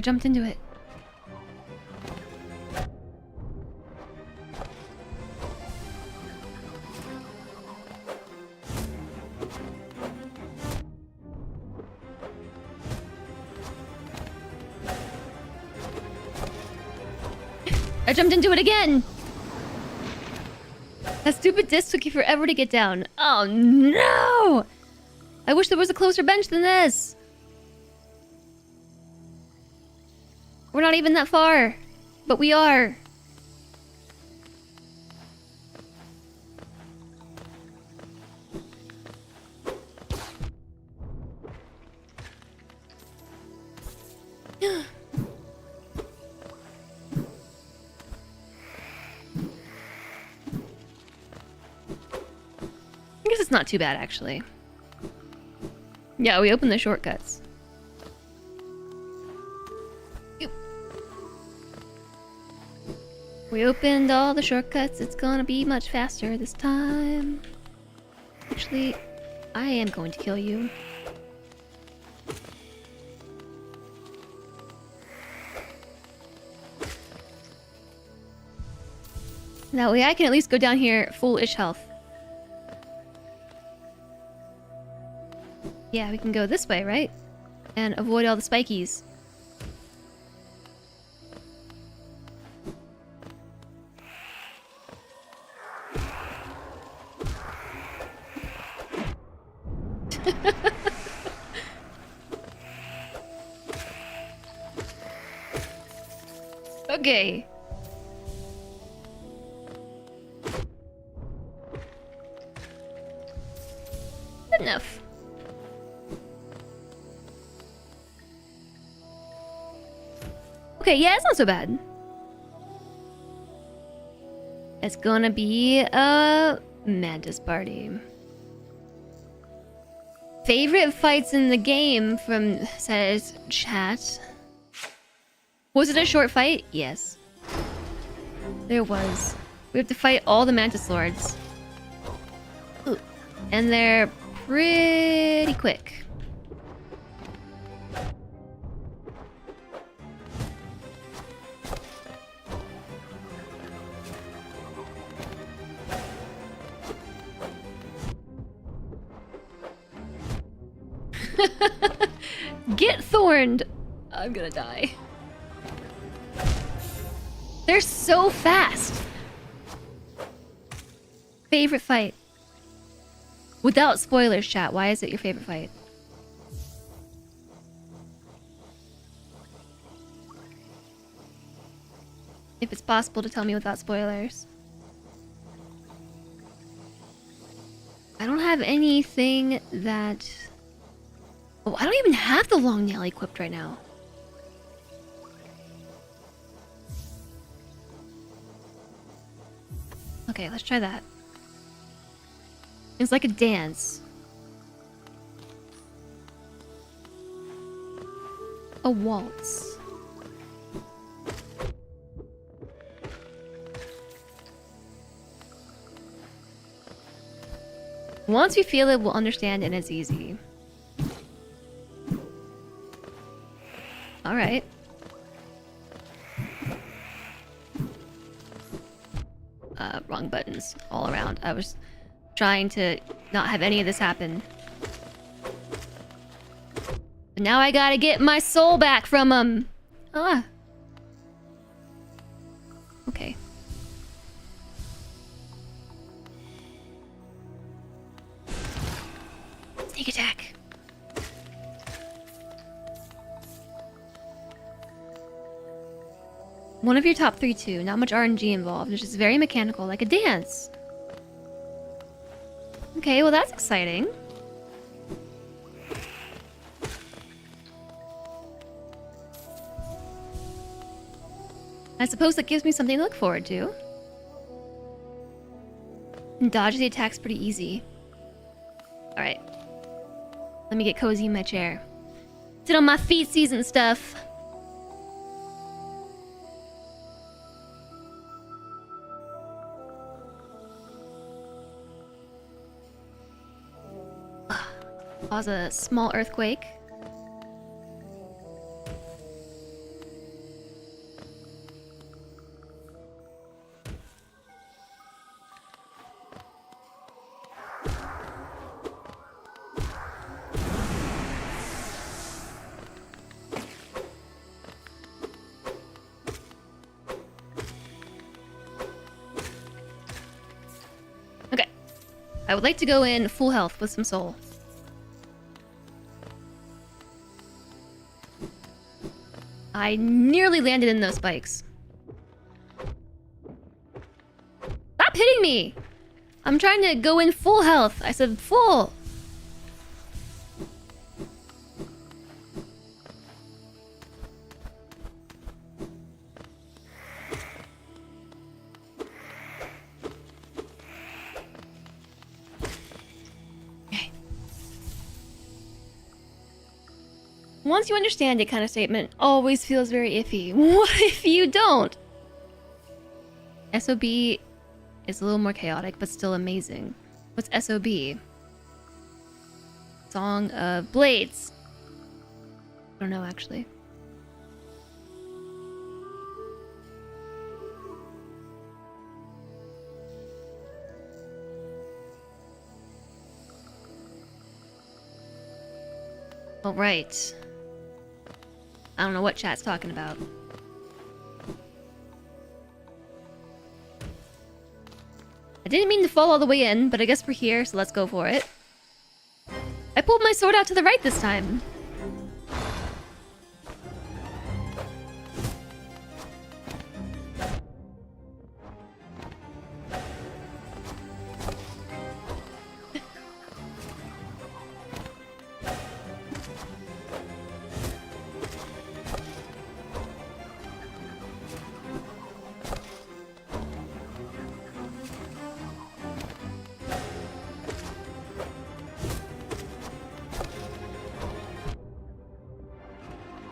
S1: jumped into it. I jumped into it again! That stupid disc took you forever to get down. Oh no! I wish there was a closer bench than this. We're not even that far. But we are. I guess it's not too bad, actually. Yeah, we opened the shortcuts. Ew. We opened all the shortcuts. It's gonna be much faster this time. Actually, I am going to kill you. That way I can at least go down here full-ish health. Yeah, we can go this way, right? And avoid all the spikies. Okay. Good enough. Okay, yeah, it's not so bad. It's gonna be a Mantis party. Favorite fights in the game from says chat. Was it a short fight? Yes. There was. We have to fight all the Mantis Lords. Ooh. And they're pretty quick. Get thorned! I'm gonna die. They're so fast! Favorite fight? Without spoilers, chat, why is it your favorite fight? If it's possible to tell me without spoilers. I don't have anything that... Oh, I don't even have the long nail equipped right now. Okay, let's try that. It's like a dance. A waltz. Once we feel it, we'll understand and it's easy. Alright. Wrong buttons all around. I was trying to not have any of this happen. But now I gotta get my soul back from him. Ah. Okay. Sneak attack. One of your top 3 too. Not much RNG involved. It's just very mechanical, like a dance. Okay, well that's exciting. I suppose that gives me something to look forward to. And dodge the attack's pretty easy. Alright. Let me get cozy in my chair. Sit on my feetsies and stuff. Cause a small earthquake. Okay. I would like to go in full health with some soul. I nearly landed in those spikes. Stop hitting me! I'm trying to go in full health. I said full. once you understand it kind of statement always feels very iffy. What if you don't? SOB is a little more chaotic, but still amazing. What's SOB? Song of Blades. I don't know, actually. All right. I don't know what chat's talking about. I didn't mean to fall all the way in, but I guess we're here, so let's go for it. I pulled my sword out to the right this time.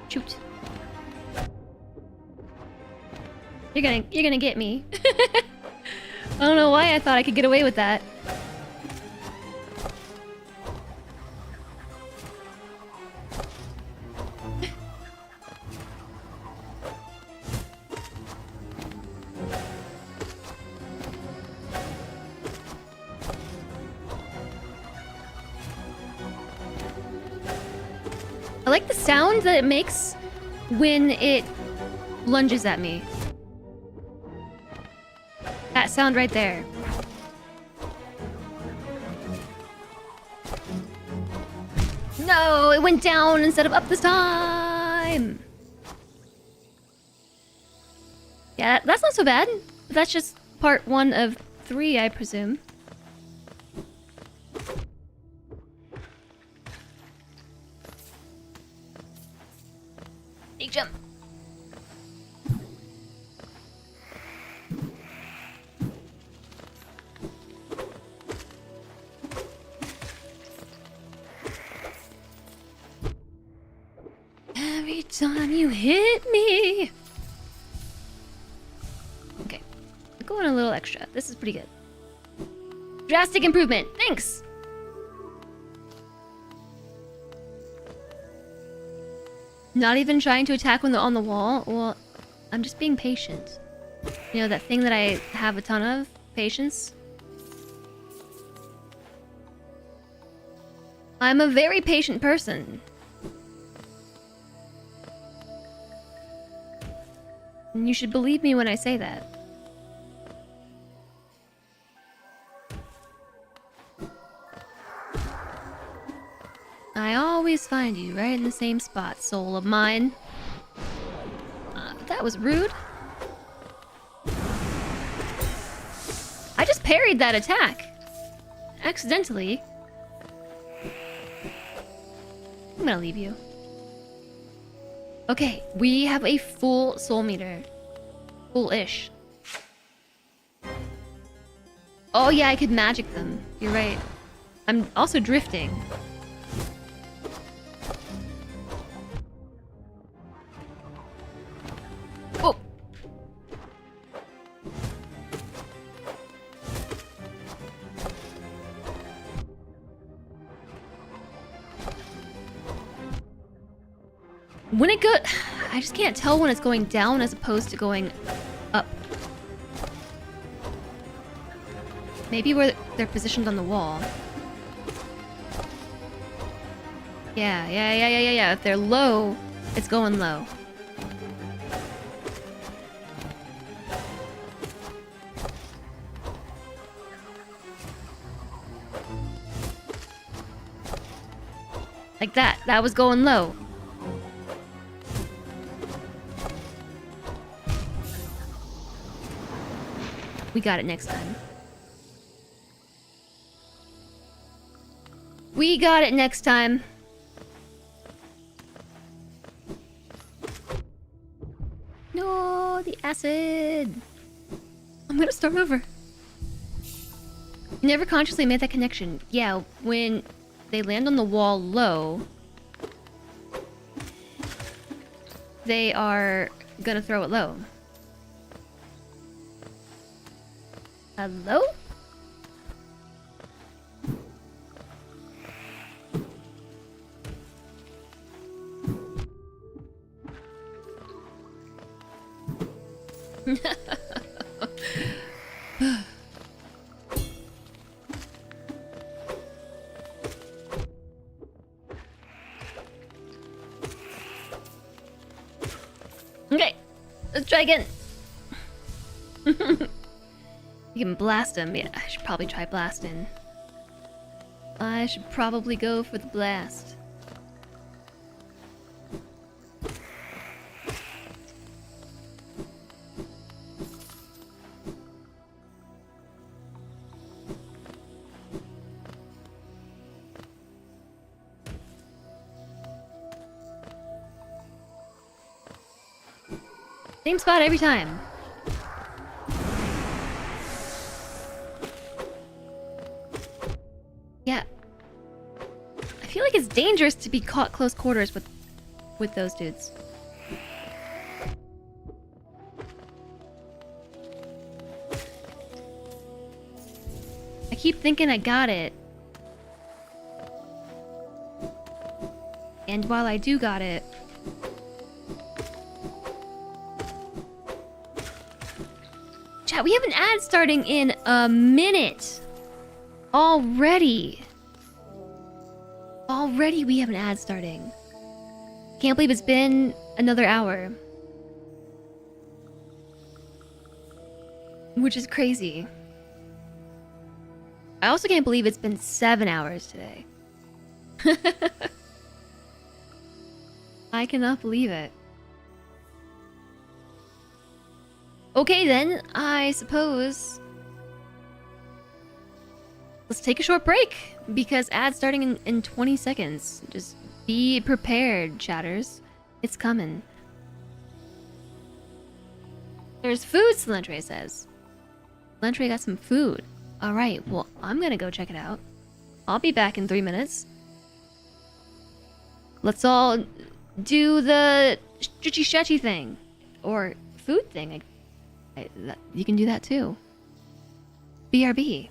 S1: Shoot. You're gonna get me. I don't know why I thought I could get away with that. I like the sound that it makes when it lunges at me. That sound right there. No, it went down instead of up this time. Yeah, that's not so bad. But that's just part 1 of 3, I presume. Big jump. Every time you hit me. Okay. I'm going a little extra. This is pretty good. Drastic improvement. Thanks. Not even trying to attack when they're on the wall? Well, I'm just being patient. You know, that thing that I have a ton of? Patience? I'm a very patient person. And you should believe me when I say that. I always find you right in the same spot, soul of mine. That was rude. I just parried that attack. Accidentally. I'm gonna leave you. Okay, we have a full soul meter. Full-ish. Oh yeah, I could magic them. You're right. I'm also drifting. Oh! When it goes... I just can't tell when it's going down as opposed to going up. Maybe where they're positioned on the wall. Yeah. If they're low, it's going low. Like that. That was going low. We got it next time. We got it next time. No, the acid. I'm gonna start over. You never consciously made that connection. Yeah, when they land on the wall low, they are gonna throw it low. Hello? Okay, let's try again. You can blast him. Yeah, I should probably try blasting. I should probably go for the blast. Same spot every time. Yeah. I feel like it's dangerous to be caught close quarters with those dudes. I keep thinking I got it. And while I do got it, chat, we have an ad starting in a minute. Already we have an ad starting. Can't believe it's been another hour. Which is crazy. I also can't believe it's been 7 hours today. I cannot believe it. Okay then, I suppose let's take a short break, because ad's starting in 20 seconds. Just be prepared, chatters. It's coming. There's food, Celentre says. Celentre got some food. Alright, well, I'm gonna go check it out. I'll be back in 3 minutes. Let's all do the stretchy thing. Or food thing. You can do that too. BRB.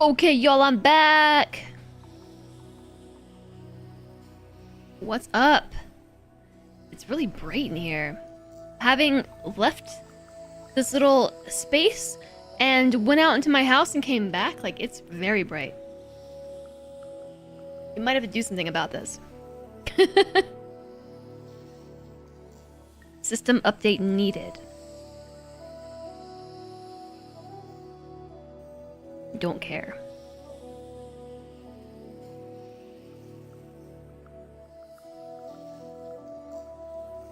S1: Okay, y'all, I'm back. What's up? It's really bright in here. Having left this little space and went out into my house and came back, like, it's very bright. We might have to do something about this. System update needed. Don't care.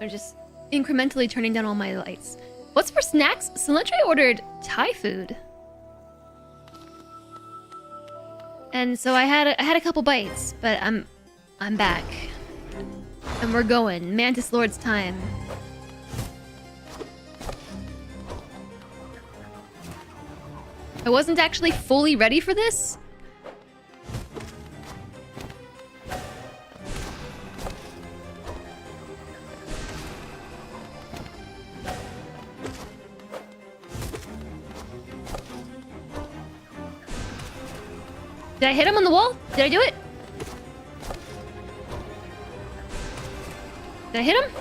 S1: I'm just incrementally turning down all my lights. What's for snacks? Cilantro ordered Thai food. And so I had a couple bites, but I'm back. And we're going. Mantis Lord's time. I wasn't actually fully ready for this. Did I hit him on the wall? Did I do it? Did I hit him?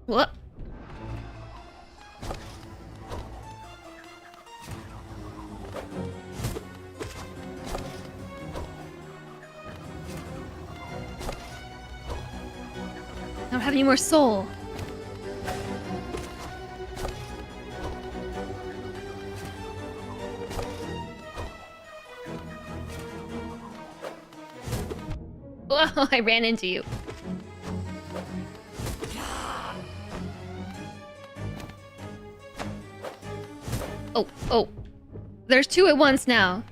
S1: What? I don't have any more soul. Whoa, I ran into you. Oh. There's two at once now.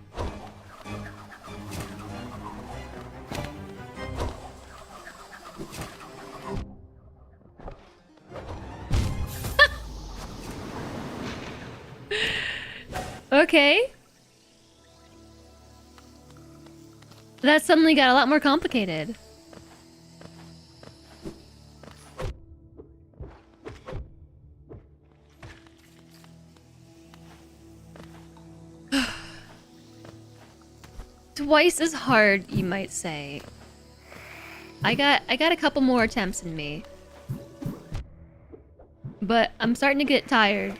S1: Okay. That suddenly got a lot more complicated. Twice as hard, you might say. I got a couple more attempts in me. But I'm starting to get tired.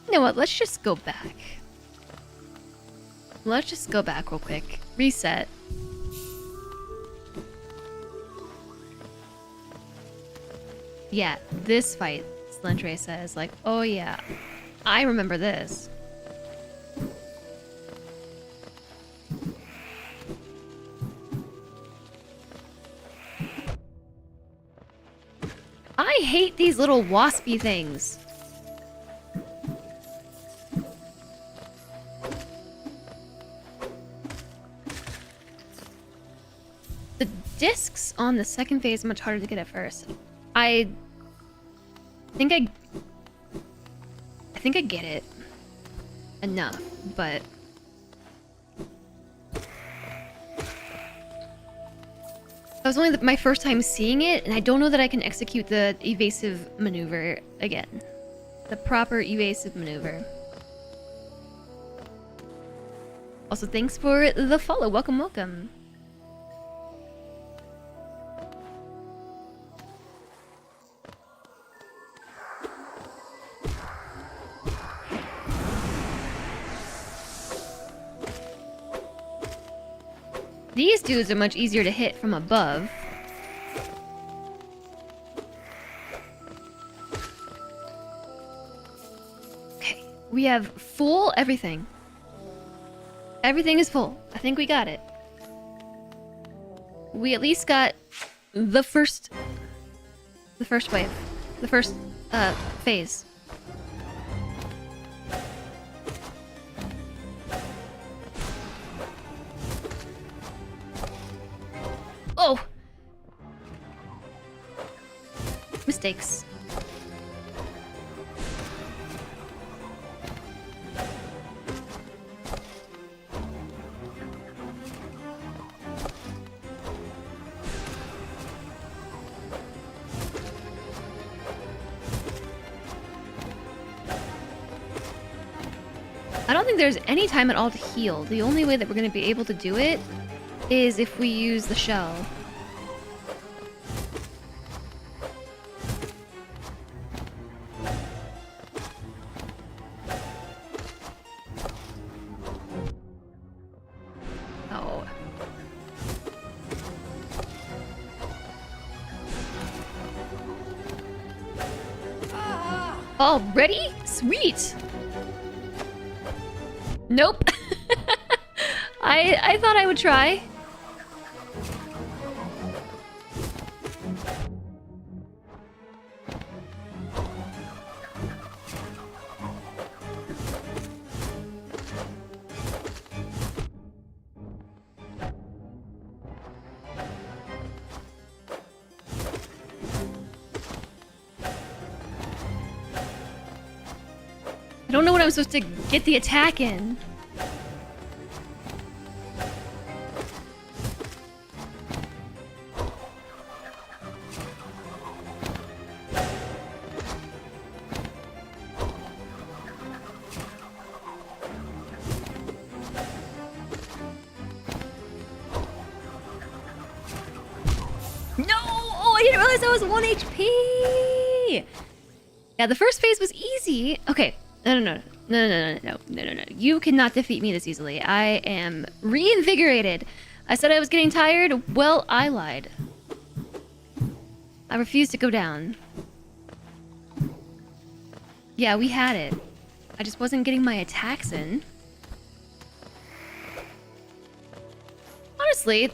S1: You know what? Let's just go back. Let's just go back real quick. Reset. Yeah, this fight, Slentre says, like, oh yeah, I remember this. I hate these little waspy things. The discs on the second phase are much harder to get at first. I think I get it enough, but that was only my first time seeing it, and I don't know that I can execute the evasive maneuver again. The proper evasive maneuver. Also, thanks for the follow. Welcome, welcome. These dudes are much easier to hit from above. Okay, we have full everything. Everything is full. I think we got it. We at least got the first wave. The first phase. Oh! Mistakes. don't think there's any time at all to heal. The only way that we're going to be able to do it is if we use the shell. Oh. Already? Sweet! Nope. I thought I would try. I don't know what I'm supposed to get the attack in. No! Oh, I didn't realize I was 1 HP! Yeah, the first phase was easy. Okay. No. You cannot defeat me this easily. I am reinvigorated. I said I was getting tired. Well, I lied. I refuse to go down. Yeah, we had it. I just wasn't getting my attacks in. Honestly,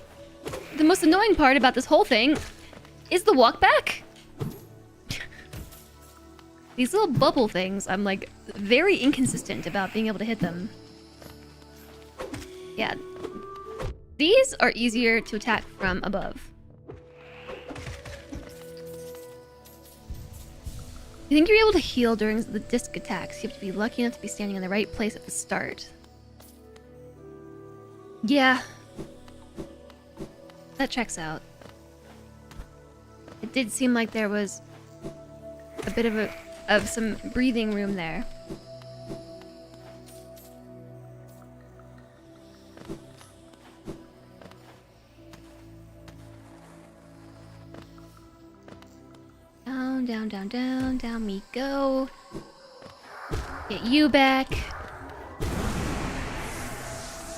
S1: the most annoying part about this whole thing is the walk back. These little bubble things, I'm like very inconsistent about being able to hit them. Yeah. These are easier to attack from above. You think you're able to heal during the disc attacks? You have to be lucky enough to be standing in the right place at the start. Yeah. That checks out. It did seem like there was a bit of some breathing room there. Down we go. Get you back.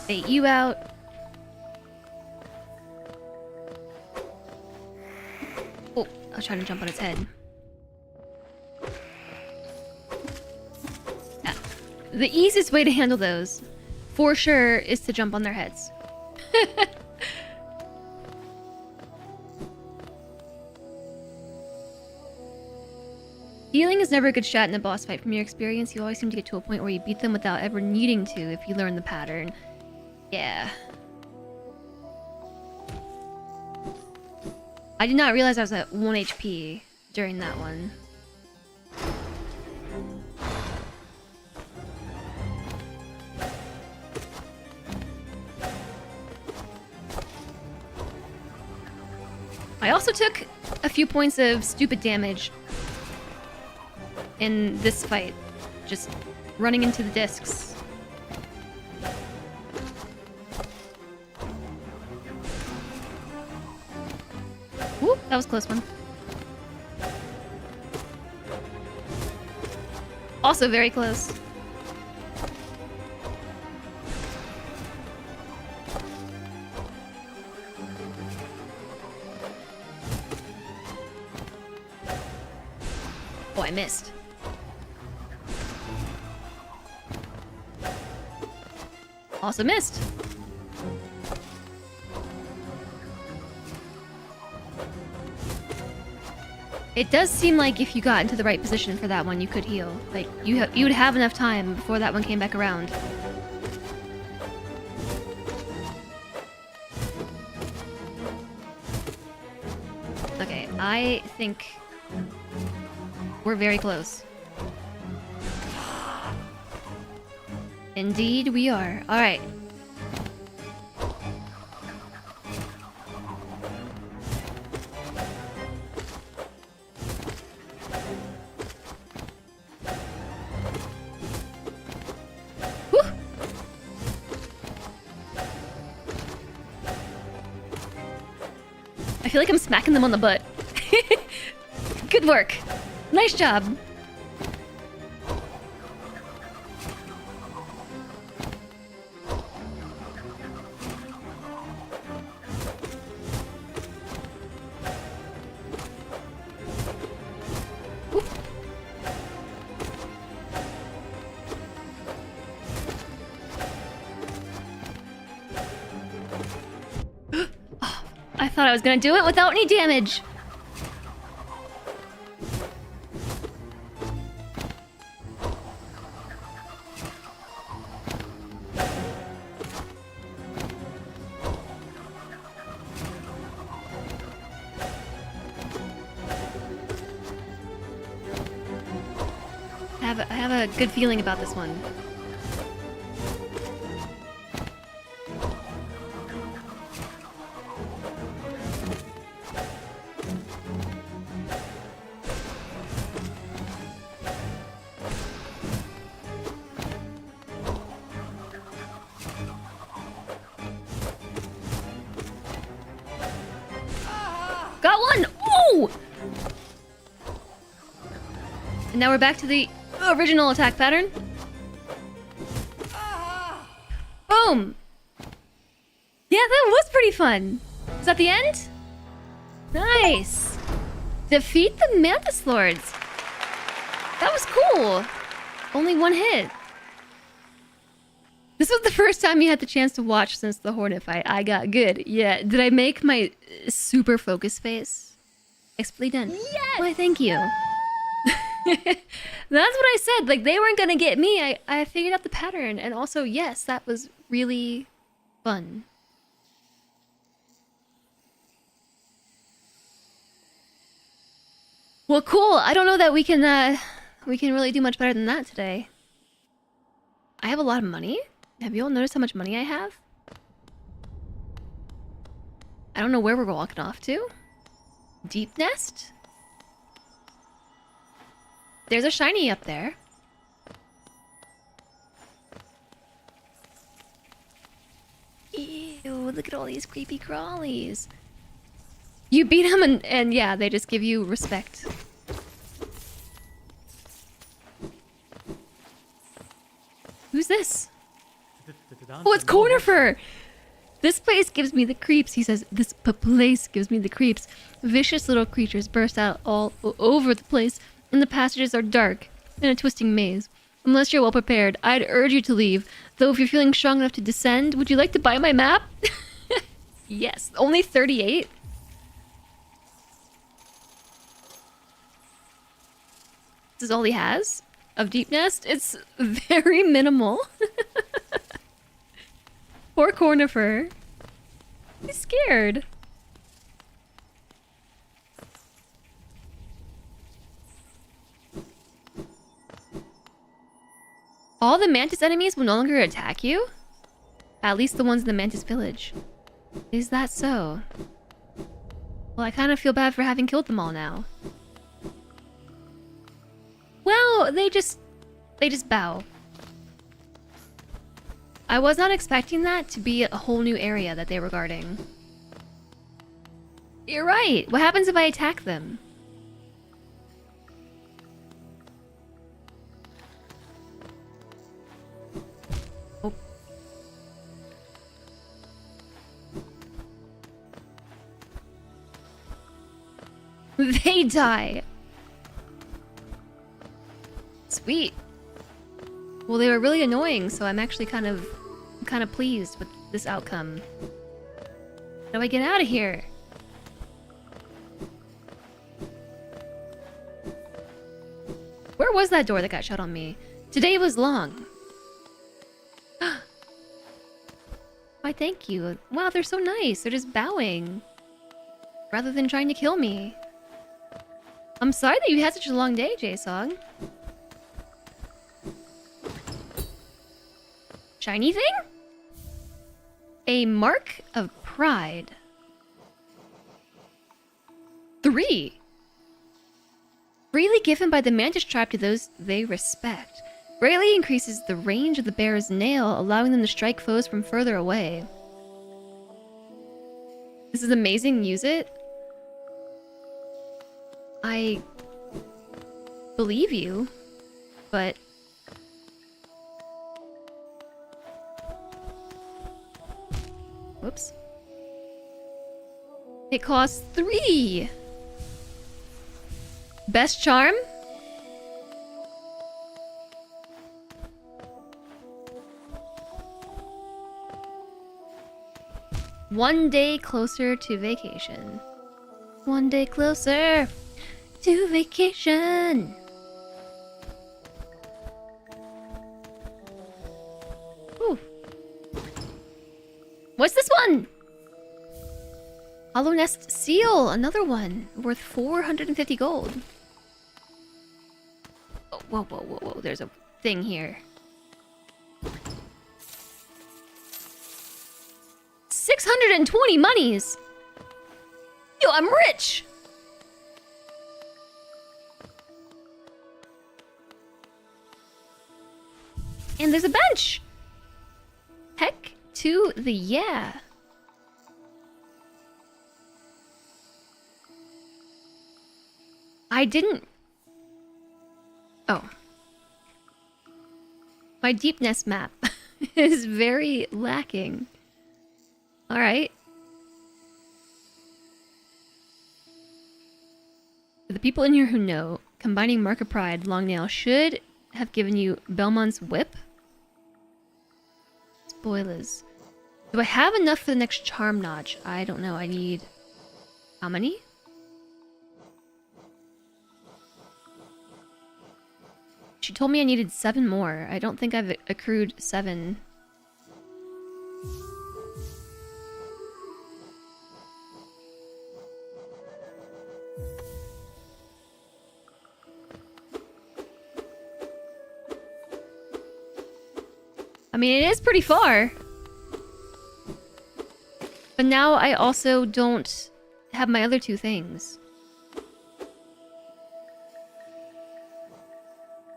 S1: Bait you out. Oh, I was trying to jump on its head. Yeah. The easiest way to handle those, for sure, is to jump on their heads. Healing is never a good shot in a boss fight. From your experience, you always seem to get to a point where you beat them without ever needing to if you learn the pattern. Yeah. I did not realize I was at 1 HP during that one. I also took a few points of stupid damage in this fight, just running into the discs. Whoop, that was a close one. Also very close. Oh, I missed. Also missed. It does seem like if you got into the right position for that one, you could heal. Like, you would have enough time before that one came back around. Okay, I think we're very close. Indeed we are. Alright. Whew! I feel like I'm smacking them on the butt. Good work. Nice job. I thought I was gonna do it without any damage. I have a good feeling about this one. Got one! Ooh! And now we're back to the original attack pattern. Boom! Yeah, that was pretty fun. Is that the end? Nice! Defeat the Mantis Lords. That was cool. Only one hit. This was the first time you had the chance to watch since the Hornet fight. I got good. Yeah, did I make my super focus face? Expertly done. Yes! Why, thank you. That's what I said. Like, they weren't gonna get me. I figured out the pattern. And also, yes, that was really fun. Well, cool. I don't know that we can really do much better than that today. I have a lot of money. Have you all noticed how much money I have? I don't know where we're walking off to. Deep Nest? There's a shiny up there. Ew, look at all these creepy crawlies. You beat them and yeah, they just give you respect. Who's this? Oh, it's Cornifer! This place gives me the creeps, he says. This place gives me the creeps. Vicious little creatures burst out all over the place, and the passages are dark, in a twisting maze. Unless you're well prepared, I'd urge you to leave. Though if you're feeling strong enough to descend, would you like to buy my map? Yes, only 38? This is all he has? Of Deep Nest? It's very minimal. Poor Cornifer. He's scared. All the Mantis enemies will no longer attack you? At least the ones in the Mantis village. Is that so? Well, I kind of feel bad for having killed them all now. Well, they just bow. I was not expecting that to be a whole new area that they were guarding. You're right. What happens if I attack them? Oh. They die. Sweet. Well, they were really annoying, so I'm actually kind of pleased with this outcome. How do I get out of here? Where was that door that got shut on me? Today was long. Why, thank you. Wow, they're so nice. They're just bowing. Rather than trying to kill me. I'm sorry that you had such a long day, Jae-song. Shiny thing? A mark of pride. 3. Freely given by the Mantis tribe to those they respect. Greatly increases the range of the bearer's nail, allowing them to strike foes from further away. This is amazing, use it. I believe you, but whoops. It costs 3. Best charm? One day closer to vacation. One day closer to vacation. Ooh. What's this one? Hollow Nest Seal, another one, worth 450 gold. Oh, whoa, whoa, whoa, whoa, there's a thing here. 620 monies! Yo, I'm rich! And there's a bench! Heck to the yeah. I didn't... Oh. My deep nest map is very lacking. Alright. For the people in here who know, combining Mark of Pride, Longnail should have given you Belmont's Whip. Spoilers. Do I have enough for the next charm notch? I don't know. I need... How many? She told me I needed 7 more. I don't think I've accrued 7. I mean, it is pretty far. But now I also don't have my other 2 things.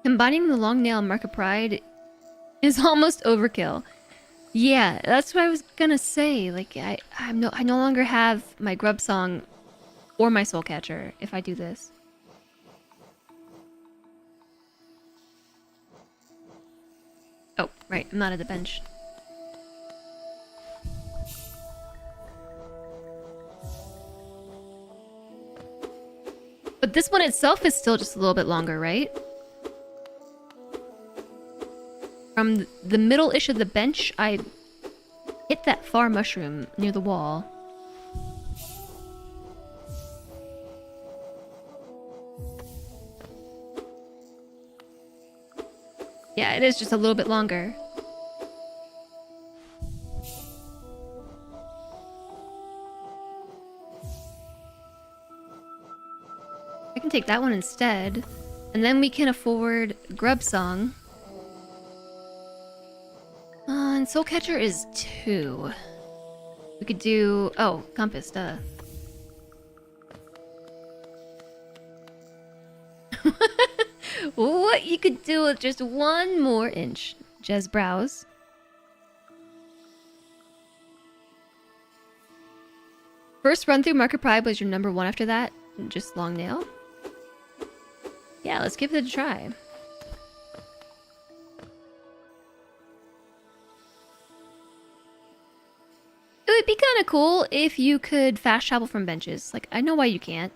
S1: Combining the long nail and Mark of Pride is almost overkill. Yeah, that's what I was gonna say. Like, I no longer have my grub song or my soul catcher if I do this. Oh, right, I'm not at the bench. But this one itself is still just a little bit longer, right? From the middle-ish of the bench, I hit that far mushroom near the wall. Yeah, it is just a little bit longer. I can take that one instead. And then we can afford Grub Song. And Soul Catcher is 2. We could do... Oh, Compass, duh. What you could do with just 1 more inch. Jez Browse. First run through Mark of Pride was your number 1 after that? Just Long Nail? Yeah, let's give it a try. It would be kind of cool if you could fast travel from benches. Like, I know why you can't.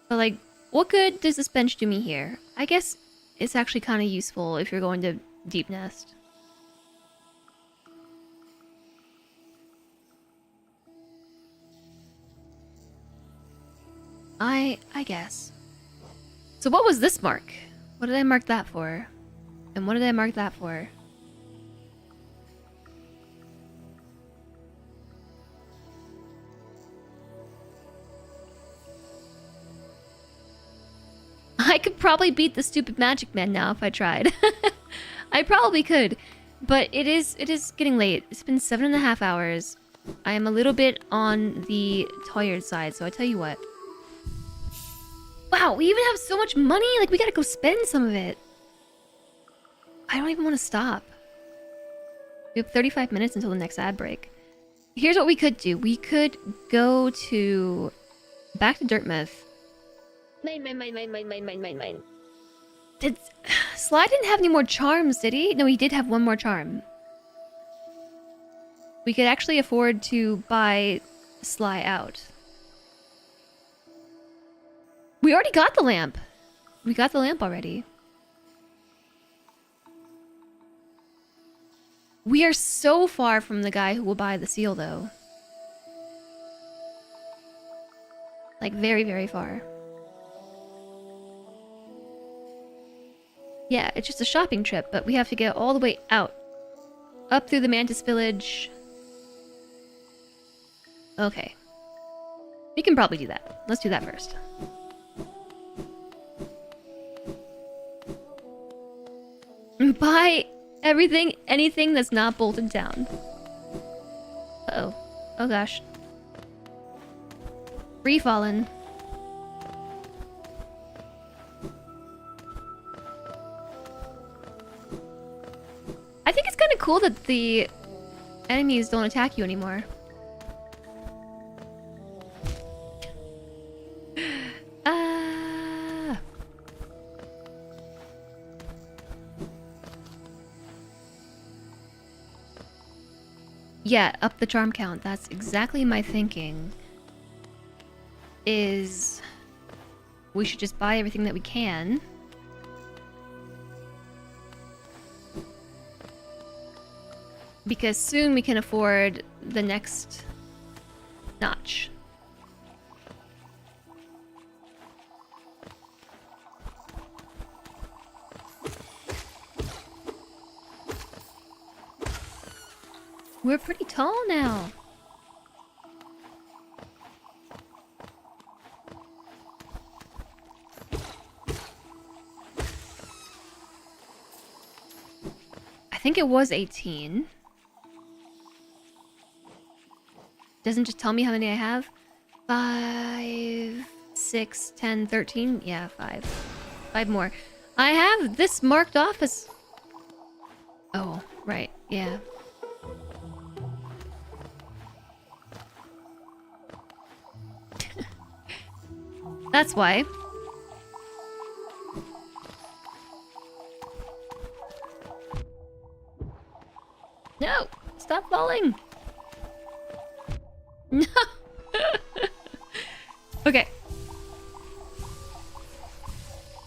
S1: But, like, what good does this bench do me here? I guess it's actually kind of useful if you're going to Deep Nest. I guess. So what was this mark? What did I mark that for? And what did I mark that for? I could probably beat the stupid magic man now if I tried. I probably could. But it is getting late. It's been 7.5 hours. I am a little bit on the tired side, so I tell you what. Wow, we even have so much money? Like, we gotta go spend some of it. I don't even want to stop. We have 35 minutes until the next ad break. Here's what we could do. We could go to... back to Dirtmouth. Mine. Did Sly didn't have any more charms, did he? No, he did have one more charm. We could actually afford to buy Sly out. We already got the lamp. We got the lamp already. We are so far from the guy who will buy the seal, though. Like, very, very far. Yeah, it's just a shopping trip, but we have to get all the way out. Up through the Mantis Village. Okay. We can probably do that. Let's do that first. Buy everything, anything that's not bolted down. Uh-oh. Oh gosh. Free fallen. I think it's kind of cool that the enemies don't attack you anymore. Yeah, up the charm count. That's exactly my thinking. Is we should just buy everything that we can. Because soon we can afford the next notch. We're pretty tall now. I think it was 18. Doesn't just tell me how many I have. 5, 6, 10, 13. Yeah, 5. 5 more. I have this marked off as... Oh, right. Yeah. That's why. No! Stop falling! No! Okay.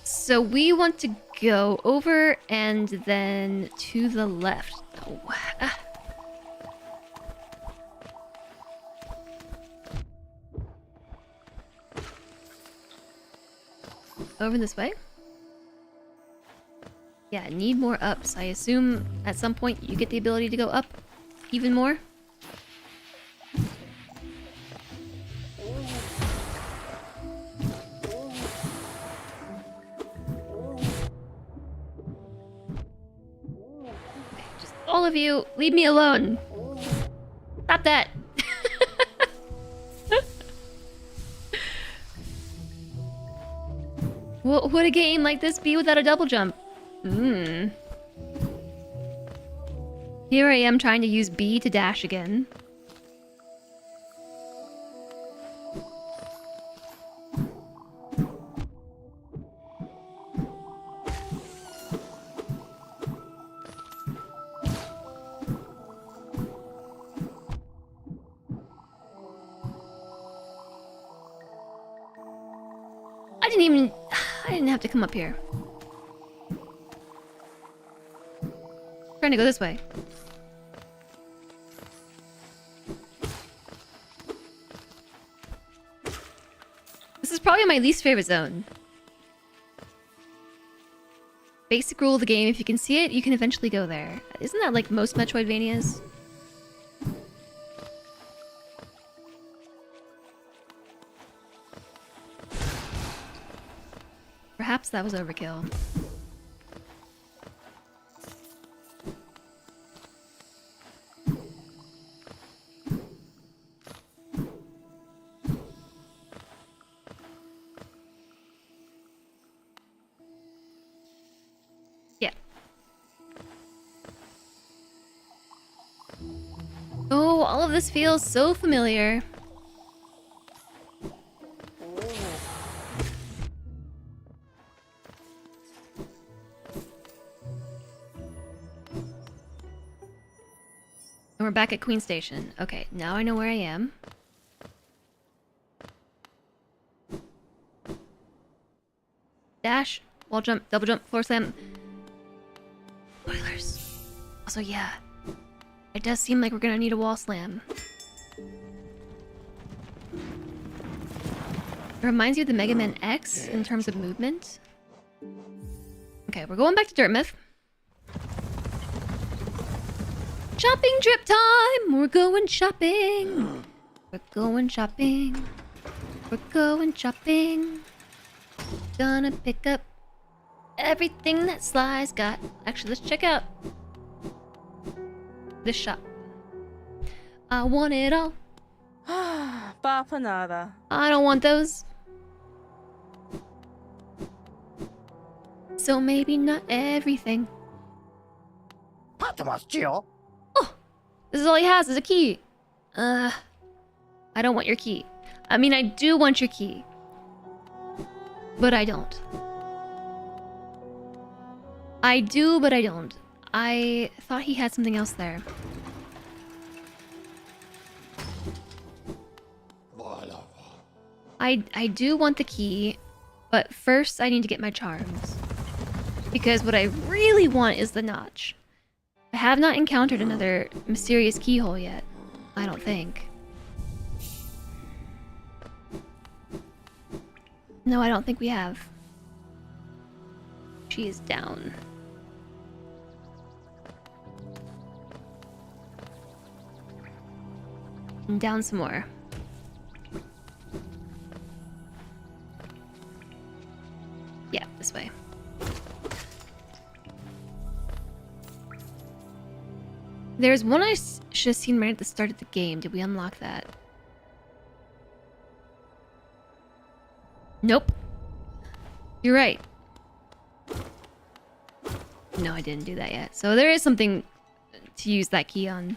S1: So we want to go over and then to the left. Oh. Ah. Over this way? Yeah, need more ups. I assume at some point you get the ability to go up even more? Okay, just all of you, leave me alone. Stop that. What would a game like this be without a double jump? Here I am trying to use B to dash again. I didn't have to come up here. Trying to go this way. This is probably my least favorite zone. Basic rule of the game, if you can see it, you can eventually go there. Isn't that like most Metroidvanias? Perhaps that was overkill. Yeah. Oh, all of this feels so familiar. back at Queen Station. Okay, now I know where I am. Dash, wall jump, double jump, floor slam. Spoilers. Also, yeah. It does seem like we're gonna need a wall slam. It reminds you of the Mega Man X in terms of movement. Okay, we're going back to Dartmouth. Shopping trip time! We're going shopping! We're going shopping. We're going shopping. Gonna pick up everything that Sly's got. Actually, let's check out this shop. I want it all.
S3: Bapanada.
S1: I don't want those. So maybe not everything.
S5: Patmos, Gio.
S1: Oh, this is all he has is a key. I don't want your key. I mean, I do want your key. But I don't. I do, but I don't. I thought he had something else there. I do want the key, but first I need to get my charms. Because what I really want is the notch. I have not encountered another mysterious keyhole yet. I don't think. No, I don't think we have. She is down. And down some more. Yeah, this way. There's one I should have seen right at the start of the game. Did we unlock that? Nope. You're right. No, I didn't do that yet. So there is something to use that key on.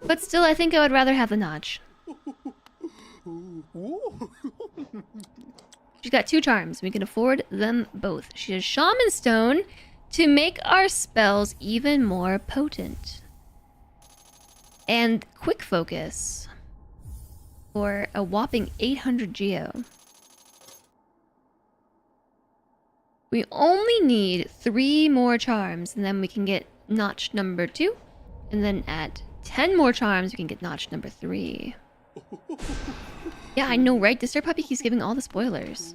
S1: But still, I think I would rather have the notch. She's got 2 charms. We can afford them both. She has Shaman Stone to make our spells even more potent. And Quick Focus for a whopping 800 Geo. We only need 3 more charms, and then we can get notch number 2. And then at 10 more charms, we can get notch number 3. Yeah, I know, right? Disturb Puppy keeps giving all the spoilers.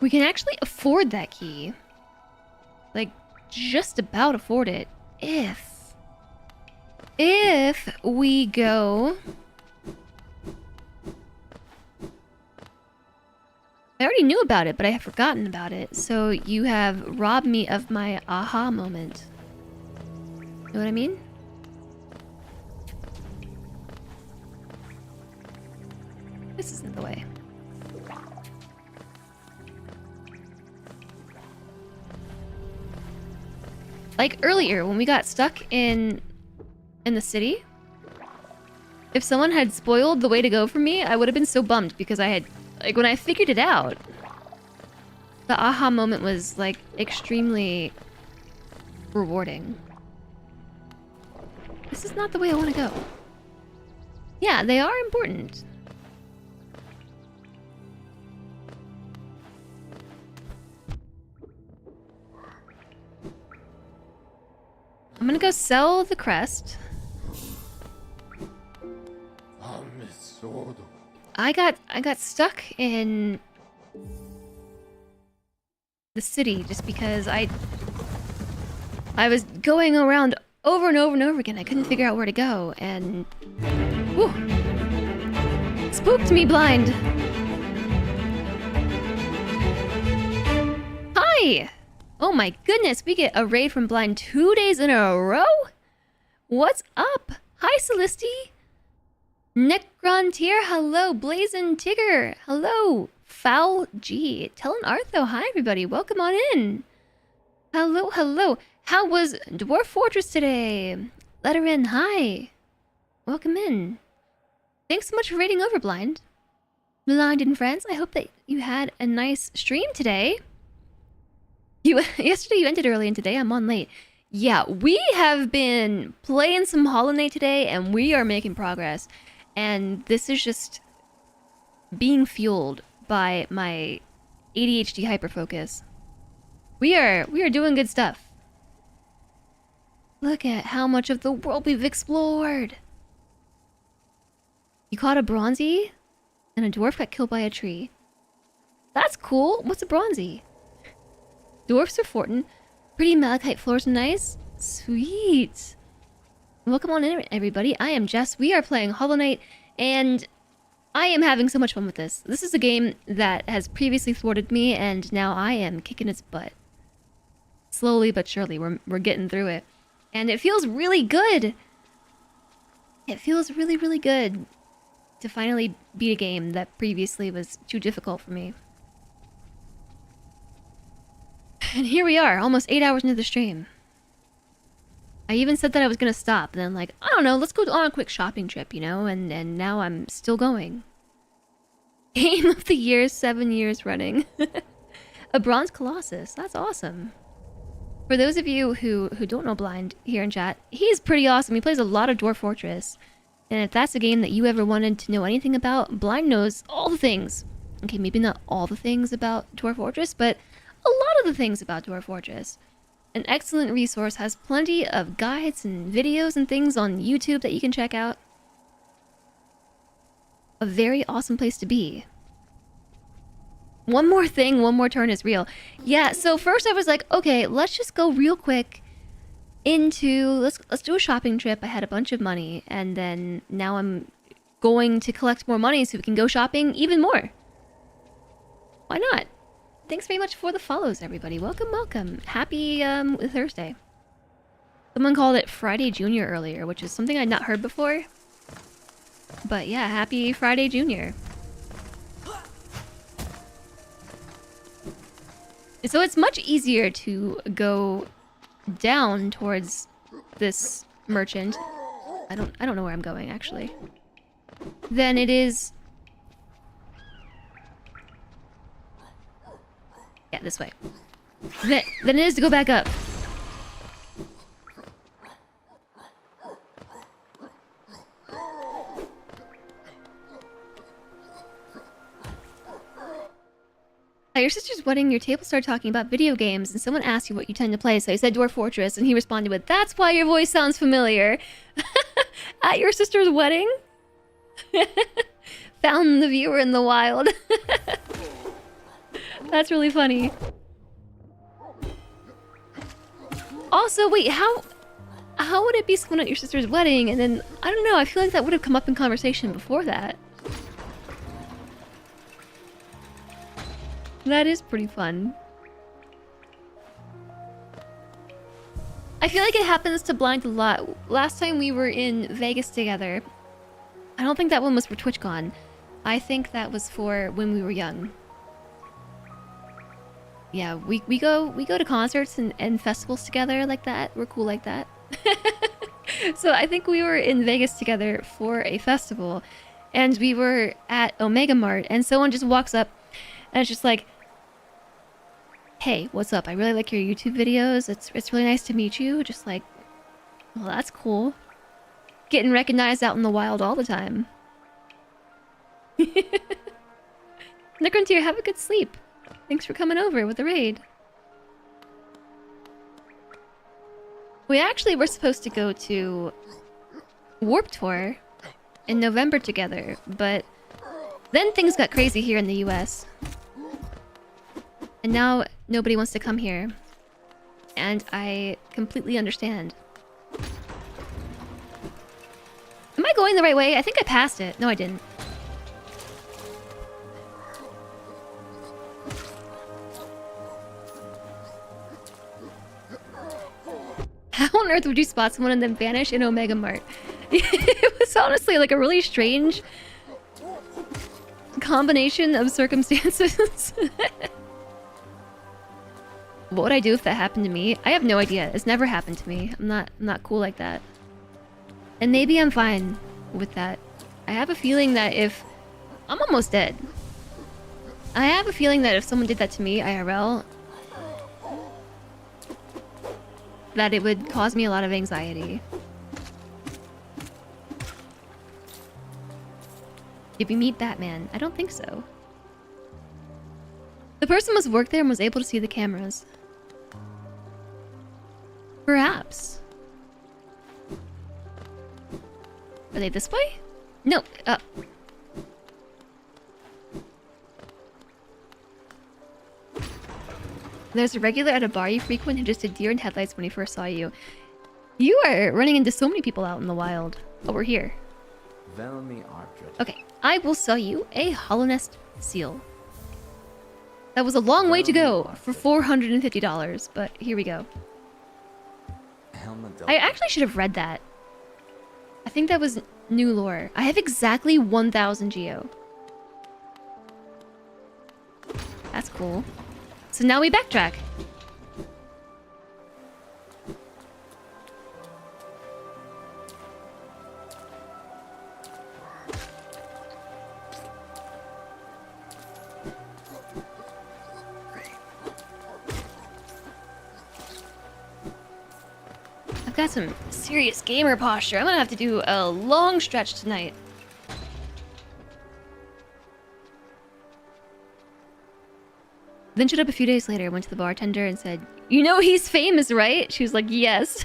S1: We can actually afford that key. Like, just about afford it. If we go... I already knew about it, but I have forgotten about it. So you have robbed me of my aha moment. You know what I mean? This isn't the way. Like earlier, when we got stuck in the city, if someone had spoiled the way to go for me, I would have been so bummed because I had... Like, when I figured it out, the aha moment was, like, extremely rewarding. This is not the way I want to go. Yeah, they are important. I'm gonna go sell the crest. I got stuck in the city just because I was going around over and over and over again. I couldn't figure out where to go, and whew, spooked me blind. Hi! Oh my goodness, we get a raid from Blind 2 days in a row? What's up? Hi, Celesty! Necrontier, hello. Blazin' Tigger, hello. Foul G. Tellin' Artho, hi everybody. Welcome on in. Hello, hello. How was Dwarf Fortress today? Let her in. Hi. Welcome in. Thanks so much for raiding Overblind. Blind and friends, I hope that you had a nice stream today. Yesterday you ended early and today I'm on late. Yeah, we have been playing some Hollow Knight today and we are making progress. And this is just being fueled by my ADHD hyperfocus. We are doing good stuff. Look at how much of the world we've explored. You caught a bronzy? And a dwarf got killed by a tree. That's cool. What's a bronzy? Dwarfs are Fortin. Pretty malachite floors are nice. Sweet. Welcome on in, everybody. I am Jess. We are playing Hollow Knight, and I am having so much fun with this. This is a game that has previously thwarted me, and now I am kicking its butt. Slowly but surely, we're getting through it. And it feels really good. It feels really, really good to finally beat a game that previously was too difficult for me. And here we are, almost 8 hours into the stream. I even said that I was gonna stop, and then like, I don't know, let's go on a quick shopping trip, you know? And now I'm still going. Game of the year, 7 years running. A bronze colossus, that's awesome. For those of you who don't know Blind here in chat, he's pretty awesome. He plays a lot of Dwarf Fortress. And if that's a game that you ever wanted to know anything about, Blind knows all the things. Okay, maybe not all the things about Dwarf Fortress, but a lot of the things about Dwarf Fortress. An excellent resource, has plenty of guides and videos and things on YouTube that you can check out. A very awesome place to be. One more thing, one more turn is real. Yeah, so first I was like, okay, let's just go real quick into let's do a shopping trip. I had a bunch of money, and then now I'm going to collect more money so we can go shopping even more. Why not? Thanks very much for the follows, everybody. Welcome, welcome. Happy Thursday. Someone called it Friday Junior earlier, which is something I'd not heard before. But yeah, happy Friday Junior. So it's much easier to go down towards this merchant. I don't know where I'm going actually. Than it is. Yeah, this way. Than it is to go back up. At your sister's wedding, your table started talking about video games, and someone asked you what you tend to play, so you said Dwarf Fortress, and he responded with, "That's why your voice sounds familiar." At your sister's wedding? Found the viewer in the wild. That's really funny. Also, wait, how would it be someone at your sister's wedding, and then, I don't know, I feel like that would have come up in conversation before that. That is pretty fun. I feel like it happens to Blind a lot. Last time we were in Vegas together, I don't think that one was for TwitchCon. I think that was for when we were young. Yeah, we go to concerts and festivals together like that. We're cool like that. So I think we were in Vegas together for a festival, and we were at Omega Mart, and someone just walks up and it's just like, "Hey, what's up? I really like your YouTube videos. It's really nice to meet you." Just like, well, that's cool. Getting recognized out in the wild all the time. Necrontier, have a good sleep. Thanks for coming over with the raid. We actually were supposed to go to Warp Tour in November together, but then things got crazy here in the US. And now nobody wants to come here. And I completely understand. Am I going the right way? I think I passed it. No, I didn't. How on earth would you spot someone and then vanish in Omega Mart? It was honestly like a really strange combination of circumstances. What would I do if that happened to me? I have no idea. It's never happened to me. I'm not cool like that. And maybe I'm fine with that. I have a feeling that if... I'm almost dead. I have a feeling that if someone did that to me, IRL, that it would cause me a lot of anxiety. Did we meet Batman? I don't think so. The person must work there and was able to see the cameras. Perhaps. Are they this way? No, up. There's a regular at a bar you frequent who just did deer in headlights when he first saw you. You are running into so many people out in the wild. Oh, we're here.
S2: Velmi Ardred.
S1: Okay, I will sell you a hollownest seal. That was a long way to go for $450, but here we go.
S2: Helma
S1: I actually should have read that. I think that was new lore. I have exactly 1,000 geo. That's cool. So now we backtrack. I've got some serious gamer posture. I'm gonna have to do a long stretch tonight. Then showed up a few days later, went to the bartender and said, "You know he's famous, right?" She was like, "Yes."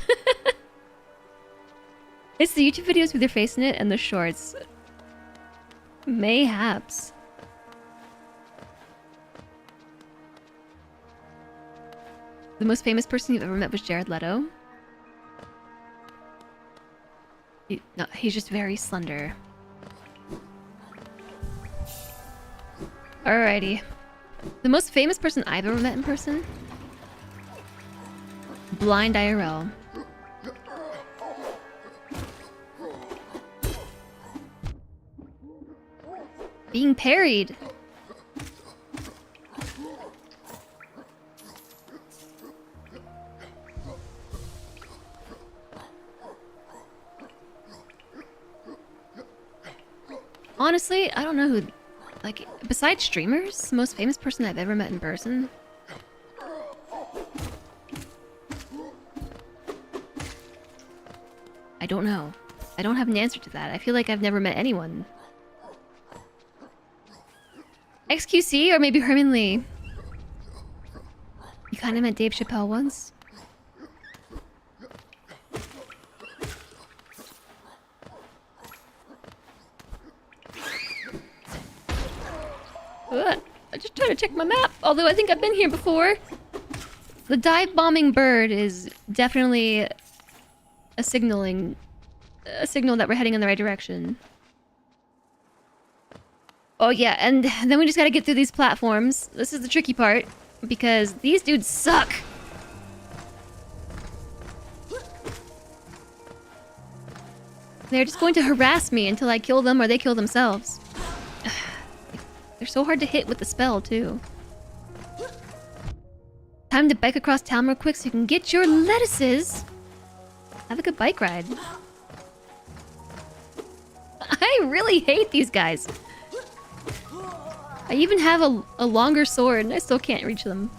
S1: It's the YouTube videos with their face in it and the shorts. Mayhaps. The most famous person you've ever met was Jared Leto. No, he's just very slender. Alrighty. The most famous person I've ever met in person? Blind IRL. Being parried. Honestly, I don't know who... Like, besides streamers, the most famous person I've ever met in person? I don't know. I don't have an answer to that. I feel like I've never met anyone. XQC or maybe Herman Lee? You kind of met Dave Chappelle once? I'm just trying to check my map, although I think I've been here before. The dive bombing bird is definitely a signal that we're heading in the right direction. Oh yeah, and then we just gotta get through these platforms. This is the tricky part, because these dudes suck. They're just going to harass me until I kill them or they kill themselves. They're so hard to hit with the spell, too. Time to bike across town real quick so you can get your lettuces. Have a good bike ride. I really hate these guys. I even have a longer sword and I still can't reach them.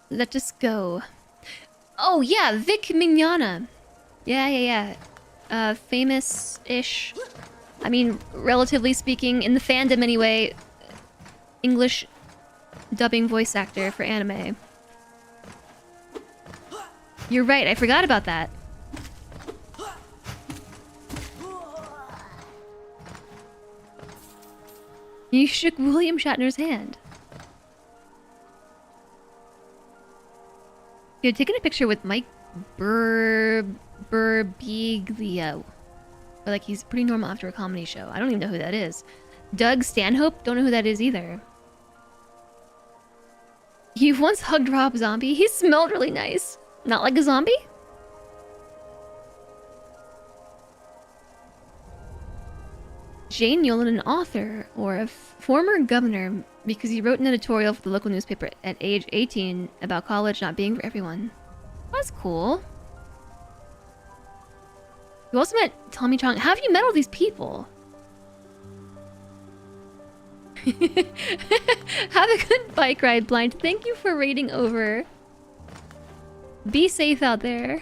S1: Let us go. Oh yeah, Vic Mignogna. Yeah. Famous-ish. I mean, relatively speaking, in the fandom anyway. English dubbing voice actor for anime. You're right, I forgot about that. You shook William Shatner's hand. You're taking a picture with Mike Burbiglio. Or like he's pretty normal after a comedy show. I don't even know who that is. Doug Stanhope? Don't know who that is either. You've once hugged Rob Zombie? He smelled really nice. Not like a zombie? Jane Yolen an author or a former governor because he wrote an editorial for the local newspaper at age 18 about college not being for everyone. That's cool. You also met Tommy Chong. How have you met all these people? Have a good bike ride, Blind. Thank you for raiding over. Be safe out there.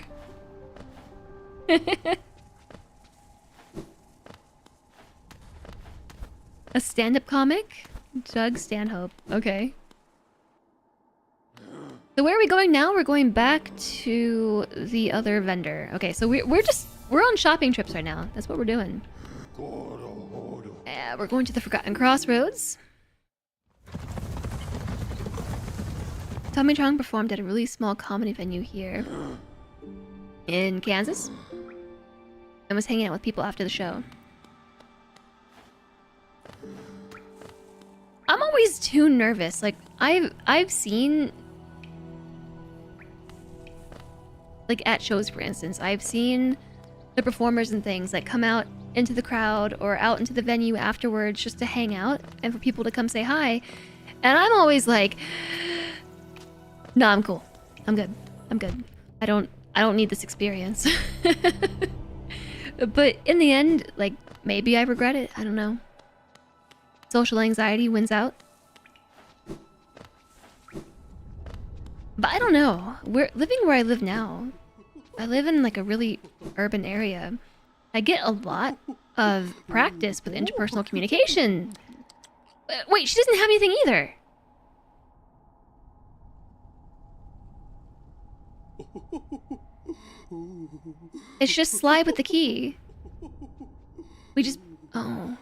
S1: A stand-up comic? Doug Stanhope. Okay. So where are we going now? We're going back to the other vendor. Okay, so we're on shopping trips right now. That's what we're doing. We're going to the Forgotten Crossroads. Tommy Chong performed at a really small comedy venue here in Kansas and was hanging out with people after the show. I'm always too nervous. Like I've seen, like at shows for instance, I've seen the performers and things like come out into the crowd or out into the venue afterwards just to hang out and for people to come say hi. And I'm always like, nah, I'm cool. I'm good. I'm good. I don't need this experience. But in the end, like, maybe I regret it. I don't know. Social anxiety wins out. But I don't know. Living where I live now, I live in like a really urban area. I get a lot of practice with interpersonal communication. Wait, she doesn't have anything either. It's just slide with the key. We just... Oh.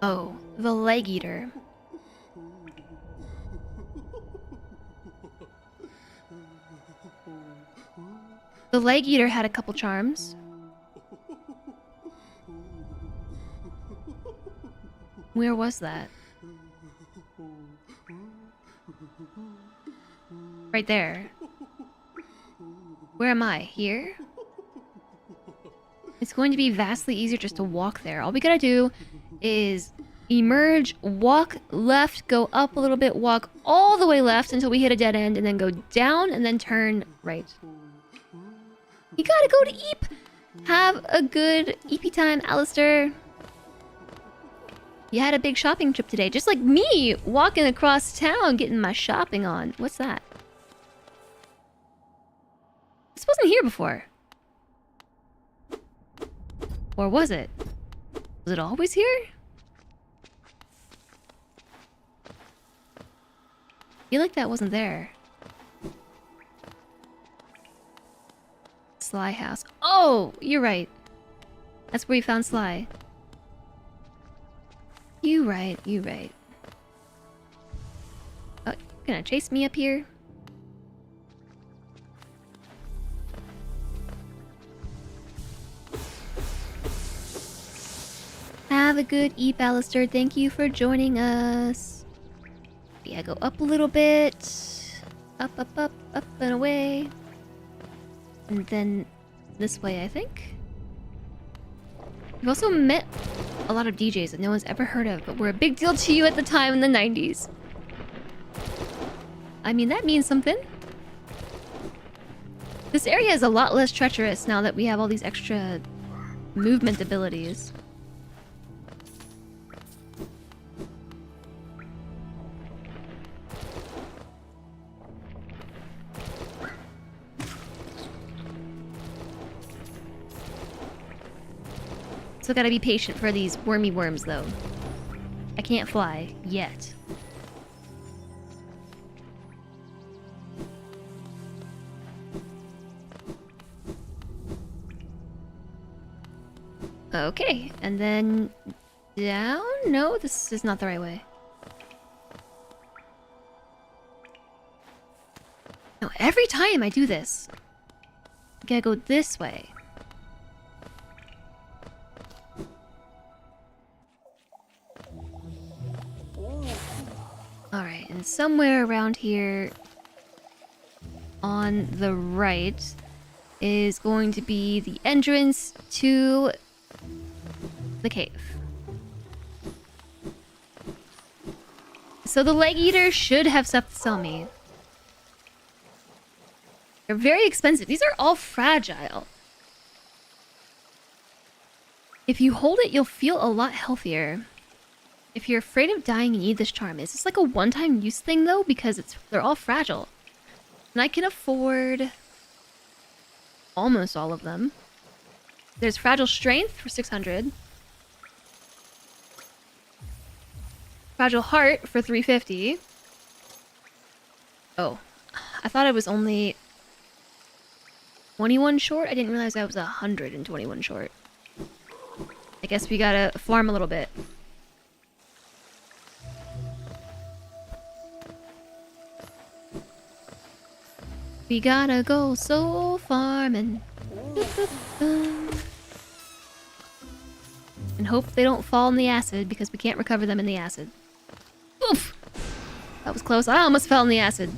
S1: Oh, the leg eater. The leg eater had a couple charms. Where was that? Right there. Where am I? Here? It's going to be vastly easier just to walk there. All we gotta do is emerge, walk left, go up a little bit, walk all the way left until we hit a dead end, and then go down and then turn right. You gotta go to Eep! Have a good Eepy time, Alistair. You had a big shopping trip today, just like me, walking across town getting my shopping on. What's that? This wasn't here before. Or was it? Was it always here? I feel like that wasn't there. Sly house. Oh, you're right. That's where you found Sly. You right, you right. Oh, you're gonna chase me up here? Have a good Eep, Alistair. Thank you for joining us. Yeah, go up a little bit. Up, up, up, up and away. And then this way, I think. We've also met a lot of DJs that no one's ever heard of, but were a big deal to you at the time in the 90s. I mean, that means something. This area is a lot less treacherous now that we have all these extra movement abilities. So gotta be patient for these wormy worms, though. I can't fly yet. Okay, and then down? No, this is not the right way. No, every time I do this, I gotta go this way. Alright, and somewhere around here on the right, is going to be the entrance to the cave. So the leg eater should have stuff to sell me. They're very expensive. These are all fragile. If you hold it, you'll feel a lot healthier. If you're afraid of dying, you need this charm. Is this like a one-time use thing though? Because they're all fragile. And I can afford almost all of them. There's fragile strength for 600. Fragile heart for 350. Oh, I thought it was only 21 short. I didn't realize I was 121 short. I guess we gotta farm a little bit. We gotta go soul farming. And hope they don't fall in the acid because we can't recover them in the acid. Oof! That was close. I almost fell in the acid.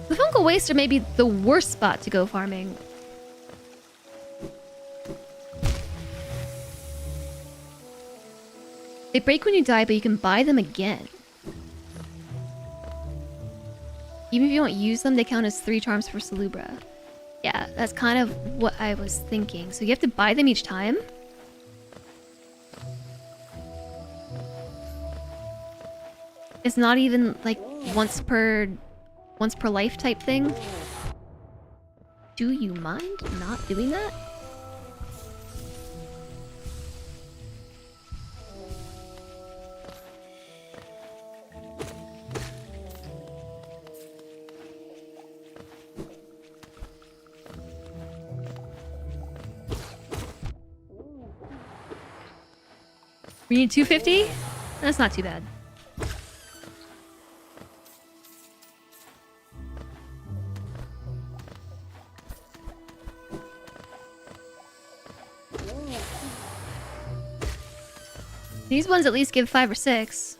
S1: The fungal wastes are maybe the worst spot to go farming. They break when you die, but you can buy them again. Even if you don't use them, they count as 3 charms for Salubra. Yeah, that's kind of what I was thinking. So you have to buy them each time? It's not even like once per life type thing? Do you mind not doing that? We need 250? That's not too bad. These ones at least give 5 or 6.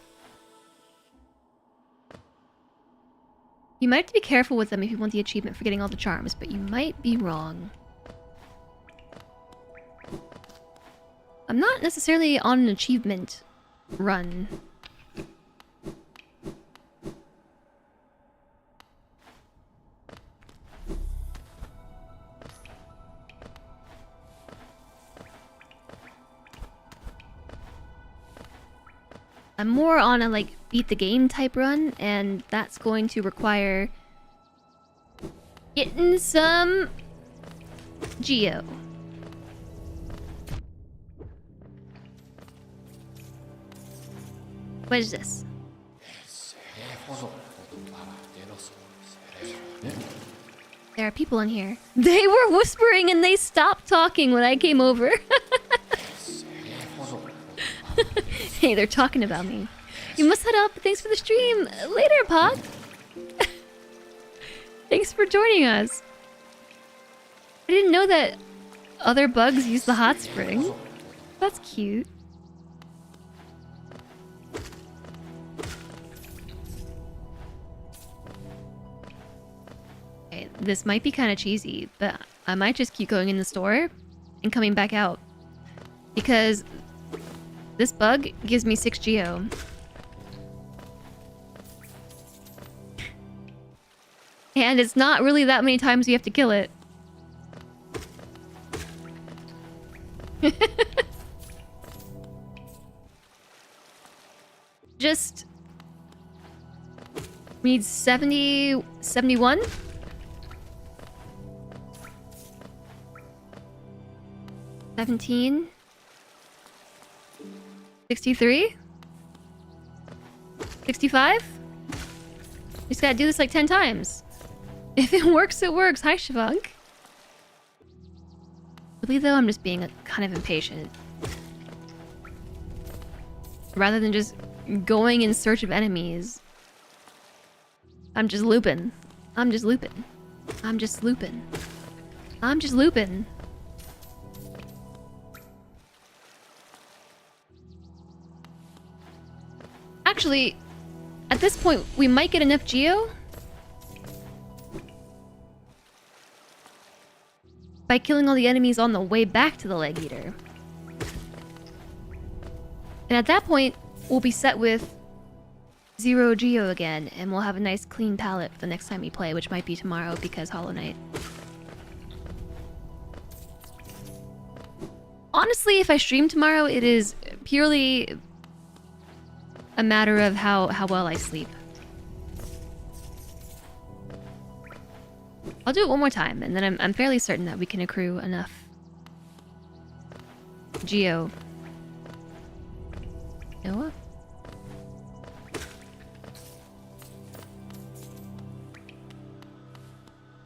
S1: You might have to be careful with them if you want the achievement for getting all the charms, but you might be wrong. I'm not necessarily on an achievement run. I'm more on a like beat the game type run, and that's going to require getting some Geo. What is this? There are people in here. They were whispering and they stopped talking when I came over. Hey, they're talking about me. You must head up. Thanks for the stream. Later, Pod. Thanks for joining us. I didn't know that other bugs use the hot spring. That's cute. Okay, this might be kind of cheesy, but I might just keep going in the store and coming back out. Because this bug gives me 6 Geo. And it's not really that many times you have to kill it. Just we need 70, 71. 17. 63. 65. Just gotta do this like 10 times. If it works, it works. Hi, Shavunk. Really, though, I'm just being kind of impatient. Rather than just going in search of enemies, I'm just looping. I'm just looping. I'm just looping. I'm just looping. Actually, at this point, we might get enough Geo by killing all the enemies on the way back to the leg eater. And at that point, we'll be set with 0 Geo again, and we'll have a nice clean palette for the next time we play, which might be tomorrow because Hollow Knight. Honestly, if I stream tomorrow, it is purely a matter of how well I sleep. I'll do it one more time, and then I'm fairly certain that we can accrue enough Geo. Noah?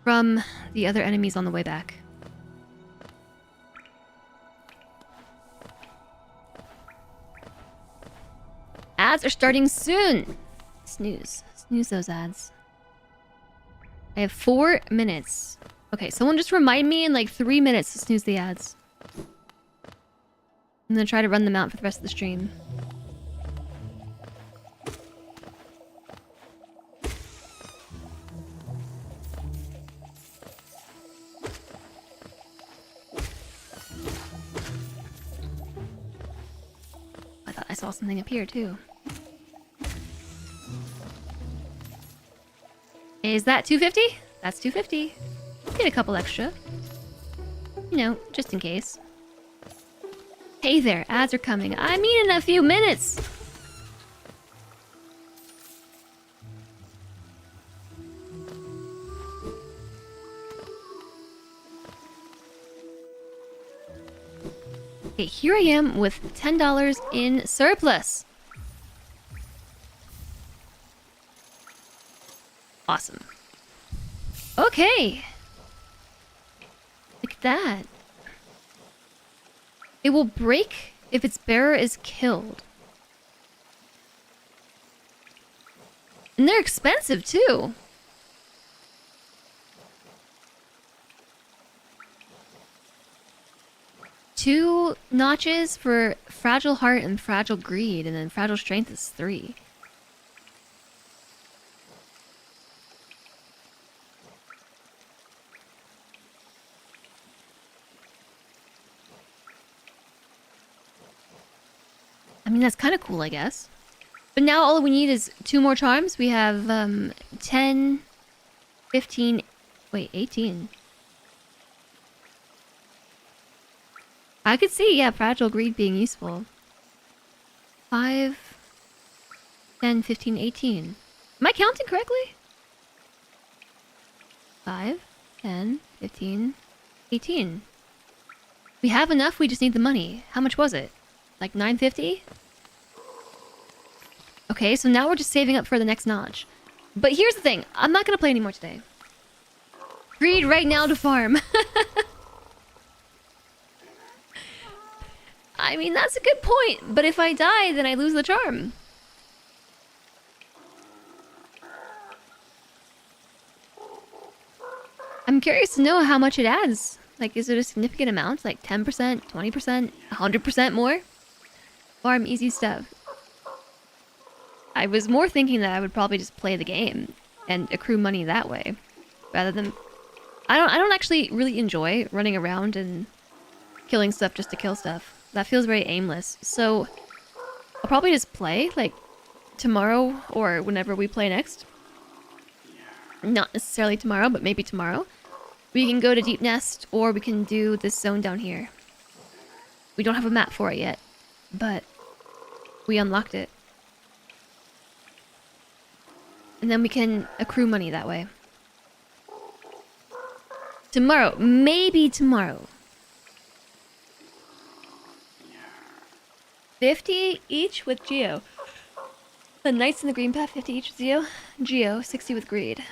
S1: From the other enemies on the way back. Ads are starting soon! Snooze. Snooze those ads. I have 4 minutes. Okay, someone just remind me in like 3 minutes to snooze the ads. I'm gonna try to run them out for the rest of the stream. I thought I saw something up here too. Is that 250? That's 250. Get a couple extra. You know, just in case. Hey there, ads are coming. I mean in a few minutes. Okay, here I am with $10 in surplus. Awesome. Okay. Look at that. It will break if its bearer is killed. And they're expensive too. Two notches for Fragile Heart and Fragile Greed, and then Fragile Strength is 3. I mean, that's kind of cool, I guess. But now all we need is 2 more charms. We have 10, 15, wait, 18. I could see, yeah, Fragile Greed being useful. 5, 10, 15, 18. Am I counting correctly? 5, 10, 15, 18. We have enough, we just need the money. How much was it? Like 950? Okay, so now we're just saving up for the next notch. But here's the thing, I'm not gonna play anymore today. Greed right now to farm. I mean, that's a good point, but if I die, then I lose the charm. I'm curious to know how much it adds. Like, is it a significant amount? Like 10%, 20%, 100% more? Farm easy stuff. I was more thinking that I would probably just play the game and accrue money that way, rather than... I don't actually really enjoy running around and killing stuff just to kill stuff. That feels very aimless. So I'll probably just play, like, tomorrow or whenever we play next. Not necessarily tomorrow, but maybe tomorrow. We can go to Deep Nest, or we can do this zone down here. We don't have a map for it yet, but we unlocked it. And then we can accrue money that way. Tomorrow. Maybe tomorrow. 50 each with Geo. The Knights in the Green Path, 50 each with Geo. Geo, 60 with Greed.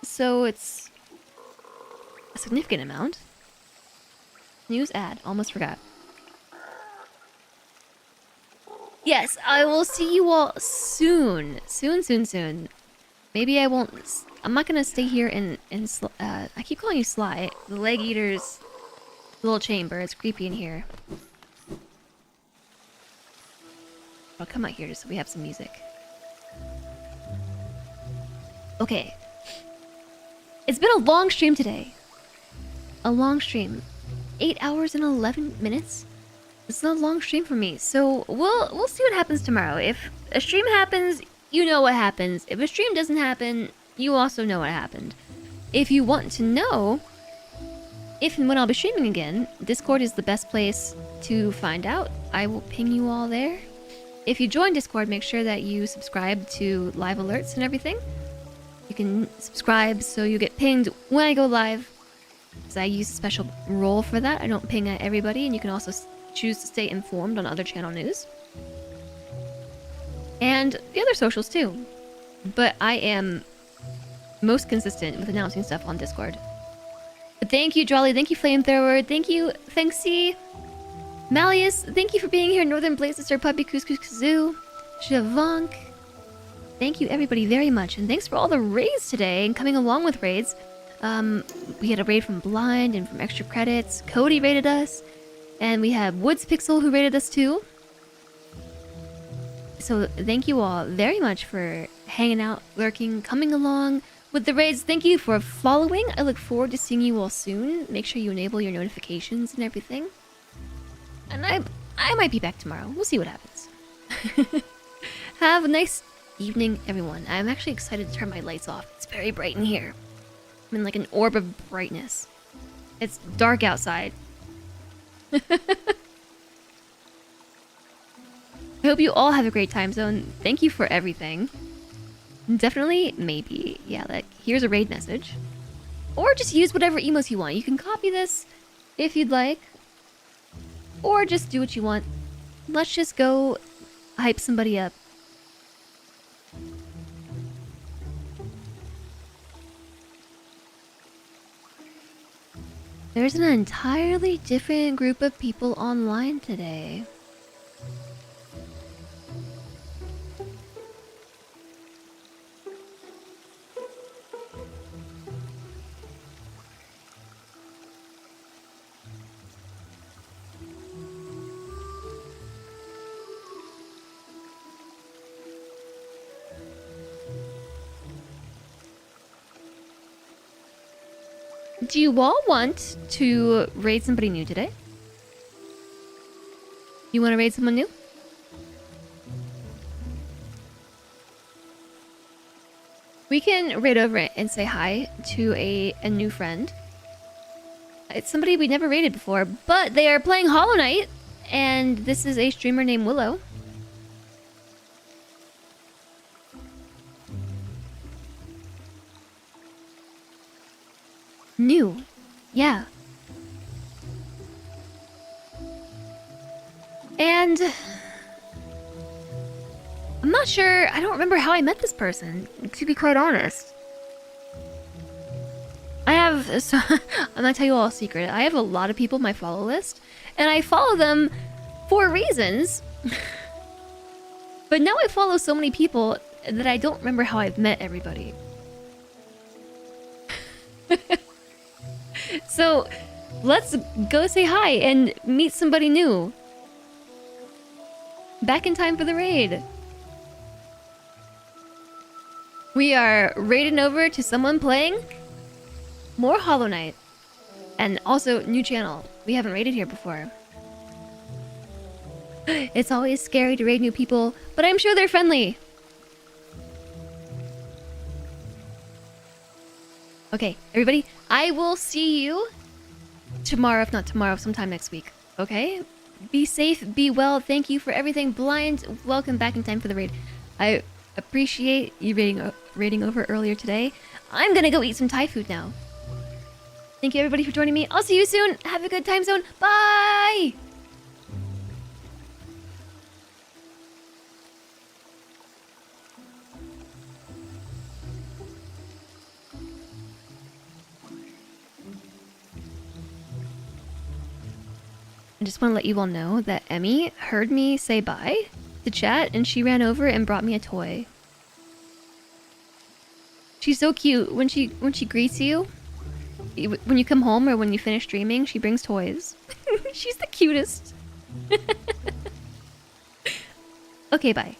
S1: So it's a significant amount. News ad. Almost forgot. Yes, I will see you all soon. Soon. Maybe I won't... I'm not gonna stay here in I keep calling you Sly. The Leg Eater's little chamber. It's creepy in here. I'll come out here just so we have some music. Okay. It's been a long stream today. A long stream. 8 hours and 11 minutes. It's not a long stream for me, so we'll see what happens tomorrow. If a stream happens, you know what happens. If a stream doesn't happen, you also know what happened. If you want to know if and when I'll be streaming again, Discord is the best place to find out. I will ping you all there. If you join Discord, make sure that you subscribe to live alerts and everything. You can subscribe so you get pinged when I go live. Because I use a special role for that. I don't ping at everybody, and you can also choose to stay informed on other channel news. And the other socials too. But I am most consistent with announcing stuff on Discord. But thank you, Jolly. Thank you, Flamethrower. Thank you, Thanksy. Malleus, thank you for being here. Northern Blazes, Sir Puppy, Couscous Kazoo, Shavank. Thank you, everybody, very much. And thanks for all the raids today and coming along with raids. We had a raid from Blind and from Extra Credits. Cody raided us. And we have Woods Pixel who raided us too. So thank you all very much for hanging out, lurking, coming along with the raids. Thank you for following. I look forward to seeing you all soon. Make sure you enable your notifications and everything. And I might be back tomorrow. We'll see what happens. Have a nice evening, everyone. I'm actually excited to turn my lights off. It's very bright in here. I'm in like an orb of brightness. It's dark outside. I hope you all have a great time zone. Thank you for everything. Definitely, maybe, yeah, like, here's a raid message. Or just use whatever emotes you want. You can copy this if you'd like. Or just do what you want. Let's just go hype somebody up. There's an entirely different group of people online today. Do you all want to raid somebody new today? You want to raid someone new? We can raid over and say hi to a new friend. It's somebody we never raided before, but they are playing Hollow Knight, and this is a streamer named Willow. New. Yeah. And I'm not sure, I don't remember how I met this person, to be quite honest. I have, so, I'm gonna tell you all a secret. I have a lot of people on my follow list, and I follow them for reasons. But now I follow so many people that I don't remember how I've met everybody. So, let's go say hi and meet somebody new. Back in time for the raid. We are raiding over to someone playing more Hollow Knight. And also, new channel. We haven't raided here before. It's always scary to raid new people, but I'm sure they're friendly. Okay, everybody, I will see you tomorrow, if not tomorrow, sometime next week. Okay? Be safe, be well. Thank you for everything. Blind, welcome back in time for the raid. I appreciate you raiding over earlier today. I'm gonna go eat some Thai food now. Thank you, everybody, for joining me. I'll see you soon. Have a good time zone. Bye! I just want to let you all know that Emmy heard me say bye to chat, and she ran over and brought me a toy. She's so cute. When she greets you, when you come home or when you finish streaming, she brings toys. She's the cutest. Okay, bye.